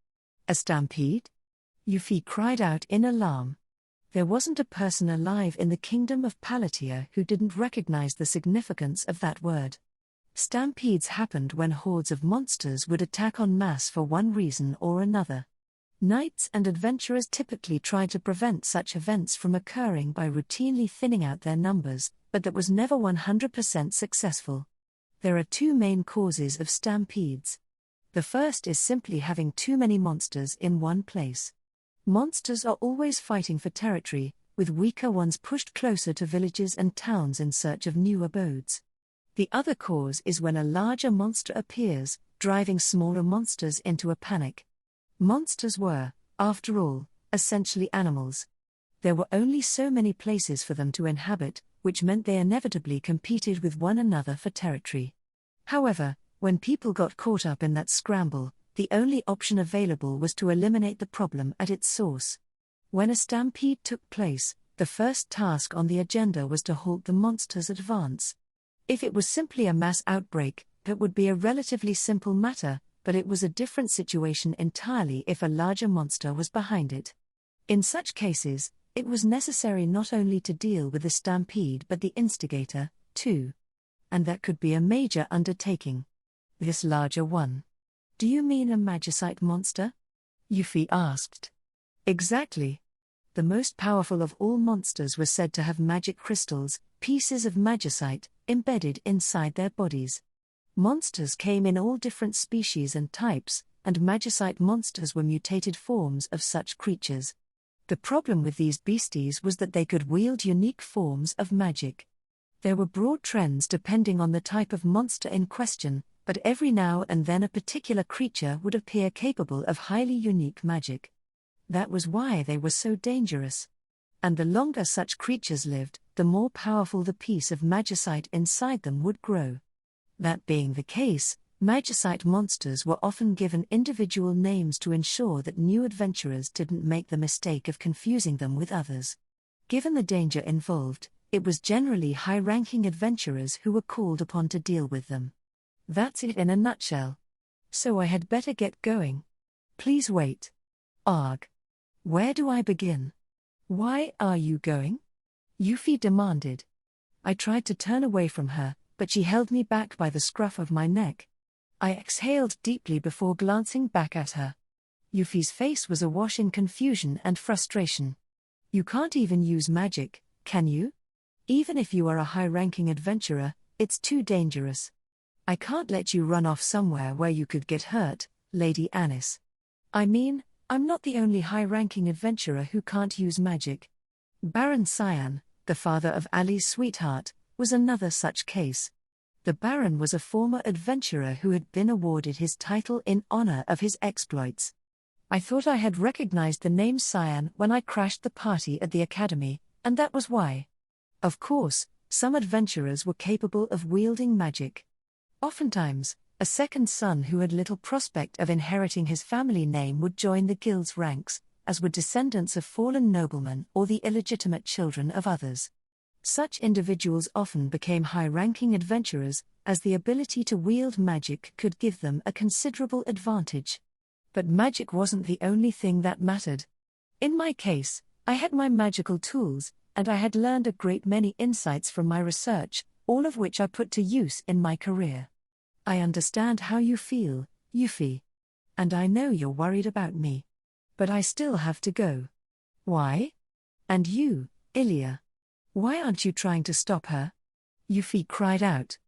A stampede? Euphyllia cried out in alarm. There wasn't a person alive in the kingdom of Palatia who didn't recognize the significance of that word. Stampedes happened when hordes of monsters would attack en masse for one reason or another. Knights and adventurers typically tried to prevent such events from occurring by routinely thinning out their numbers, but that was never 100% successful. There are two main causes of stampedes. The first is simply having too many monsters in one place. Monsters are always fighting for territory, with weaker ones pushed closer to villages and towns in search of new abodes. The other cause is when a larger monster appears, driving smaller monsters into a panic. Monsters were, after all, essentially animals. There were only so many places for them to inhabit, which meant they inevitably competed with one another for territory. However, when people got caught up in that scramble, the only option available was to eliminate the problem at its source. When a stampede took place, the first task on the agenda was to halt the monster's advance. If it was simply a mass outbreak, that would be a relatively simple matter, but it was a different situation entirely if a larger monster was behind it. In such cases, it was necessary not only to deal with the stampede but the instigator, too. And that could be a major undertaking. This larger one. Do you mean a magicite monster? Euphyllia asked. Exactly. The most powerful of all monsters were said to have magic crystals, pieces of magicite, embedded inside their bodies. Monsters came in all different species and types, and magicite monsters were mutated forms of such creatures. The problem with these beasties was that they could wield unique forms of magic. There were broad trends depending on the type of monster in question, but every now and then a particular creature would appear capable of highly unique magic. That was why they were so dangerous. And the longer such creatures lived, the more powerful the piece of magicite inside them would grow. That being the case, magicite monsters were often given individual names to ensure that new adventurers didn't make the mistake of confusing them with others. Given the danger involved, it was generally high-ranking adventurers who were called upon to deal with them. That's it in a nutshell. So I had better get going. Please wait. Arg. Where do I begin? Why are you going? Euphyllia demanded. I tried to turn away from her, but she held me back by the scruff of my neck. I exhaled deeply before glancing back at her. Euphyllia's face was awash in confusion and frustration. You can't even use magic, can you? Even if you are a high-ranking adventurer, it's too dangerous. I can't let you run off somewhere where you could get hurt, Lady Anis. I mean, I'm not the only high-ranking adventurer who can't use magic. Baron Cyan, the father of Ali's sweetheart, was another such case. The Baron was a former adventurer who had been awarded his title in honor of his exploits. I thought I had recognized the name Cyan when I crashed the party at the academy, and that was why. Of course, some adventurers were capable of wielding magic. Oftentimes, a second son who had little prospect of inheriting his family name would join the guild's ranks, as would descendants of fallen noblemen or the illegitimate children of others. Such individuals often became high-ranking adventurers, as the ability to wield magic could give them a considerable advantage. But magic wasn't the only thing that mattered. In my case, I had my magical tools, and I had learned a great many insights from my research, all of which I put to use in my career. I understand how you feel, Euphyllia. And I know you're worried about me. But I still have to go. Why? And you, Ilia? Why aren't you trying to stop her? Euphyllia cried out.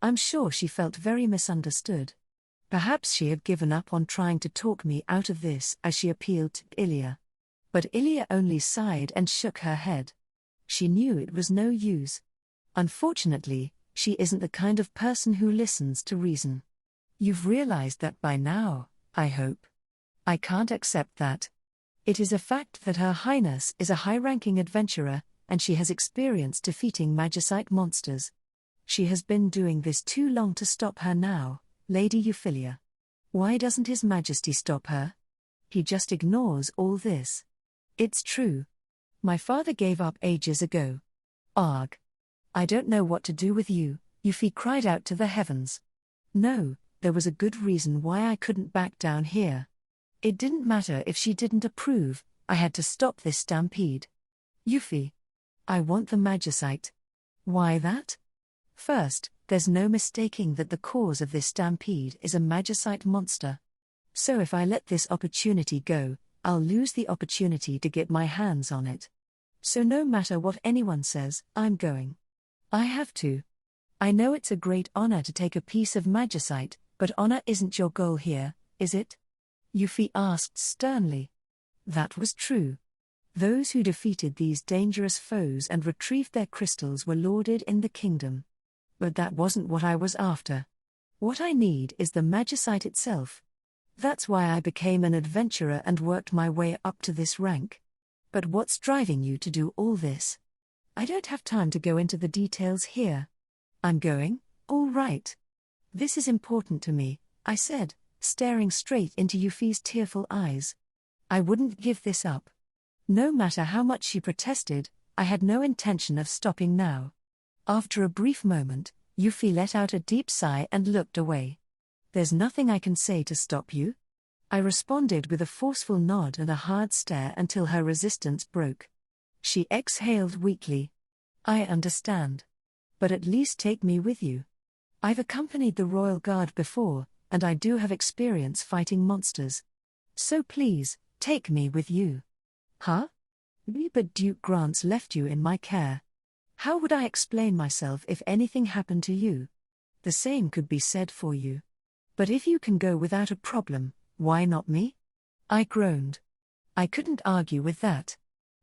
I'm sure she felt very misunderstood. Perhaps she had given up on trying to talk me out of this as she appealed to Ilia. But Ilia only sighed and shook her head. She knew it was no use. Unfortunately, she isn't the kind of person who listens to reason. You've realized that by now, I hope. I can't accept that. It is a fact that Her Highness is a high-ranking adventurer, and she has experience defeating magicite monsters. She has been doing this too long to stop her now, Lady Euphyllia. Why doesn't His Majesty stop her? He just ignores all this. It's true. My father gave up ages ago. Arg. I don't know what to do with you, Euphy cried out to the heavens. No, there was a good reason why I couldn't back down here. It didn't matter if she didn't approve, I had to stop this stampede. Euphy. I want the magicite. Why that? First, there's no mistaking that the cause of this stampede is a magicite monster. So if I let this opportunity go, I'll lose the opportunity to get my hands on it. So no matter what anyone says, I'm going. I have to. I know it's a great honor to take a piece of magicite, but honor isn't your goal here, is it? Euphy asked sternly. That was true. Those who defeated these dangerous foes and retrieved their crystals were lauded in the kingdom. But that wasn't what I was after. What I need is the magicite itself. That's why I became an adventurer and worked my way up to this rank. But what's driving you to do all this? I don't have time to go into the details here. I'm going, all right. This is important to me, I said, staring straight into Euphy's tearful eyes. I wouldn't give this up. No matter how much she protested, I had no intention of stopping now. After a brief moment, Euphy let out a deep sigh and looked away. There's nothing I can say to stop you? I responded with a forceful nod and a hard stare until her resistance broke. She exhaled weakly. I understand. But at least take me with you. I've accompanied the royal guard before, and I do have experience fighting monsters. So please, take me with you. Huh? But Duke Grant's left you in my care. How would I explain myself if anything happened to you? The same could be said for you. But if you can go without a problem, why not me? I groaned. I couldn't argue with that.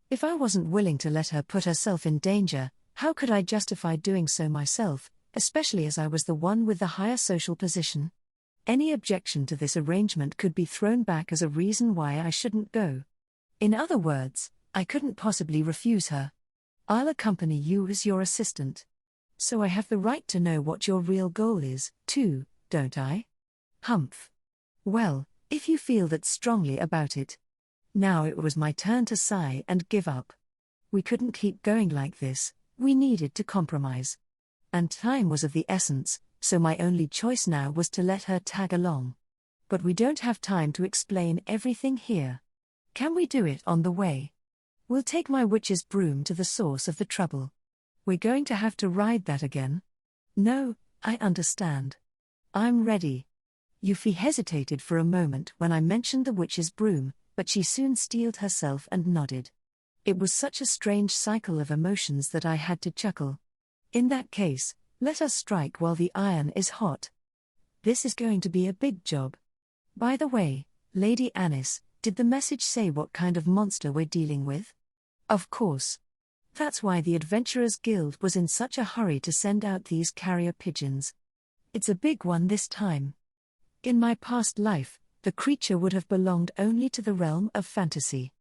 If I wasn't willing to let her put herself in danger, how could I justify doing so myself, especially as I was the one with the higher social position? Any objection to this arrangement could be thrown back as a reason why I shouldn't go. In other words, I couldn't possibly refuse her. I'll accompany you as your assistant. So I have the right to know what your real goal is, too, don't I? Humph. Well, if you feel that strongly about it. Now it was my turn to sigh and give up. We couldn't keep going like this, we needed to compromise. And time was of the essence, so my only choice now was to let her tag along. But we don't have time to explain everything here. Can we do it on the way? We'll take my witch's broom to the source of the trouble. We're going to have to ride that again. No, I understand. I'm ready. Euphy hesitated for a moment when I mentioned the witch's broom, but she soon steeled herself and nodded. It was such a strange cycle of emotions that I had to chuckle. In that case, let us strike while the iron is hot. This is going to be a big job. By the way, Lady Anis, did the message say what kind of monster we're dealing with? Of course. That's why the Adventurers Guild was in such a hurry to send out these carrier pigeons. It's a big one this time. In my past life, the creature would have belonged only to the realm of fantasy.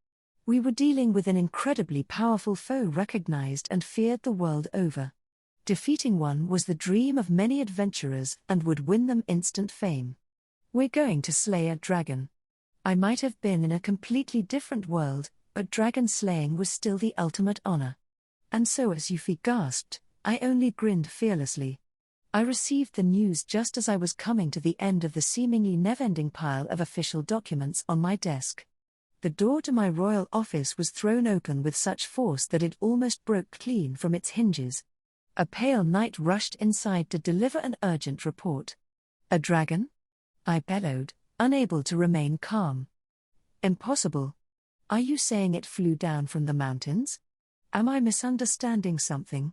We were dealing with an incredibly powerful foe recognized and feared the world over. Defeating one was the dream of many adventurers and would win them instant fame. We're going to slay a dragon. I might have been in a completely different world, but dragon slaying was still the ultimate honor. And so as Euphy gasped, I only grinned fearlessly. I received the news just as I was coming to the end of the seemingly never-ending pile of official documents on my desk. The door to my royal office was thrown open with such force that it almost broke clean from its hinges. A pale knight rushed inside to deliver an urgent report. A dragon? I bellowed, unable to remain calm. Impossible. Are you saying it flew down from the mountains? Am I misunderstanding something?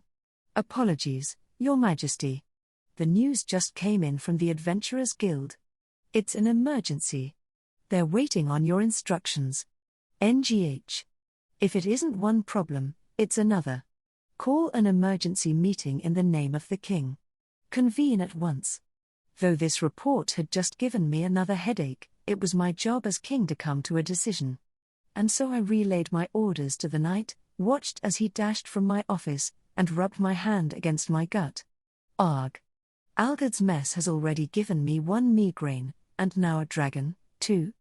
Apologies, Your Majesty. The news just came in from the Adventurers Guild. It's an emergency. They're waiting on your instructions. NGH. If it isn't one problem, it's another. Call an emergency meeting in the name of the king. Convene at once. Though this report had just given me another headache, It was my job as king to come to a decision. And so I relayed my orders to the knight, watched as he dashed from my office, and rubbed my hand against my gut. Arg. Algerd's mess has already given me one migraine, and now a dragon, too.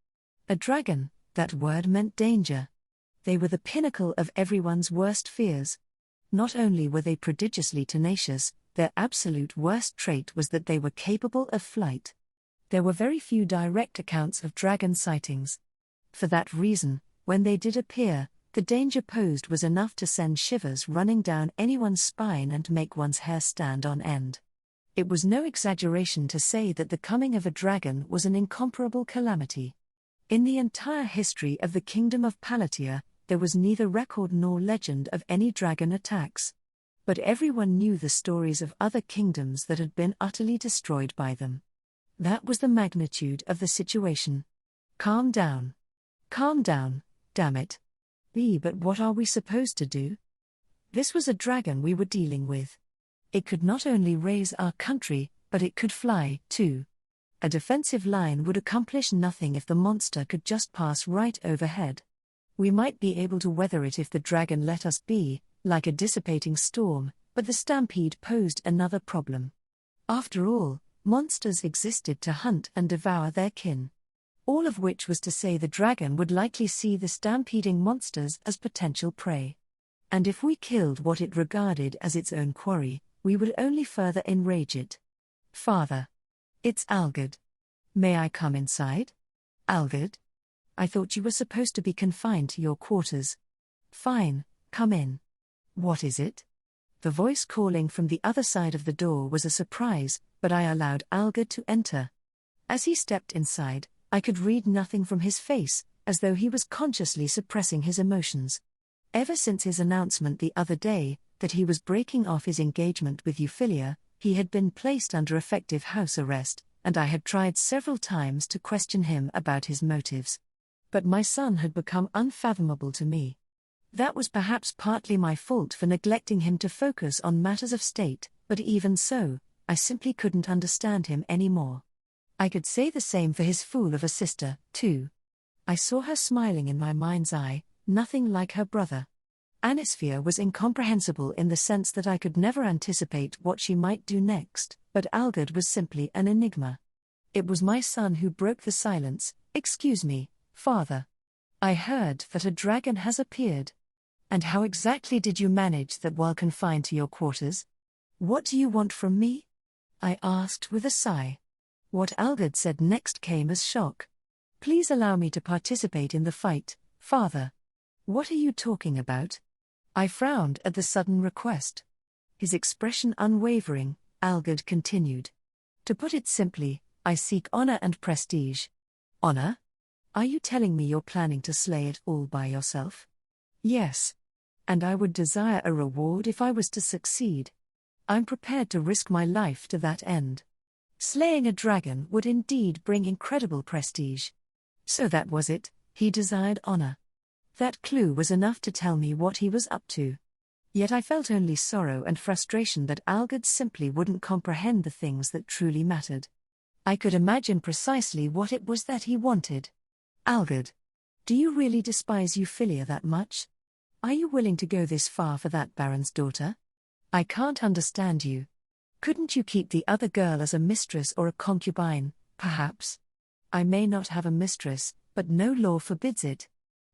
A dragon, that word meant danger. They were the pinnacle of everyone's worst fears. Not only were they prodigiously tenacious, their absolute worst trait was that they were capable of flight. There were very few direct accounts of dragon sightings. For that reason, when they did appear, the danger posed was enough to send shivers running down anyone's spine and make one's hair stand on end. It was no exaggeration to say that the coming of a dragon was an incomparable calamity. In the entire history of the Kingdom of Palatia, there was neither record nor legend of any dragon attacks. But everyone knew the stories of other kingdoms that had been utterly destroyed by them. That was the magnitude of the situation. Calm down. Calm down, damn it. But what are we supposed to do? This was a dragon we were dealing with. It could not only raise our country, but it could fly, too. A defensive line would accomplish nothing if the monster could just pass right overhead. We might be able to weather it if the dragon let us be, like a dissipating storm, but the stampede posed another problem. After all, monsters existed to hunt and devour their kin. All of which was to say the dragon would likely see the stampeding monsters as potential prey. And if we killed what it regarded as its own quarry, we would only further enrage it. Father. It's Algerd. May I come inside? Algerd? I thought you were supposed to be confined to your quarters. Fine, come in. What is it? The voice calling from the other side of the door was a surprise, but I allowed Algerd to enter. As he stepped inside, I could read nothing from his face, as though he was consciously suppressing his emotions. Ever since his announcement the other day, that he was breaking off his engagement with Euphyllia, he had been placed under effective house arrest, and I had tried several times to question him about his motives. But my son had become unfathomable to me. That was perhaps partly my fault for neglecting him to focus on matters of state, but even so, I simply couldn't understand him anymore. I could say the same for his fool of a sister, too. I saw her smiling in my mind's eye, nothing like her brother. Anisphia was incomprehensible in the sense that I could never anticipate what she might do next, but Algerd was simply an enigma. It was my son who broke the silence. Excuse me, father. I heard that a dragon has appeared. And how exactly did you manage that while confined to your quarters? What do you want from me? I asked with a sigh. What Algerd said next came as shock. Please allow me to participate in the fight, father. What are you talking about? I frowned at the sudden request. His expression unwavering, Algerd continued. To put it simply, I seek honor and prestige. Honor? Are you telling me you're planning to slay it all by yourself? Yes. And I would desire a reward if I was to succeed. I'm prepared to risk my life to that end. Slaying a dragon would indeed bring incredible prestige. So that was it, he desired honor. That clue was enough to tell me what he was up to. Yet I felt only sorrow and frustration that Algerd simply wouldn't comprehend the things that truly mattered. I could imagine precisely what it was that he wanted. Algerd, do you really despise Euphyllia that much? Are you willing to go this far for that baron's daughter? I can't understand you. Couldn't you keep the other girl as a mistress or a concubine, perhaps? I may not have a mistress, but no law forbids it.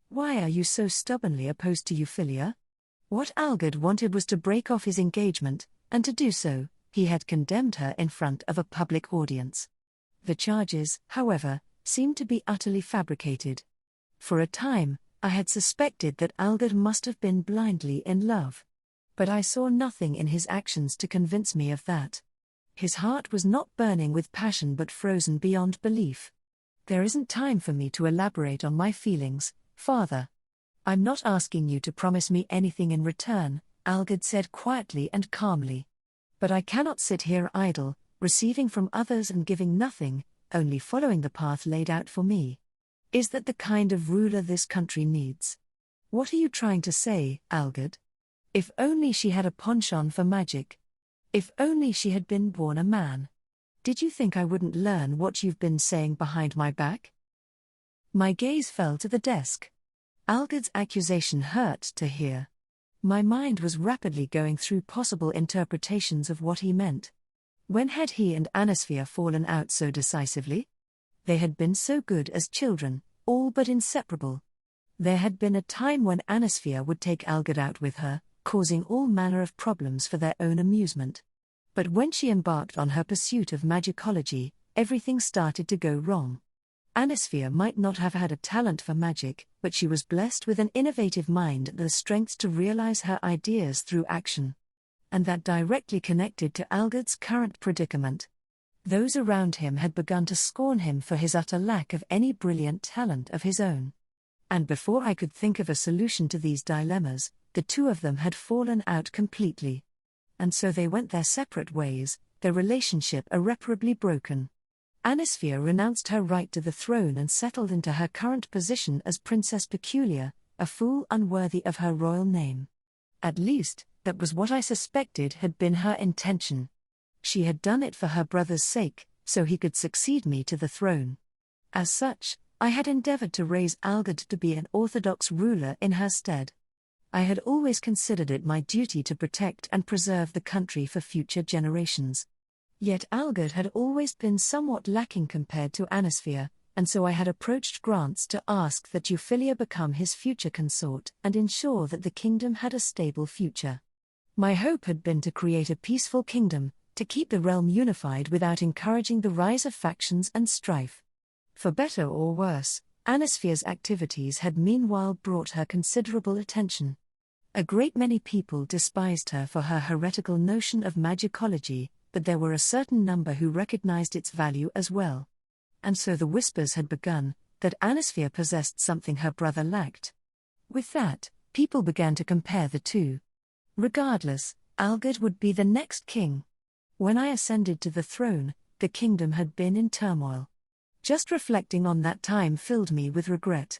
Why are you so stubbornly opposed to Euphyllia? What Algerd wanted was to break off his engagement, and to do so, he had condemned her in front of a public audience. The charges, however, seemed to be utterly fabricated. For a time, I had suspected that Algerd must have been blindly in love. But I saw nothing in his actions to convince me of that. His heart was not burning with passion but frozen beyond belief. There isn't time for me to elaborate on my feelings, father. I'm not asking you to promise me anything in return, Algerd said quietly and calmly. But I cannot sit here idle, receiving from others and giving nothing, only following the path laid out for me. Is that the kind of ruler this country needs? What are you trying to say, Algerd? If only she had a penchant for magic. If only she had been born a man. Did you think I wouldn't learn what you've been saying behind my back? My gaze fell to the desk. Algerd's accusation hurt to hear. My mind was rapidly going through possible interpretations of what he meant. When had he and Anisphia fallen out so decisively? They had been so good as children, all but inseparable. There had been a time when Anisphia would take Algerd out with her, causing all manner of problems for their own amusement. But when she embarked on her pursuit of magicology, everything started to go wrong. Anisphia might not have had a talent for magic, but she was blessed with an innovative mind and the strength to realize her ideas through action. And that directly connected to Algerd's current predicament. Those around him had begun to scorn him for his utter lack of any brilliant talent of his own. And before I could think of a solution to these dilemmas, the two of them had fallen out completely. And so they went their separate ways, their relationship irreparably broken. Anisphia renounced her right to the throne and settled into her current position as Princess Peculiar, a fool unworthy of her royal name. At least, that was what I suspected had been her intention. She had done it for her brother's sake, so he could succeed me to the throne. As such, I had endeavored to raise Algerd to be an orthodox ruler in her stead. I had always considered it my duty to protect and preserve the country for future generations. Yet Algerd had always been somewhat lacking compared to Anisphia, and so I had approached Grants to ask that Euphyllia become his future consort and ensure that the kingdom had a stable future. My hope had been to create a peaceful kingdom, to keep the realm unified without encouraging the rise of factions and strife. For better or worse, Anisphia's activities had meanwhile brought her considerable attention. A great many people despised her for her heretical notion of magicology, but there were a certain number who recognized its value as well. And so the whispers had begun, that Anisphia possessed something her brother lacked. With that, people began to compare the two. Regardless, Algerd would be the next king. When I ascended to the throne, the kingdom had been in turmoil. Just reflecting on that time filled me with regret.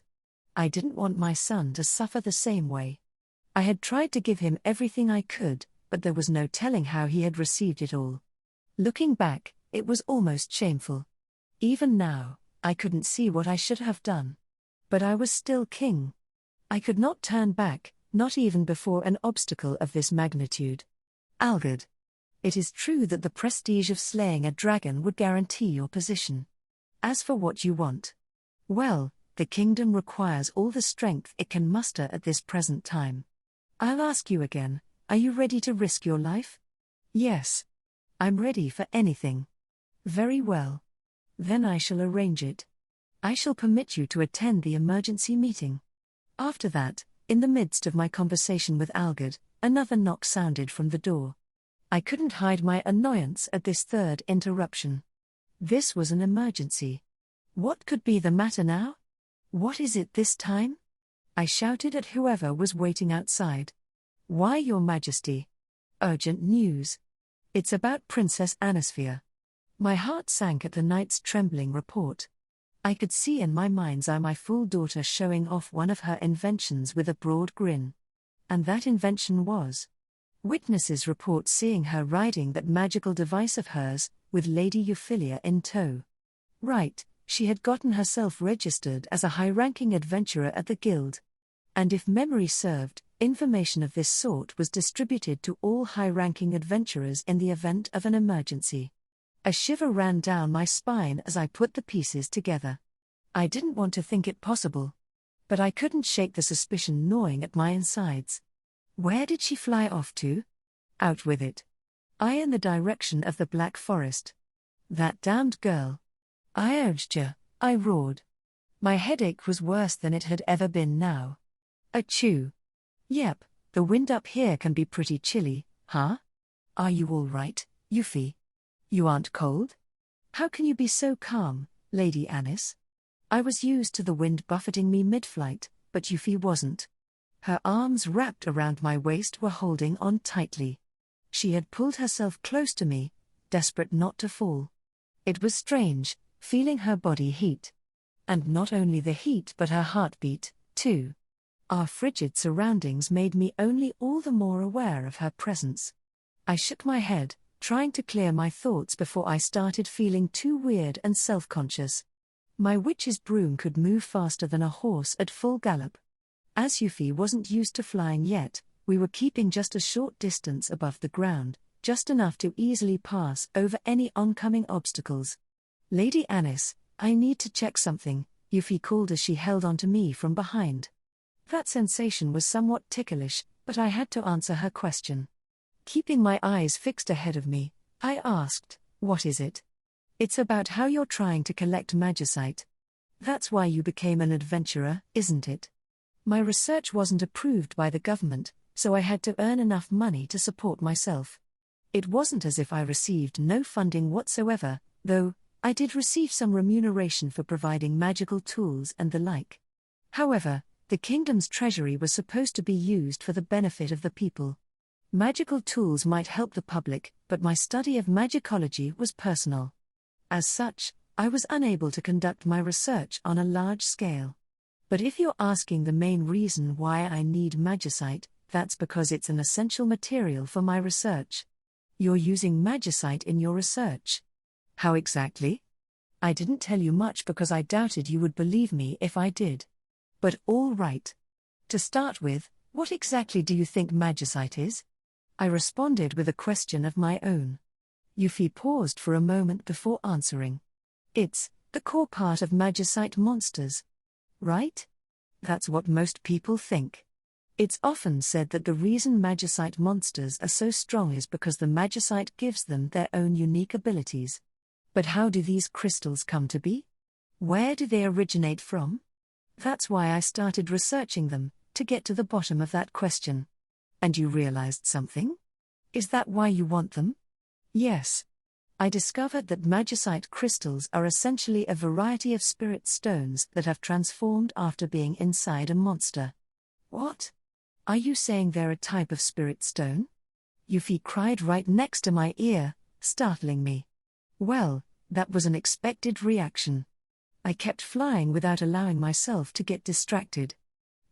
I didn't want my son to suffer the same way. I had tried to give him everything I could, but there was no telling how he had received it all. Looking back, it was almost shameful. Even now, I couldn't see what I should have done. But I was still king. I could not turn back, not even before an obstacle of this magnitude. Algerd. It is true that the prestige of slaying a dragon would guarantee your position. As for what you want, well, the kingdom requires all the strength it can muster at this present time. I'll ask you again, are you ready to risk your life? Yes. I'm ready for anything. Very well. Then I shall arrange it. I shall permit you to attend the emergency meeting. After that, in the midst of my conversation with Algerd, another knock sounded from the door. I couldn't hide my annoyance at this third interruption. This was an emergency. What could be the matter now? What is it this time? I shouted at whoever was waiting outside. Why, Your Majesty? Urgent news. It's about Princess Anisphia. My heart sank at the knight's trembling report. I could see in my mind's eye my fool daughter showing off one of her inventions with a broad grin. And that invention was. Witnesses report seeing her riding that magical device of hers, with Lady Euphyllia in tow. Right, she had gotten herself registered as a high-ranking adventurer at the guild. And if memory served, information of this sort was distributed to all high-ranking adventurers in the event of an emergency. A shiver ran down my spine as I put the pieces together. I didn't want to think it possible. But I couldn't shake the suspicion gnawing at my insides. Where did she fly off to? Out with it. I in the direction of the Black Forest. That damned girl. I urged you, I roared. My headache was worse than it had ever been now. Achoo. Yep, the wind up here can be pretty chilly, huh? Are you all right, Euphy? You aren't cold? How can you be so calm, Lady Anis? I was used to the wind buffeting me mid-flight, but Euphy wasn't. Her arms wrapped around my waist were holding on tightly. She had pulled herself close to me, desperate not to fall. It was strange, feeling her body heat. And not only the heat but her heartbeat, too. Our frigid surroundings made me only all the more aware of her presence. I shook my head, trying to clear my thoughts before I started feeling too weird and self-conscious. My witch's broom could move faster than a horse at full gallop. As Euphyllia wasn't used to flying yet, we were keeping just a short distance above the ground, just enough to easily pass over any oncoming obstacles. "Lady Anis, I need to check something," Euphyllia called as she held onto me from behind. That sensation was somewhat ticklish, but I had to answer her question. Keeping my eyes fixed ahead of me, I asked, "What is it?" "It's about how you're trying to collect magicite. That's why you became an adventurer, isn't it?" My research wasn't approved by the government, so I had to earn enough money to support myself. It wasn't as if I received no funding whatsoever, though I did receive some remuneration for providing magical tools and the like. However, the kingdom's treasury was supposed to be used for the benefit of the people. Magical tools might help the public, but my study of magicology was personal. As such, I was unable to conduct my research on a large scale. But if you're asking the main reason why I need magicite, that's because it's an essential material for my research. You're using magicite in your research. How exactly? I didn't tell you much because I doubted you would believe me if I did. But all right. To start with, what exactly do you think magicite is? I responded with a question of my own. Euphyllia paused for a moment before answering. "It's the core part of magicite monsters. Right? That's what most people think. It's often said that the reason magicite monsters are so strong is because the magicite gives them their own unique abilities. But how do these crystals come to be? Where do they originate from? That's why I started researching them, to get to the bottom of that question." "And you realized something? Is that why you want them?" "Yes. I discovered that magicite crystals are essentially a variety of spirit stones that have transformed after being inside a monster." "What? Are you saying they're a type of spirit stone?" Euphyllia cried right next to my ear, startling me. Well, that was an expected reaction. I kept flying without allowing myself to get distracted.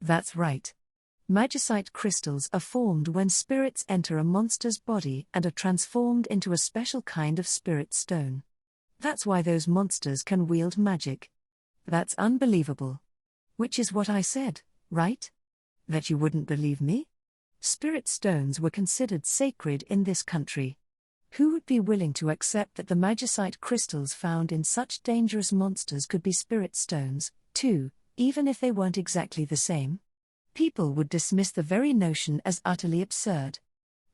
"That's right. Magicite crystals are formed when spirits enter a monster's body and are transformed into a special kind of spirit stone. That's why those monsters can wield magic." "That's unbelievable." "Which is what I said, right? That you wouldn't believe me? Spirit stones were considered sacred in this country. Who would be willing to accept that the magicite crystals found in such dangerous monsters could be spirit stones, too, even if they weren't exactly the same? People would dismiss the very notion as utterly absurd.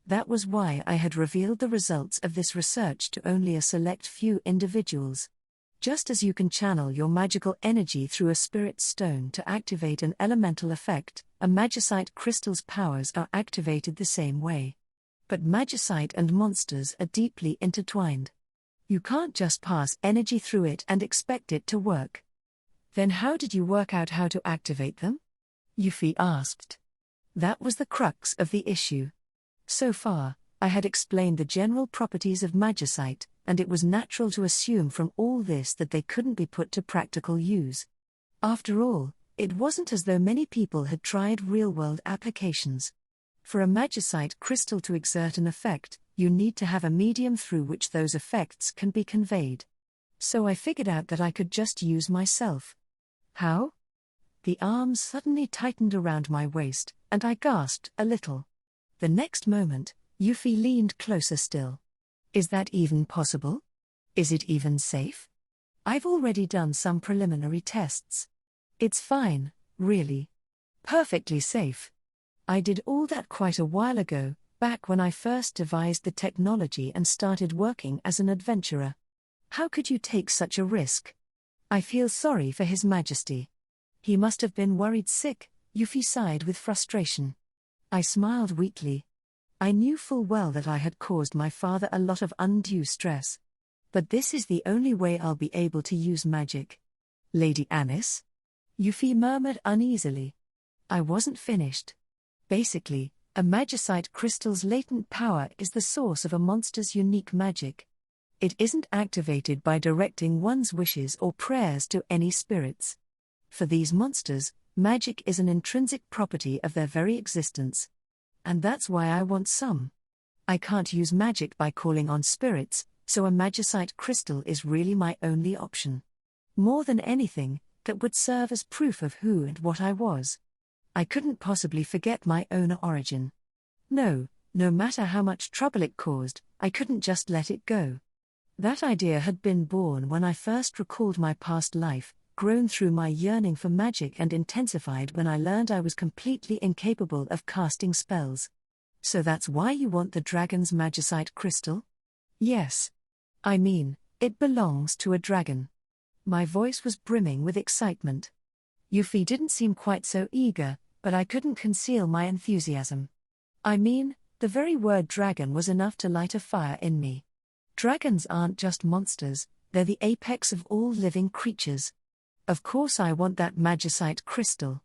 That was why I had revealed the results of this research to only a select few individuals. Just as you can channel your magical energy through a spirit stone to activate an elemental effect, a magicite crystal's powers are activated the same way. But magicite and monsters are deeply intertwined. You can't just pass energy through it and expect it to work. "Then how did you work out how to activate them?" Euphyllia asked. That was the crux of the issue. So far, I had explained the general properties of magicite, and it was natural to assume from all this that they couldn't be put to practical use. After all, it wasn't as though many people had tried real-world applications. For a magicite crystal to exert an effect, you need to have a medium through which those effects can be conveyed. So I figured out that I could just use myself. How? The arms suddenly tightened around my waist, and I gasped a little. The next moment, Euphyllia leaned closer still. "Is that even possible? Is it even safe? I've already done some preliminary tests. It's fine, really. Perfectly safe. I did all that quite a while ago, back when I first devised the technology and started working as an adventurer. How could you take such a risk?" "I feel sorry for His Majesty. He must have been worried sick," Euphyllia sighed with frustration. I smiled weakly. I knew full well that I had caused my father a lot of undue stress. But this is the only way I'll be able to use magic. "Lady Anis?" Euphyllia murmured uneasily. I wasn't finished. Basically, a magicite crystal's latent power is the source of a monster's unique magic. It isn't activated by directing one's wishes or prayers to any spirits. For these monsters, magic is an intrinsic property of their very existence. And that's why I want some. I can't use magic by calling on spirits, so a magicite crystal is really my only option. More than anything, that would serve as proof of who and what I was. I couldn't possibly forget my own origin. No matter how much trouble it caused, I couldn't just let it go. That idea had been born when I first recalled my past life, grown through my yearning for magic and intensified when I learned I was completely incapable of casting spells. So that's why you want the dragon's magicite crystal? Yes. I mean, it belongs to a dragon. My voice was brimming with excitement. Euphyllia didn't seem quite so eager, but I couldn't conceal my enthusiasm. I mean, the very word dragon was enough to light a fire in me. Dragons aren't just monsters, they're the apex of all living creatures. Of course I want that magicite crystal.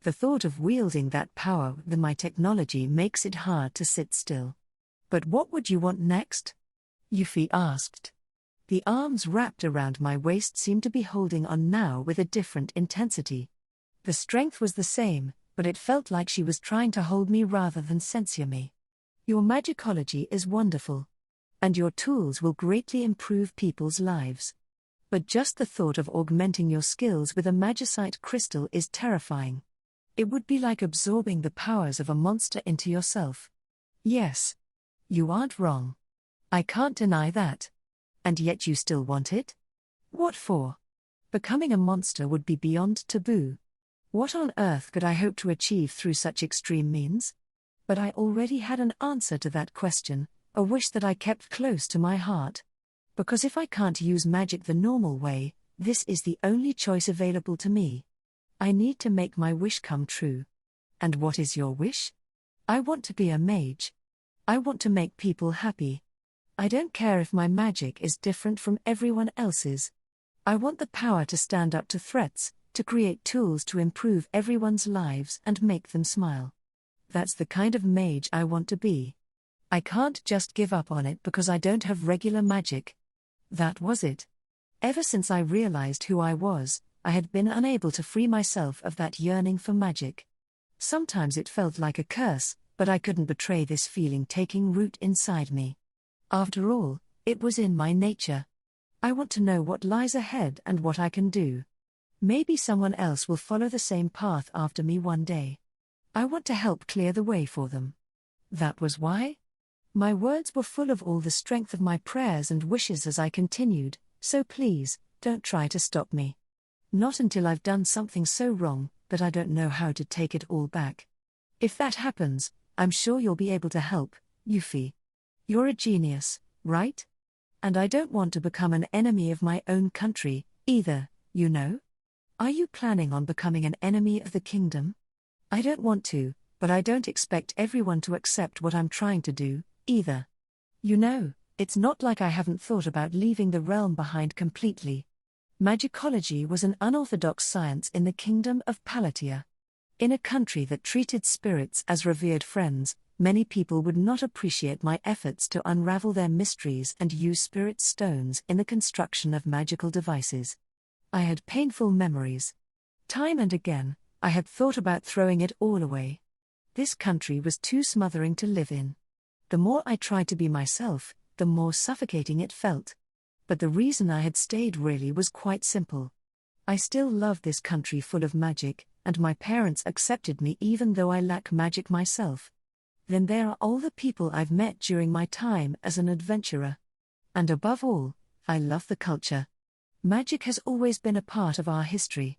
The thought of wielding that power with my technology makes it hard to sit still. But what would you want next? Euphyllia asked. The arms wrapped around my waist seemed to be holding on now with a different intensity. The strength was the same, but it felt like she was trying to hold me rather than censure me. Your magicology is wonderful. And your tools will greatly improve people's lives. But just the thought of augmenting your skills with a magicite crystal is terrifying. It would be like absorbing the powers of a monster into yourself. Yes. You aren't wrong. I can't deny that. And yet you still want it? What for? Becoming a monster would be beyond taboo. What on earth could I hope to achieve through such extreme means? But I already had an answer to that question, a wish that I kept close to my heart. Because if I can't use magic the normal way, this is the only choice available to me. I need to make my wish come true. And what is your wish? I want to be a mage. I want to make people happy. I don't care if my magic is different from everyone else's. I want the power to stand up to threats, to create tools to improve everyone's lives and make them smile. That's the kind of mage I want to be. I can't just give up on it because I don't have regular magic. That was it. Ever since I realized who I was, I had been unable to free myself of that yearning for magic. Sometimes it felt like a curse, but I couldn't betray this feeling taking root inside me. After all, it was in my nature. I want to know what lies ahead and what I can do. Maybe someone else will follow the same path after me one day. I want to help clear the way for them. That was why? My words were full of all the strength of my prayers and wishes as I continued, so please, don't try to stop me. Not until I've done something so wrong that I don't know how to take it all back. If that happens, I'm sure you'll be able to help, Euphyllia. You're a genius, right? And I don't want to become an enemy of my own country, either, you know? Are you planning on becoming an enemy of the kingdom? I don't want to, but I don't expect everyone to accept what I'm trying to do, either. You know, it's not like I haven't thought about leaving the realm behind completely. Magicology was an unorthodox science in the kingdom of Palatia. In a country that treated spirits as revered friends, many people would not appreciate my efforts to unravel their mysteries and use spirit stones in the construction of magical devices. I had painful memories. Time and again, I had thought about throwing it all away. This country was too smothering to live in. The more I tried to be myself, the more suffocating it felt. But the reason I had stayed really was quite simple. I still love this country full of magic, and my parents accepted me even though I lack magic myself. Then there are all the people I've met during my time as an adventurer. And above all, I love the culture. Magic has always been a part of our history.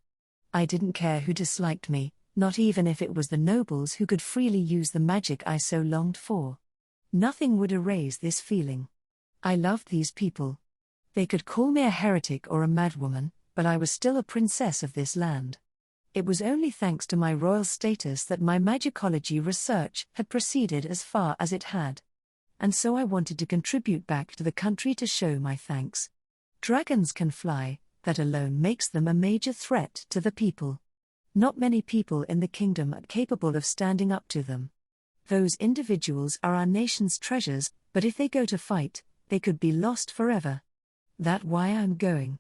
I didn't care who disliked me, not even if it was the nobles who could freely use the magic I so longed for. Nothing would erase this feeling. I loved these people. They could call me a heretic or a madwoman, but I was still a princess of this land. It was only thanks to my royal status that my magicology research had proceeded as far as it had. And so I wanted to contribute back to the country to show my thanks. Dragons can fly, that alone makes them a major threat to the people. Not many people in the kingdom are capable of standing up to them. Those individuals are our nation's treasures, but if they go to fight, they could be lost forever. That's why I'm going.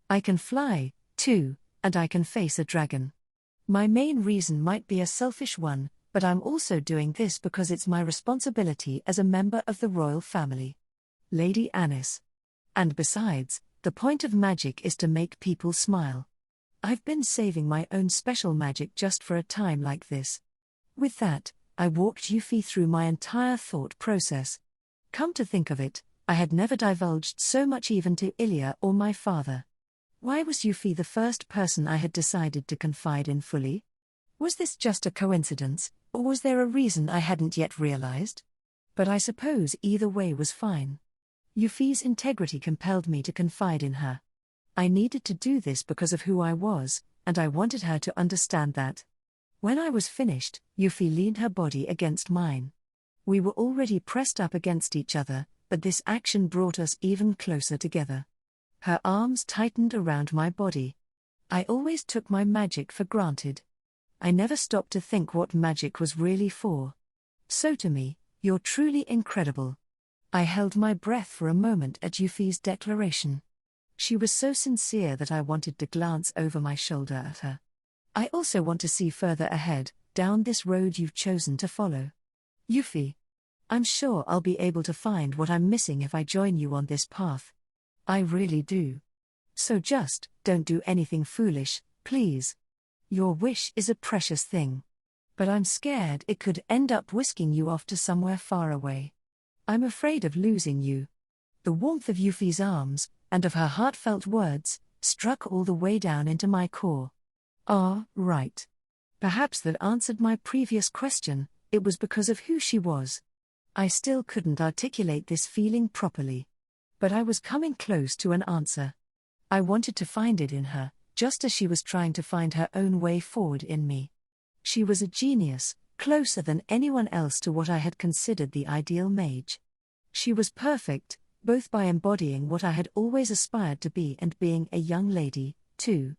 I can fly, too, and I can face a dragon. My main reason might be a selfish one, but I'm also doing this because it's my responsibility as a member of the royal family. Lady Anis. And besides, The point of magic is to make people smile. I've been saving my own special magic just for a time like this. With that, I walked Euphy through my entire thought process. Come to think of it, I had never divulged so much even to Euphyllia or my father. Why was Euphy the first person I had decided to confide in fully? Was this just a coincidence, or was there a reason I hadn't yet realized? But I suppose either way was fine. Euphy's integrity compelled me to confide in her. I needed to do this because of who I was, and I wanted her to understand that. When I was finished, Euphy leaned her body against mine. We were already pressed up against each other, but this action brought us even closer together. Her arms tightened around my body. I always took my magic for granted. I never stopped to think what magic was really for. So to me, you're truly incredible. I held my breath for a moment at Euphy's declaration. She was so sincere that I wanted to glance over my shoulder at her. I also want to see further ahead, down this road you've chosen to follow. Euphy, I'm sure I'll be able to find what I'm missing if I join you on this path. I really do. So just, don't do anything foolish, please. Your wish is a precious thing. But I'm scared it could end up whisking you off to somewhere far away. I'm afraid of losing you. The warmth of Euphy's arms, and of her heartfelt words, struck all the way down into my core. Ah, right. Perhaps that answered my previous question, it was because of who she was. I still couldn't articulate this feeling properly. But I was coming close to an answer. I wanted to find it in her, just as she was trying to find her own way forward in me. She was a genius, closer than anyone else to what I had considered the ideal mage. She was perfect, both by embodying what I had always aspired to be and being a young lady, too.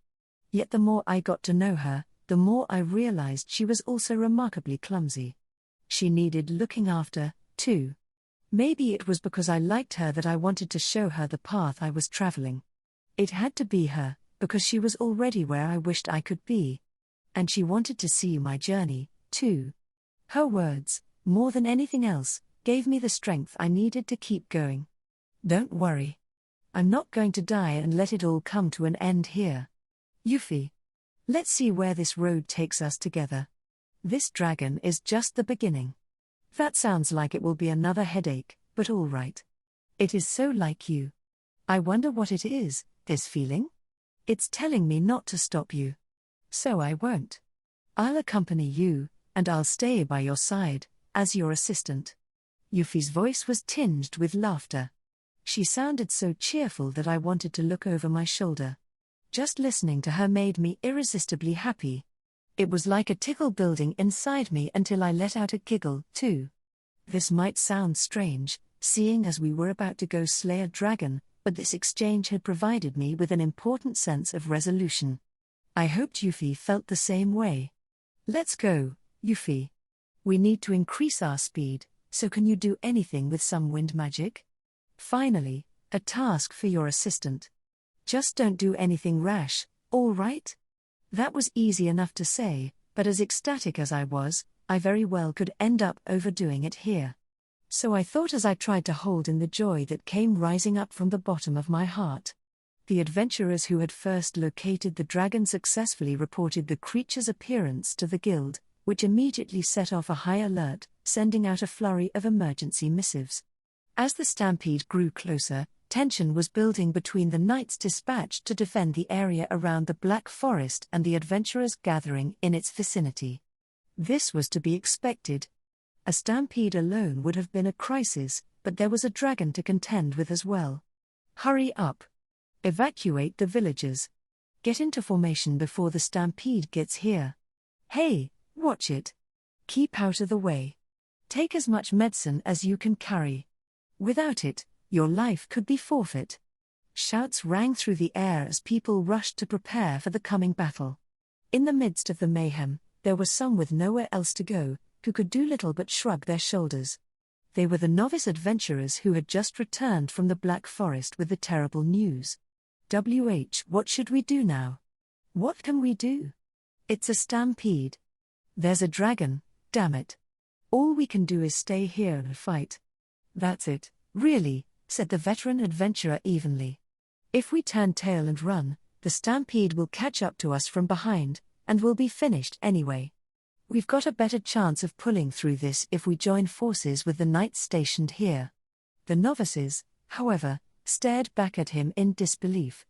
Yet the more I got to know her, the more I realized she was also remarkably clumsy. She needed looking after, too. Maybe it was because I liked her that I wanted to show her the path I was traveling. It had to be her, because she was already where I wished I could be. And she wanted to see my journey, too. Her words, more than anything else, gave me the strength I needed to keep going. Don't worry. I'm not going to die and let it all come to an end here. Euphy. Let's see where this road takes us together. This dragon is just the beginning. That sounds like it will be another headache, but all right. It is so like you. I wonder what it is, this feeling? It's telling me not to stop you. So I won't. I'll accompany you, and I'll stay by your side, as your assistant. Euphy's voice was tinged with laughter. She sounded so cheerful that I wanted to look over my shoulder. Just listening to her made me irresistibly happy. It was like a tickle building inside me until I let out a giggle, too. This might sound strange, seeing as we were about to go slay a dragon, but this exchange had provided me with an important sense of resolution. I hoped Euphy felt the same way. Let's go, Euphy. We need to increase our speed, so can you do anything with some wind magic? Finally, a task for your assistant. Just don't do anything rash, all right? That was easy enough to say, but as ecstatic as I was, I very well could end up overdoing it here. So I thought as I tried to hold in the joy that came rising up from the bottom of my heart. The adventurers who had first located the dragon successfully reported the creature's appearance to the guild, which immediately set off a high alert, sending out a flurry of emergency missives. As the stampede grew closer, tension was building between the knights dispatched to defend the area around the Black Forest and the adventurers gathering in its vicinity. This was to be expected. A stampede alone would have been a crisis, but there was a dragon to contend with as well. Hurry up. Evacuate the villagers. Get into formation before the stampede gets here. Hey, watch it. Keep out of the way. Take as much medicine as you can carry. Without it, your life could be forfeit. Shouts rang through the air as people rushed to prepare for the coming battle. In the midst of the mayhem, there were some with nowhere else to go, who could do little but shrug their shoulders. They were the novice adventurers who had just returned from the Black Forest with the terrible news. What should we do now? What can we do? It's a stampede. There's a dragon, damn it. All we can do is stay here and fight. That's it, really, said the veteran adventurer evenly. If we turn tail and run, the stampede will catch up to us from behind, and we'll be finished anyway. We've got a better chance of pulling through this if we join forces with the knights stationed here." The novices, however, stared back at him in disbelief.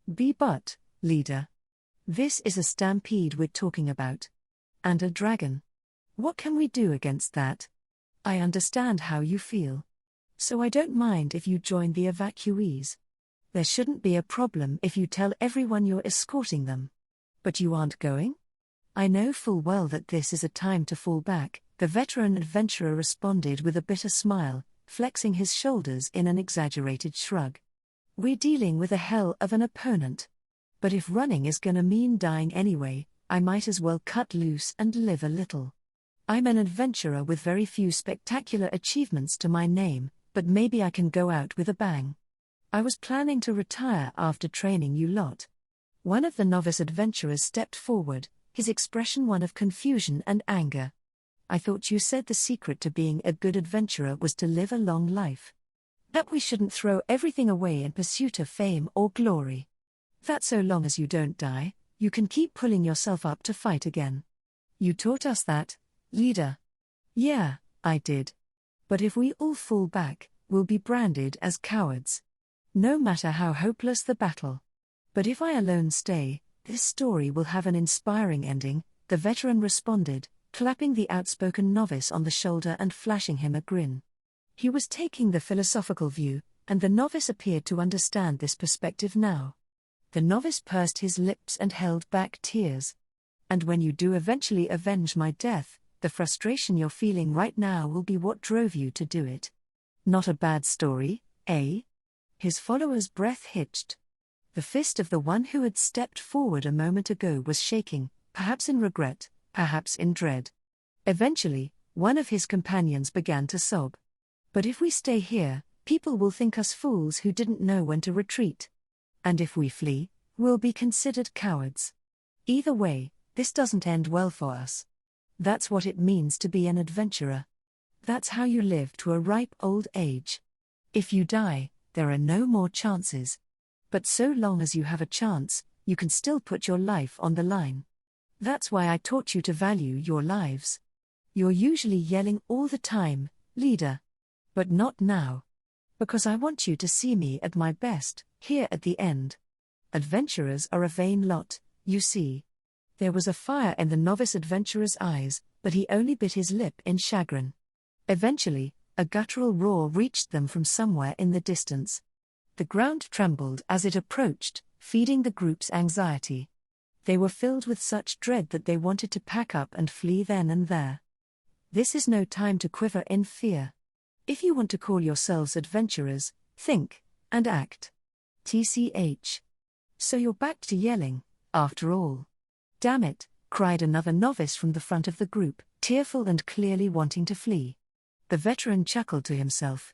"But, leader. This is a stampede we're talking about. And a dragon. What can we do against that? I understand how you feel. So I don't mind if you join the evacuees. There shouldn't be a problem if you tell everyone you're escorting them. But you aren't going? I know full well that this is a time to fall back," the veteran adventurer responded with a bitter smile, flexing his shoulders in an exaggerated shrug. "We're dealing with a hell of an opponent. But if running is gonna mean dying anyway, I might as well cut loose and live a little. I'm an adventurer with very few spectacular achievements to my name, but maybe I can go out with a bang. I was planning to retire after training you lot." One of the novice adventurers stepped forward, his expression one of confusion and anger. "I thought you said the secret to being a good adventurer was to live a long life. That we shouldn't throw everything away in pursuit of fame or glory. That so long as you don't die, you can keep pulling yourself up to fight again. You taught us that, leader." "Yeah, I did. But if we all fall back, we'll be branded as cowards. No matter how hopeless the battle. But if I alone stay, this story will have an inspiring ending," the veteran responded, clapping the outspoken novice on the shoulder and flashing him a grin. He was taking the philosophical view, and the novice appeared to understand this perspective now. The novice pursed his lips and held back tears. "And when you do eventually avenge my death, the frustration you're feeling right now will be what drove you to do it. Not a bad story, eh?" His follower's breath hitched. The fist of the one who had stepped forward a moment ago was shaking, perhaps in regret, perhaps in dread. Eventually, one of his companions began to sob. "But if we stay here, people will think us fools who didn't know when to retreat. And if we flee, we'll be considered cowards. Either way, this doesn't end well for us. That's what it means to be an adventurer. That's how you live to a ripe old age. If you die, there are no more chances. But so long as you have a chance, you can still put your life on the line. That's why I taught you to value your lives. You're usually yelling all the time, leader. But not now. Because I want you to see me at my best, here at the end. Adventurers are a vain lot, you see." There was a fire in the novice adventurer's eyes, but he only bit his lip in chagrin. Eventually, a guttural roar reached them from somewhere in the distance. The ground trembled as it approached, feeding the group's anxiety. They were filled with such dread that they wanted to pack up and flee then and there. This is no time to quiver in fear. If you want to call yourselves adventurers, think and act. TCH. So you're back to yelling, after all. "Damn it," cried another novice from the front of the group, tearful and clearly wanting to flee. The veteran chuckled to himself.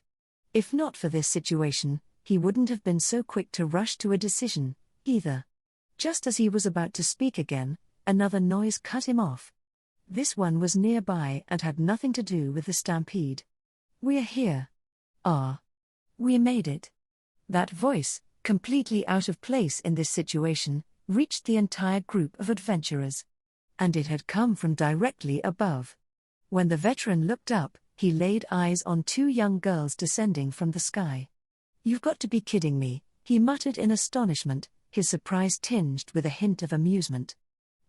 If not for this situation, he wouldn't have been so quick to rush to a decision, either. Just as he was about to speak again, another noise cut him off. This one was nearby and had nothing to do with the stampede. "We're here. We made it." That voice, completely out of place in this situation, reached the entire group of adventurers. And it had come from directly above. When the veteran looked up, he laid eyes on two young girls descending from the sky. "You've got to be kidding me," he muttered in astonishment, his surprise tinged with a hint of amusement.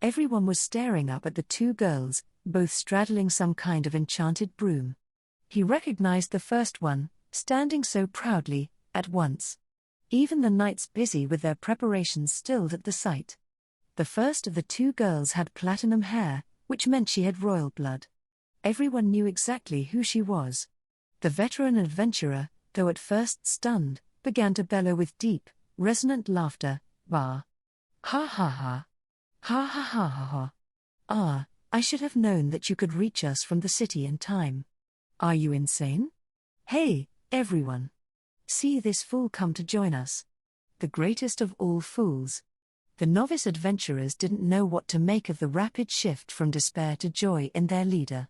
Everyone was staring up at the two girls, both straddling some kind of enchanted broom. He recognized the first one, standing so proudly, at once. Even the knights busy with their preparations stilled at the sight. The first of the two girls had platinum hair, which meant she had royal blood. Everyone knew exactly who she was. The veteran adventurer, though at first stunned, began to bellow with deep, resonant laughter. "Bah! Ha ha ha! Ha ha ha ha ha! Ah, I should have known that you could reach us from the city in time. Are you insane? Hey, everyone! See this fool come to join us. The greatest of all fools." The novice adventurers didn't know what to make of the rapid shift from despair to joy in their leader.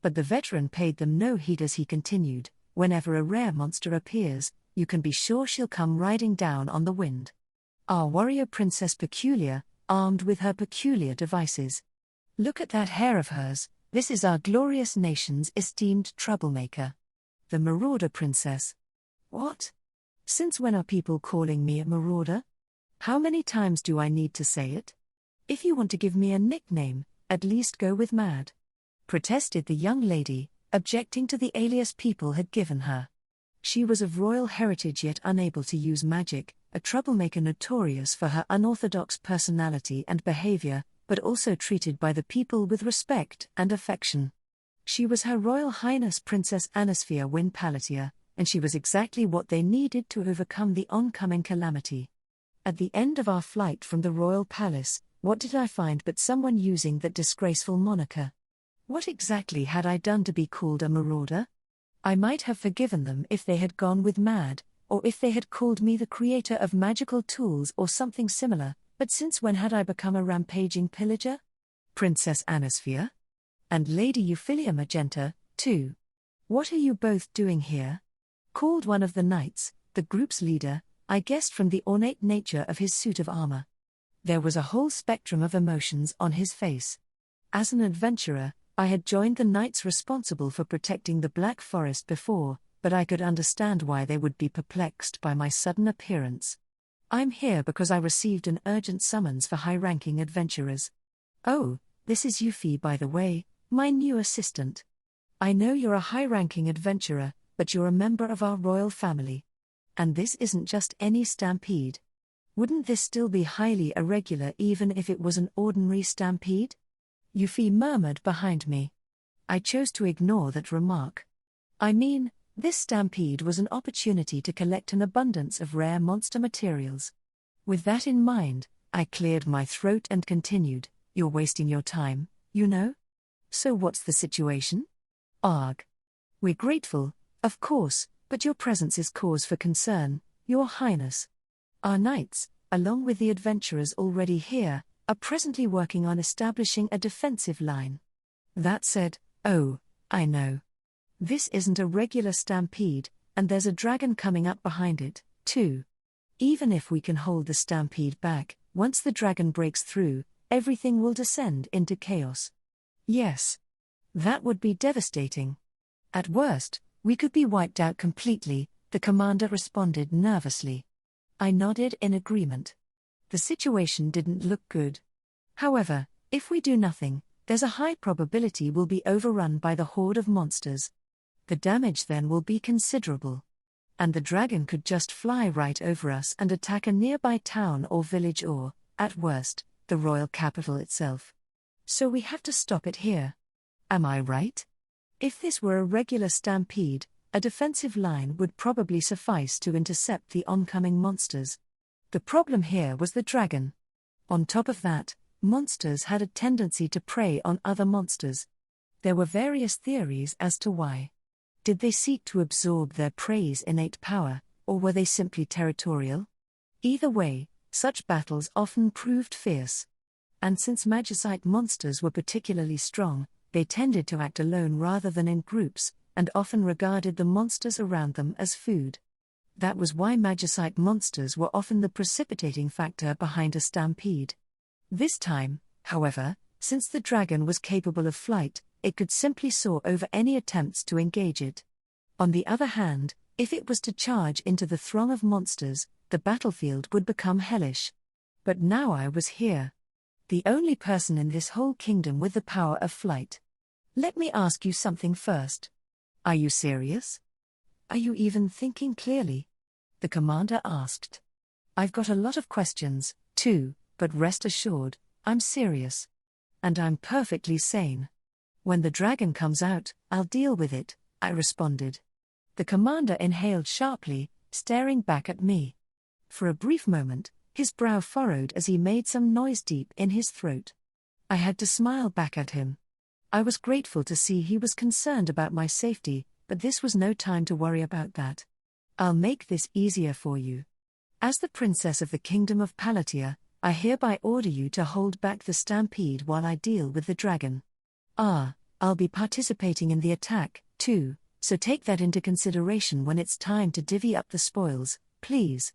But the veteran paid them no heed as he continued, "Whenever a rare monster appears, You can be sure she'll come riding down on the wind. Our warrior Princess Peculiar, armed with her peculiar devices. Look at that hair of hers, this is our glorious nation's esteemed troublemaker. The Marauder Princess. What? Since when are people calling me a marauder? How many times do I need to say it? If you want to give me a nickname, at least go with Mad. Protested the young lady, objecting to the alias people had given her. She was of royal heritage yet unable to use magic, a troublemaker notorious for her unorthodox personality and behavior, but also treated by the people with respect and affection. She was Her Royal Highness Princess Anisphia Win Palatia, and she was exactly what they needed to overcome the oncoming calamity. At the end of our flight from the royal palace, what did I find but someone using that disgraceful moniker? What exactly had I done to be called a marauder? I might have forgiven them if they had gone with Mad, or if they had called me the creator of magical tools or something similar, but since when had I become a rampaging pillager? Princess Anisphia? And Lady Euphyllia Magenta, too. What are you both doing here? Called one of the knights, the group's leader, I guessed from the ornate nature of his suit of armor. There was a whole spectrum of emotions on his face. As an adventurer, I had joined the knights responsible for protecting the Black Forest before, but I could understand why they would be perplexed by my sudden appearance. I'm here because I received an urgent summons for high-ranking adventurers. Oh, this is Euphyllia, by the way, my new assistant. I know you're a high-ranking adventurer, but you're a member of our royal family. And this isn't just any stampede. Wouldn't this still be highly irregular even if it was an ordinary stampede? Euphyllia murmured behind me. I chose to ignore that remark. I mean, this stampede was an opportunity to collect an abundance of rare monster materials. With that in mind, I cleared my throat and continued, you're wasting your time, you know? So what's the situation? Arg. We're grateful, of course, but your presence is cause for concern, Your Highness. Our knights, along with the adventurers already here, are presently working on establishing a defensive line. That said, oh, I know. This isn't a regular stampede, and there's a dragon coming up behind it, too. Even if we can hold the stampede back, once the dragon breaks through, everything will descend into chaos. Yes. That would be devastating. At worst, we could be wiped out completely, the commander responded nervously. I nodded in agreement. The situation didn't look good. However, if we do nothing, there's a high probability we'll be overrun by the horde of monsters. The damage then will be considerable. And the dragon could just fly right over us and attack a nearby town or village or, at worst, the royal capital itself. So we have to stop it here. Am I right? If this were a regular stampede, a defensive line would probably suffice to intercept the oncoming monsters. The problem here was the dragon. On top of that, monsters had a tendency to prey on other monsters. There were various theories as to why. Did they seek to absorb their prey's innate power, or were they simply territorial? Either way, such battles often proved fierce. And since magicite monsters were particularly strong, they tended to act alone rather than in groups, and often regarded the monsters around them as food. That was why magicite monsters were often the precipitating factor behind a stampede. This time, however, since the dragon was capable of flight, it could simply soar over any attempts to engage it. On the other hand, if it was to charge into the throng of monsters, the battlefield would become hellish. But now I was here. The only person in this whole kingdom with the power of flight. Let me ask you something first. Are you serious? Are you even thinking clearly? The commander asked. I've got a lot of questions, too, but rest assured, I'm serious. And I'm perfectly sane. When the dragon comes out, I'll deal with it, I responded. The commander inhaled sharply, staring back at me. For a brief moment, his brow furrowed as he made some noise deep in his throat. I had to smile back at him. I was grateful to see he was concerned about my safety, but this was no time to worry about that. I'll make this easier for you. As the princess of the kingdom of Palatia, I hereby order you to hold back the stampede while I deal with the dragon. I'll be participating in the attack, too, so take that into consideration when it's time to divvy up the spoils, please.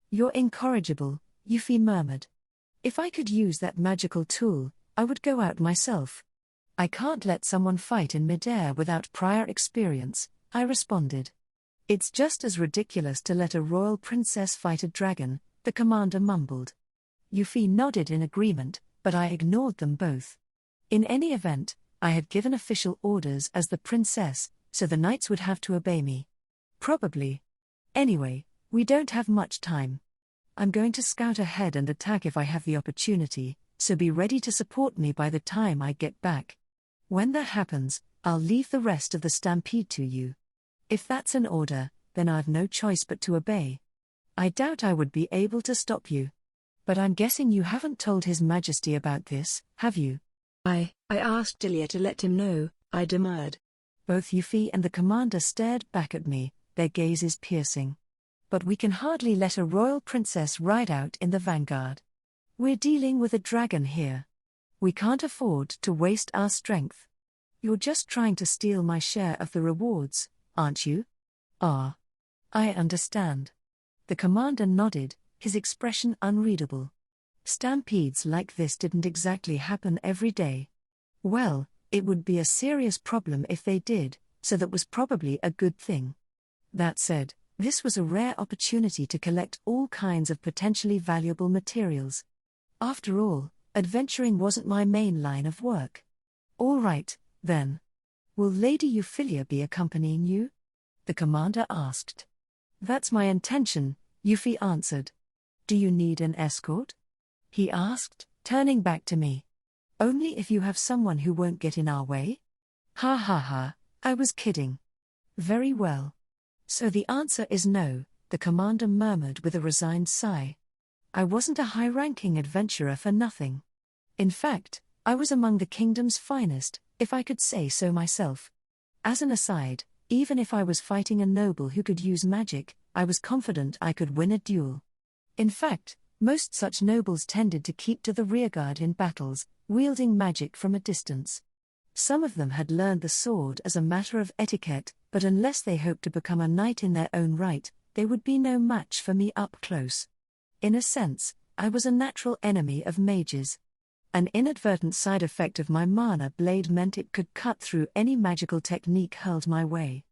You're incorrigible, Euphyllia murmured. If I could use that magical tool, I would go out myself. I can't let someone fight in midair without prior experience, I responded. It's just as ridiculous to let a royal princess fight a dragon, the commander mumbled. Euphyllia nodded in agreement, but I ignored them both. In any event, I had given official orders as the princess, so the knights would have to obey me. Probably. Anyway, we don't have much time. I'm going to scout ahead and attack if I have the opportunity, so be ready to support me by the time I get back. When that happens, I'll leave the rest of the stampede to you. If that's an order, then I've no choice but to obey. I doubt I would be able to stop you. But I'm guessing you haven't told His Majesty about this, have you? I asked Euphyllia to let him know, I demurred. Both Euphyllia and the commander stared back at me, their gazes piercing. But we can hardly let a royal princess ride out in the vanguard. We're dealing with a dragon here. We can't afford to waste our strength. You're just trying to steal my share of the rewards, aren't you? Ah. I understand. The commander nodded, his expression unreadable. Stampedes like this didn't exactly happen every day. Well, it would be a serious problem if they did, so that was probably a good thing. That said, this was a rare opportunity to collect all kinds of potentially valuable materials. After all, adventuring wasn't my main line of work. All right, then. Will Lady Euphyllia be accompanying you? The commander asked. That's my intention, Euphyllia answered. Do you need an escort? He asked, turning back to me. Only if you have someone who won't get in our way? Ha ha ha, I was kidding. Very well. So the answer is no, the commander murmured with a resigned sigh. I wasn't a high-ranking adventurer for nothing. In fact, I was among the kingdom's finest, if I could say so myself. As an aside, even if I was fighting a noble who could use magic, I was confident I could win a duel. In fact, most such nobles tended to keep to the rearguard in battles, wielding magic from a distance. Some of them had learned the sword as a matter of etiquette, but unless they hoped to become a knight in their own right, they would be no match for me up close. In a sense, I was a natural enemy of mages. An inadvertent side effect of my mana blade meant it could cut through any magical technique hurled my way.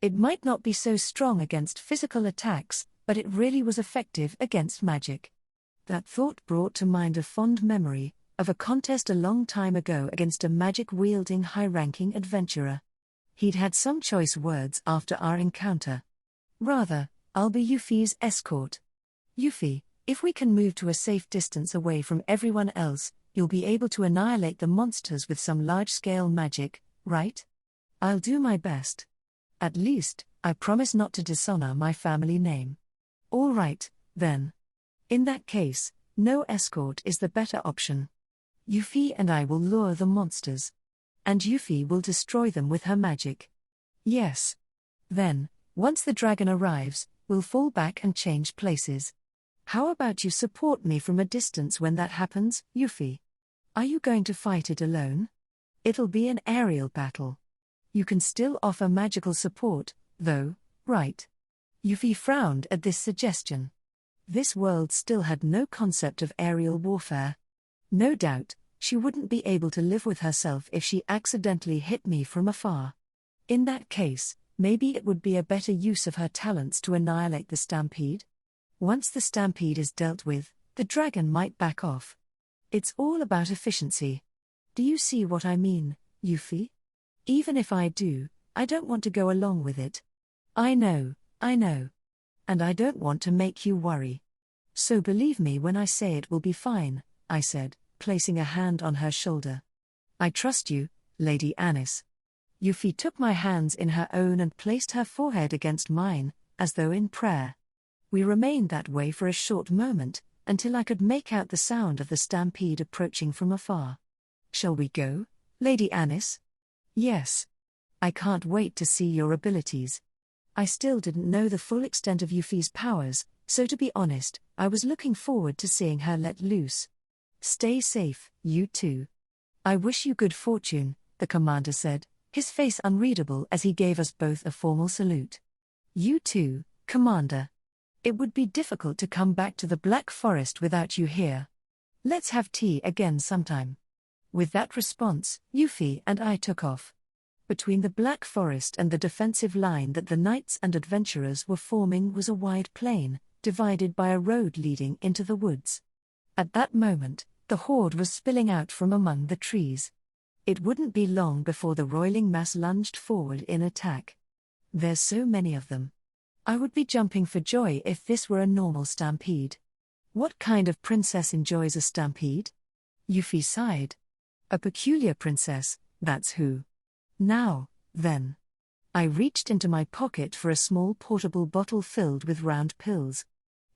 It might not be so strong against physical attacks, but it really was effective against magic. That thought brought to mind a fond memory of a contest a long time ago against a magic-wielding high-ranking adventurer. He'd had some choice words after our encounter. Rather, I'll be Euphyllia's escort. Euphyllia, if we can move to a safe distance away from everyone else, you'll be able to annihilate the monsters with some large-scale magic, right? I'll do my best. At least, I promise not to dishonor my family name. All right, then. In that case, no escort is the better option. Euphyllia and I will lure the monsters. And Euphyllia will destroy them with her magic. Yes. Then, once the dragon arrives, we'll fall back and change places. How about you support me from a distance when that happens, Euphyllia? Are you going to fight it alone? It'll be an aerial battle. You can still offer magical support, though, right? Euphyllia frowned at this suggestion. This world still had no concept of aerial warfare. No doubt, she wouldn't be able to live with herself if she accidentally hit me from afar. In that case, maybe it would be a better use of her talents to annihilate the stampede. Once the stampede is dealt with, the dragon might back off. It's all about efficiency. Do you see what I mean, Euphyllia? Even if I do, I don't want to go along with it. I know. And I don't want to make you worry. So believe me when I say it will be fine, I said, placing a hand on her shoulder. I trust you, Lady Anis. Euphyllia took my hands in her own and placed her forehead against mine, as though in prayer. We remained that way for a short moment, until I could make out the sound of the stampede approaching from afar. Shall we go, Lady Anis? Yes. I can't wait to see your abilities. I still didn't know the full extent of Euphyllia's powers, so to be honest, I was looking forward to seeing her let loose. Stay safe, you two. I wish you good fortune, the commander said, his face unreadable as he gave us both a formal salute. "You too, Commander. It would be difficult to come back to the Black Forest without you here. Let's have tea again sometime." With that response, Euphyllia and I took off. Between the Black Forest and the defensive line that the knights and adventurers were forming was a wide plain, divided by a road leading into the woods. At that moment, the horde was spilling out from among the trees. It wouldn't be long before the roiling mass lunged forward in attack. There's so many of them. I would be jumping for joy if this were a normal stampede. What kind of princess enjoys a stampede? Euphyllia sighed. A peculiar princess, that's who. Now, then. I reached into my pocket for a small portable bottle filled with round pills.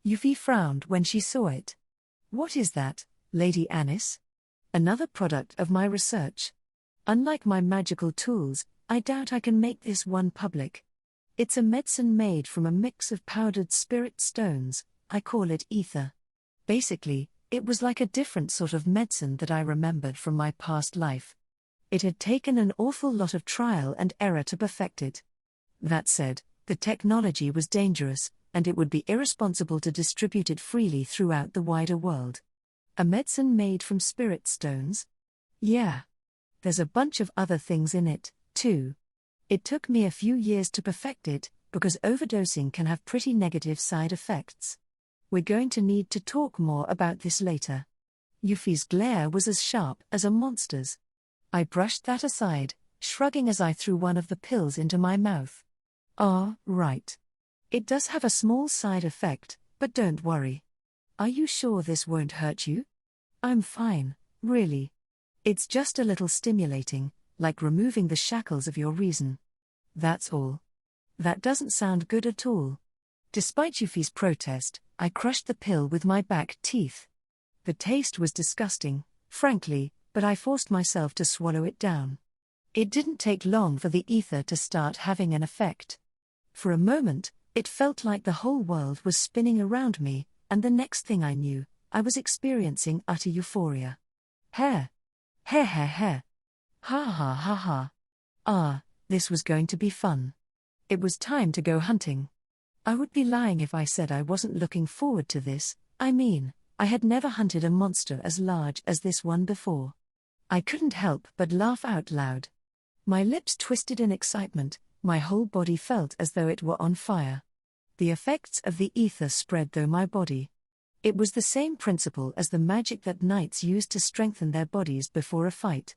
Euphyllia frowned when she saw it. "What is that, Lady Anis?" "Another product of my research. Unlike my magical tools, I doubt I can make this one public. It's a medicine made from a mix of powdered spirit stones. I call it ether. Basically, it was like a different sort of medicine that I remembered from my past life. It had taken an awful lot of trial and error to perfect it. That said, the technology was dangerous, and it would be irresponsible to distribute it freely throughout the wider world. A medicine made from spirit stones? Yeah. There's a bunch of other things in it, too. It took me a few years to perfect it, because overdosing can have pretty negative side effects. We're going to need to talk more about this later." Euphyllia's glare was as sharp as a monster's. I brushed that aside, shrugging as I threw one of the pills into my mouth. "Ah, right. It does have a small side effect, but don't worry. Are you sure this won't hurt you?" "I'm fine, really. It's just a little stimulating, like removing the shackles of your reason. That's all." That doesn't sound good at all. Despite Euphyllia's protest, I crushed the pill with my back teeth. The taste was disgusting, frankly, but I forced myself to swallow it down. It didn't take long for the ether to start having an effect. For a moment, it felt like the whole world was spinning around me, and the next thing I knew, I was experiencing utter euphoria. Hair. Hair, hair, hair. Ha ha ha ha. Ah, this was going to be fun. It was time to go hunting. I would be lying if I said I wasn't looking forward to this. I mean, I had never hunted a monster as large as this one before. I couldn't help but laugh out loud. My lips twisted in excitement, my whole body felt as though it were on fire. The effects of the ether spread through my body. It was the same principle as the magic that knights used to strengthen their bodies before a fight.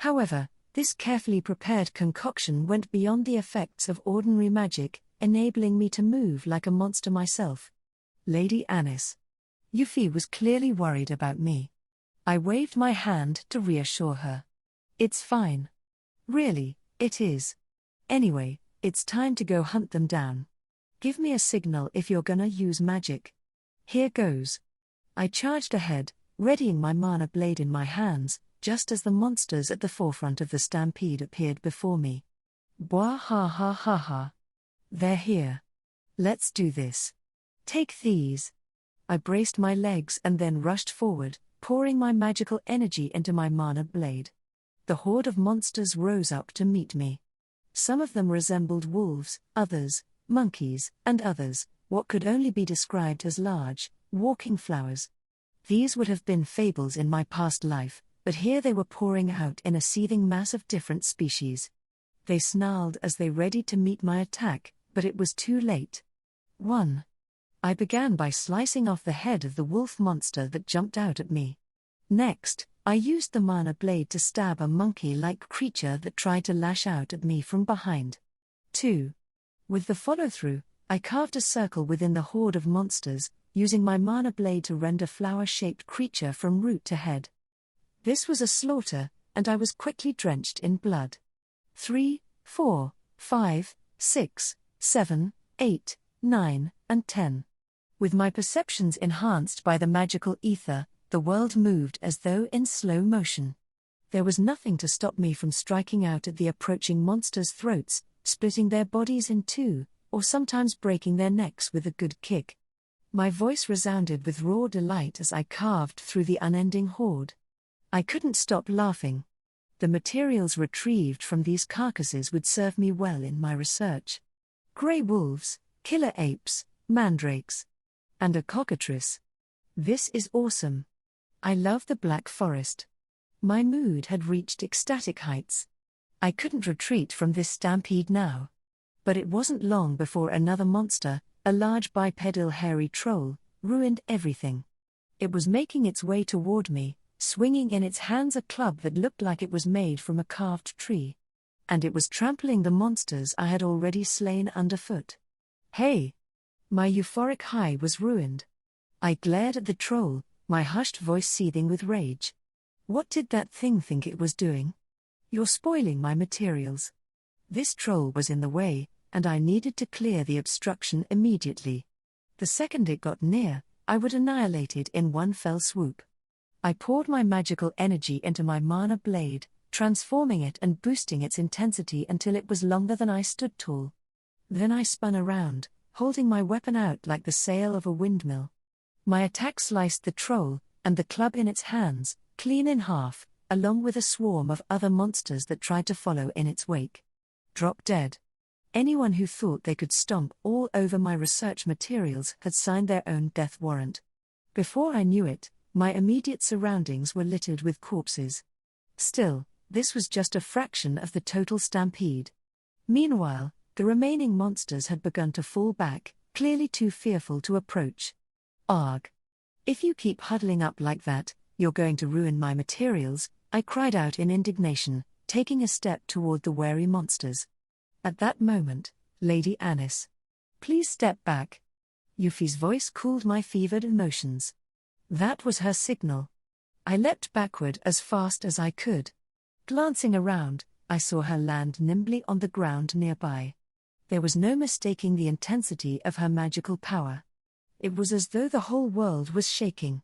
However, this carefully prepared concoction went beyond the effects of ordinary magic, enabling me to move like a monster myself. "Lady Anis." Euphyllia was clearly worried about me. I waved my hand to reassure her. "It's fine. Really, it is. Anyway, it's time to go hunt them down. Give me a signal if you're gonna use magic. Here goes." I charged ahead, readying my mana blade in my hands, just as the monsters at the forefront of the stampede appeared before me. Bwah ha ha ha ha. They're here. Let's do this. Take these. I braced my legs and then rushed forward, pouring my magical energy into my mana blade. The horde of monsters rose up to meet me. Some of them resembled wolves, others, monkeys, and others, what could only be described as large, walking flowers. These would have been fables in my past life, but here they were pouring out in a seething mass of different species. They snarled as they readied to meet my attack, but it was too late. 1. I began by slicing off the head of the wolf monster that jumped out at me. Next, I used the mana blade to stab a monkey-like creature that tried to lash out at me from behind. 2. With the follow-through, I carved a circle within the horde of monsters, using my mana blade to rend a flower-shaped creature from root to head. This was a slaughter, and I was quickly drenched in blood. 3, 4, 5, 6, 7, 8, 9, and 10. With my perceptions enhanced by the magical ether, the world moved as though in slow motion. There was nothing to stop me from striking out at the approaching monsters' throats, splitting their bodies in two, or sometimes breaking their necks with a good kick. My voice resounded with raw delight as I carved through the unending horde. I couldn't stop laughing. The materials retrieved from these carcasses would serve me well in my research. Grey wolves, killer apes, mandrakes, and a cockatrice. This is awesome. I love the Black Forest. My mood had reached ecstatic heights. I couldn't retreat from this stampede now. But it wasn't long before another monster, a large bipedal hairy troll, ruined everything. It was making its way toward me, swinging in its hands a club that looked like it was made from a carved tree. And it was trampling the monsters I had already slain underfoot. Hey! My euphoric high was ruined. I glared at the troll, my hushed voice seething with rage. What did that thing think it was doing? You're spoiling my materials. This troll was in the way, and I needed to clear the obstruction immediately. The second it got near, I would annihilate it in one fell swoop. I poured my magical energy into my mana blade, transforming it and boosting its intensity until it was longer than I stood tall. Then I spun around, holding my weapon out like the sail of a windmill. My attack sliced the troll, and the club in its hands, clean in half, along with a swarm of other monsters that tried to follow in its wake. Drop dead. Anyone who thought they could stomp all over my research materials had signed their own death warrant. Before I knew it, my immediate surroundings were littered with corpses. Still, this was just a fraction of the total stampede. Meanwhile, the remaining monsters had begun to fall back, clearly too fearful to approach. Arg! If you keep huddling up like that, you're going to ruin my materials, I cried out in indignation, taking a step toward the wary monsters. At that moment, Lady Anis. Please step back. Yuffie's voice cooled my fevered emotions. That was her signal. I leapt backward as fast as I could. Glancing around, I saw her land nimbly on the ground nearby. There was no mistaking the intensity of her magical power. It was as though the whole world was shaking.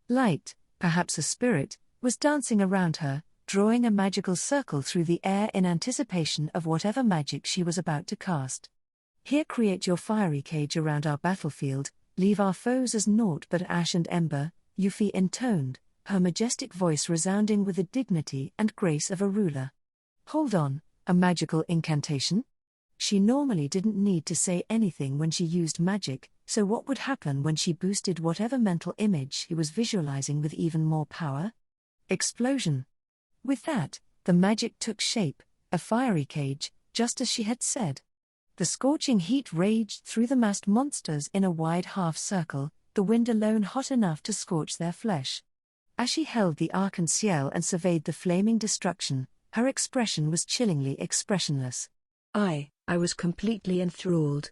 Light, perhaps a spirit, was dancing around her, drawing a magical circle through the air in anticipation of whatever magic she was about to cast. Here, create your fiery cage around our battlefield, leave our foes as naught but ash and ember, Euphyllia intoned, her majestic voice resounding with the dignity and grace of a ruler. Hold on, a magical incantation? She normally didn't need to say anything when she used magic, so what would happen when she boosted whatever mental image she was visualizing with even more power? Explosion. With that, the magic took shape, a fiery cage, just as she had said. The scorching heat raged through the massed monsters in a wide half-circle, the wind alone hot enough to scorch their flesh. As she held the arc-en-ciel and surveyed the flaming destruction, her expression was chillingly expressionless. I was completely enthralled.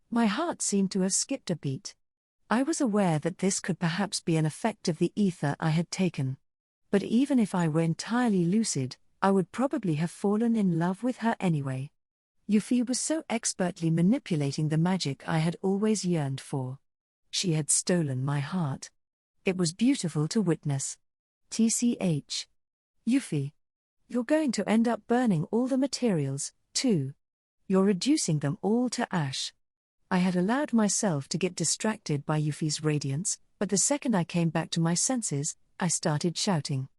My heart seemed to have skipped a beat. I was aware that this could perhaps be an effect of the ether I had taken. But even if I were entirely lucid, I would probably have fallen in love with her anyway. Euphyllia was so expertly manipulating the magic I had always yearned for. She had stolen my heart. It was beautiful to witness. TCH. Euphyllia. You're going to end up burning all the materials, too. You're reducing them all to ash. I had allowed myself to get distracted by Euphyllia's radiance, but the second I came back to my senses, I started shouting.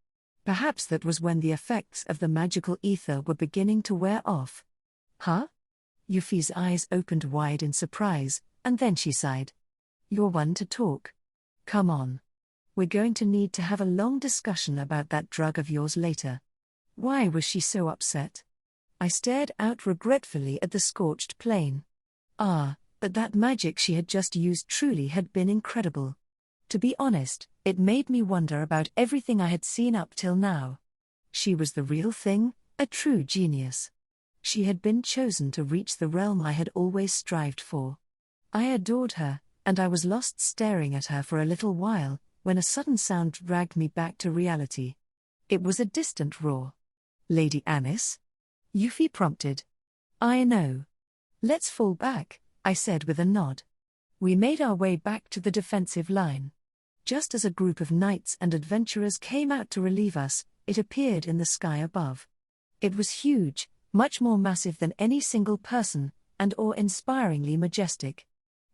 Perhaps that was when the effects of the magical ether were beginning to wear off. Huh? Euphyllia's eyes opened wide in surprise, and then she sighed. You're one to talk. Come on. We're going to need to have a long discussion about that drug of yours later. Why was she so upset? I stared out regretfully at the scorched plain. But that magic she had just used truly had been incredible. To be honest, it made me wonder about everything I had seen up till now. She was the real thing, a true genius. She had been chosen to reach the realm I had always strived for. I adored her, and I was lost staring at her for a little while, when a sudden sound dragged me back to reality. It was a distant roar. Lady Anis? Euphyllia prompted. I know. Let's fall back, I said with a nod. We made our way back to the defensive line. Just as a group of knights and adventurers came out to relieve us, it appeared in the sky above. It was huge, much more massive than any single person, and awe-inspiringly majestic.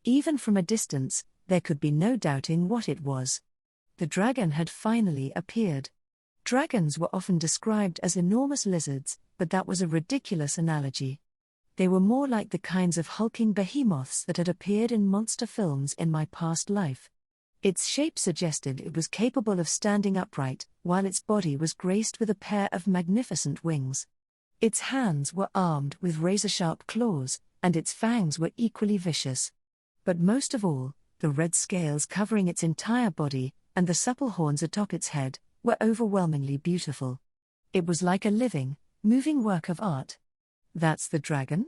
Even from a distance, there could be no doubting what it was. The dragon had finally appeared. Dragons were often described as enormous lizards, but that was a ridiculous analogy. They were more like the kinds of hulking behemoths that had appeared in monster films in my past life. Its shape suggested it was capable of standing upright, while its body was graced with a pair of magnificent wings. Its hands were armed with razor-sharp claws, and its fangs were equally vicious. But most of all, the red scales covering its entire body, and the supple horns atop its head, were overwhelmingly beautiful. It was like a living, moving work of art. That's the dragon?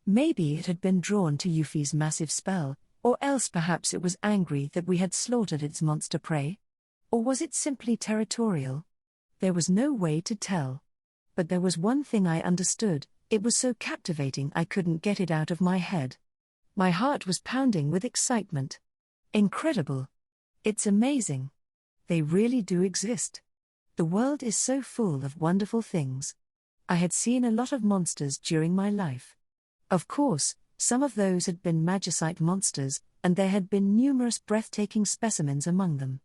Maybe it had been drawn to Euphy's massive spell, or else perhaps it was angry that we had slaughtered its monster prey? Or was it simply territorial? There was no way to tell. But there was one thing I understood: it was so captivating I couldn't get it out of my head. My heart was pounding with excitement. Incredible. It's amazing. They really do exist. The world is so full of wonderful things. I had seen a lot of monsters during my life. Of course, some of those had been magicite monsters, and there had been numerous breathtaking specimens among them.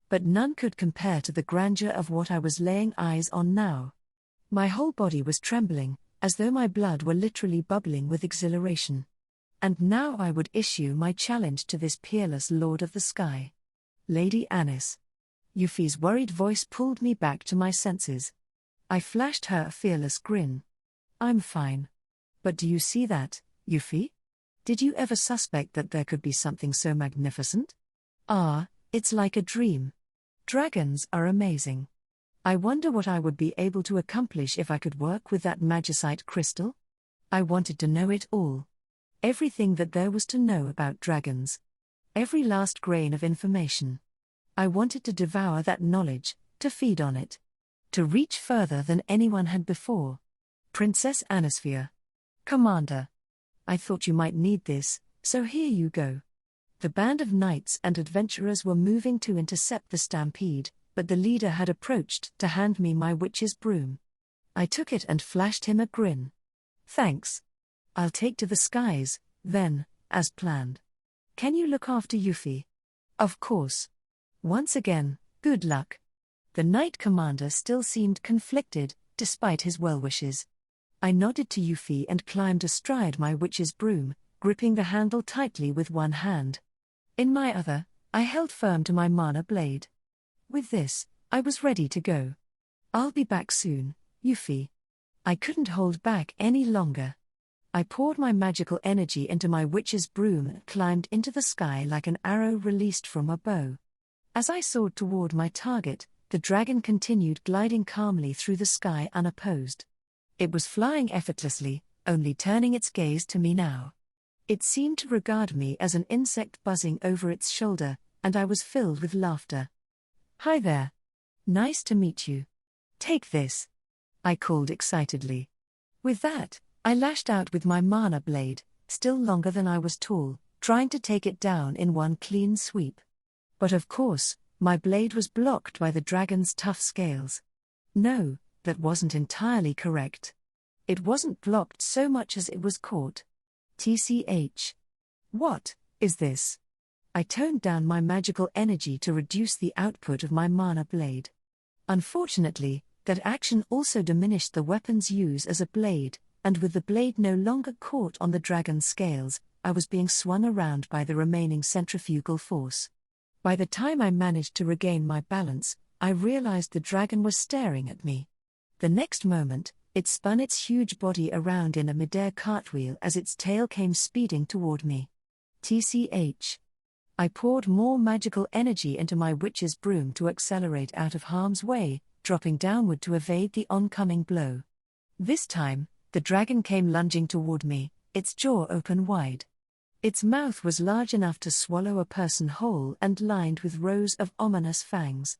But none could compare to the grandeur of what I was laying eyes on now. My whole body was trembling, as though my blood were literally bubbling with exhilaration. And now I would issue my challenge to this peerless lord of the sky. Lady Anis. Euphy's worried voice pulled me back to my senses. I flashed her a fearless grin. I'm fine. But do you see that, Euphy? Did you ever suspect that there could be something so magnificent? It's like a dream. Dragons are amazing. I wonder what I would be able to accomplish if I could work with that magicite crystal? I wanted to know it all. Everything that there was to know about dragons. Every last grain of information. I wanted to devour that knowledge, to feed on it. To reach further than anyone had before. Princess Anisphia. Commander. I thought you might need this, so here you go. The band of knights and adventurers were moving to intercept the stampede, but the leader had approached to hand me my witch's broom. I took it and flashed him a grin. Thanks. I'll take to the skies, then, as planned. Can you look after Euphy? Of course. Once again, good luck. The knight commander still seemed conflicted, despite his well wishes. I nodded to Euphy and climbed astride my witch's broom, gripping the handle tightly with one hand. In my other, I held firm to my mana blade. With this, I was ready to go. I'll be back soon, Euphy. I couldn't hold back any longer. I poured my magical energy into my witch's broom and climbed into the sky like an arrow released from a bow. As I soared toward my target, the dragon continued gliding calmly through the sky unopposed. It was flying effortlessly, only turning its gaze to me now. It seemed to regard me as an insect buzzing over its shoulder, and I was filled with laughter. Hi there. Nice to meet you. Take this. I called excitedly. With that, I lashed out with my mana blade, still longer than I was tall, trying to take it down in one clean sweep. But of course, my blade was blocked by the dragon's tough scales. No, that wasn't entirely correct. It wasn't blocked so much as it was caught. TCH. What is this? I toned down my magical energy to reduce the output of my mana blade. Unfortunately, that action also diminished the weapon's use as a blade, and with the blade no longer caught on the dragon's scales, I was being swung around by the remaining centrifugal force. By the time I managed to regain my balance, I realized the dragon was staring at me. The next moment, it spun its huge body around in a midair cartwheel as its tail came speeding toward me. TCH. I poured more magical energy into my witch's broom to accelerate out of harm's way, dropping downward to evade the oncoming blow. This time, the dragon came lunging toward me, its jaw open wide. Its mouth was large enough to swallow a person whole and lined with rows of ominous fangs.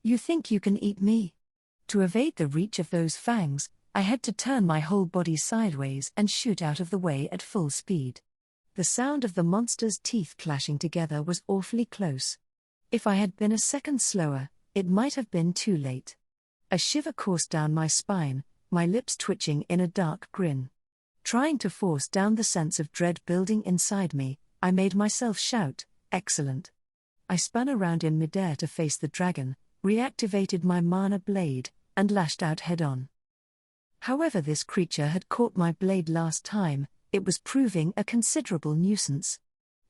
You think you can eat me? To evade the reach of those fangs, I had to turn my whole body sideways and shoot out of the way at full speed. The sound of the monster's teeth clashing together was awfully close. If I had been a second slower, it might have been too late. A shiver coursed down my spine, my lips twitching in a dark grin. Trying to force down the sense of dread building inside me, I made myself shout, "Excellent!" I spun around in midair to face the dragon, reactivated my mana blade, and lashed out head-on. However, this creature had caught my blade last time. It was proving a considerable nuisance.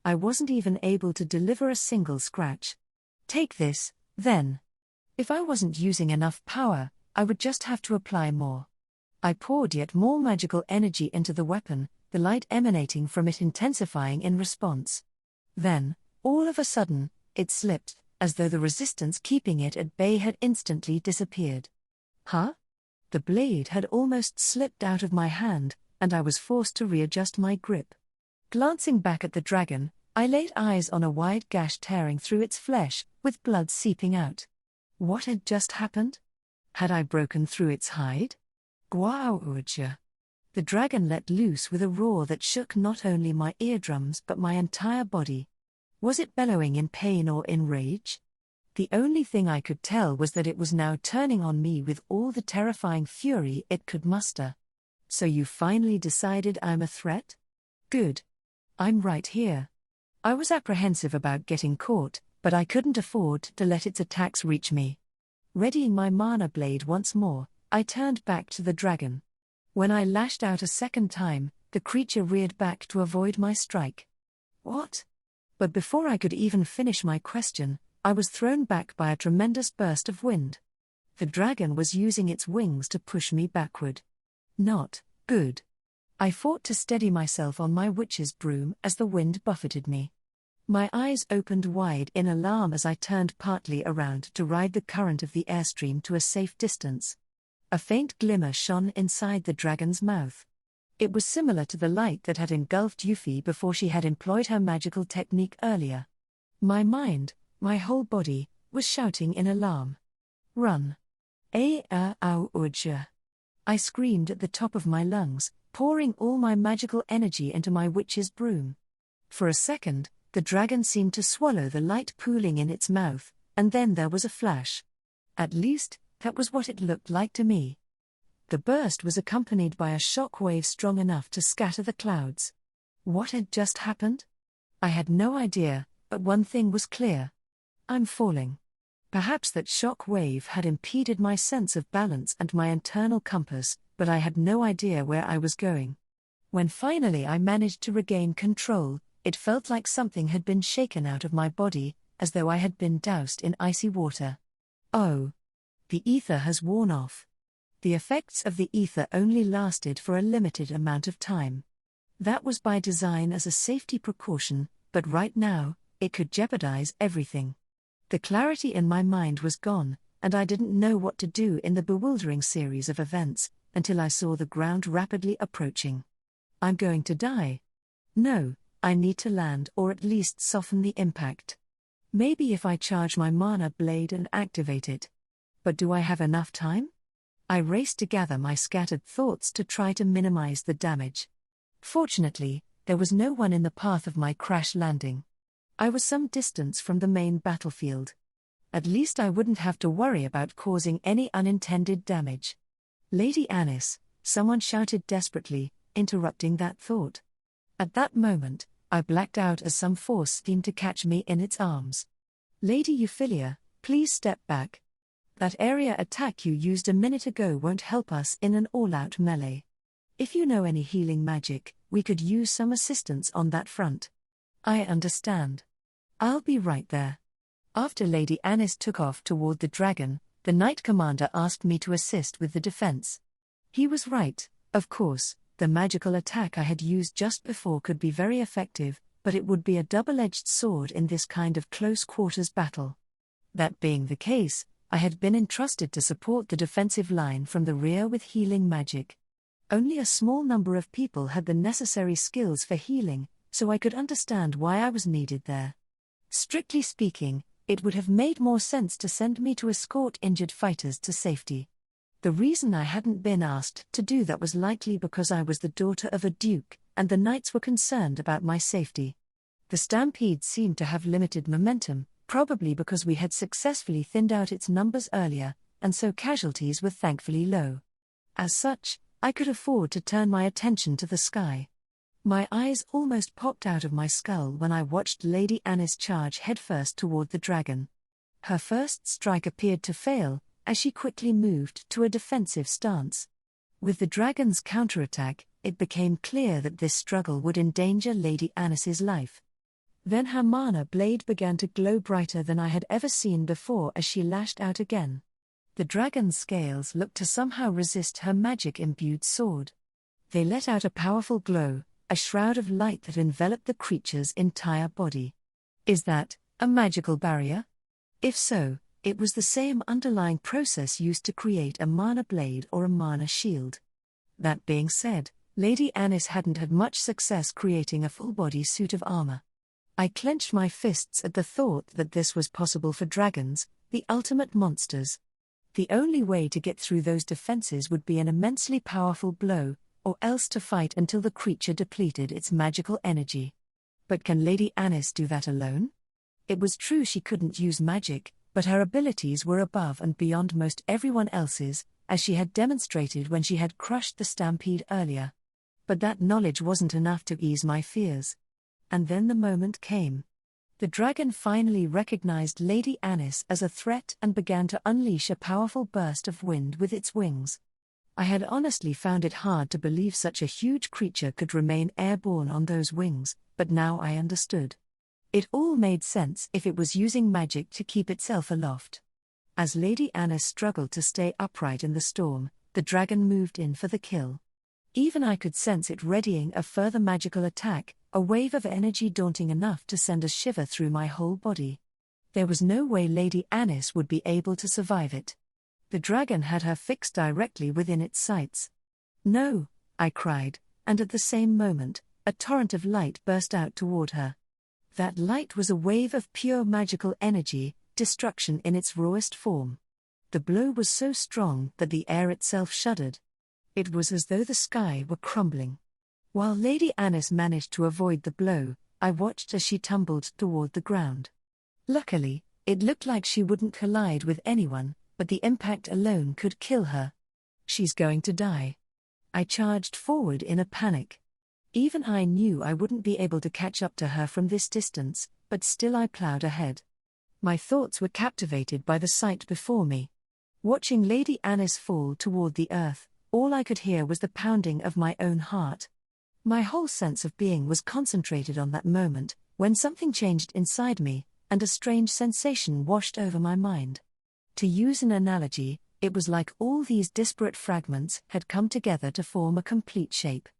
I wasn't even able to deliver a single scratch. Take this, then. If I wasn't using enough power, I would just have to apply more. I poured yet more magical energy into the weapon, the light emanating from it intensifying in response. Then, all of a sudden, it slipped, as though the resistance keeping it at bay had instantly disappeared. Huh? The blade had almost slipped out of my hand, and I was forced to readjust my grip. Glancing back at the dragon, I laid eyes on a wide gash tearing through its flesh, with blood seeping out. What had just happened? Had I broken through its hide? Gwauja. The dragon let loose with a roar that shook not only my eardrums but my entire body. Was it bellowing in pain or in rage? The only thing I could tell was that it was now turning on me with all the terrifying fury it could muster. So you finally decided I'm a threat? Good. I'm right here. I was apprehensive about getting caught, but I couldn't afford to let its attacks reach me. Readying my mana blade once more, I turned back to the dragon. When I lashed out a second time, the creature reared back to avoid my strike. What? But before I could even finish my question, I was thrown back by a tremendous burst of wind. The dragon was using its wings to push me backward. Not good. I fought to steady myself on my witch's broom as the wind buffeted me. My eyes opened wide in alarm as I turned partly around to ride the current of the airstream to a safe distance. A faint glimmer shone inside the dragon's mouth. It was similar to the light that had engulfed Euphyllia before she had employed her magical technique earlier. My mind, my whole body, was shouting in alarm. Run. Auja. I screamed at the top of my lungs, pouring all my magical energy into my witch's broom. For a second, the dragon seemed to swallow the light pooling in its mouth, and then there was a flash. At least, that was what it looked like to me. The burst was accompanied by a shock wave strong enough to scatter the clouds. What had just happened? I had no idea, but one thing was clear. I'm falling. Perhaps that shock wave had impeded my sense of balance and my internal compass, but I had no idea where I was going. When finally I managed to regain control, it felt like something had been shaken out of my body, as though I had been doused in icy water. Oh. The ether has worn off. The effects of the ether only lasted for a limited amount of time. That was by design as a safety precaution, but right now, it could jeopardize everything. The clarity in my mind was gone, and I didn't know what to do in the bewildering series of events, until I saw the ground rapidly approaching. I'm going to die. No, I need to land or at least soften the impact. Maybe if I charge my mana blade and activate it. But do I have enough time? I raced to gather my scattered thoughts to try to minimize the damage. Fortunately, there was no one in the path of my crash landing. I was some distance from the main battlefield. At least I wouldn't have to worry about causing any unintended damage. Lady Anis, someone shouted desperately, interrupting that thought. At that moment, I blacked out as some force seemed to catch me in its arms. Lady Euphyllia, please step back. That area attack you used a minute ago won't help us in an all-out melee. If you know any healing magic, we could use some assistance on that front. I understand. I'll be right there. After Lady Anis took off toward the dragon, the Knight Commander asked me to assist with the defense. He was right, of course, the magical attack I had used just before could be very effective, but it would be a double-edged sword in this kind of close-quarters battle. That being the case, I had been entrusted to support the defensive line from the rear with healing magic. Only a small number of people had the necessary skills for healing, so I could understand why I was needed there. Strictly speaking, it would have made more sense to send me to escort injured fighters to safety. The reason I hadn't been asked to do that was likely because I was the daughter of a duke, and the knights were concerned about my safety. The stampede seemed to have limited momentum, probably because we had successfully thinned out its numbers earlier, and so casualties were thankfully low. As such, I could afford to turn my attention to the sky. My eyes almost popped out of my skull when I watched Lady Anis charge headfirst toward the dragon. Her first strike appeared to fail, as she quickly moved to a defensive stance. With the dragon's counterattack, it became clear that this struggle would endanger Lady Anis's life. Then her mana blade began to glow brighter than I had ever seen before as she lashed out again. The dragon's scales looked to somehow resist her magic-imbued sword. They let out a powerful glow, a shroud of light that enveloped the creature's entire body. Is that a magical barrier? If so, it was the same underlying process used to create a mana blade or a mana shield. That being said, Lady Anis hadn't had much success creating a full-body suit of armor. I clenched my fists at the thought that this was possible for dragons, the ultimate monsters. The only way to get through those defenses would be an immensely powerful blow, or else to fight until the creature depleted its magical energy. But can Lady Anis do that alone? It was true she couldn't use magic, but her abilities were above and beyond most everyone else's, as she had demonstrated when she had crushed the stampede earlier. But that knowledge wasn't enough to ease my fears. And then the moment came. The dragon finally recognized Lady Anis as a threat and began to unleash a powerful burst of wind with its wings. I had honestly found it hard to believe such a huge creature could remain airborne on those wings, but now I understood. It all made sense if it was using magic to keep itself aloft. As Lady Anis struggled to stay upright in the storm, the dragon moved in for the kill. Even I could sense it readying a further magical attack, a wave of energy daunting enough to send a shiver through my whole body. There was no way Lady Anis would be able to survive it. The dragon had her fixed directly within its sights. "No!" I cried, and at the same moment, a torrent of light burst out toward her. That light was a wave of pure magical energy, destruction in its rawest form. The blow was so strong that the air itself shuddered. It was as though the sky were crumbling. While Lady Anis managed to avoid the blow, I watched as she tumbled toward the ground. Luckily, it looked like she wouldn't collide with anyone, but the impact alone could kill her. "She's going to die." I charged forward in a panic. Even I knew I wouldn't be able to catch up to her from this distance, but still I plowed ahead. My thoughts were captivated by the sight before me. Watching Lady Anis fall toward the earth, all I could hear was the pounding of my own heart. My whole sense of being was concentrated on that moment, when something changed inside me, and a strange sensation washed over my mind. To use an analogy, it was like all these disparate fragments had come together to form a complete shape.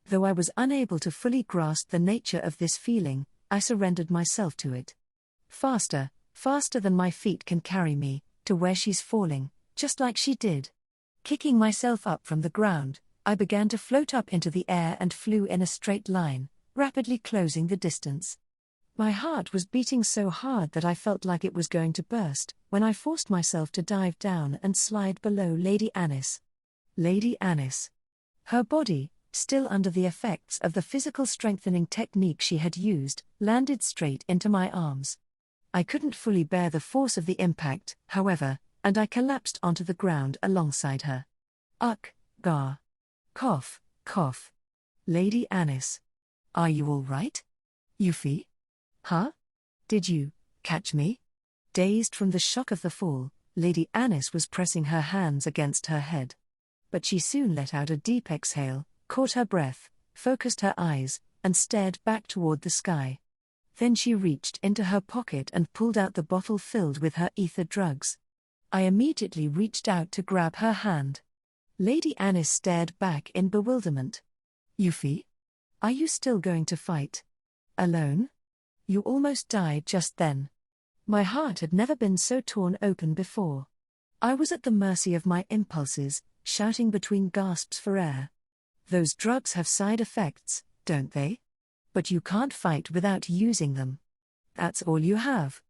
Though I was unable to fully grasp the nature of this feeling, I surrendered myself to it. Faster, faster than my feet can carry me, to where she's falling, just like she did. Kicking myself up from the ground, I began to float up into the air and flew in a straight line, rapidly closing the distance. My heart was beating so hard that I felt like it was going to burst, when I forced myself to dive down and slide below Lady Anis. Lady Anis. Her body, still under the effects of the physical strengthening technique she had used, landed straight into my arms. I couldn't fully bear the force of the impact, however, and I collapsed onto the ground alongside her. Uck, gar. Cough, cough. Lady Anis. Are you all right? Euphy? Huh? Did you catch me? Dazed from the shock of the fall, Lady Anis was pressing her hands against her head. But she soon let out a deep exhale, caught her breath, focused her eyes, and stared back toward the sky. Then she reached into her pocket and pulled out the bottle filled with her ether drugs. I immediately reached out to grab her hand. Lady Anis stared back in bewilderment. Euphy? Are you still going to fight? Alone? You almost died just then. My heart had never been so torn open before. I was at the mercy of my impulses, shouting between gasps for air. Those drugs have side effects, don't they? But you can't fight without using them. That's all you have.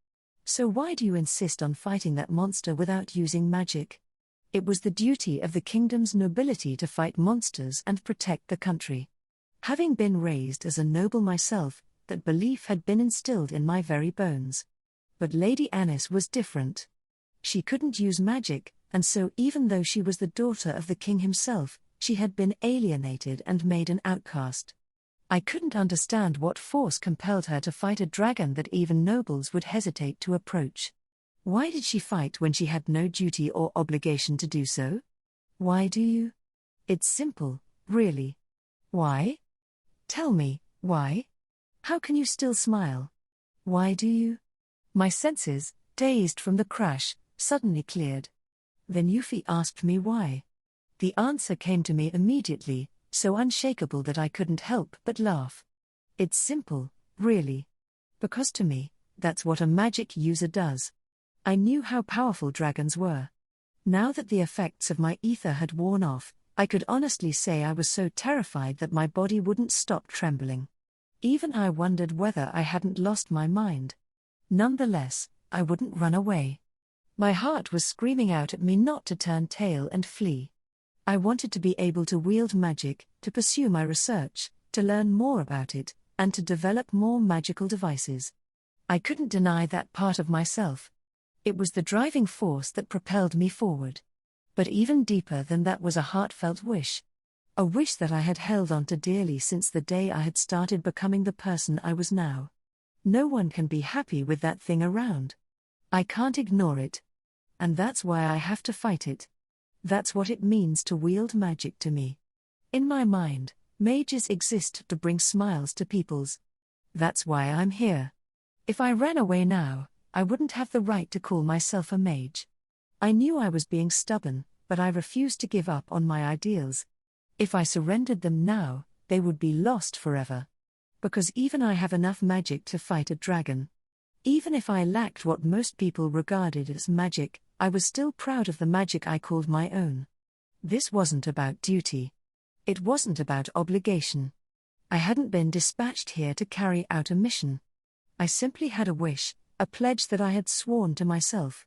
So why do you insist on fighting that monster without using magic? It was the duty of the kingdom's nobility to fight monsters and protect the country. Having been raised as a noble myself, that belief had been instilled in my very bones. But Lady Anis was different. She couldn't use magic, and so even though she was the daughter of the king himself, she had been alienated and made an outcast. I couldn't understand what force compelled her to fight a dragon that even nobles would hesitate to approach. Why did she fight when she had no duty or obligation to do so? Why do you? It's simple, really. Why? Tell me, why? How can you still smile? Why do you? My senses, dazed from the crash, suddenly cleared. Then Euphy asked me why. The answer came to me immediately, so unshakable that I couldn't help but laugh. It's simple, really. Because to me, that's what a magic user does. I knew how powerful dragons were. Now that the effects of my ether had worn off, I could honestly say I was so terrified that my body wouldn't stop trembling. Even I wondered whether I hadn't lost my mind. Nonetheless, I wouldn't run away. My heart was screaming out at me not to turn tail and flee. I wanted to be able to wield magic, to pursue my research, to learn more about it, and to develop more magical devices. I couldn't deny that part of myself. It was the driving force that propelled me forward. But even deeper than that was a heartfelt wish. A wish that I had held on to dearly since the day I had started becoming the person I was now. No one can be happy with that thing around. I can't ignore it. And that's why I have to fight it. That's what it means to wield magic to me. In my mind, mages exist to bring smiles to people's. That's why I'm here. If I ran away now, I wouldn't have the right to call myself a mage. I knew I was being stubborn, but I refused to give up on my ideals. If I surrendered them now, they would be lost forever. Because even I have enough magic to fight a dragon. Even if I lacked what most people regarded as magic, I was still proud of the magic I called my own. This wasn't about duty. It wasn't about obligation. I hadn't been dispatched here to carry out a mission. I simply had a wish, a pledge that I had sworn to myself.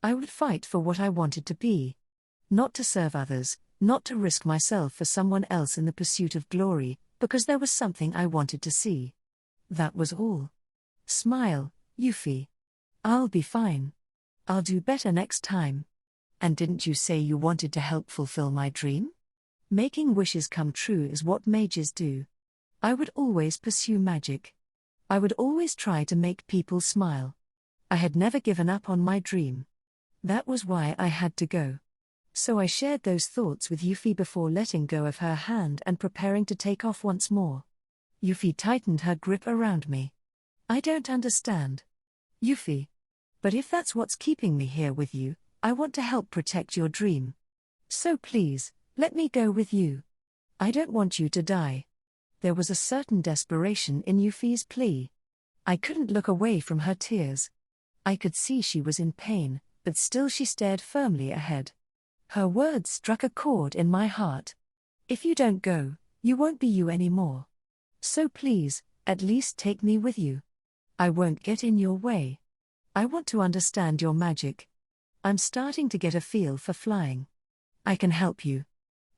I would fight for what I wanted to be. Not to serve others, not to risk myself for someone else in the pursuit of glory, because there was something I wanted to see. That was all. Smile, Euphy. I'll be fine. I'll do better next time. And didn't you say you wanted to help fulfill my dream? Making wishes come true is what mages do. I would always pursue magic. I would always try to make people smile. I had never given up on my dream. That was why I had to go. So I shared those thoughts with Euphy before letting go of her hand and preparing to take off once more. Euphy tightened her grip around me. I don't understand. Euphy. But if that's what's keeping me here with you, I want to help protect your dream. So please, let me go with you. I don't want you to die. There was a certain desperation in Euphy's plea. I couldn't look away from her tears. I could see she was in pain, but still she stared firmly ahead. Her words struck a chord in my heart. If you don't go, you won't be you anymore. So please, at least take me with you. I won't get in your way. I want to understand your magic. I'm starting to get a feel for flying. I can help you.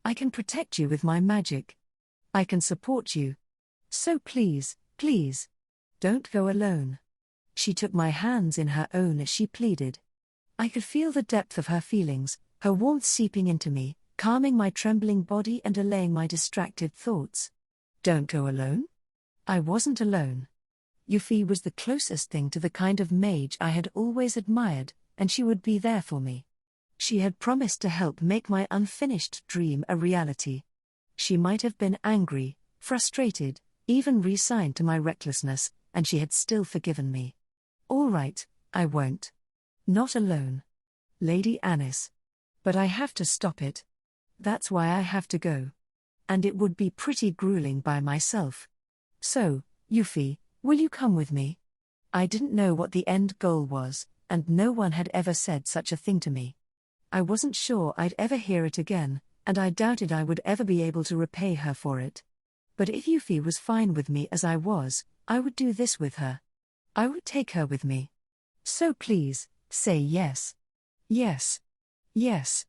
I can protect you with my magic. I can support you. So please, please, don't go alone. She took my hands in her own as she pleaded. I could feel the depth of her feelings, her warmth seeping into me, calming my trembling body and allaying my distracted thoughts. Don't go alone? I wasn't alone. Euphy was the closest thing to the kind of mage I had always admired, and she would be there for me. She had promised to help make my unfinished dream a reality. She might have been angry, frustrated, even resigned to my recklessness, and she had still forgiven me. All right, I won't. Not alone. Lady Anis. But I have to stop it. That's why I have to go. And it would be pretty grueling by myself. So, Euphy, will you come with me? I didn't know what the end goal was, and no one had ever said such a thing to me. I wasn't sure I'd ever hear it again, and I doubted I would ever be able to repay her for it. But if Euphy was fine with me as I was, I would do this with her. I would take her with me. So please, say yes. Yes. Yes.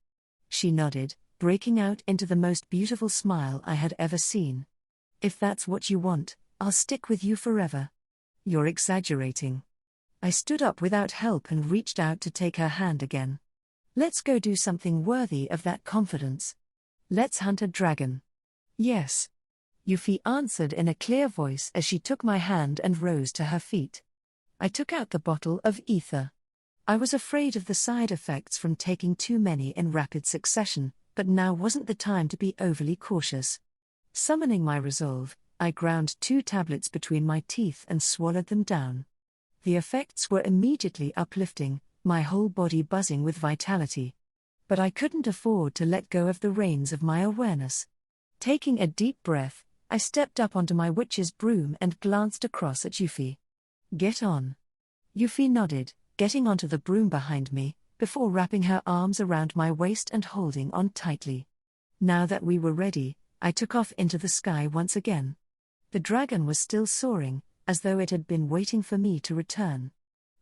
She nodded, breaking out into the most beautiful smile I had ever seen. If that's what you want, I'll stick with you forever. You're exaggerating. I stood up without help and reached out to take her hand again. Let's go do something worthy of that confidence. Let's hunt a dragon. Yes. Euphy answered in a clear voice as she took my hand and rose to her feet. I took out the bottle of ether. I was afraid of the side effects from taking too many in rapid succession, but now wasn't the time to be overly cautious. Summoning my resolve, I ground 2 tablets between my teeth and swallowed them down. The effects were immediately uplifting, my whole body buzzing with vitality. But I couldn't afford to let go of the reins of my awareness. Taking a deep breath, I stepped up onto my witch's broom and glanced across at Euphy. "Get on." Euphy nodded, getting onto the broom behind me, before wrapping her arms around my waist and holding on tightly. Now that we were ready, I took off into the sky once again. The dragon was still soaring, as though it had been waiting for me to return.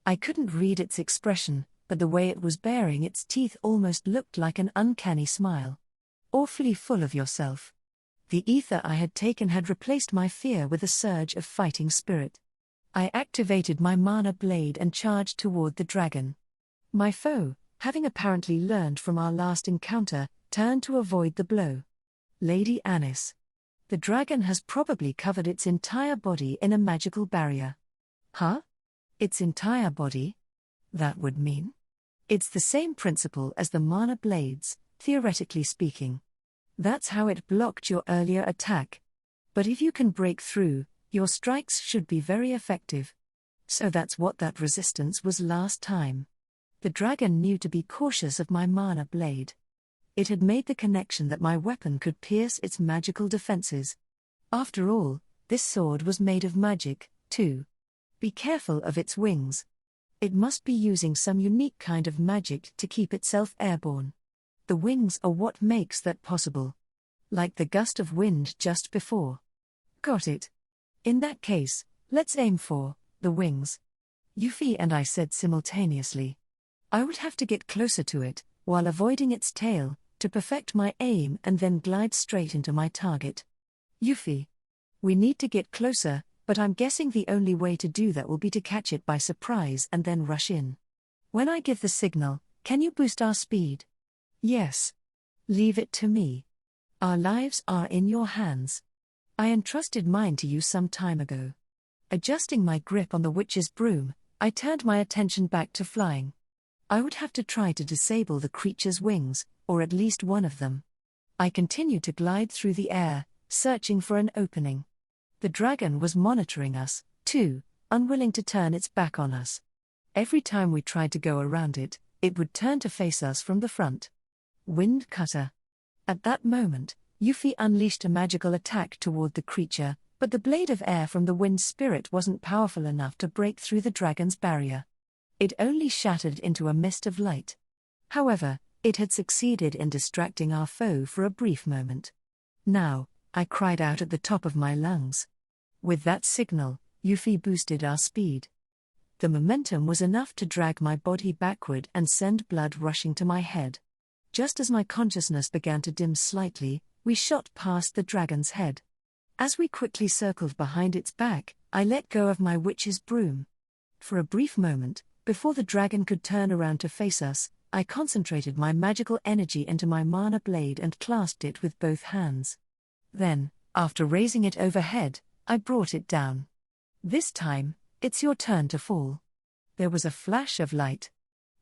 I couldn't read its expression, but the way it was baring its teeth almost looked like an uncanny smile. "Awfully full of yourself." The ether I had taken had replaced my fear with a surge of fighting spirit. I activated my mana blade and charged toward the dragon. My foe, having apparently learned from our last encounter, turned to avoid the blow. "Lady Anis. The dragon has probably covered its entire body in a magical barrier." "Huh? Its entire body? That would mean? It's the same principle as the mana blades, theoretically speaking. That's how it blocked your earlier attack. But if you can break through, your strikes should be very effective. So that's what that resistance was last time." The dragon knew to be cautious of my mana blade. It had made the connection that my weapon could pierce its magical defenses. After all, this sword was made of magic, too. Be careful of its wings. It must be using some unique kind of magic to keep itself airborne. The wings are what makes that possible. Like the gust of wind just before. Got it. In that case, let's aim for the wings. Euphy and I said simultaneously. I would have to get closer to it, while avoiding its tail, to perfect my aim and then glide straight into my target. "Euphy. We need to get closer, but I'm guessing the only way to do that will be to catch it by surprise and then rush in. When I give the signal, can you boost our speed?" "Yes. Leave it to me. Our lives are in your hands. I entrusted mine to you some time ago." Adjusting my grip on the witch's broom, I turned my attention back to flying. I would have to try to disable the creature's wings, or at least one of them. I continued to glide through the air, searching for an opening. The dragon was monitoring us, too, unwilling to turn its back on us. Every time we tried to go around it, it would turn to face us from the front. Wind cutter. At that moment, Euphy unleashed a magical attack toward the creature, but the blade of air from the wind spirit wasn't powerful enough to break through the dragon's barrier. It only shattered into a mist of light. However, it had succeeded in distracting our foe for a brief moment. "Now," I cried out at the top of my lungs. With that signal, Euphy boosted our speed. The momentum was enough to drag my body backward and send blood rushing to my head. Just as my consciousness began to dim slightly, we shot past the dragon's head. As we quickly circled behind its back, I let go of my witch's broom. For a brief moment, before the dragon could turn around to face us, I concentrated my magical energy into my mana blade and clasped it with both hands. Then, after raising it overhead, I brought it down. "This time, it's your turn to fall." There was a flash of light.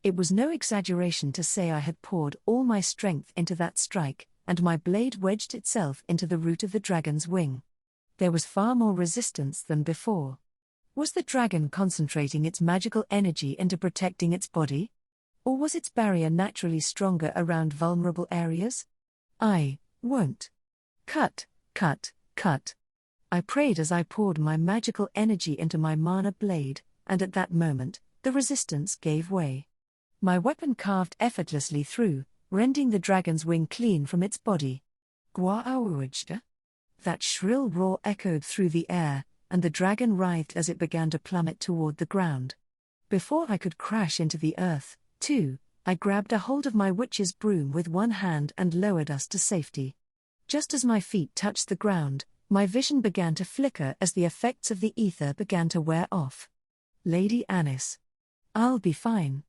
It was no exaggeration to say I had poured all my strength into that strike, and my blade wedged itself into the root of the dragon's wing. There was far more resistance than before. Was the dragon concentrating its magical energy into protecting its body? Or was its barrier naturally stronger around vulnerable areas? "I won't. Cut, cut, cut." I prayed as I poured my magical energy into my mana blade, and at that moment, the resistance gave way. My weapon carved effortlessly through, rending the dragon's wing clean from its body. Gwa-awujda? That shrill roar echoed through the air, and the dragon writhed as it began to plummet toward the ground. Before I could crash into the earth, too, I grabbed a hold of my witch's broom with one hand and lowered us to safety. Just as my feet touched the ground, my vision began to flicker as the effects of the ether began to wear off. "Lady Anis. I'll be fine."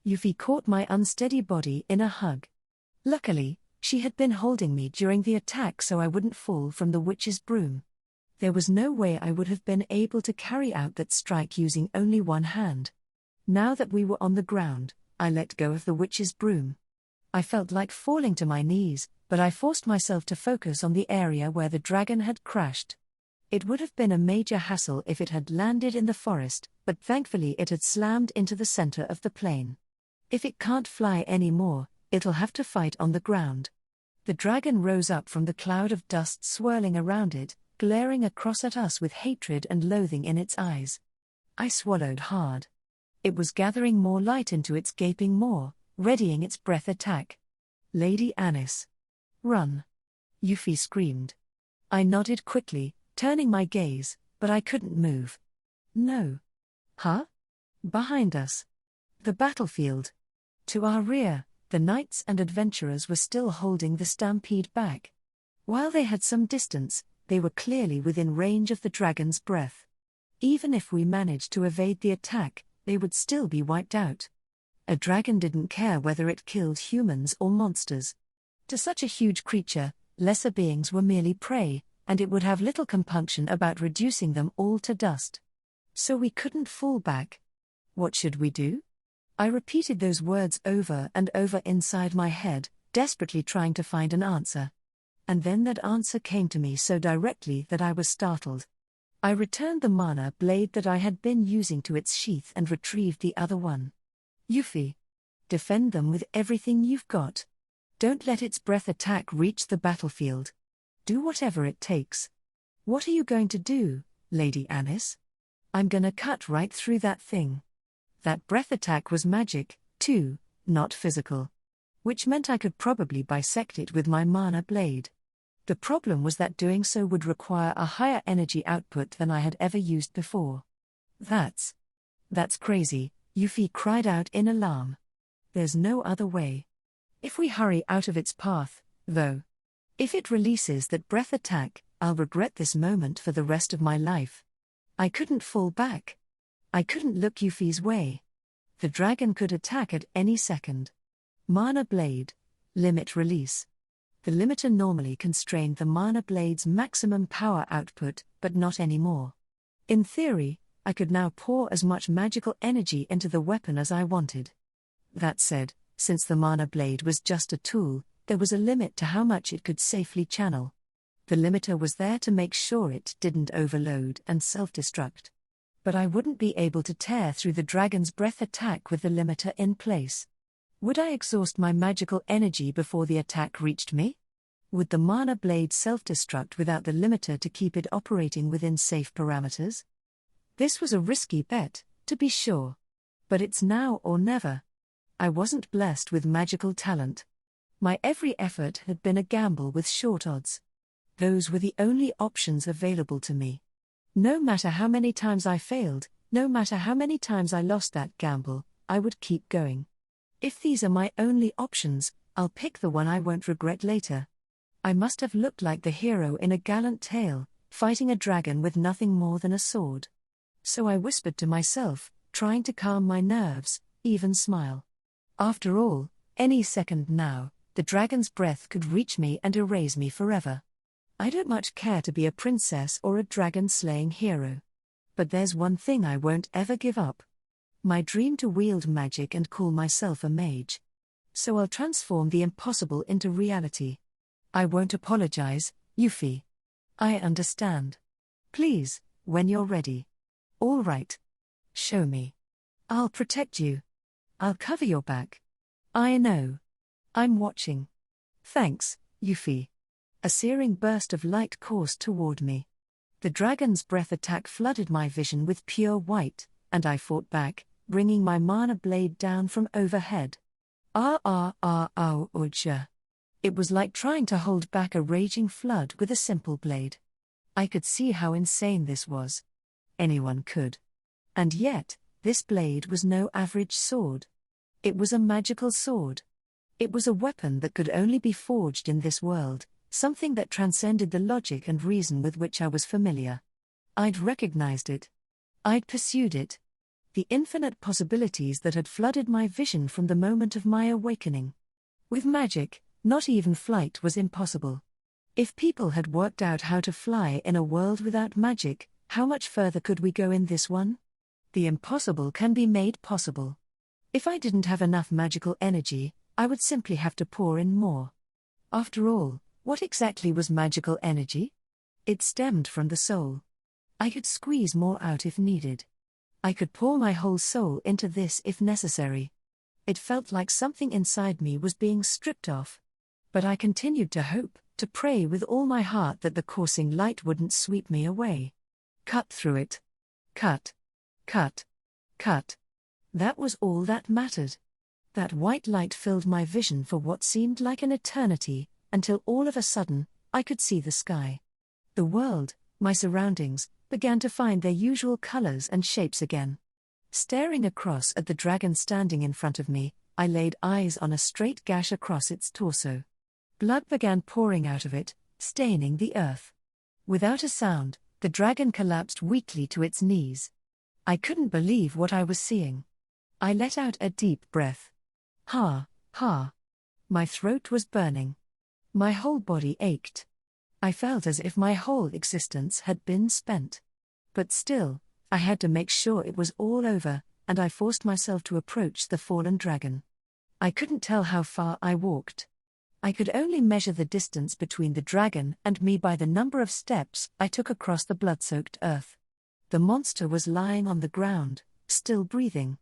Euphy caught my unsteady body in a hug. Luckily, she had been holding me during the attack so I wouldn't fall from the witch's broom. There was no way I would have been able to carry out that strike using only one hand. Now that we were on the ground, I let go of the witch's broom. I felt like falling to my knees, but I forced myself to focus on the area where the dragon had crashed. It would have been a major hassle if it had landed in the forest, but thankfully it had slammed into the center of the plain. If it can't fly anymore, it'll have to fight on the ground. The dragon rose up from the cloud of dust swirling around it, glaring across at us with hatred and loathing in its eyes. I swallowed hard. It was gathering more light into its gaping maw, readying its breath attack. Lady Anis. Run! Euphyllia screamed. I nodded quickly, turning my gaze, but I couldn't move. No. Huh? Behind us. The battlefield. To our rear, the knights and adventurers were still holding the stampede back. While they had some distance, they were clearly within range of the dragon's breath. Even if we managed to evade the attack, they would still be wiped out. A dragon didn't care whether it killed humans or monsters. To such a huge creature, lesser beings were merely prey, and it would have little compunction about reducing them all to dust. So we couldn't fall back. What should we do? I repeated those words over and over inside my head, desperately trying to find an answer. And then that answer came to me so directly that I was startled. I returned the mana blade that I had been using to its sheath and retrieved the other one. Euphyllia. Defend them with everything you've got. Don't let its breath attack reach the battlefield. Do whatever it takes. What are you going to do, Lady Anis? I'm gonna cut right through that thing. That breath attack was magic, too, not physical. Which meant I could probably bisect it with my mana blade. The problem was that doing so would require a higher energy output than I had ever used before. That's crazy, Euphyllia cried out in alarm. There's no other way. If we hurry out of its path, though. If it releases that breath attack, I'll regret this moment for the rest of my life. I couldn't fall back. I couldn't look Euphyllia's way. The dragon could attack at any second. Mana blade. Limit release. The limiter normally constrained the mana blade's maximum power output, but not anymore. In theory, I could now pour as much magical energy into the weapon as I wanted. That said, since the mana blade was just a tool, there was a limit to how much it could safely channel. The limiter was there to make sure it didn't overload and self-destruct. But I wouldn't be able to tear through the dragon's breath attack with the limiter in place. Would I exhaust my magical energy before the attack reached me? Would the mana blade self-destruct without the limiter to keep it operating within safe parameters? This was a risky bet, to be sure. But it's now or never. I wasn't blessed with magical talent. My every effort had been a gamble with short odds. Those were the only options available to me. No matter how many times I failed, no matter how many times I lost that gamble, I would keep going. If these are my only options, I'll pick the one I won't regret later. I must have looked like the hero in a gallant tale, fighting a dragon with nothing more than a sword. So I whispered to myself, trying to calm my nerves, even smile. After all, any second now, the dragon's breath could reach me and erase me forever. I don't much care to be a princess or a dragon-slaying hero. But there's one thing I won't ever give up. My dream to wield magic and call myself a mage. So I'll transform the impossible into reality. I won't apologize, Euphyllia. I understand. Please, when you're ready. All right. Show me. I'll protect you. I'll cover your back. I know. I'm watching. Thanks, Euphyllia. A searing burst of light coursed toward me. The dragon's breath attack flooded my vision with pure white, and I fought back, bringing my mana blade down from overhead. Uja. It was like trying to hold back a raging flood with a simple blade. I could see how insane this was. Anyone could. And yet, this blade was no average sword. It was a magical sword. It was a weapon that could only be forged in this world, something that transcended the logic and reason with which I was familiar. I'd recognized it. I'd pursued it. The infinite possibilities that had flooded my vision from the moment of my awakening. With magic, not even flight was impossible. If people had worked out how to fly in a world without magic, how much further could we go in this one? The impossible can be made possible. If I didn't have enough magical energy, I would simply have to pour in more. After all, what exactly was magical energy? It stemmed from the soul. I could squeeze more out if needed. I could pour my whole soul into this if necessary. It felt like something inside me was being stripped off. But I continued to hope, to pray with all my heart that the coursing light wouldn't sweep me away. Cut through it. Cut. Cut. Cut. That was all that mattered. That white light filled my vision for what seemed like an eternity, until all of a sudden, I could see the sky. The world, my surroundings, began to find their usual colors and shapes again. Staring across at the dragon standing in front of me, I laid eyes on a straight gash across its torso. Blood began pouring out of it, staining the earth. Without a sound, the dragon collapsed weakly to its knees. I couldn't believe what I was seeing. I let out a deep breath. Ha, ha. My throat was burning. My whole body ached. I felt as if my whole existence had been spent. But still, I had to make sure it was all over, and I forced myself to approach the fallen dragon. I couldn't tell how far I walked. I could only measure the distance between the dragon and me by the number of steps I took across the blood-soaked earth. The monster was lying on the ground, still breathing.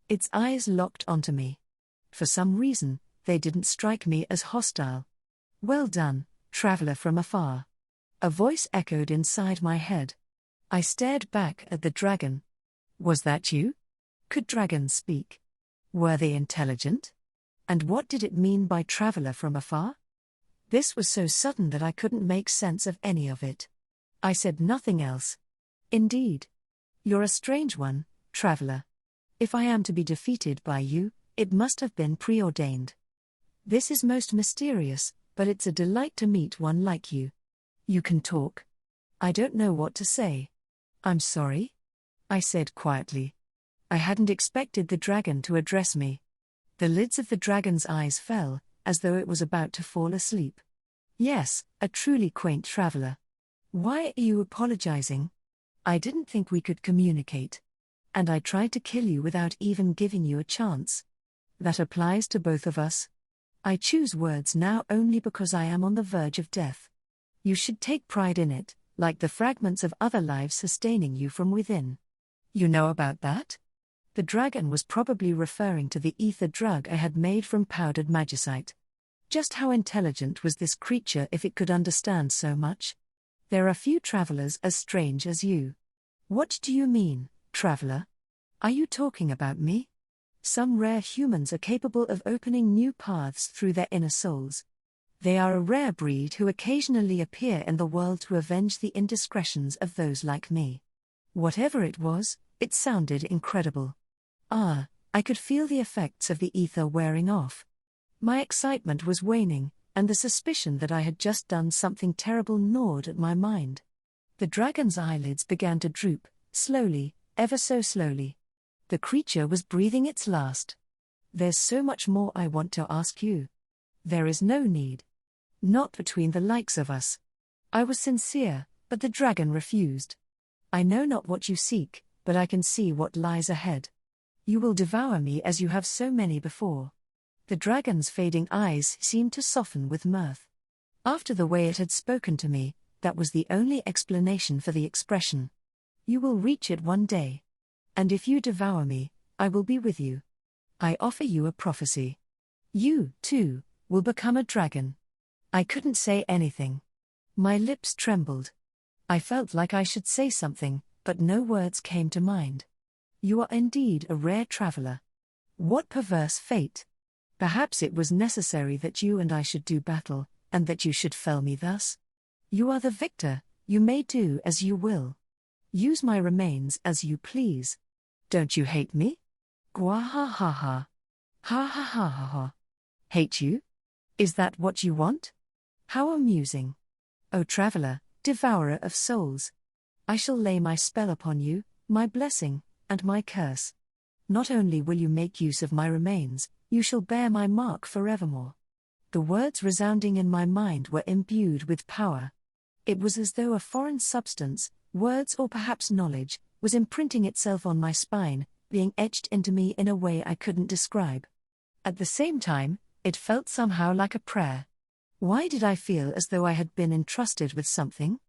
Its eyes locked onto me. For some reason, they didn't strike me as hostile. "Well done, traveler from afar." A voice echoed inside my head. I stared back at the dragon. Was that you? Could dragons speak? Were they intelligent? And what did it mean by traveler from afar? This was so sudden that I couldn't make sense of any of it. I said nothing else. Indeed. You're a strange one, traveler. If I am to be defeated by you, it must have been preordained. This is most mysterious, but it's a delight to meet one like you. You can talk. I don't know what to say. I'm sorry, I said quietly. I hadn't expected the dragon to address me. The lids of the dragon's eyes fell, as though it was about to fall asleep. Yes, a truly quaint traveler. Why are you apologizing? I didn't think we could communicate. And I tried to kill you without even giving you a chance. That applies to both of us. I choose words now only because I am on the verge of death. You should take pride in it, like the fragments of other lives sustaining you from within. You know about that? The dragon was probably referring to the ether drug I had made from powdered magicite. Just how intelligent was this creature if it could understand so much? There are few travelers as strange as you. What do you mean, traveler? Are you talking about me? Some rare humans are capable of opening new paths through their inner souls. They are a rare breed who occasionally appear in the world to avenge the indiscretions of those like me. Whatever it was, it sounded incredible. I could feel the effects of the ether wearing off. My excitement was waning, and the suspicion that I had just done something terrible gnawed at my mind. The dragon's eyelids began to droop, slowly, ever so slowly. The creature was breathing its last. There's so much more I want to ask you. There is no need. Not between the likes of us. I was sincere, but the dragon refused. I know not what you seek, but I can see what lies ahead. You will devour me as you have so many before. The dragon's fading eyes seemed to soften with mirth. After the way it had spoken to me, that was the only explanation for the expression. You will reach it one day. And if you devour me, I will be with you. I offer you a prophecy. You, too, will become a dragon. I couldn't say anything. My lips trembled. I felt like I should say something, but no words came to mind. You are indeed a rare traveler. What perverse fate! Perhaps it was necessary that you and I should do battle, and that you should fell me thus. You are the victor, you may do as you will. Use my remains as you please. Don't you hate me? Gwa ha ha ha. Ha ha ha ha ha. Hate you? Is that what you want? How amusing. O traveler, devourer of souls. I shall lay my spell upon you, my blessing, and my curse. Not only will you make use of my remains, you shall bear my mark forevermore. The words resounding in my mind were imbued with power. It was as though a foreign substance, words or perhaps knowledge, was imprinting itself on my spine, being etched into me in a way I couldn't describe. At the same time, it felt somehow like a prayer. Why did I feel as though I had been entrusted with something?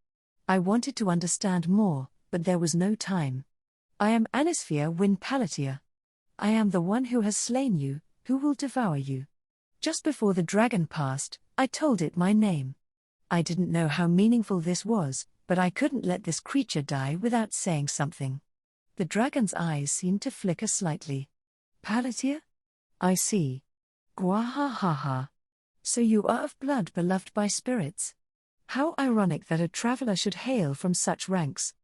I wanted to understand more, but there was no time. I am Anisphia win Palatia. I am the one who has slain you, who will devour you. Just before the dragon passed, I told it my name. I didn't know how meaningful this was, but I couldn't let this creature die without saying something. The dragon's eyes seemed to flicker slightly. Palatia? I see. Gwahahaha. So you are of blood beloved by spirits. How ironic that a traveler should hail from such ranks.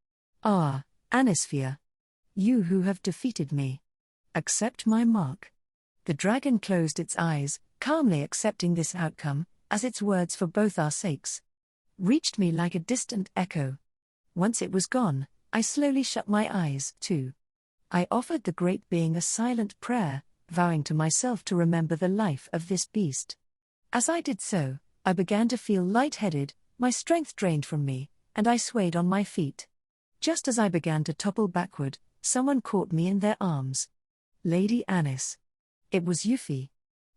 Ah, Anisphia. You who have defeated me. Accept my mark. The dragon closed its eyes, calmly accepting this outcome, as its words for both our sakes reached me like a distant echo. Once it was gone, I slowly shut my eyes, too. I offered the great being a silent prayer, vowing to myself to remember the life of this beast. As I did so, I began to feel lightheaded, my strength drained from me, and I swayed on my feet. Just as I began to topple backward, someone caught me in their arms. Lady Anis. It was Euphyllia.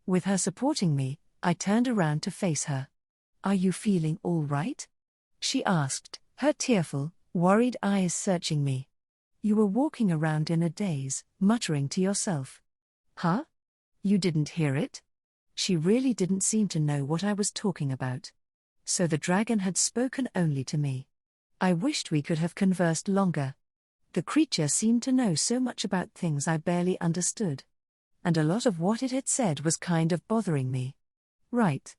With her supporting me, I turned around to face her. Are you feeling all right? She asked, her tearful, worried eyes searching me. You were walking around in a daze, muttering to yourself. Huh? You didn't hear it? She really didn't seem to know what I was talking about. So the dragon had spoken only to me. I wished we could have conversed longer. The creature seemed to know so much about things I barely understood. And a lot of what it had said was kind of bothering me. Right.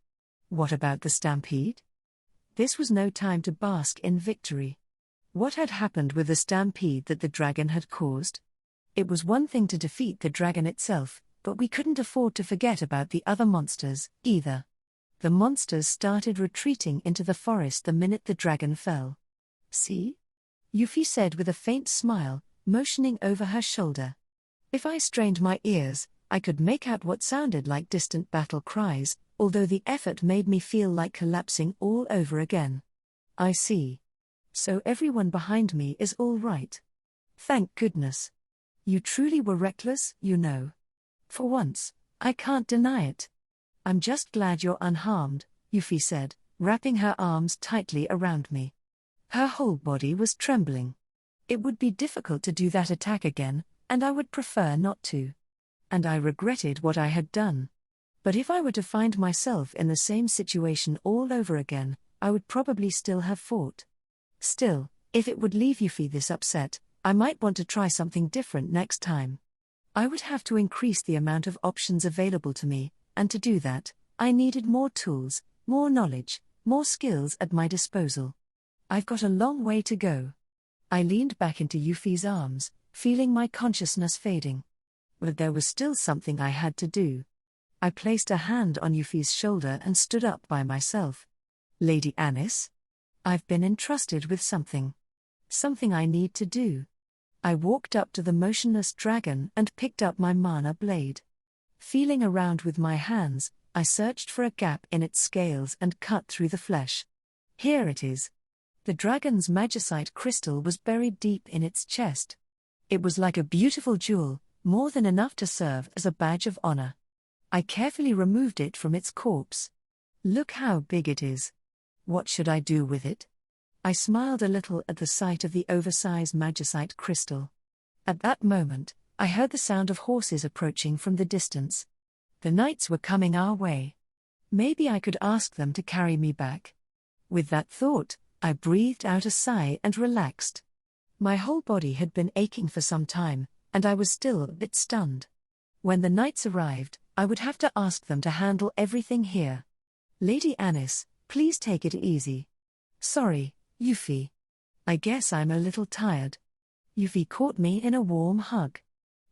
What about the stampede? This was no time to bask in victory. What had happened with the stampede that the dragon had caused? It was one thing to defeat the dragon itself, but we couldn't afford to forget about the other monsters, either. The monsters started retreating into the forest the minute the dragon fell. See? Euphyllia said with a faint smile, motioning over her shoulder. If I strained my ears, I could make out what sounded like distant battle cries, although the effort made me feel like collapsing all over again. I see. So everyone behind me is all right. Thank goodness. You truly were reckless, you know. For once, I can't deny it. I'm just glad you're unharmed, Euphyllia said, wrapping her arms tightly around me. Her whole body was trembling. It would be difficult to do that attack again, and I would prefer not to. And I regretted what I had done. But if I were to find myself in the same situation all over again, I would probably still have fought. Still, if it would leave Euphyllia this upset, I might want to try something different next time. I would have to increase the amount of options available to me, and to do that, I needed more tools, more knowledge, more skills at my disposal. I've got a long way to go. I leaned back into Euphyllia's arms, feeling my consciousness fading. But there was still something I had to do. I placed a hand on Euphyllia's shoulder and stood up by myself. Lady Anis? I've been entrusted with something. Something I need to do. I walked up to the motionless dragon and picked up my mana blade. Feeling around with my hands, I searched for a gap in its scales and cut through the flesh. Here it is. The dragon's magicite crystal was buried deep in its chest. It was like a beautiful jewel, more than enough to serve as a badge of honor. I carefully removed it from its corpse. Look how big it is. What should I do with it? I smiled a little at the sight of the oversized magicite crystal. At that moment, I heard the sound of horses approaching from the distance. The knights were coming our way. Maybe I could ask them to carry me back. With that thought, I breathed out a sigh and relaxed. My whole body had been aching for some time, and I was still a bit stunned. When the knights arrived, I would have to ask them to handle everything here. Lady Anis, please take it easy. Sorry, Euphyllia. I guess I'm a little tired. Euphyllia caught me in a warm hug.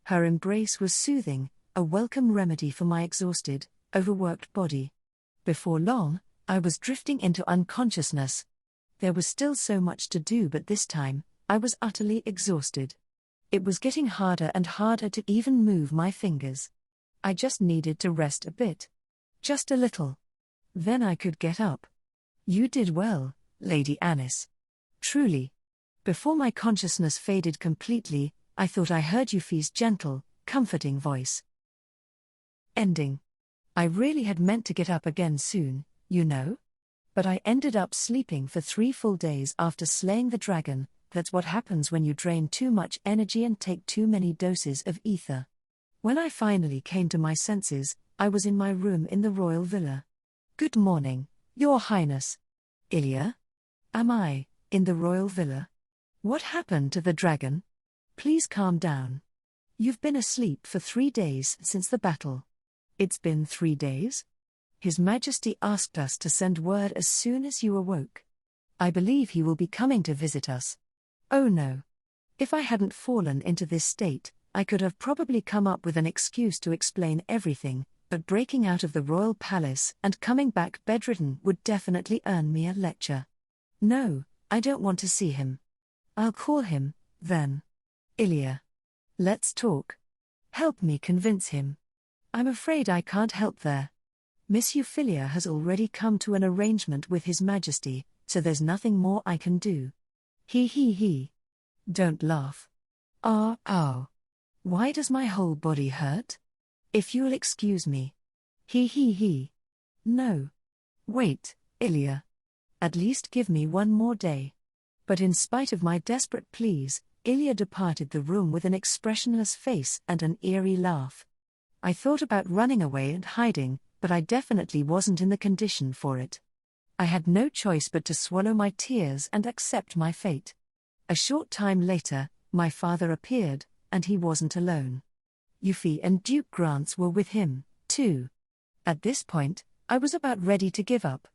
Her embrace was soothing, a welcome remedy for my exhausted, overworked body. Before long, I was drifting into unconsciousness. There was still so much to do, but this time, I was utterly exhausted. It was getting harder and harder to even move my fingers. I just needed to rest a bit. Just a little. Then I could get up. You did well, Lady Anis. Truly. Before my consciousness faded completely, I thought I heard Euphyllia's gentle, comforting voice. Ending. I really had meant to get up again soon, you know? But I ended up sleeping for 3 full days after slaying the dragon. That's what happens when you drain too much energy and take too many doses of ether. When I finally came to my senses, I was in my room in the royal villa. Good morning, Your Highness. Euphyllia? Am I, in the royal villa? What happened to the dragon? Please calm down. You've been asleep for 3 days since the battle. It's been 3 days? His Majesty asked us to send word as soon as you awoke. I believe he will be coming to visit us. Oh no. If I hadn't fallen into this state, I could have probably come up with an excuse to explain everything, but breaking out of the royal palace and coming back bedridden would definitely earn me a lecture. No, I don't want to see him. I'll call him, then. Euphyllia. Let's talk. Help me convince him. I'm afraid I can't help there. Miss Euphyllia has already come to an arrangement with His Majesty, so there's nothing more I can do. He. Don't laugh. Ow. Why does my whole body hurt? If you'll excuse me. He. No. Wait, Euphyllia. At least give me one more day. But in spite of my desperate pleas, Euphyllia departed the room with an expressionless face and an eerie laugh. I thought about running away and hiding, but I definitely wasn't in the condition for it. I had no choice but to swallow my tears and accept my fate. A short time later, my father appeared, and he wasn't alone. Euphyllia and Duke Grants were with him, too. At this point, I was about ready to give up.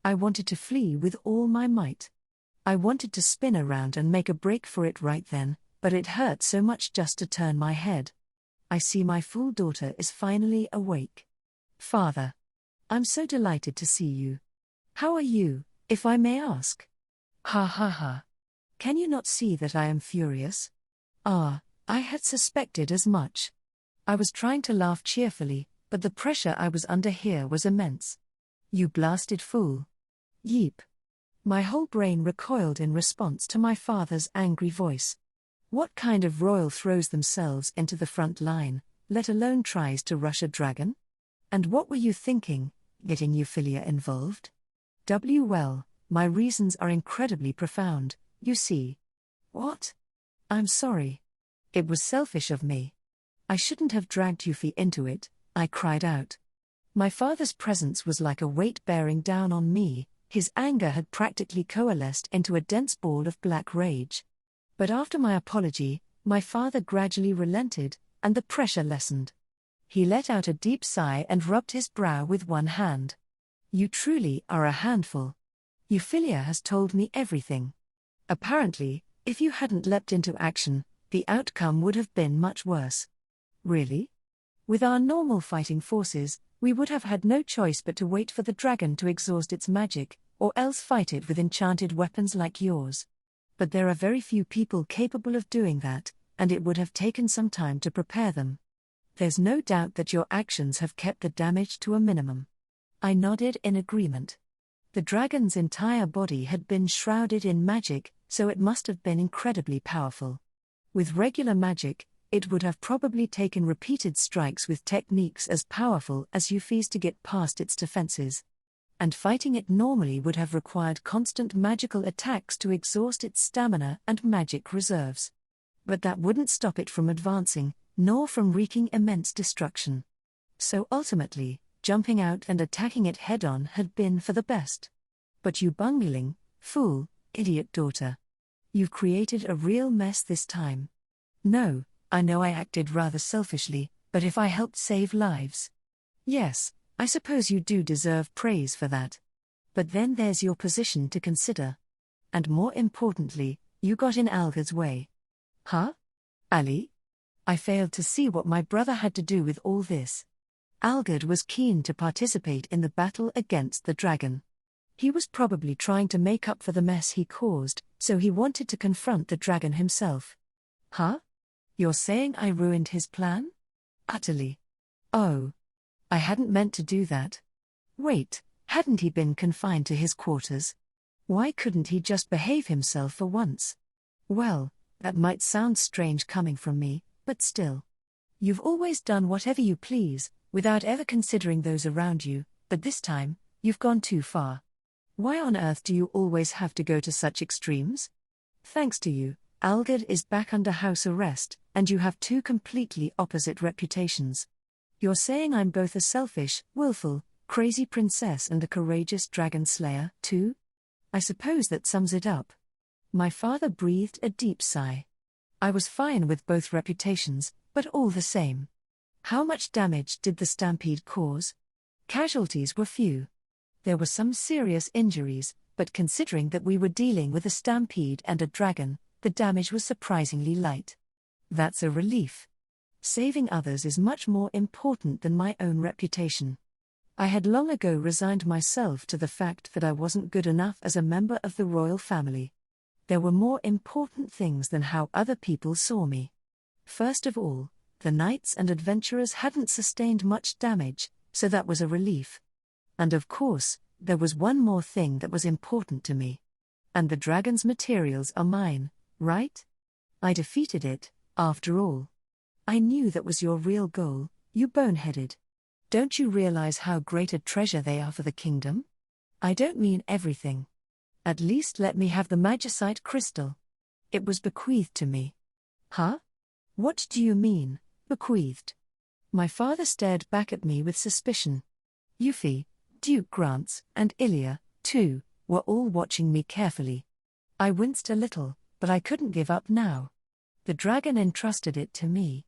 I wanted to flee with all my might. I wanted to spin around and make a break for it right then, but it hurt so much just to turn my head. I see my fool daughter is finally awake. Father. I'm so delighted to see you. How are you, if I may ask? Ha. Can you not see that I am furious? I had suspected as much. I was trying to laugh cheerfully, but the pressure I was under here was immense. You blasted fool. Yeep. My whole brain recoiled in response to my father's angry voice. What kind of royal throws themselves into the front line, let alone tries to rush a dragon? And what were you thinking, getting Euphyllia involved? Well, my reasons are incredibly profound, you see. What? I'm sorry. It was selfish of me. I shouldn't have dragged Euphyllia into it, I cried out. My father's presence was like a weight bearing down on me. His anger had practically coalesced into a dense ball of black rage. But after my apology, my father gradually relented, and the pressure lessened. He let out a deep sigh and rubbed his brow with one hand. You truly are a handful. Euphyllia has told me everything. Apparently, if you hadn't leapt into action, the outcome would have been much worse. Really? With our normal fighting forces, we would have had no choice but to wait for the dragon to exhaust its magic, or else fight it with enchanted weapons like yours. But there are very few people capable of doing that, and it would have taken some time to prepare them. There's no doubt that your actions have kept the damage to a minimum. I nodded in agreement. The dragon's entire body had been shrouded in magic, so it must have been incredibly powerful. With regular magic, it would have probably taken repeated strikes with techniques as powerful as Euphyllia's to get past its defenses. And fighting it normally would have required constant magical attacks to exhaust its stamina and magic reserves. But that wouldn't stop it from advancing, nor from wreaking immense destruction. So ultimately, jumping out and attacking it head-on had been for the best. But you bungling, fool, idiot daughter. You've created a real mess this time. No, I know I acted rather selfishly, but if I helped save lives. Yes, I suppose you do deserve praise for that. But then there's your position to consider. And more importantly, you got in Alga's way. Huh? Ali? I failed to see what my brother had to do with all this. Algard was keen to participate in the battle against the dragon. He was probably trying to make up for the mess he caused, so he wanted to confront the dragon himself. Huh? You're saying I ruined his plan? Utterly. Oh. I hadn't meant to do that. Wait, hadn't he been confined to his quarters? Why couldn't he just behave himself for once? Well, that might sound strange coming from me, but still. You've always done whatever you please, without ever considering those around you, but this time, you've gone too far. Why on earth do you always have to go to such extremes? Thanks to you, Algid is back under house arrest, and you have two completely opposite reputations. You're saying I'm both a selfish, willful, crazy princess and a courageous dragon slayer, too? I suppose that sums it up. My father breathed a deep sigh. I was fine with both reputations, but all the same. How much damage did the stampede cause? Casualties were few. There were some serious injuries, but considering that we were dealing with a stampede and a dragon, the damage was surprisingly light. That's a relief. Saving others is much more important than my own reputation. I had long ago resigned myself to the fact that I wasn't good enough as a member of the royal family. There were more important things than how other people saw me. First of all, the knights and adventurers hadn't sustained much damage, so that was a relief. And of course, there was one more thing that was important to me. And the dragon's materials are mine, right? I defeated it, after all. I knew that was your real goal, you boneheaded. Don't you realize how great a treasure they are for the kingdom? I don't mean everything. At least let me have the magicite crystal. It was bequeathed to me. Huh? What do you mean, bequeathed? My father stared back at me with suspicion. Euphyllia, Duke Grants, and Ilia, too, were all watching me carefully. I winced a little, but I couldn't give up now. The dragon entrusted it to me.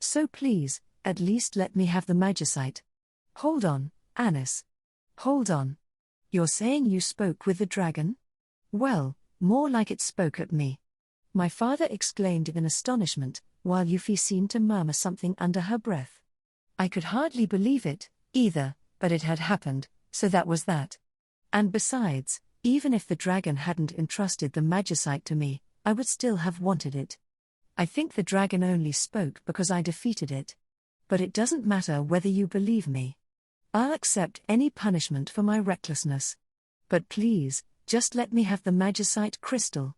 So please, at least let me have the magicite. Hold on, Anis. Hold on. You're saying you spoke with the dragon? Well, more like it spoke at me. My father exclaimed in astonishment, while Euphyllia seemed to murmur something under her breath. I could hardly believe it, either, but it had happened, so that was that. And besides, even if the dragon hadn't entrusted the magicite to me, I would still have wanted it. I think the dragon only spoke because I defeated it. But it doesn't matter whether you believe me. I'll accept any punishment for my recklessness. But please, just let me have the magicite crystal.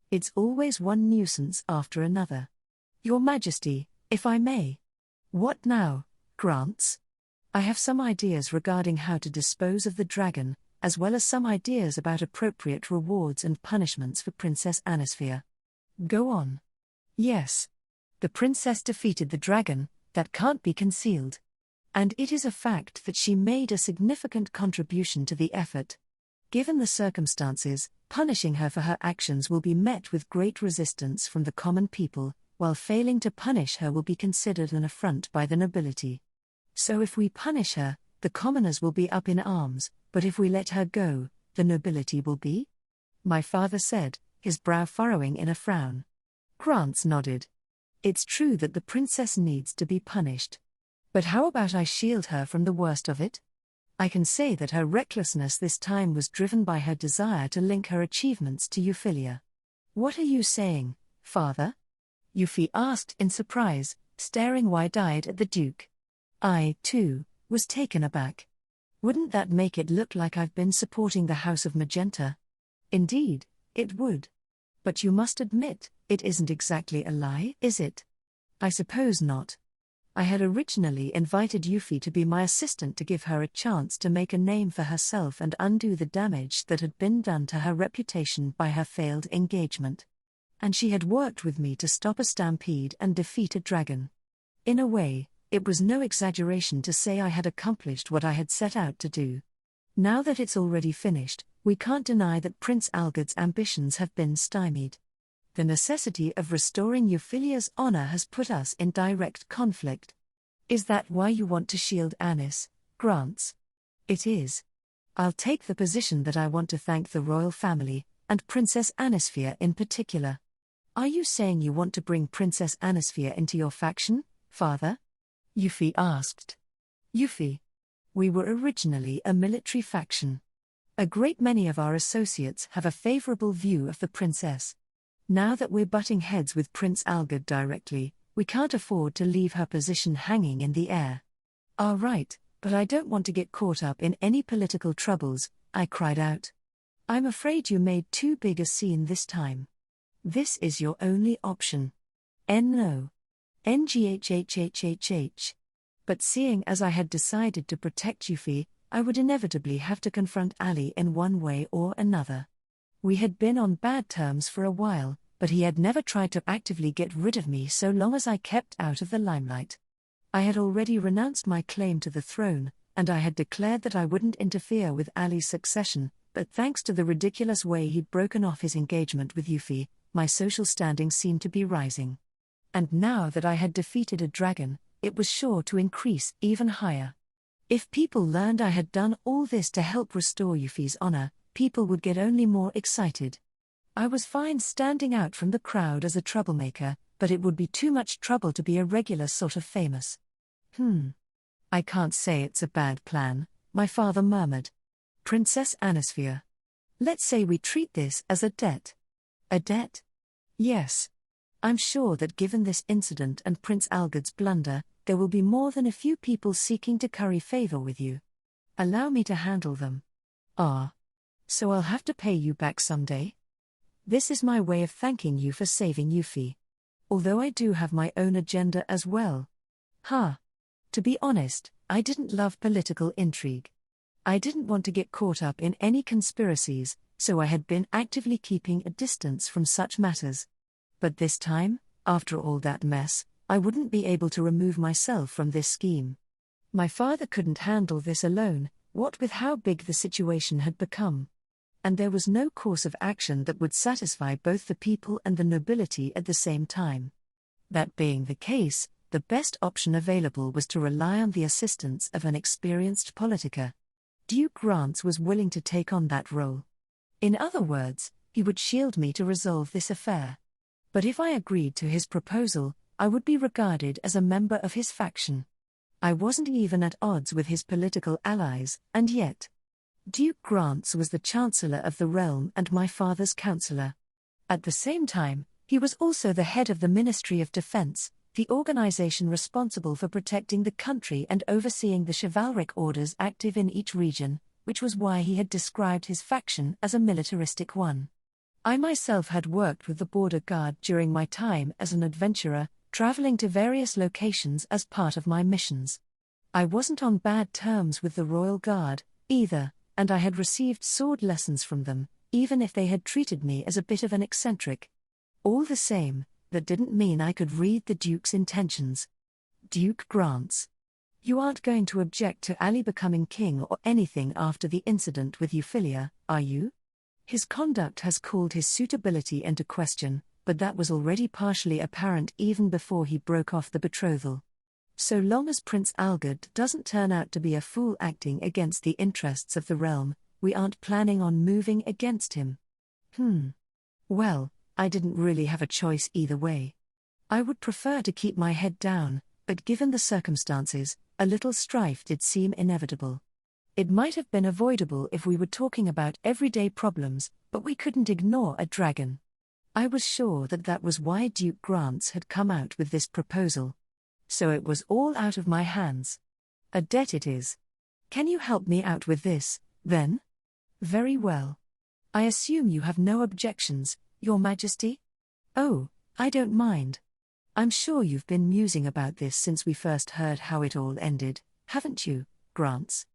It's always one nuisance after another. Your Majesty, if I may. What now, Grants? I have some ideas regarding how to dispose of the dragon, as well as some ideas about appropriate rewards and punishments for Princess Anisphia. Go on. Yes. The princess defeated the dragon, that can't be concealed. And it is a fact that she made a significant contribution to the effort. Given the circumstances, punishing her for her actions will be met with great resistance from the common people, while failing to punish her will be considered an affront by the nobility. So if we punish her, the commoners will be up in arms, but if we let her go, the nobility will be? My father said, his brow furrowing in a frown. Grants nodded. It's true that the princess needs to be punished. But how about I shield her from the worst of it? I can say that her recklessness this time was driven by her desire to link her achievements to Euphyllia. What are you saying, father? Euphyllia asked in surprise, staring wide-eyed at the Duke. I, too, was taken aback. Wouldn't that make it look like I've been supporting the House of Magenta? Indeed, it would. But you must admit, it isn't exactly a lie, is it? I suppose not. I had originally invited Euphyllia to be my assistant to give her a chance to make a name for herself and undo the damage that had been done to her reputation by her failed engagement. And she had worked with me to stop a stampede and defeat a dragon. In a way, it was no exaggeration to say I had accomplished what I had set out to do. Now that it's already finished, we can't deny that Prince Algid's ambitions have been stymied. The necessity of restoring Euphyllia's honor has put us in direct conflict. Is that why you want to shield Anis, Grants? It is. I'll take the position that I want to thank the royal family, and Princess Anisphia in particular. Are you saying you want to bring Princess Anisphia into your faction, father? Euphyllia asked. Euphyllia. We were originally a military faction. A great many of our associates have a favorable view of the princess. Now that we're butting heads with Prince Algid directly, we can't afford to leave her position hanging in the air. All right, but I don't want to get caught up in any political troubles, I cried out. I'm afraid you made too big a scene this time. This is your only option. No. Nghhhhhh. But seeing as I had decided to protect Euphyllia, I would inevitably have to confront Ali in one way or another. We had been on bad terms for a while, but he had never tried to actively get rid of me so long as I kept out of the limelight. I had already renounced my claim to the throne, and I had declared that I wouldn't interfere with Ali's succession, but thanks to the ridiculous way he'd broken off his engagement with Euphyllia, my social standing seemed to be rising. And now that I had defeated a dragon, it was sure to increase even higher. If people learned I had done all this to help restore Euphyllia's honor, people would get only more excited. I was fine standing out from the crowd as a troublemaker, but it would be too much trouble to be a regular sort of famous. I can't say it's a bad plan, my father murmured. Princess Anisphia. Let's say we treat this as a debt. A debt? Yes. I'm sure that given this incident and Prince Algerd's blunder, there will be more than a few people seeking to curry favor with you. Allow me to handle them. So I'll have to pay you back someday? This is my way of thanking you for saving Euphyllia. Although I do have my own agenda as well. To be honest, I didn't love political intrigue. I didn't want to get caught up in any conspiracies, so I had been actively keeping a distance from such matters. But this time, after all that mess, I wouldn't be able to remove myself from this scheme. My father couldn't handle this alone, what with how big the situation had become. And there was no course of action that would satisfy both the people and the nobility at the same time. That being the case, the best option available was to rely on the assistance of an experienced politica. Duke Grants was willing to take on that role. In other words, he would shield me to resolve this affair. But if I agreed to his proposal, I would be regarded as a member of his faction. I wasn't even at odds with his political allies, and yet Duke Grants was the Chancellor of the realm and my father's counselor. At the same time, he was also the head of the Ministry of Defense, the organization responsible for protecting the country and overseeing the chivalric orders active in each region, which was why he had described his faction as a militaristic one. I myself had worked with the border guard during my time as an adventurer, traveling to various locations as part of my missions. I wasn't on bad terms with the Royal Guard, either, and I had received sword lessons from them, even if they had treated me as a bit of an eccentric. All the same, that didn't mean I could read the Duke's intentions. Duke Grants. You aren't going to object to Ali becoming king or anything after the incident with Euphyllia, are you? His conduct has called his suitability into question, but that was already partially apparent even before he broke off the betrothal. So long as Prince Algerd doesn't turn out to be a fool acting against the interests of the realm, we aren't planning on moving against him. Well, I didn't really have a choice either way. I would prefer to keep my head down, but given the circumstances, a little strife did seem inevitable. It might have been avoidable if we were talking about everyday problems, but we couldn't ignore a dragon. I was sure that that was why Duke Grants had come out with this proposal. So it was all out of my hands. A debt it is. Can you help me out with this, then? Very well. I assume you have no objections, Your Majesty? Oh, I don't mind. I'm sure you've been musing about this since we first heard how it all ended, haven't you, Grants?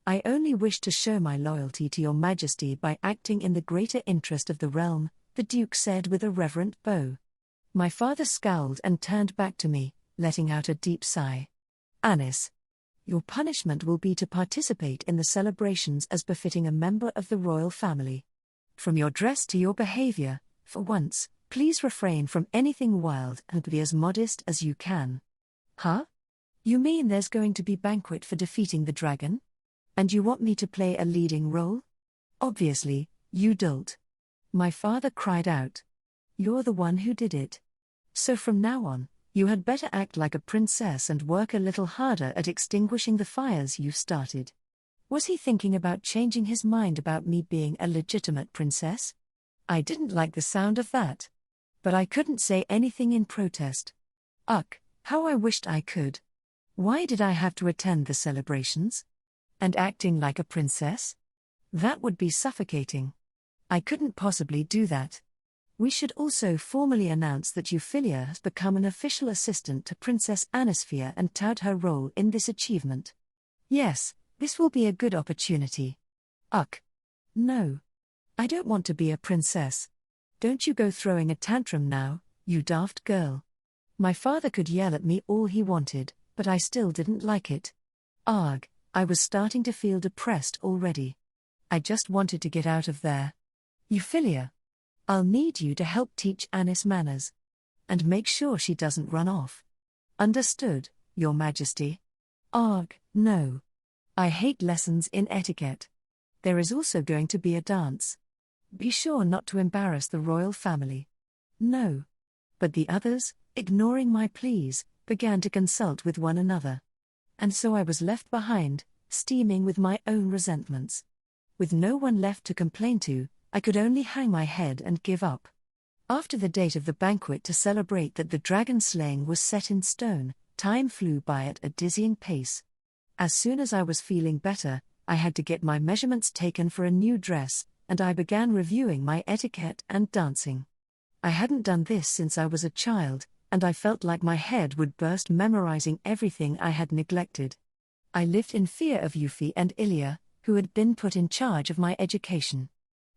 I only wish to show my loyalty to Your Majesty by acting in the greater interest of the realm, the Duke said with a reverent bow. My father scowled and turned back to me, letting out a deep sigh. Anis, your punishment will be to participate in the celebrations as befitting a member of the royal family. From your dress to your behavior, for once, please refrain from anything wild and be as modest as you can. You mean there's going to be banquet for defeating the dragon? And you want me to play a leading role? Obviously, you dolt. My father cried out. You're the one who did it. So from now on, you had better act like a princess and work a little harder at extinguishing the fires you've started. Was he thinking about changing his mind about me being a legitimate princess? I didn't like the sound of that. But I couldn't say anything in protest. Ugh, how I wished I could. Why did I have to attend the celebrations? And acting like a princess? That would be suffocating. I couldn't possibly do that. We should also formally announce that Euphyllia has become an official assistant to Princess Anisphia and tout her role in this achievement. Yes, this will be a good opportunity. Ugh. No. I don't want to be a princess. Don't you go throwing a tantrum now, you daft girl. My father could yell at me all he wanted, but I still didn't like it. Arg, I was starting to feel depressed already. I just wanted to get out of there. Euphyllia, I'll need you to help teach Anis manners. And make sure she doesn't run off. Understood, Your Majesty? Arg, no. I hate lessons in etiquette. There is also going to be a dance. Be sure not to embarrass the royal family. No. But the others, ignoring my pleas, began to consult with one another. And so I was left behind, steaming with my own resentments. With no one left to complain to, I could only hang my head and give up. After the date of the banquet to celebrate that the dragon slaying was set in stone, time flew by at a dizzying pace. As soon as I was feeling better, I had to get my measurements taken for a new dress, and I began reviewing my etiquette and dancing. I hadn't done this since I was a child, and I felt like my head would burst memorizing everything I had neglected. I lived in fear of Euphy and Euphyllia, who had been put in charge of my education.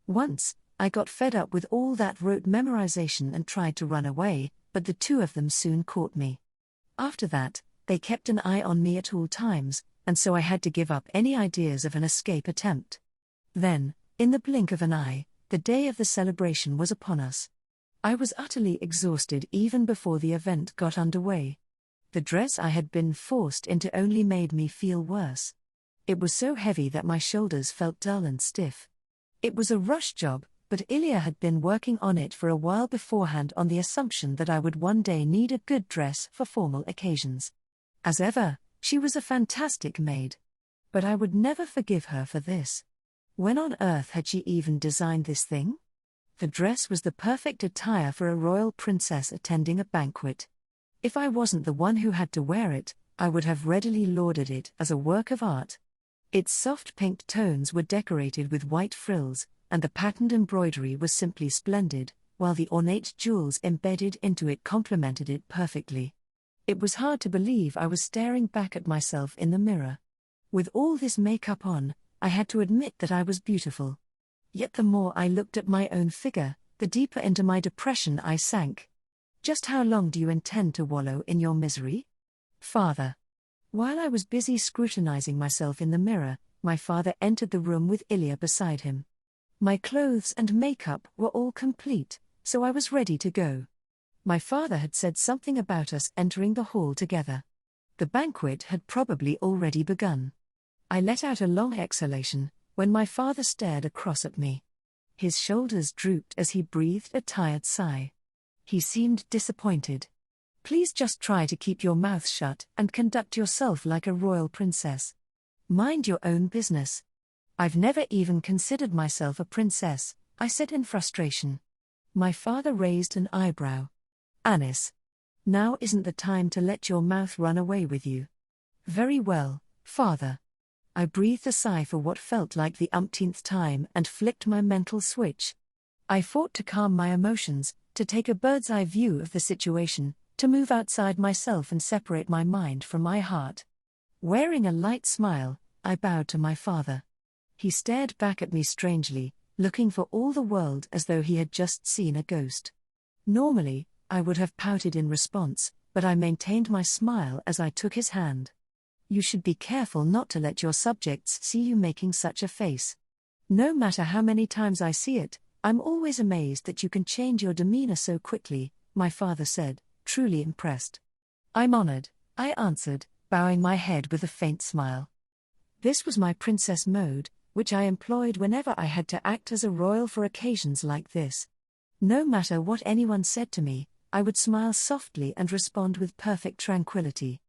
Once, I got fed up with all that rote memorization and tried to run away, but the two of them soon caught me. After that, they kept an eye on me at all times, and so I had to give up any ideas of an escape attempt. Then, in the blink of an eye, the day of the celebration was upon us. I was utterly exhausted even before the event got underway. The dress I had been forced into only made me feel worse. It was so heavy that my shoulders felt dull and stiff. It was a rush job, but Euphyllia had been working on it for a while beforehand on the assumption that I would one day need a good dress for formal occasions. As ever, she was a fantastic maid. But I would never forgive her for this. When on earth had she even designed this thing? The dress was the perfect attire for a royal princess attending a banquet. If I wasn't the one who had to wear it, I would have readily lauded it as a work of art. Its soft pink tones were decorated with white frills, and the patterned embroidery was simply splendid, while the ornate jewels embedded into it complemented it perfectly. It was hard to believe I was staring back at myself in the mirror. With all this makeup on, I had to admit that I was beautiful. Yet the more I looked at my own figure, the deeper into my depression I sank. Just how long do you intend to wallow in your misery? Father. While I was busy scrutinizing myself in the mirror, my father entered the room with Euphyllia beside him. My clothes and makeup were all complete, so I was ready to go. My father had said something about us entering the hall together. The banquet had probably already begun. I let out a long exhalation when my father stared across at me. His shoulders drooped as he breathed a tired sigh. He seemed disappointed. Please just try to keep your mouth shut and conduct yourself like a royal princess. Mind your own business. I've never even considered myself a princess, I said in frustration. My father raised an eyebrow. Anis. Now isn't the time to let your mouth run away with you. Very well, father. I breathed a sigh for what felt like the umpteenth time and flicked my mental switch. I fought to calm my emotions, to take a bird's-eye view of the situation, to move outside myself and separate my mind from my heart. Wearing a light smile, I bowed to my father. He stared back at me strangely, looking for all the world as though he had just seen a ghost. Normally, I would have pouted in response, but I maintained my smile as I took his hand. You should be careful not to let your subjects see you making such a face. No matter how many times I see it, I'm always amazed that you can change your demeanor so quickly, my father said, truly impressed. I'm honored, I answered, bowing my head with a faint smile. This was my princess mode, which I employed whenever I had to act as a royal for occasions like this. No matter what anyone said to me, I would smile softly and respond with perfect tranquility.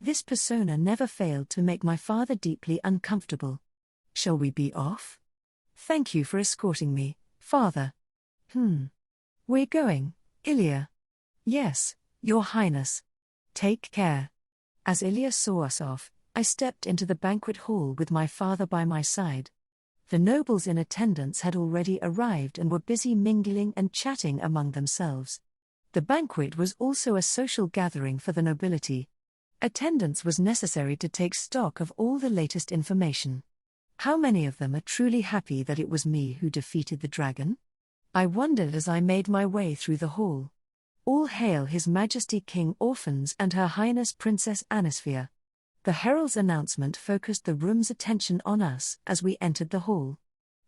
This persona never failed to make my father deeply uncomfortable. Shall we be off? Thank you for escorting me, father. We're going, Euphyllia. Yes, Your Highness. Take care. As Euphyllia saw us off, I stepped into the banquet hall with my father by my side. The nobles in attendance had already arrived and were busy mingling and chatting among themselves. The banquet was also a social gathering for the nobility. Attendance was necessary to take stock of all the latest information. How many of them are truly happy that it was me who defeated the dragon? I wondered as I made my way through the hall. All hail His Majesty King Orphans and Her Highness Princess Anisphia. The herald's announcement focused the room's attention on us as we entered the hall.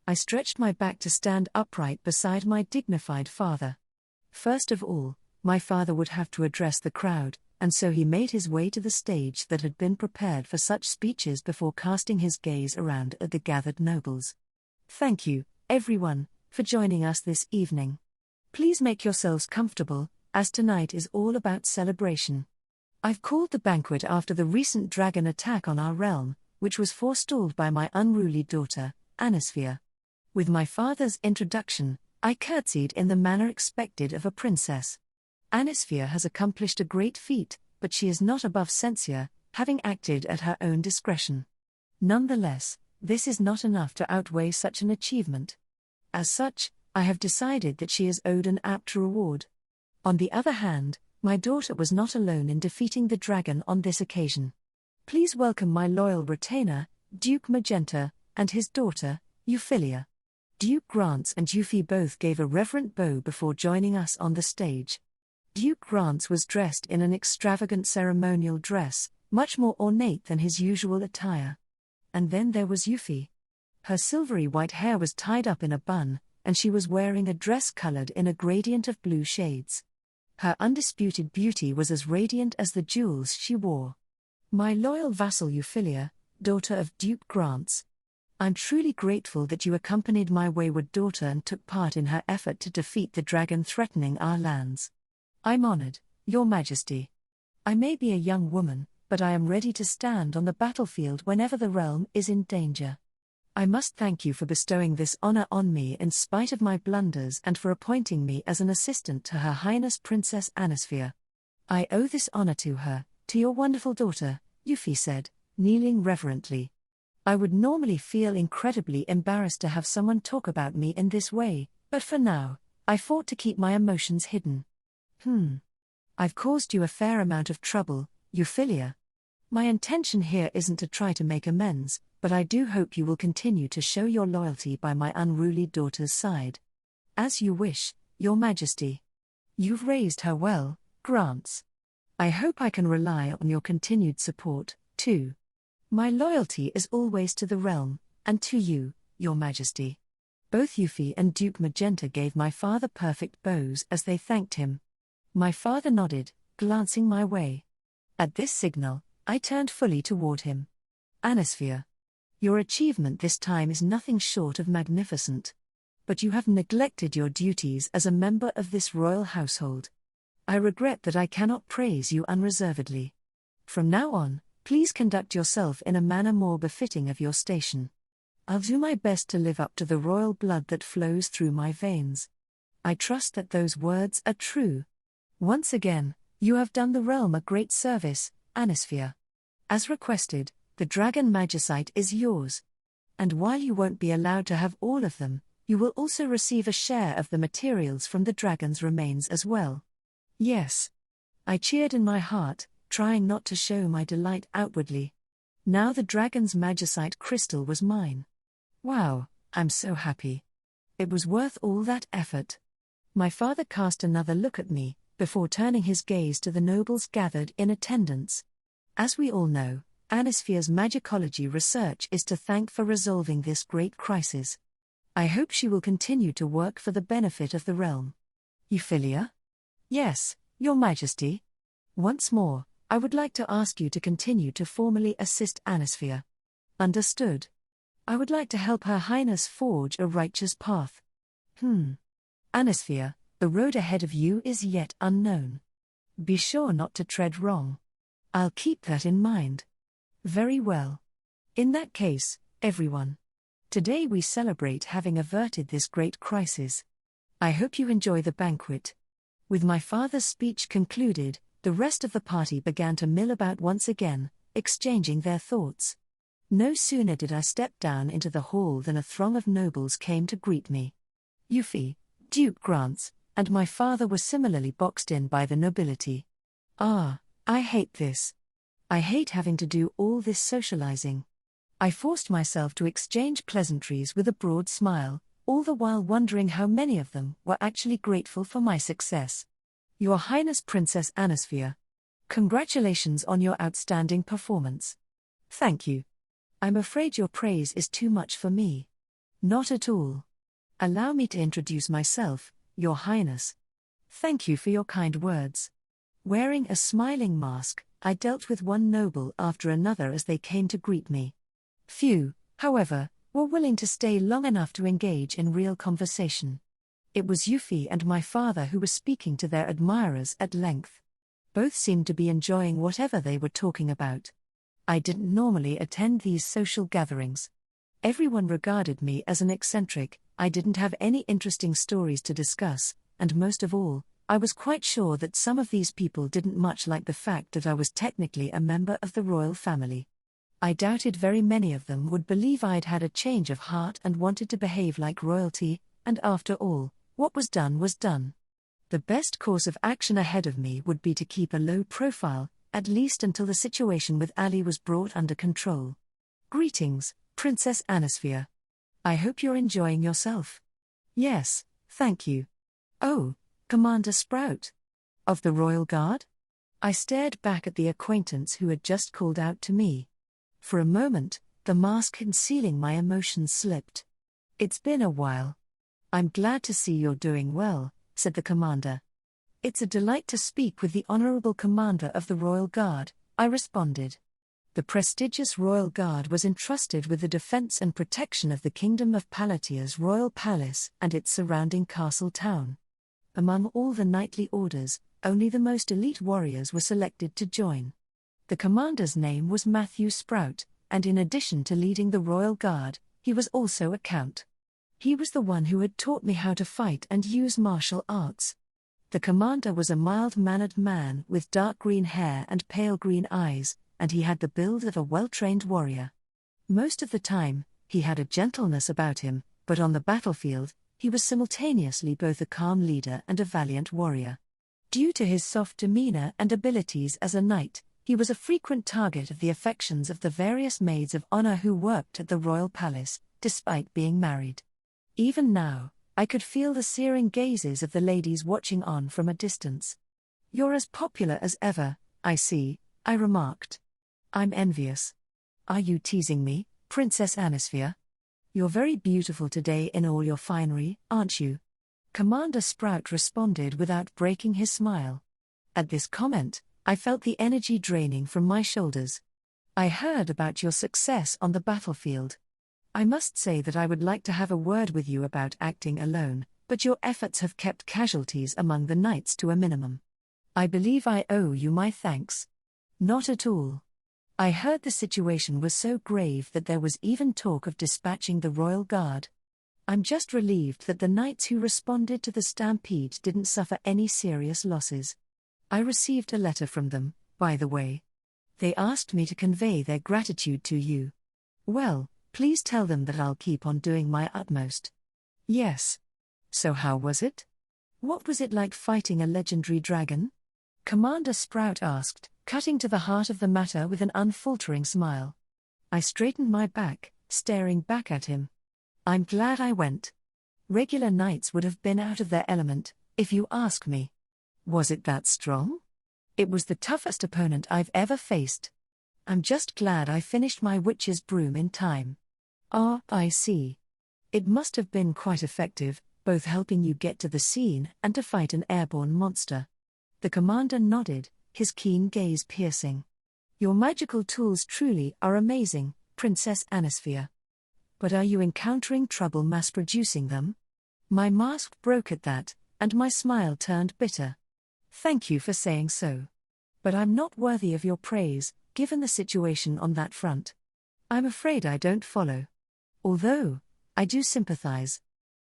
I stretched my back to stand upright beside my dignified father. First of all, my father would have to address the crowd, and so he made his way to the stage that had been prepared for such speeches before casting his gaze around at the gathered nobles. Thank you, everyone, for joining us this evening. Please make yourselves comfortable, as tonight is all about celebration. I've called the banquet after the recent dragon attack on our realm, which was forestalled by my unruly daughter, Anisphia. With my father's introduction, I curtsied in the manner expected of a princess. Anisphia has accomplished a great feat, but she is not above censure, having acted at her own discretion. Nonetheless, this is not enough to outweigh such an achievement. As such, I have decided that she is owed an apt reward. On the other hand, my daughter was not alone in defeating the dragon on this occasion. Please welcome my loyal retainer, Duke Magenta, and his daughter, Euphyllia. Duke Grants and Euphy both gave a reverent bow before joining us on the stage. Duke Grants was dressed in an extravagant ceremonial dress, much more ornate than his usual attire. And then there was Euphy. Her silvery white hair was tied up in a bun, and she was wearing a dress colored in a gradient of blue shades. Her undisputed beauty was as radiant as the jewels she wore. My loyal vassal Euphyllia, daughter of Duke Grants. I'm truly grateful that you accompanied my wayward daughter and took part in her effort to defeat the dragon threatening our lands. I'm honored, Your Majesty. I may be a young woman, but I am ready to stand on the battlefield whenever the realm is in danger. I must thank you for bestowing this honor on me in spite of my blunders and for appointing me as an assistant to Her Highness Princess Anisphia. I owe this honor to her, to your wonderful daughter, Euphy said, kneeling reverently. I would normally feel incredibly embarrassed to have someone talk about me in this way, but for now, I fought to keep my emotions hidden. I've caused you a fair amount of trouble, Euphyllia. My intention here isn't to try to make amends, but I do hope you will continue to show your loyalty by my unruly daughter's side. As you wish, Your Majesty. You've raised her well, Grants. I hope I can rely on your continued support, too. My loyalty is always to the realm, and to you, Your Majesty. Both Euphy and Duke Magenta gave my father perfect bows as they thanked him. My father nodded, glancing my way. At this signal, I turned fully toward him. Anisphia. Your achievement this time is nothing short of magnificent. But you have neglected your duties as a member of this royal household. I regret that I cannot praise you unreservedly. From now on, please conduct yourself in a manner more befitting of your station. I'll do my best to live up to the royal blood that flows through my veins. I trust that those words are true. Once again, you have done the realm a great service, Anisphia. As requested, the dragon magicite is yours. And while you won't be allowed to have all of them, you will also receive a share of the materials from the dragon's remains as well. Yes. I cheered in my heart, trying not to show my delight outwardly. Now the dragon's magicite crystal was mine. Wow, I'm so happy. It was worth all that effort. My father cast another look at me, before turning his gaze to the nobles gathered in attendance. As we all know, Anisphia's magicology research is to thank for resolving this great crisis. I hope she will continue to work for the benefit of the realm. Euphyllia? Yes, Your Majesty. Once more, I would like to ask you to continue to formally assist Anisphia. Understood. I would like to help Her Highness forge a righteous path. Anisphia, the road ahead of you is yet unknown. Be sure not to tread wrong. I'll keep that in mind. Very well. In that case, everyone. Today we celebrate having averted this great crisis. I hope you enjoy the banquet. With my father's speech concluded, the rest of the party began to mill about once again, exchanging their thoughts. No sooner did I step down into the hall than a throng of nobles came to greet me. Euphyllia, Duke Grants, and my father were similarly boxed in by the nobility. Ah, I hate this. I hate having to do all this socializing. I forced myself to exchange pleasantries with a broad smile, all the while wondering how many of them were actually grateful for my success. Your Highness Princess Anisphia. Congratulations on your outstanding performance. Thank you. I'm afraid your praise is too much for me. Not at all. Allow me to introduce myself, Your Highness. Thank you for your kind words. Wearing a smiling mask, I dealt with one noble after another as they came to greet me. Few, however, were willing to stay long enough to engage in real conversation. It was Euphyllia and my father who were speaking to their admirers at length. Both seemed to be enjoying whatever they were talking about. I didn't normally attend these social gatherings. Everyone regarded me as an eccentric, I didn't have any interesting stories to discuss, and most of all, I was quite sure that some of these people didn't much like the fact that I was technically a member of the royal family. I doubted very many of them would believe I'd had a change of heart and wanted to behave like royalty, and after all, what was done was done. The best course of action ahead of me would be to keep a low profile, at least until the situation with Ali was brought under control. Greetings, Princess Anisphia. I hope you're enjoying yourself. Yes, thank you. Oh, Commander Sprout. Of the Royal Guard? I stared back at the acquaintance who had just called out to me. For a moment, the mask concealing my emotions slipped. It's been a while. I'm glad to see you're doing well, said the commander. It's a delight to speak with the Honorable Commander of the Royal Guard, I responded. The prestigious Royal Guard was entrusted with the defense and protection of the Kingdom of Palatia's Royal Palace and its surrounding castle town. Among all the knightly orders, only the most elite warriors were selected to join. The commander's name was Matthew Sprout, and in addition to leading the Royal Guard, he was also a count. He was the one who had taught me how to fight and use martial arts. The commander was a mild-mannered man with dark green hair and pale green eyes, and he had the build of a well-trained warrior. Most of the time, he had a gentleness about him, but on the battlefield, he was simultaneously both a calm leader and a valiant warrior. Due to his soft demeanor and abilities as a knight, he was a frequent target of the affections of the various maids of honor who worked at the royal palace, despite being married. Even now, I could feel the searing gazes of the ladies watching on from a distance. You're as popular as ever, I see, I remarked. I'm envious. Are you teasing me, Princess Anisphia? You're very beautiful today in all your finery, aren't you? Commander Sprout responded without breaking his smile. At this comment, I felt the energy draining from my shoulders. I heard about your success on the battlefield. I must say that I would like to have a word with you about acting alone, but your efforts have kept casualties among the knights to a minimum. I believe I owe you my thanks. Not at all. I heard the situation was so grave that there was even talk of dispatching the Royal Guard. I'm just relieved that the knights who responded to the stampede didn't suffer any serious losses. I received a letter from them, by the way. They asked me to convey their gratitude to you. Well, please tell them that I'll keep on doing my utmost. Yes. So how was it? What was it like fighting a legendary dragon? Commander Sprout asked, cutting to the heart of the matter with an unfaltering smile. I straightened my back, staring back at him. I'm glad I went. Regular knights would have been out of their element, if you ask me. Was it that strong? It was the toughest opponent I've ever faced. I'm just glad I finished my witch's broom in time. Ah, I see. It must have been quite effective, both helping you get to the scene and to fight an airborne monster. The commander nodded, his keen gaze piercing. Your magical tools truly are amazing, Princess Anisphia. But are you encountering trouble mass-producing them? My mask broke at that, and my smile turned bitter. Thank you for saying so. But I'm not worthy of your praise, given the situation on that front. I'm afraid I don't follow. Although, I do sympathize.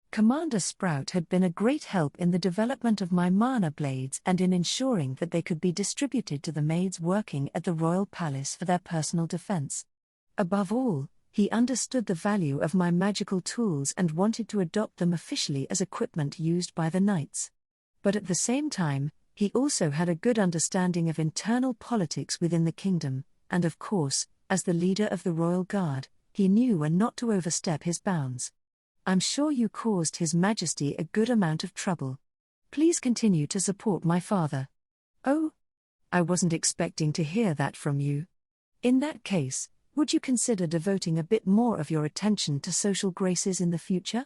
Commander Sprout had been a great help in the development of my mana blades and in ensuring that they could be distributed to the maids working at the royal palace for their personal defense. Above all, he understood the value of my magical tools and wanted to adopt them officially as equipment used by the knights. But at the same time, he also had a good understanding of internal politics within the kingdom, and of course, as the leader of the royal guard, he knew when not to overstep his bounds. I'm sure you caused His Majesty a good amount of trouble. Please continue to support my father. Oh? I wasn't expecting to hear that from you. In that case, would you consider devoting a bit more of your attention to social graces in the future?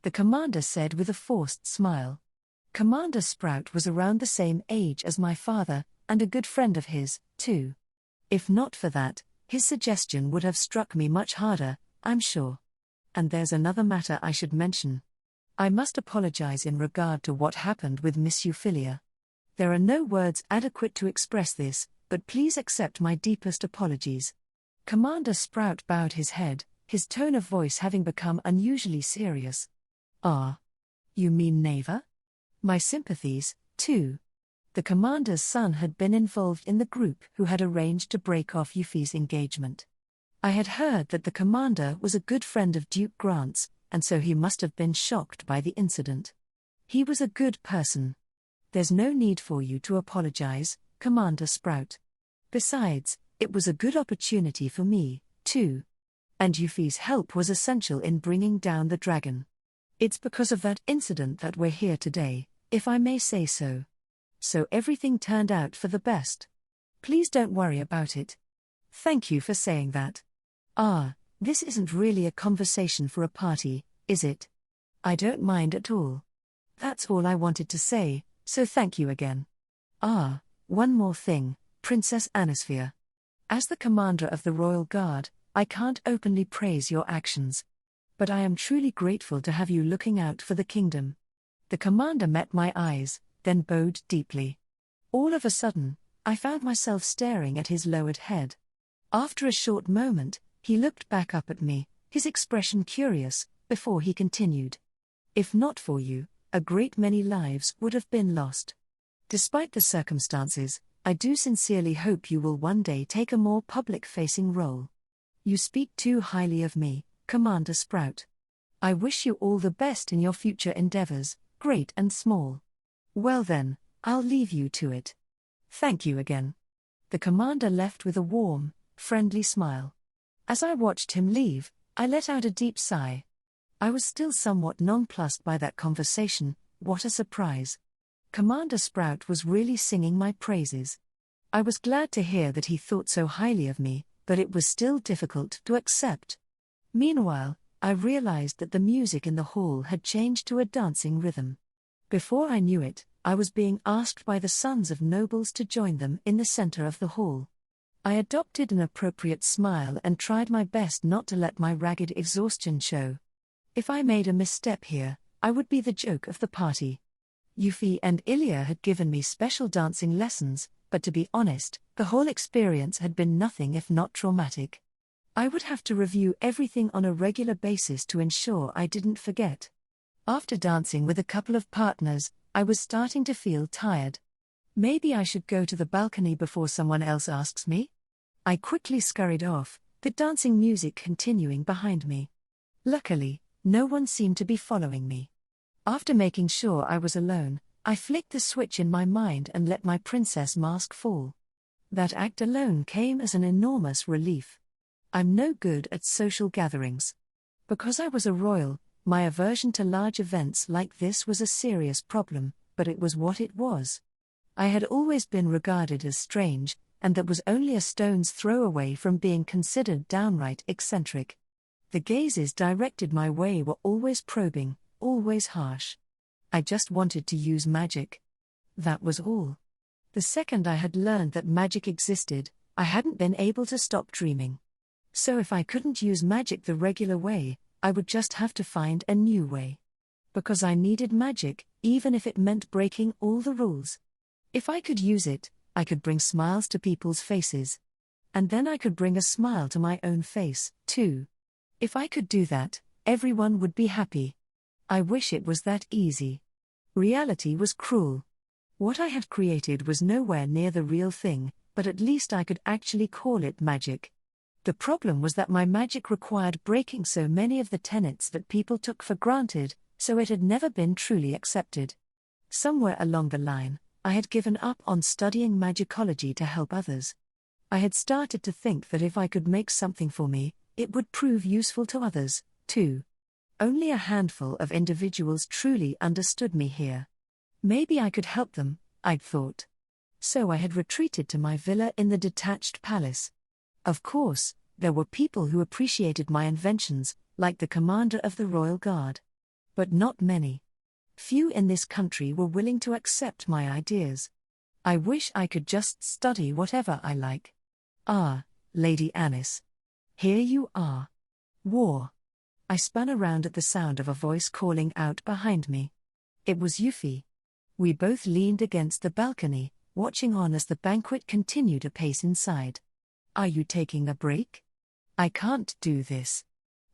The commander said with a forced smile. Commander Sprout was around the same age as my father, and a good friend of his, too. If not for that, his suggestion would have struck me much harder, I'm sure. And there's another matter I should mention. I must apologize in regard to what happened with Miss Euphyllia. There are no words adequate to express this, but please accept my deepest apologies. Commander Sprout bowed his head, his tone of voice having become unusually serious. Ah. You mean Neva? My sympathies, too. The commander's son had been involved in the group who had arranged to break off Euphyllia's engagement. I had heard that the commander was a good friend of Duke Grant's, and so he must have been shocked by the incident. He was a good person. There's no need for you to apologize, Commander Sprout. Besides, it was a good opportunity for me, too. And Euphyllia's help was essential in bringing down the dragon. It's because of that incident that we're here today, if I may say so. So everything turned out for the best. Please don't worry about it. Thank you for saying that. This isn't really a conversation for a party, is it? I don't mind at all. That's all I wanted to say, so thank you again. One more thing, Princess Anisphia. As the commander of the Royal Guard, I can't openly praise your actions. But I am truly grateful to have you looking out for the kingdom. The commander met my eyes, then bowed deeply. All of a sudden, I found myself staring at his lowered head. After a short moment, he looked back up at me, his expression curious, before he continued. If not for you, a great many lives would have been lost. Despite the circumstances, I do sincerely hope you will one day take a more public-facing role. You speak too highly of me, Commander Sprout. I wish you all the best in your future endeavors, great and small. Well then, I'll leave you to it. Thank you again. The commander left with a warm, friendly smile. As I watched him leave, I let out a deep sigh. I was still somewhat nonplussed by that conversation. What a surprise. Commander Sprout was really singing my praises. I was glad to hear that he thought so highly of me, but it was still difficult to accept. Meanwhile, I realized that the music in the hall had changed to a dancing rhythm. Before I knew it, I was being asked by the sons of nobles to join them in the center of the hall. I adopted an appropriate smile and tried my best not to let my ragged exhaustion show. If I made a misstep here, I would be the joke of the party. Euphyllia and Ilya had given me special dancing lessons, but to be honest, the whole experience had been nothing if not traumatic. I would have to review everything on a regular basis to ensure I didn't forget. After dancing with a couple of partners, I was starting to feel tired. Maybe I should go to the balcony before someone else asks me? I quickly scurried off, the dancing music continuing behind me. Luckily, no one seemed to be following me. After making sure I was alone, I flicked the switch in my mind and let my princess mask fall. That act alone came as an enormous relief. I'm no good at social gatherings. Because I was a royal, my aversion to large events like this was a serious problem, but it was what it was. I had always been regarded as strange, and that was only a stone's throw away from being considered downright eccentric. The gazes directed my way were always probing, always harsh. I just wanted to use magic. That was all. The second I had learned that magic existed, I hadn't been able to stop dreaming. So if I couldn't use magic the regular way, I would just have to find a new way. Because I needed magic, even if it meant breaking all the rules. If I could use it, I could bring smiles to people's faces. And then I could bring a smile to my own face, too. If I could do that, everyone would be happy. I wish it was that easy. Reality was cruel. What I had created was nowhere near the real thing, but at least I could actually call it magic. The problem was that my magic required breaking so many of the tenets that people took for granted, so it had never been truly accepted. Somewhere along the line, I had given up on studying magicology to help others. I had started to think that if I could make something for me, it would prove useful to others, too. Only a handful of individuals truly understood me here. Maybe I could help them, I'd thought. So I had retreated to my villa in the detached palace. Of course, there were people who appreciated my inventions, like the commander of the royal guard. But not many. Few in this country were willing to accept my ideas. I wish I could just study whatever I like. Ah, Lady Anis. Here you are. War. I spun around at the sound of a voice calling out behind me. It was Euphyllia. We both leaned against the balcony, watching on as the banquet continued apace inside. Are you taking a break? I can't do this.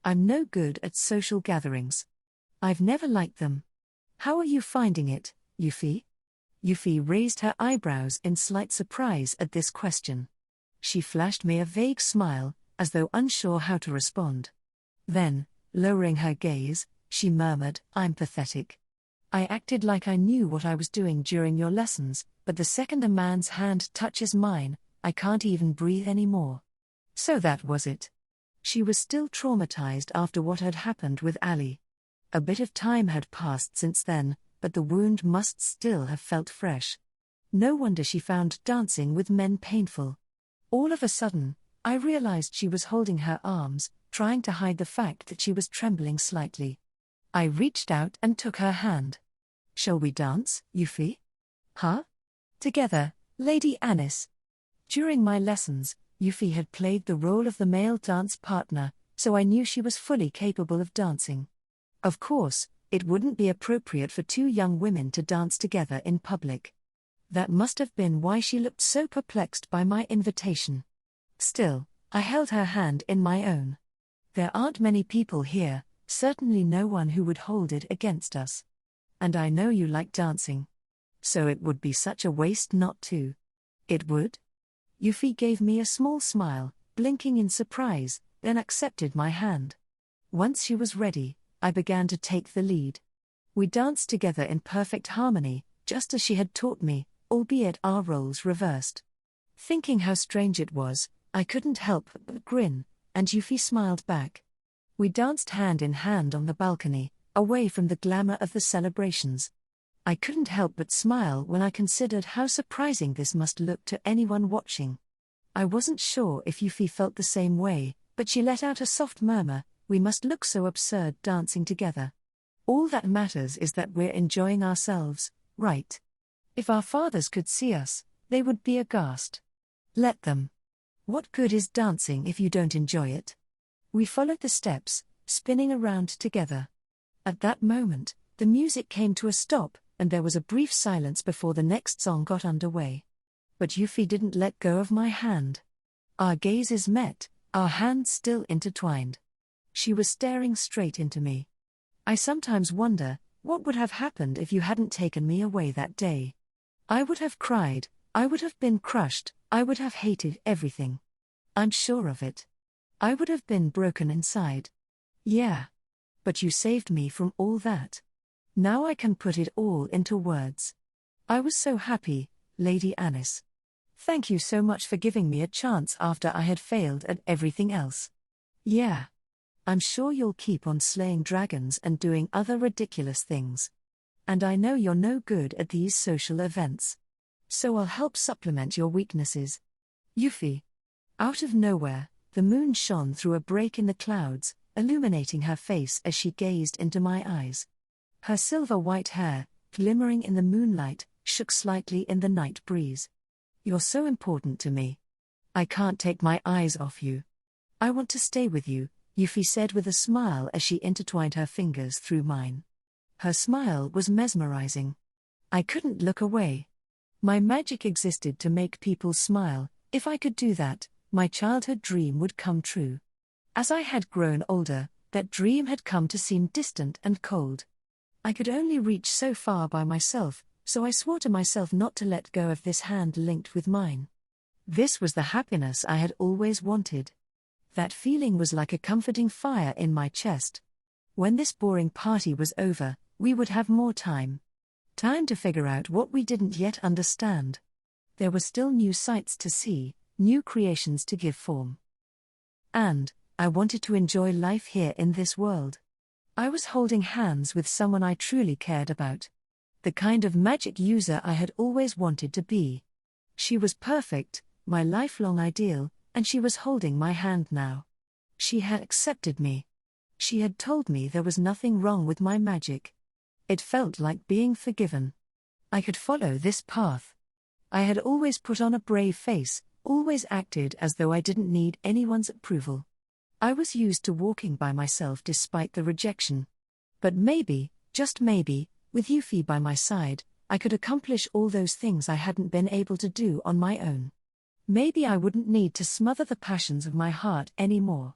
I'm no good at social gatherings. I've never liked them. How are you finding it, Euphyllia? Euphyllia raised her eyebrows in slight surprise at this question. She flashed me a vague smile, as though unsure how to respond. Then, lowering her gaze, she murmured, I'm pathetic. I acted like I knew what I was doing during your lessons, but the second a man's hand touches mine, I can't even breathe anymore. So that was it. She was still traumatized after what had happened with Ali. A bit of time had passed since then, but the wound must still have felt fresh. No wonder she found dancing with men painful. All of a sudden, I realized she was holding her arms, trying to hide the fact that she was trembling slightly. I reached out and took her hand. Shall we dance, Euphyllia? Huh? Together, Lady Anis. During my lessons, Euphyllia had played the role of the male dance partner, so I knew she was fully capable of dancing. Of course, it wouldn't be appropriate for two young women to dance together in public. That must have been why she looked so perplexed by my invitation. Still, I held her hand in my own. There aren't many people here, certainly no one who would hold it against us. And I know you like dancing. So it would be such a waste not to. It would? Euphyllia gave me a small smile, blinking in surprise, then accepted my hand. Once she was ready, I began to take the lead. We danced together in perfect harmony, just as she had taught me, albeit our roles reversed. Thinking how strange it was, I couldn't help but grin, and Euphyllia smiled back. We danced hand in hand on the balcony, away from the glamour of the celebrations. I couldn't help but smile when I considered how surprising this must look to anyone watching. I wasn't sure if Euphyllia felt the same way, but she let out a soft murmur, we must look so absurd dancing together. All that matters is that we're enjoying ourselves, right? If our fathers could see us, they would be aghast. Let them. What good is dancing if you don't enjoy it? We followed the steps, spinning around together. At that moment, the music came to a stop, and there was a brief silence before the next song got underway. But Euphyllia didn't let go of my hand. Our gazes met, our hands still intertwined. She was staring straight into me. I sometimes wonder, what would have happened if you hadn't taken me away that day? I would have cried, I would have been crushed, I would have hated everything. I'm sure of it. I would have been broken inside. Yeah. But you saved me from all that. Now I can put it all into words. I was so happy, Lady Anis. Thank you so much for giving me a chance after I had failed at everything else. Yeah. I'm sure you'll keep on slaying dragons and doing other ridiculous things. And I know you're no good at these social events. So I'll help supplement your weaknesses. Euphyllia. Out of nowhere, the moon shone through a break in the clouds, illuminating her face as she gazed into my eyes. Her silver-white hair, glimmering in the moonlight, shook slightly in the night breeze. You're so important to me. I can't take my eyes off you. I want to stay with you, Euphyllia said with a smile as she intertwined her fingers through mine. Her smile was mesmerizing. I couldn't look away. My magic existed to make people smile. If I could do that, my childhood dream would come true. As I had grown older, that dream had come to seem distant and cold. I could only reach so far by myself, so I swore to myself not to let go of this hand linked with mine. This was the happiness I had always wanted. That feeling was like a comforting fire in my chest. When this boring party was over, we would have more time. Time to figure out what we didn't yet understand. There were still new sights to see, new creations to give form. And I wanted to enjoy life here in this world. I was holding hands with someone I truly cared about. The kind of magic user I had always wanted to be. She was perfect, my lifelong ideal, and she was holding my hand now. She had accepted me. She had told me there was nothing wrong with my magic. It felt like being forgiven. I could follow this path. I had always put on a brave face, always acted as though I didn't need anyone's approval. I was used to walking by myself despite the rejection. But maybe, just maybe, with Euphyllia by my side, I could accomplish all those things I hadn't been able to do on my own. Maybe I wouldn't need to smother the passions of my heart anymore.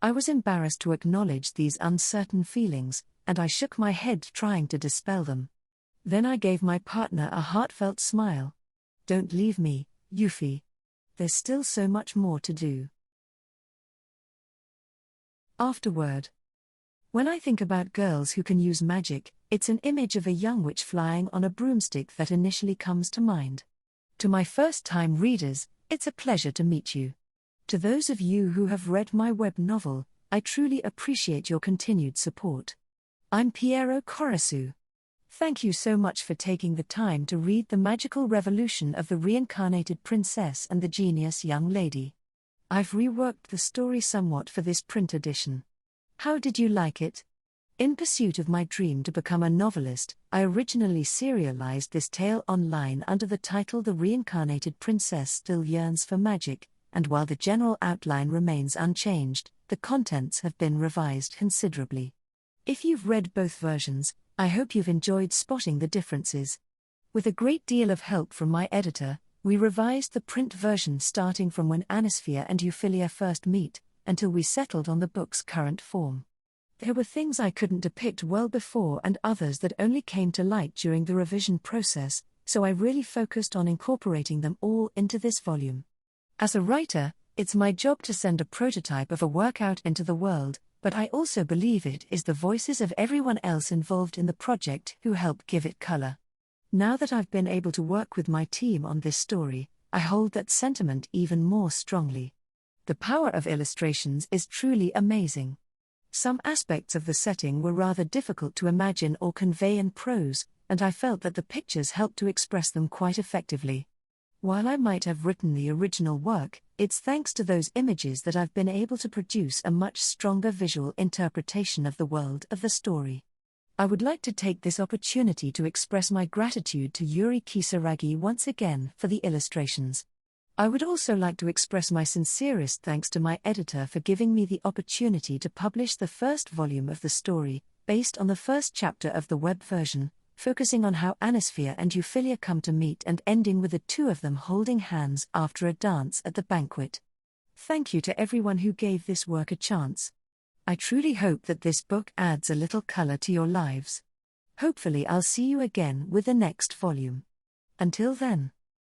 I was embarrassed to acknowledge these uncertain feelings, and I shook my head trying to dispel them. Then I gave my partner a heartfelt smile. Don't leave me, Euphyllia. There's still so much more to do. Afterword. When I think about girls who can use magic, it's an image of a young witch flying on a broomstick that initially comes to mind. To my first-time readers, it's a pleasure to meet you. To those of you who have read my web novel, I truly appreciate your continued support. I'm Piero Corasu. Thank you so much for taking the time to read The Magical Revolution of the Reincarnated Princess and the Genius Young Lady. I've reworked the story somewhat for this print edition. How did you like it? In pursuit of my dream to become a novelist, I originally serialized this tale online under the title The Reincarnated Princess Still Yearns for Magic, and while the general outline remains unchanged, the contents have been revised considerably. If you've read both versions, I hope you've enjoyed spotting the differences. With a great deal of help from my editor, we revised the print version starting from when Anisphia and Euphyllia first meet, until we settled on the book's current form. There were things I couldn't depict well before and others that only came to light during the revision process, so I really focused on incorporating them all into this volume. As a writer, it's my job to send a prototype of a work out into the world, but I also believe it is the voices of everyone else involved in the project who help give it color. Now that I've been able to work with my team on this story, I hold that sentiment even more strongly. The power of illustrations is truly amazing. Some aspects of the setting were rather difficult to imagine or convey in prose, and I felt that the pictures helped to express them quite effectively. While I might have written the original work, it's thanks to those images that I've been able to produce a much stronger visual interpretation of the world of the story. I would like to take this opportunity to express my gratitude to Yuri Kisaragi once again for the illustrations. I would also like to express my sincerest thanks to my editor for giving me the opportunity to publish the first volume of the story, based on the first chapter of the web version, focusing on how Anisphia and Euphyllia come to meet and ending with the two of them holding hands after a dance at the banquet. Thank you to everyone who gave this work a chance. I truly hope that this book adds a little color to your lives. Hopefully I'll see you again with the next volume. Until then.